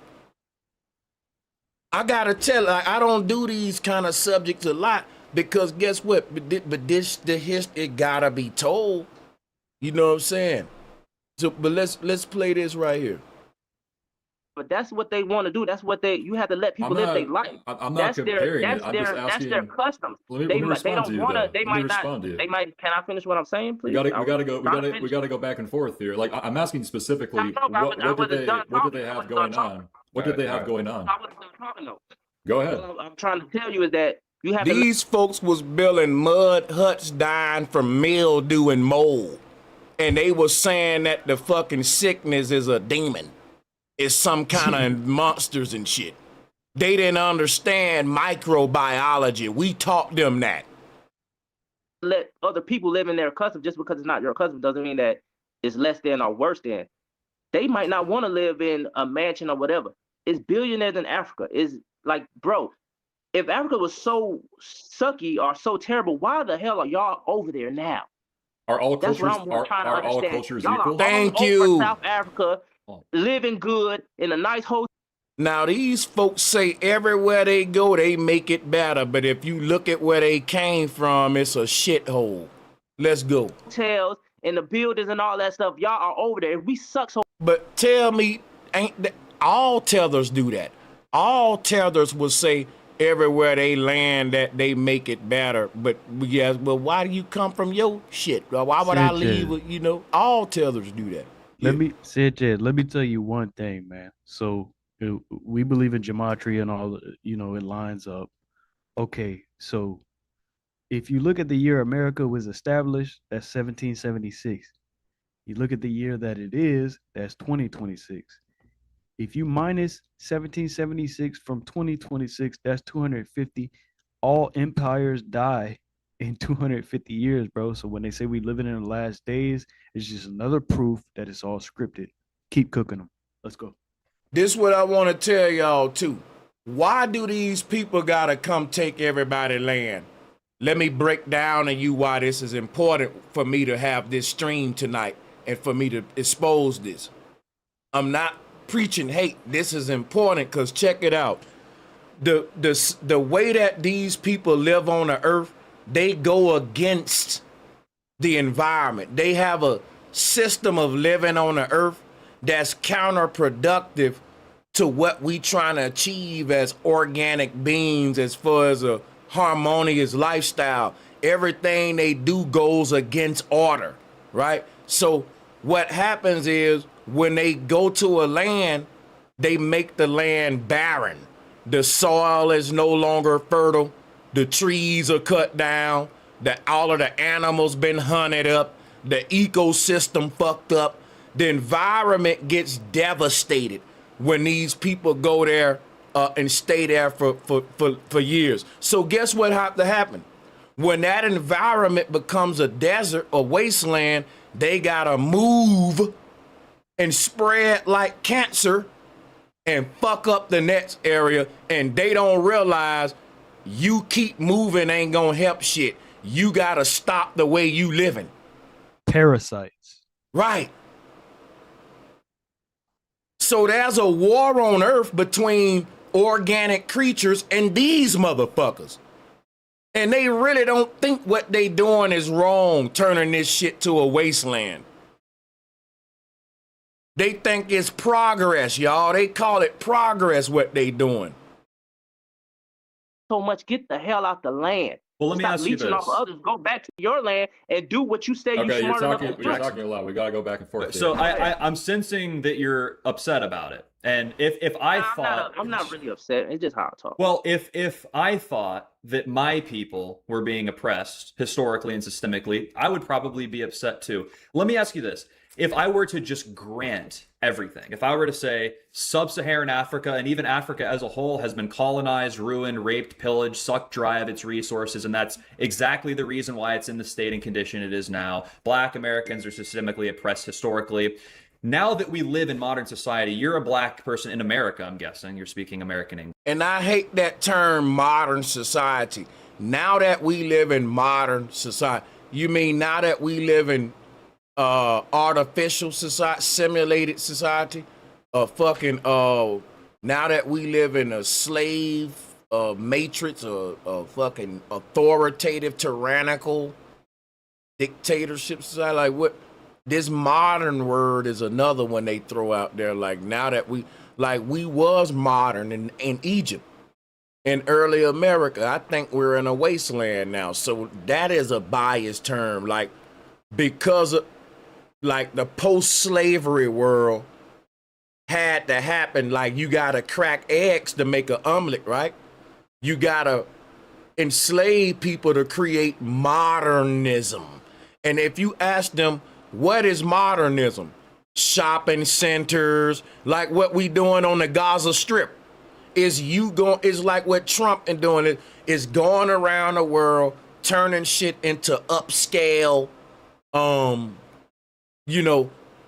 I gotta tell, I don't do these kind of subjects a lot. Because guess what? But this the history, it gotta be told. You know what I'm saying? So, but let's play this right here. But that's what they want to do. That's what you have to let people live their life. I'm not comparing it. I'm just asking. That's their customs. Let me respond to you, though. They might not. They might. Can I finish what I'm saying, please? We gotta go back and forth here. Like I'm asking specifically, what did they have going on? What did they have going on? Go ahead. What I'm trying to tell you is that you have these folks was building mud huts dying from mildew and mold. And they was saying that the fucking sickness is a demon. It's some kind of monsters and shit. They didn't understand microbiology. We taught them that. Let other people live in their custom. Just because it's not your custom doesn't mean that it's less than or worse than. They might not want to live in a mansion or whatever. It's billionaires in Africa. It's like, bro, if Africa was so sucky or so terrible, why the hell are y'all over there now? Are all cultures equal? Thank you. South Africa, living good in a nice hotel. Now these folks say everywhere they go, they make it better. But if you look at where they came from, it's a shithole. Let's go. Hotels and the buildings and all that stuff. Y'all are over there. We suck so. But tell me, ain't that, all tethers do that? All tethers will say everywhere they land that they make it better. But yes, but why do you come from your shit? Why would I leave? You know, all tethers do that. Let me tell you one thing, man. So we believe in gematria and all, you know, it lines up. Okay, so if you look at the year America was established, that's 1776. You look at the year that it is, that's 2026. If you minus 1776 from 2026, that's 250. All empires die in 250 years, bro. So when they say we living in the last days, it's just another proof that it's all scripted. Keep cooking them. Let's go. This is what I want to tell y'all too. Why do these people gotta come take everybody's land? Let me break down to you why this is important for me to have this stream tonight and for me to expose this. I'm not preaching hate. This is important because check it out. The way that these people live on the earth, they go against the environment. They have a system of living on the earth that's counterproductive to what we trying to achieve as organic beings, as far as a harmonious lifestyle. Everything they do goes against order, right? So what happens is when they go to a land, they make the land barren. The soil is no longer fertile. The trees are cut down. All of the animals been hunted up. The ecosystem fucked up. The environment gets devastated when these people go there and stay there for years. So guess what have to happen? When that environment becomes a desert or wasteland, they gotta move and spread like cancer and fuck up the next area, and they don't realize you keep moving ain't gonna help shit. You gotta stop the way you living. Parasites. Right. So there's a war on earth between organic creatures and these motherfuckers. And they really don't think what they doing is wrong, turning this shit to a wasteland. They think it's progress, y'all. They call it progress, what they doing. So much, get the hell out the land. Well, let me Stop ask you leeching this. off others. Go back to your land and do what you say Okay, you're smart enough to you're do. talking a lot. We gotta go back and forth. So I'm sensing that you're upset about it. And if I thought I'm not really upset. It's just how I talk. well, if I thought that my people were being oppressed historically and systemically, I would probably be upset too. Let me ask you this. If I were to just grant everything, if I were to say sub-Saharan Africa and even Africa as a whole has been colonized, ruined, raped, pillaged, sucked dry of its resources, and that's exactly the reason why it's in the state and condition it is now. Black Americans are systemically oppressed historically. Now that we live in modern society, you're a black person in America, I'm guessing. You're speaking American English. And I hate that term, modern society. Now that we live in modern society, you mean now that we live in artificial society, simulated society, now that we live in a slave matrix, a fucking authoritative, tyrannical dictatorship society, like what? This modern word is another one they throw out there. Like now that we was modern in Egypt, in early America, I think we're in a wasteland now. So that is a biased term, like because of, like the post-slavery world had to happen. Like you gotta crack eggs to make an omelet, right? You gotta enslave people to create modernism. And if you ask them, what is modernism? Shopping centers, like what we doing on the Gaza Strip. Is like what Trump is doing, is going around the world turning shit into upscale,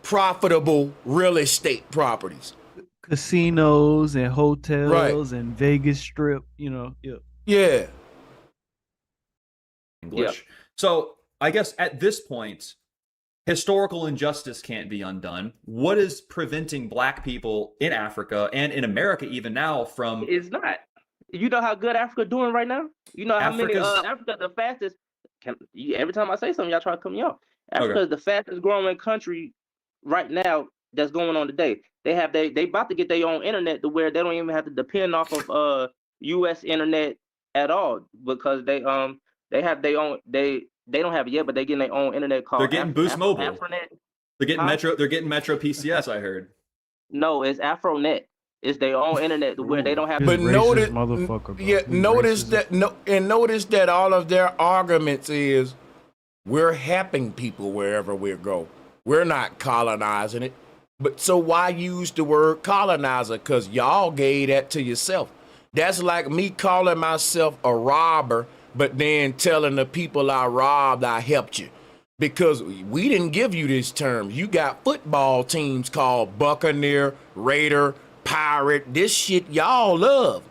profitable real estate properties. Casinos and hotels and Vegas Strip, Yeah. English. So I guess at this point, historical injustice can't be undone. What is preventing black people in Africa and in America even now from... It's not. You know how good Africa doing right now? You know how many Africa the fastest... every time I say something, y'all try to cut me off. Africa is the fastest growing country right now that's going on today. They about to get their own internet to where they don't even have to depend off of US internet at all, because they have their own they don't have it yet, but they're getting their own internet called. They're getting Boost Mobile. Afronet. They're getting Metro. They're getting Metro PCS. I heard. No, it's Afronet. It's their own internet to where they don't have. But notice, motherfucker, bro. notice that all of their arguments is we're helping people wherever we go. We're not colonizing it. But so why use the word colonizer? Because y'all gave that to yourself. That's like me calling myself a robber, but then telling the people I robbed I helped you. Because we didn't give you this term. You got football teams called Buccaneer, Raider, Pirate. This shit y'all love.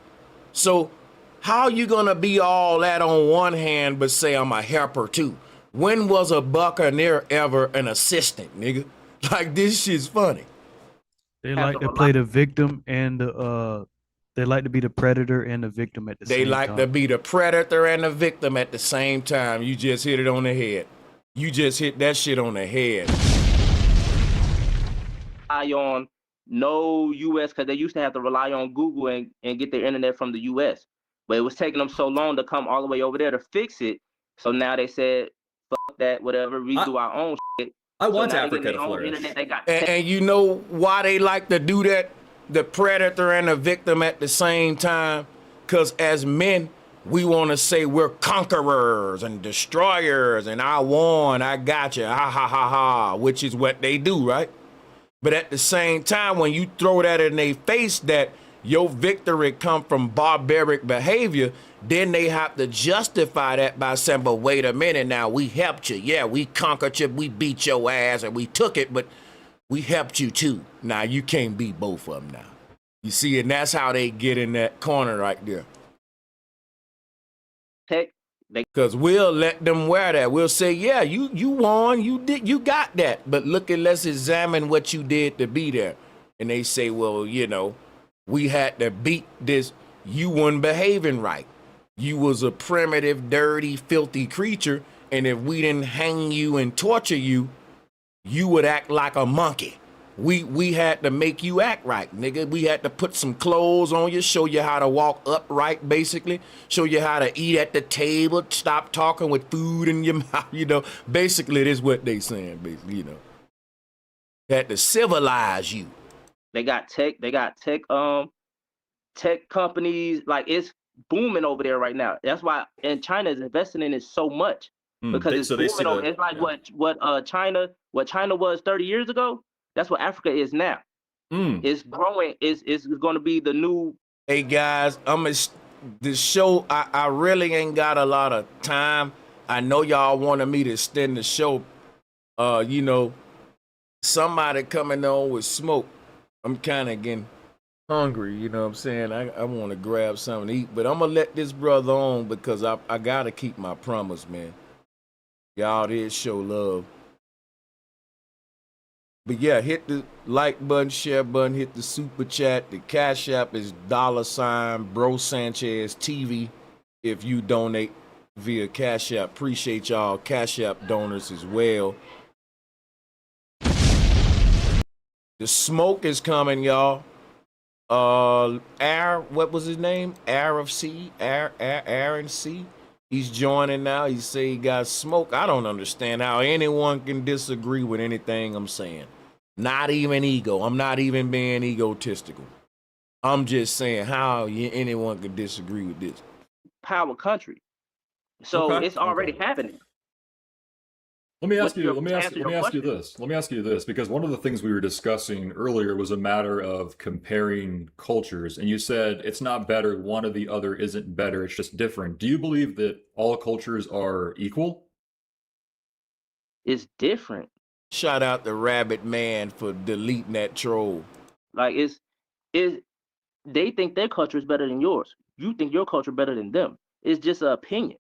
So how you gonna be all that on one hand but say I'm a helper too? When was a Buccaneer ever an assistant, nigga? Like, this shit's funny. They like to play the victim and they like to be the predator and the victim at the same time. They like to be the predator and the victim at the same time. You just hit it on the head. You just hit that shit on the head. On no US, because they used to have to rely on Google and get their internet from the US. But it was taking them so long to come all the way over there to fix it. So now they said, fuck that, whatever, we do our own shit. I want Africa to flourish. And you know why they like to do that? The predator and the victim at the same time? Because as men, we want to say we're conquerors and destroyers and I won, I got you, ha ha ha ha, which is what they do, right? But at the same time, when you throw that in their face that your victory come from barbaric behavior, then they have to justify that by saying, but wait a minute now, we helped you. Yeah, we conquered you, we beat your ass, and we took it, but we helped you too. Now, you can't beat both of them now. You see, and that's how they get in that corner right there. Because we'll let them wear that. We'll say, yeah, you won, you got that. But look, let's examine what you did to be there. And they say, well, you know, we had to beat this. You weren't behaving right. You was a primitive, dirty, filthy creature. And if we didn't hang you and torture you, you would act like a monkey. We had to make you act right, nigga. We had to put some clothes on you, show you how to walk upright, basically. Show you how to eat at the table, stop talking with food in your mouth, you know. Basically, this is what they saying, basically, you know. Had to civilize you. They got tech companies, like it's booming over there right now. That's why, and China is investing in it so much because it's booming over. It's like what China was 30 years ago. That's what Africa is now. It's growing. It's going to be the new. Hey guys, this show. I really ain't got a lot of time. I know y'all wanted me to extend the show. You know, somebody coming on with smoke. I'm kind of getting hungry. You know what I'm saying? I want to grab something to eat, but I'm gonna let this brother on because I gotta keep my promise, man. Y'all did show love. But yeah, hit the like button, share button, hit the super chat. The Cash App is $ Bro Sanchez TV if you donate via Cash App. Appreciate y'all Cash App donors as well. The smoke is coming, y'all. What was his name? Aaron C. He's joining now. He say he got smoke. I don't understand how anyone can disagree with anything I'm saying. Not even ego. I'm not even being egotistical. I'm just saying how anyone could disagree with this. Power country. So it's already happening. Let me ask you this, because one of the things we were discussing earlier was a matter of comparing cultures, and you said it's not better, one or the other isn't better, it's just different. Do you believe that all cultures are equal? It's different. Shout out to Rabbit Man for deleting that troll. Like they think their culture is better than yours. You think your culture better than them. It's just an opinion.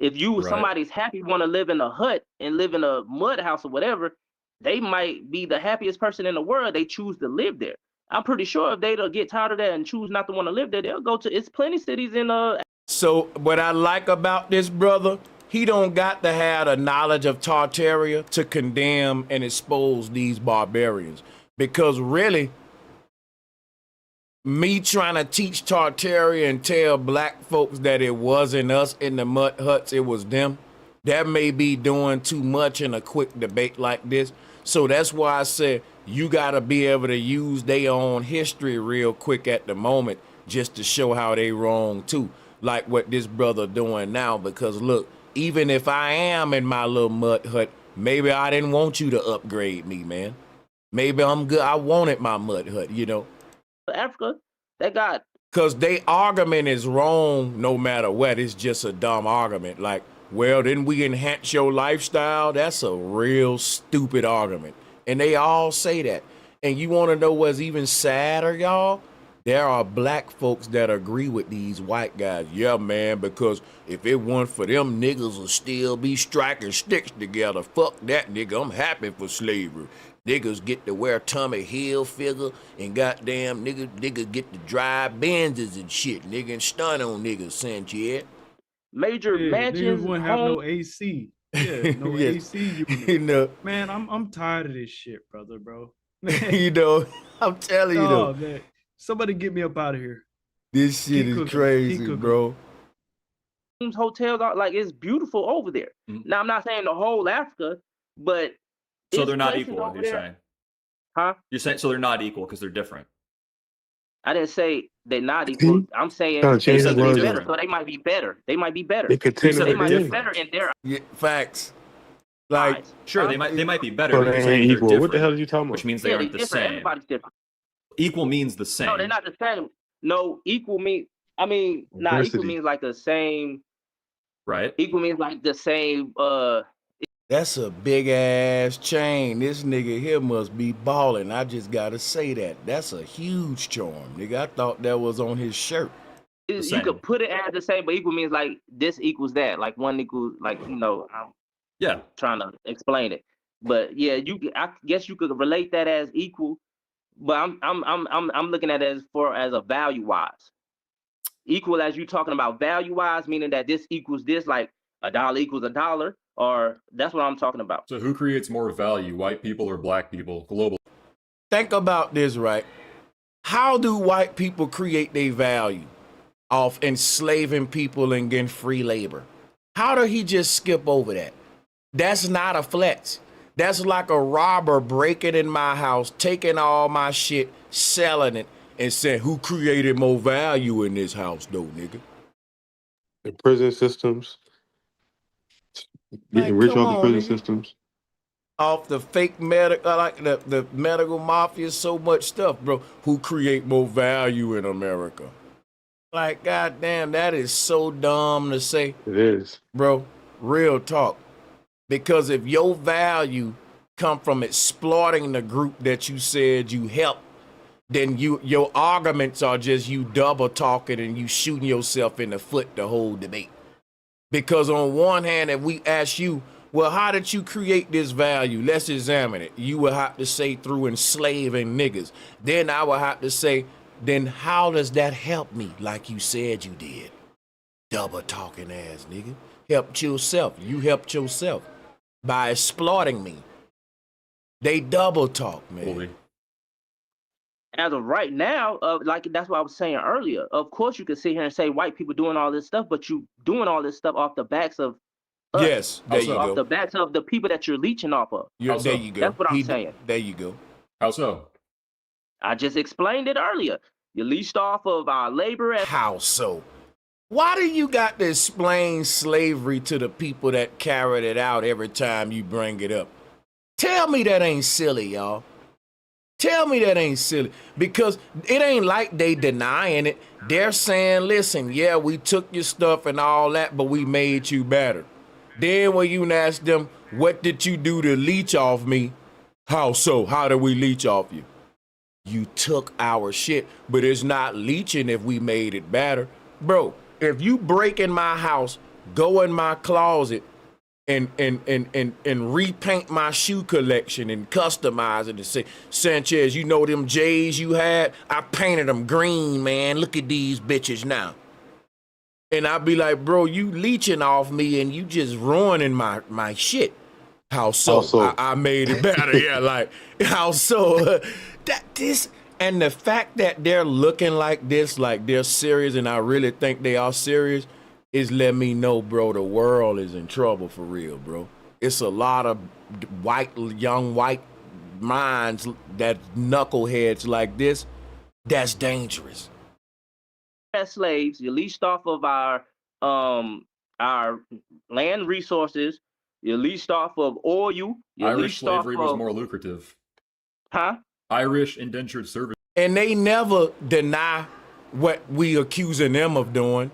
If somebody's happy, want to live in a hut and live in a mud house or whatever, they might be the happiest person in the world. They choose to live there. I'm pretty sure if they'll get tired of that and choose not to want to live there, they'll go to. It's plenty cities in. So what I like about this brother, he don't got to have the knowledge of Tartaria to condemn and expose these barbarians, because really, me trying to teach Tartaria and tell black folks that it wasn't us in the mud huts, it was them, that may be doing too much in a quick debate like this. So that's why I said you got to be able to use their own history real quick at the moment just to show how they wrong too, like what this brother doing now. Because look, even if I am in my little mud hut, maybe I didn't want you to upgrade me, man. Maybe I'm good. I wanted my mud hut, you know. Africa, they got, because they argument is wrong no matter what. It's just a dumb argument. Like, well, didn't we enhance your lifestyle? That's a real stupid argument. And they all say that. And you want to know what's even sadder, y'all? There are black folks that agree with these white guys. Yeah, man, because if it weren't for them, niggas would still be striking sticks together. Fuck that, nigga. I'm happy for slavery. Niggas get to wear Tommy Hilfiger and goddamn niggas get to drive Benzes and shit, nigga, and stun on niggas, Sanchez. Major mansions. Niggas wouldn't have no AC. Yeah, no Yes. AC. You know, Man, I'm tired of this shit, brother, bro. you know, I'm telling you though, Man. Somebody get me up out of here. this shit Keep is cooking. crazy, Keep cooking. bro. Hotels are like, it's beautiful over there. Now I'm not saying the whole Africa, but So it's they're not places equal, over you're there. saying? Huh? You're saying so they're not equal because they're different. I didn't say they're not equal. I'm saying Trying to they change said the they're words. better, so they might be better. They might be better. They contend They with might be different. better in their Yeah, facts. Like, eyes. Sure, they might be better, So but they you're saying ain't they're equal. different, What the hell are you talking about? which means they Yeah, aren't they're the different. same. Everybody's different. Equal means the same. No, they're not the same. No, equal mean. I mean, nah. Equal Diversity. means like the same. Right. Equal means like the same. That's a big ass chain. This nigga here must be balling. I just gotta say that. That's a huge charm, nigga. I thought that was on his shirt. You could put it as the same, but equal means like this equals that. Like one equals like I'm trying to explain it. But yeah, I guess you could relate that as equal. But I'm looking at it as a value wise. Equal as you talking about value wise, meaning that this equals this, like $1 equals $1, or that's what I'm talking about. So who creates more value, white people or black people, global? Think about this, right? How do white people create their value off enslaving people and getting free labor? How do he just skip over that? That's not a flex. That's like a robber breaking in my house, taking all my shit, selling it, and saying, who created more value in this house, though, nigga? The prison systems. Getting rich off the prison systems. Off the fake medical, like the medical mafia, so much stuff, bro. Who create more value in America? Like, goddamn, that is so dumb to say. It is. Bro, real talk. Because if your value come from exploiting the group that you said you helped, then your arguments are just you double talking and you shooting yourself in the foot the whole debate. Because on one hand, if we ask you, well, how did you create this value? Let's examine it. You will have to say through enslaving niggas. Then I will have to say, then how does that help me like you said you did? Double talking ass nigga. Helped yourself. You helped yourself by exploiting me. They double talk, man. Holy. As of right now, like that's what I was saying earlier. Of course, you can sit here and say white people doing all this stuff, but you doing all this stuff off the backs of us. Yes, there you off go. the backs of the people that you're leeching off of. There you go. That's what I'm saying. There you go. How so? I just explained it earlier. You leached off of our labor. How so? Why do you got to explain slavery to the people that carried it out every time you bring it up? Tell me that ain't silly, y'all. Tell me that ain't silly. Because it ain't like they denying it. They're saying, listen, yeah, we took your stuff and all that, but we made you better. Then when you ask them, what did you do to leech off me? How so? How did we leech off you? You took our shit, but it's not leeching if we made it better. Bro, if you break in my house, go in my closet and repaint my shoe collection and customize it and say, Sanchez, you know them J's you had? I painted them green, man. Look at these bitches now. And I'd be like, bro, you leeching off me and you just ruining my shit. How so? I made it better. Yeah, like, how so? And the fact that they're looking like this, like they're serious, and I really think they are serious, is let me know, bro, the world is in trouble for real, bro. It's a lot of young white minds that knuckleheads like this, that's dangerous. As slaves, you leached off of our land resources, you leached off of oil, you Irish leached off slavery was more lucrative. Huh? Irish indentured service. And they never deny what we accusing them of doing.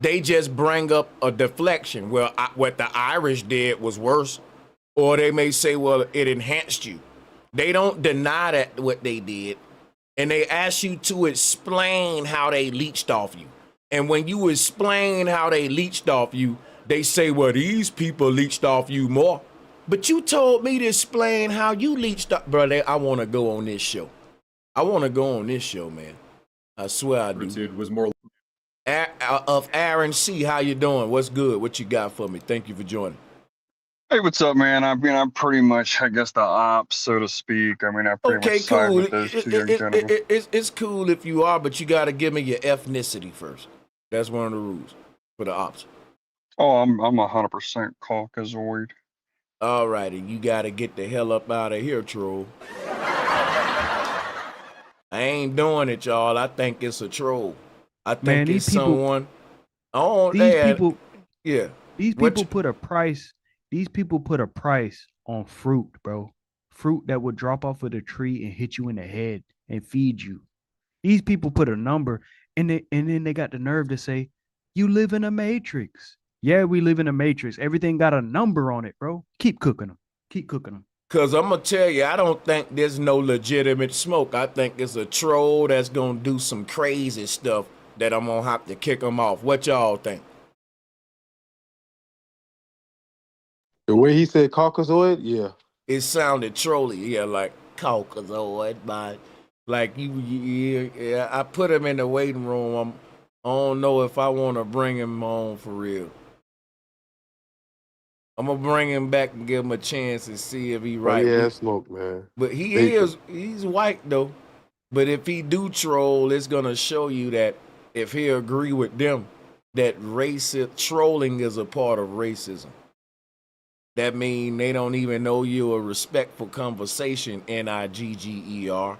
They just bring up a deflection. Well, what the Irish did was worse. Or they may say, well, it enhanced you. They don't deny that what they did. And they ask you to explain how they leached off you. And when you explain how they leached off you, they say, well, these people leached off you more. But you told me to explain how you leached off. Brother, I want to go on this show. I want to go on this show, man. I swear I do. Dude, was more of Aaron C. How you doing? What's good? What you got for me? Thank you for joining. Hey, what's up, man? I mean, I'm pretty much, I guess, the ops, so to speak. I mean, I pretty much side cool. with those two young gentlemen. It's cool if you are, but you got to give me your ethnicity first. That's one of the rules for the ops. Oh, I'm 100% Caucasoid. All righty, you got to get the hell up out of here, troll. I ain't doing it, y'all. I think it's a troll. I think Man, it's these people, someone. Oh, these people, yeah. These people put a price. These people put a price on fruit, bro. Fruit that would drop off of the tree and hit you in the head and feed you. These people put a number and then they got the nerve to say, you live in a matrix. Yeah, we live in a matrix. Everything got a number on it, bro. Keep cooking them. Keep cooking them. Cause I'm gonna tell you, I don't think there's no legitimate smoke. I think it's a troll that's gonna do some crazy stuff that I'm gonna have to kick him off. What y'all think? The way he said Caucasoid, yeah. It sounded trolly, yeah, like Caucasoid, but like yeah, I put him in the waiting room. I don't know if I want to bring him on for real. I'm gonna bring him back and give him a chance and see if he right. Yeah, smoke, man. But he's white though. But if he do troll, it's gonna show you that if he agree with them, that racist trolling is a part of racism. That mean they don't even know you a respectful conversation, NIGGER.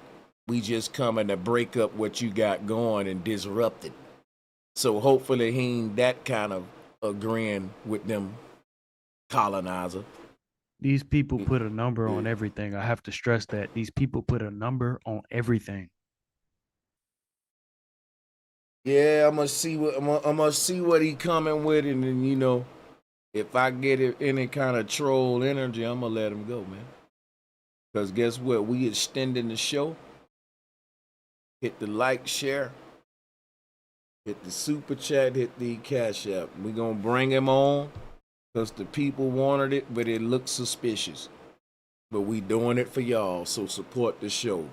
We just coming to break up what you got going and disrupt it. So hopefully he ain't that kind of agreeing with them, colonizer. These people put a number on everything. I have to stress that. These people put a number on everything. Yeah, I'm gonna see what he coming with, and then if I get any kind of troll energy, I'm gonna let him go, man. Cause guess what? We extending the show. Hit the like, share, hit the super chat, hit the cash app. We gonna bring him on. Because the people wanted it, but it looks suspicious. But we doing it for y'all, so support the show.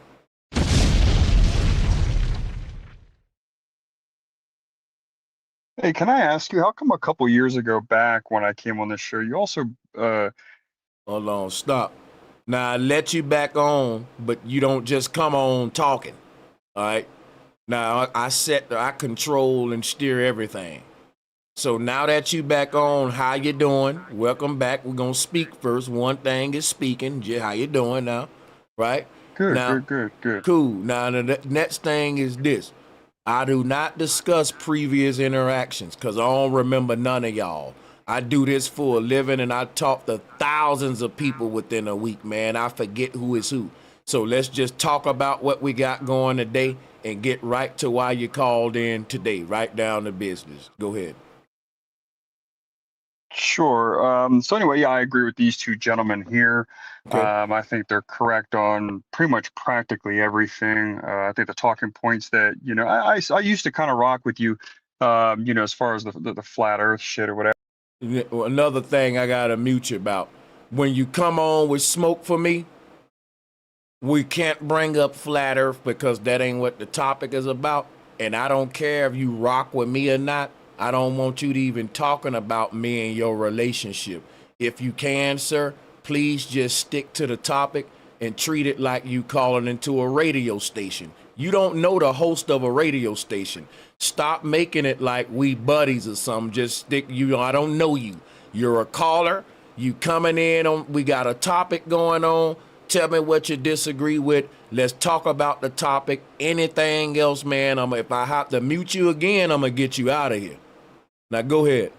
Hey, can I ask you, how come a couple years ago back when I came on this show, you also Hold on, stop. Now I let you back on, but you don't just come on talking. All right? Now I control and steer everything. So now that you back on, how you doing? Welcome back. We're gonna speak first. One thing is speaking. How you doing now? Right? Good, now, good. Cool. Now the next thing is this. I do not discuss previous interactions because I don't remember none of y'all. I do this for a living and I talk to thousands of people within a week, man. I forget who is who. So let's just talk about what we got going today and get right to why you called in today. Right down to business. Go ahead. Sure. So anyway, yeah, I agree with these two gentlemen here. Okay. I think they're correct on pretty much practically everything. I think the talking points that, I used to kind of rock with you, as far as the flat earth shit or whatever. Another thing I gotta mute you about. When you come on with smoke for me, we can't bring up flat earth because that ain't what the topic is about. And I don't care if you rock with me or not. I don't want you to even talking about me and your relationship. If you can, sir, please just stick to the topic and treat it like you calling into a radio station. You don't know the host of a radio station. Stop making it like we buddies or something. Just stick, I don't know you. You're a caller. You coming in on, we got a topic going on. Tell me what you disagree with. Let's talk about the topic. Anything else, man, if I have to mute you again, I'm going to get you out of here. Now go ahead.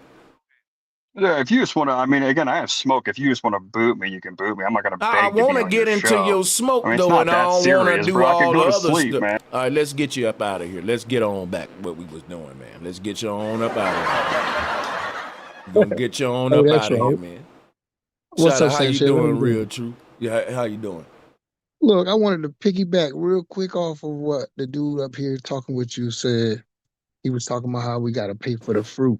Yeah, if you just want to, again, I have smoke. If you just want to boot me, you can boot me. I'm not going to beg I want to get into your smoke, though, and I don't want to do all the other stuff. Man. All right, let's get you up out of here. Let's get on back what we was doing, man. Let's get you on up out of here. We're going to get you on up out of here, man. What's up, how you doing, Real True? Yeah, how you doing? Look, I wanted to piggyback real quick off of what the dude up here talking with you said. He was talking about how we got to pay for the fruit.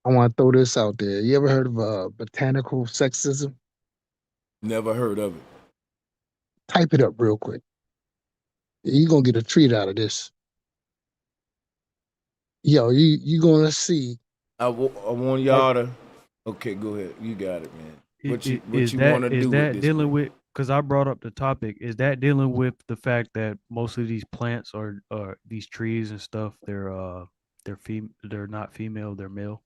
I want to throw this out there. You ever heard of botanical sexism? Never heard of it. Type it up real quick. You're going to get a treat out of this. Yo, you're going to see. I want y'all to... Okay, go ahead. You got it, man. What you want to do is with that this? dealing with, because I brought up the topic, is that dealing with the fact that most of these plants or these trees and stuff, they're not female, they're male?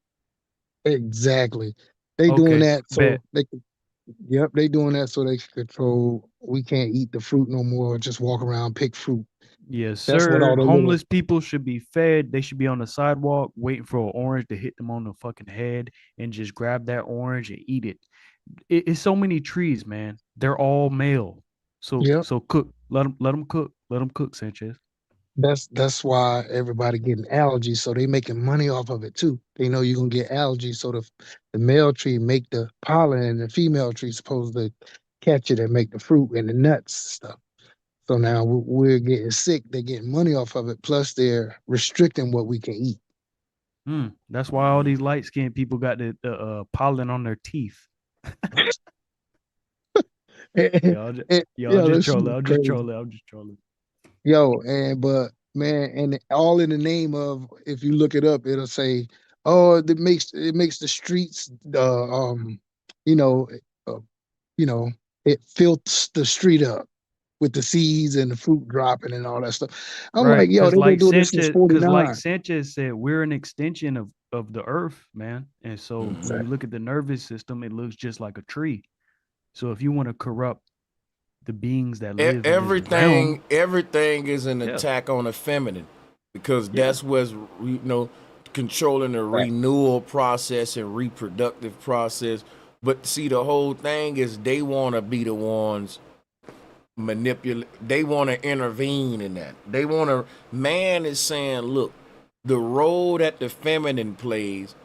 Exactly. They doing that so they can, they doing that so they can control, we can't eat the fruit no more, just walk around, pick fruit. Yes, That's sir. what all the Homeless people should be fed. They should be on the sidewalk waiting for an orange to hit them on the fucking head and just grab that orange and eat it. It's so many trees, man. They're all male. So cook. Let them cook. Let them cook, Sanchez. That's why everybody getting allergies, so they making money off of it too. They know you're gonna get allergies, so the male tree make the pollen, and the female tree supposed to catch it and make the fruit and the nuts and stuff. So now we're getting sick. They're getting money off of it. Plus, they're restricting what we can eat. That's why all these light skinned people got the pollen on their teeth. Y'all just this trolling. shit I'm just crazy. trolling. I'm just trolling. Yo, but man, and all in the name of, if you look it up, it'll say, oh, it makes the streets, you know, uh, you know, it fills the street up with the seeds and the fruit dropping and all that stuff. I'm Right, like, yo, because they've been doing this since like '49. Sanchez said, we're an extension of the earth, man. And so when Exactly. you look at the nervous system, it looks just like a tree. So if you want to corrupt the beings that live in this realm, Everything is an attack on the feminine, because that's what's controlling the renewal process and reproductive process. But see, the whole thing is they want to be the ones manipulate. They want to intervene in that. They want to. Man is saying, look, the role that the feminine plays,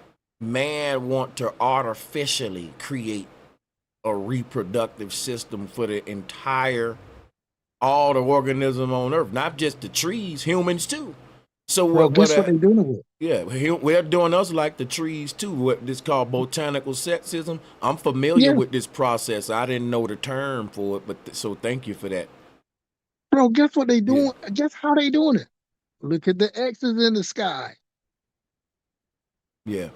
man want to artificially create a reproductive system for the entire, all the organism on earth, not just the trees, humans too. So Well, guess what they're doing with it? Yeah, they're doing us like the trees too. What this called botanical sexism. I'm familiar with this process. I didn't know the term for it, but so thank you for that. Bro, guess what they doing? Guess how they doing it? Look at the X's in the sky. Yeah.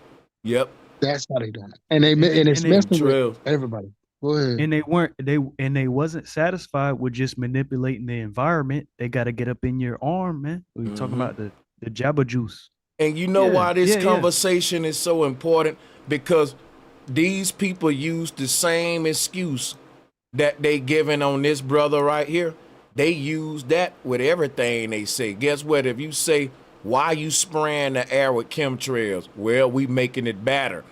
Yep. That's how they doing it, and it's messing with everybody. Go ahead. And they wasn't satisfied with just manipulating the environment. They got to get up in your arm, man. We're talking about the Jabba juice. And you know why this conversation is so important? Because these people use the same excuse that they giving on this brother right here. They use that with everything they say. Guess what? If you say, why you spraying the air with chemtrails? Well, we making it better.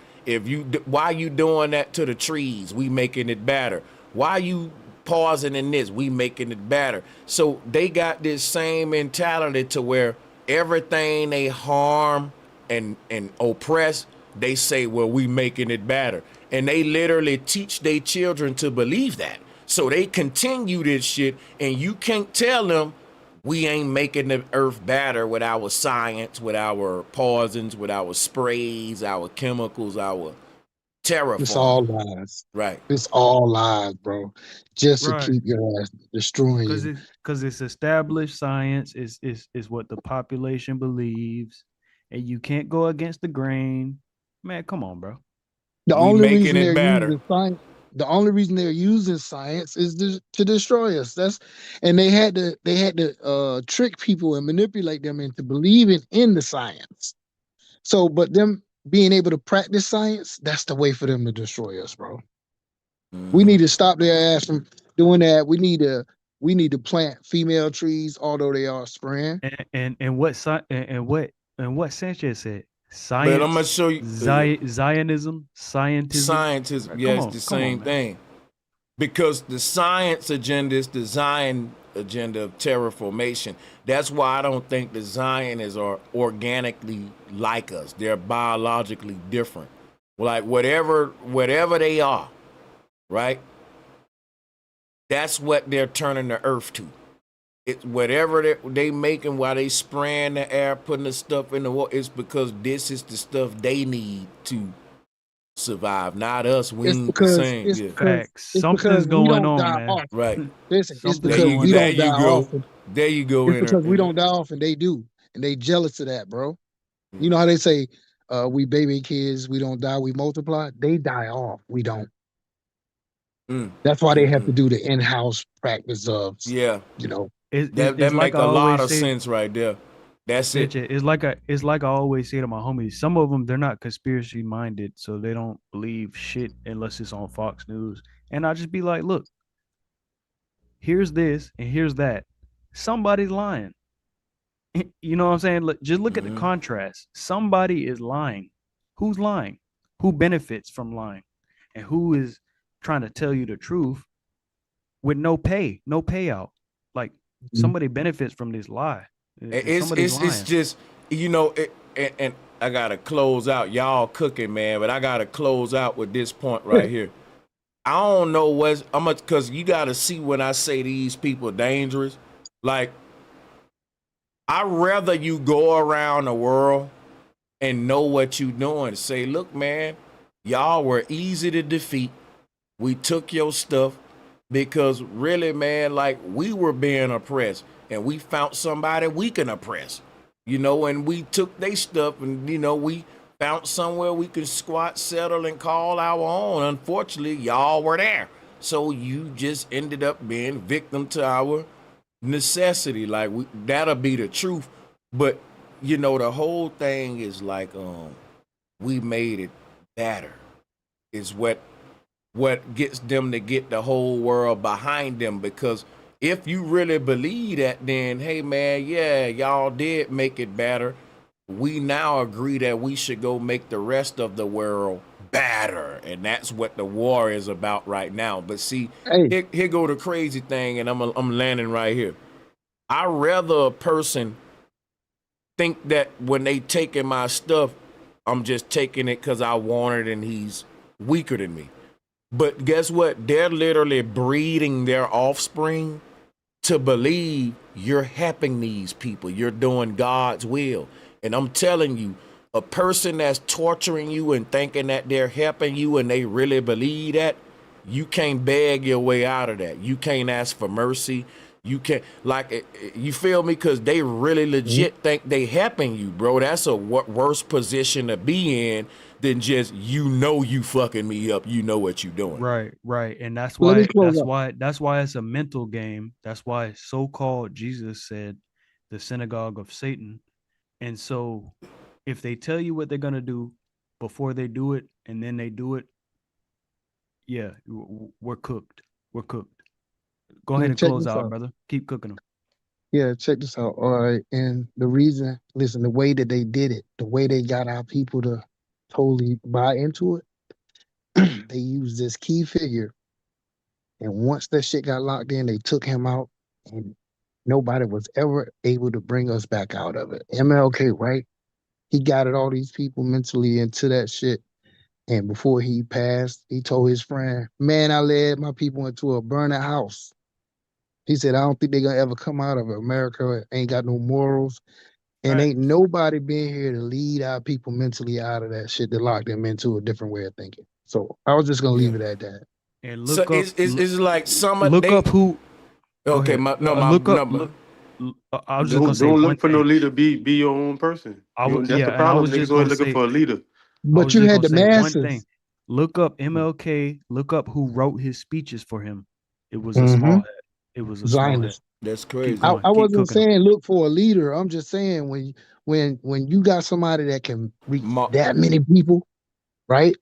Why you doing that to the trees? We making it better. Why you pausing in this? We making it better. So they got this same mentality to where everything they harm and oppress, they say, well, we making it better. And they literally teach their children to believe that. So they continue this shit, and you can't tell them we ain't making the earth better with our science, with our poisons, with our sprays, our chemicals, our terraform. It's all lies. Right. It's all lies, bro. Just to keep your ass destroying you. Because it's established science, is what the population believes, and you can't go against the grain. Man, come on, bro. The only reason they're using science. The only reason they're using science is to destroy us. And they had to trick people and manipulate them into believing in the science. So, but them being able to practice science, that's the way for them to destroy us, bro. We need to stop their ass from doing that. We need to plant female trees, although they are spraying. And what Sanchez said. Science, but I'm gonna show you Zionism, scientism. Yeah, it's the same thing. Because the science agenda is the Zion agenda of terraformation. That's why I don't think the Zionists are organically like us. They're biologically different. Like whatever they are, right? That's what they're turning the earth to. It's whatever they making while they spraying the air, putting the stuff in the water. It's because this is the stuff they need to survive, not us. We ain't the same. Something's going on, man. Right. Listen, it's because we don't die often. There you go. It's because we don't die often. They do, and they jealous of that, bro. You know how they say, "We baby kids, we don't die, we multiply." They die off. We don't. That's why they have to do the in-house practice of, you know. That make a lot of sense right there. That's it. It's like I always say to my homies. Some of them, they're not conspiracy minded, so they don't believe shit unless it's on Fox News. And I just be like, look, here's this and here's that. Somebody's lying. You know what I'm saying? Just look at the contrast. Somebody is lying. Who's lying? Who benefits from lying? And who is trying to tell you the truth with no pay, no payout? Like, somebody benefits from this lie. It's just, you know, and I gotta close out. Y'all cooking, man, but I gotta close out with this point right here. I don't know what's because you gotta see when I say these people dangerous. Like, I'd rather you go around the world and know what you doing. Say, look, man, y'all were easy to defeat. We took your stuff because really, man, like, we were being oppressed and we found somebody we can oppress, you know, and we took their stuff and, you know, we found somewhere we could squat, settle, and call our own. Unfortunately, y'all were there. So you just ended up being victim to our necessity. Like, that'll be the truth. But, you know, the whole thing is like, we made it better. Is what gets them to get the whole world behind them. Because if you really believe that, then, hey, man, yeah, y'all did make it better. We now agree that we should go make the rest of the world better. And that's what the war is about right now. But see, here go the crazy thing, and I'm landing right here. I'd rather a person think that when they taking my stuff, I'm just taking it because I want it and he's weaker than me. But guess what? They're literally breeding their offspring to believe you're helping these people. You're doing God's will. And I'm telling you, a person that's torturing you and thinking that they're helping you and they really believe that, you can't beg your way out of that. You can't ask for mercy. You can't, like, you feel me? Because they really legit think they helping you, bro. That's a worse position to be in than just, you know, you fucking me up. You know what you doing. Right. And that's why it's a mental game. That's why so-called Jesus said the synagogue of Satan. And so if they tell you what they're going to do before they do it and then they do it, yeah, we're cooked. We're cooked. Go ahead and close out, brother. Keep cooking them. Yeah, check this out. All right. And the reason, listen, the way that they did it, the way they got our people to totally buy into it, they used this key figure. And once that shit got locked in, they took him out and nobody was ever able to bring us back out of it. MLK, right? He guided all these people mentally into that shit. And before he passed, he told his friend, man, I led my people into a burning house. He said, I don't think they're going to ever come out of it. America ain't got no morals. And ain't nobody been here to lead our people mentally out of that shit that locked them into a different way of thinking. So I was just going to leave it at that. And look up, it's like some of look up who. Okay, look up. I was just gonna say don't one look for thing. no leader. Be your own person. That's the problem. Niggas always looking for a leader. But you had the masses. One thing. Look up MLK. Look up who wrote his speeches for him. It was a small head. It was a small head. That's crazy. I wasn't saying look for a leader. I'm just saying when you got somebody that can reach that many people, right?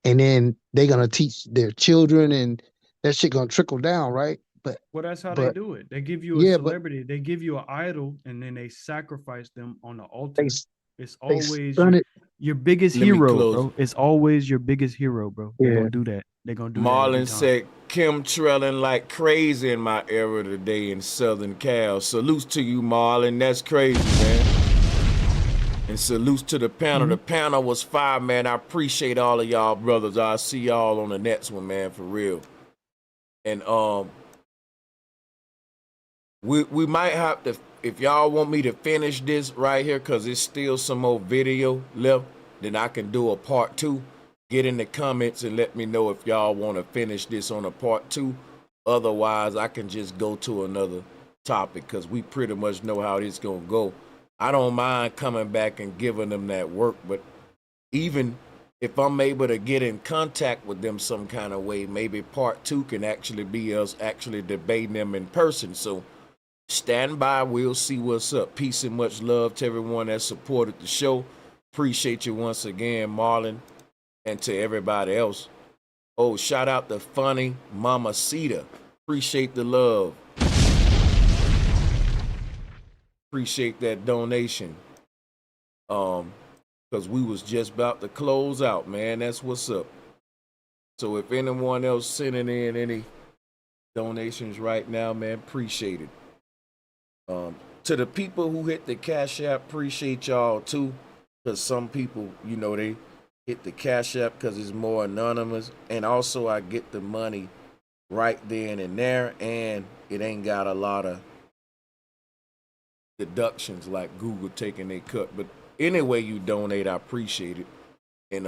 And then they're gonna teach their children, and that shit gonna trickle down, right? But that's how they do it. They give you a celebrity, they give you an idol, and then they sacrifice them on the altar. It's always your biggest hero, bro. It's always your biggest hero, bro. They're gonna do that. They're gonna do that. Marlon said chemtrailing like crazy in my era today in Southern Cal. Salutes to you, Marlon. That's crazy, man. And salutes to the panel. The panel was fire, man. I appreciate all of y'all, brothers. I'll see y'all on the next one, man, for real. And we might have to, if y'all want me to finish this right here, because there's still some more video left, then I can do a part 2. Get in the comments and let me know if y'all want to finish this on a part 2. Otherwise, I can just go to another topic, because we pretty much know how this gonna go. I don't mind coming back and giving them that work, but even if I'm able to get in contact with them some kind of way, maybe part 2 can actually be us actually debating them in person. So stand by, we'll see what's up. Peace and much love to everyone that supported the show. Appreciate you once again, Marlon, and to everybody else. Oh, shout out to Funny Mama Cita. Appreciate the love. Appreciate that donation. Because we was just about to close out, man. That's what's up. So if anyone else sending in any donations right now, man, appreciate it. To the people who hit the Cash App, appreciate y'all too. Because some people, you know, they hit the Cash App because it's more anonymous. And also I get the money right then and there. And it ain't got a lot of deductions like Google taking their cut. But anyway you donate, I appreciate it. And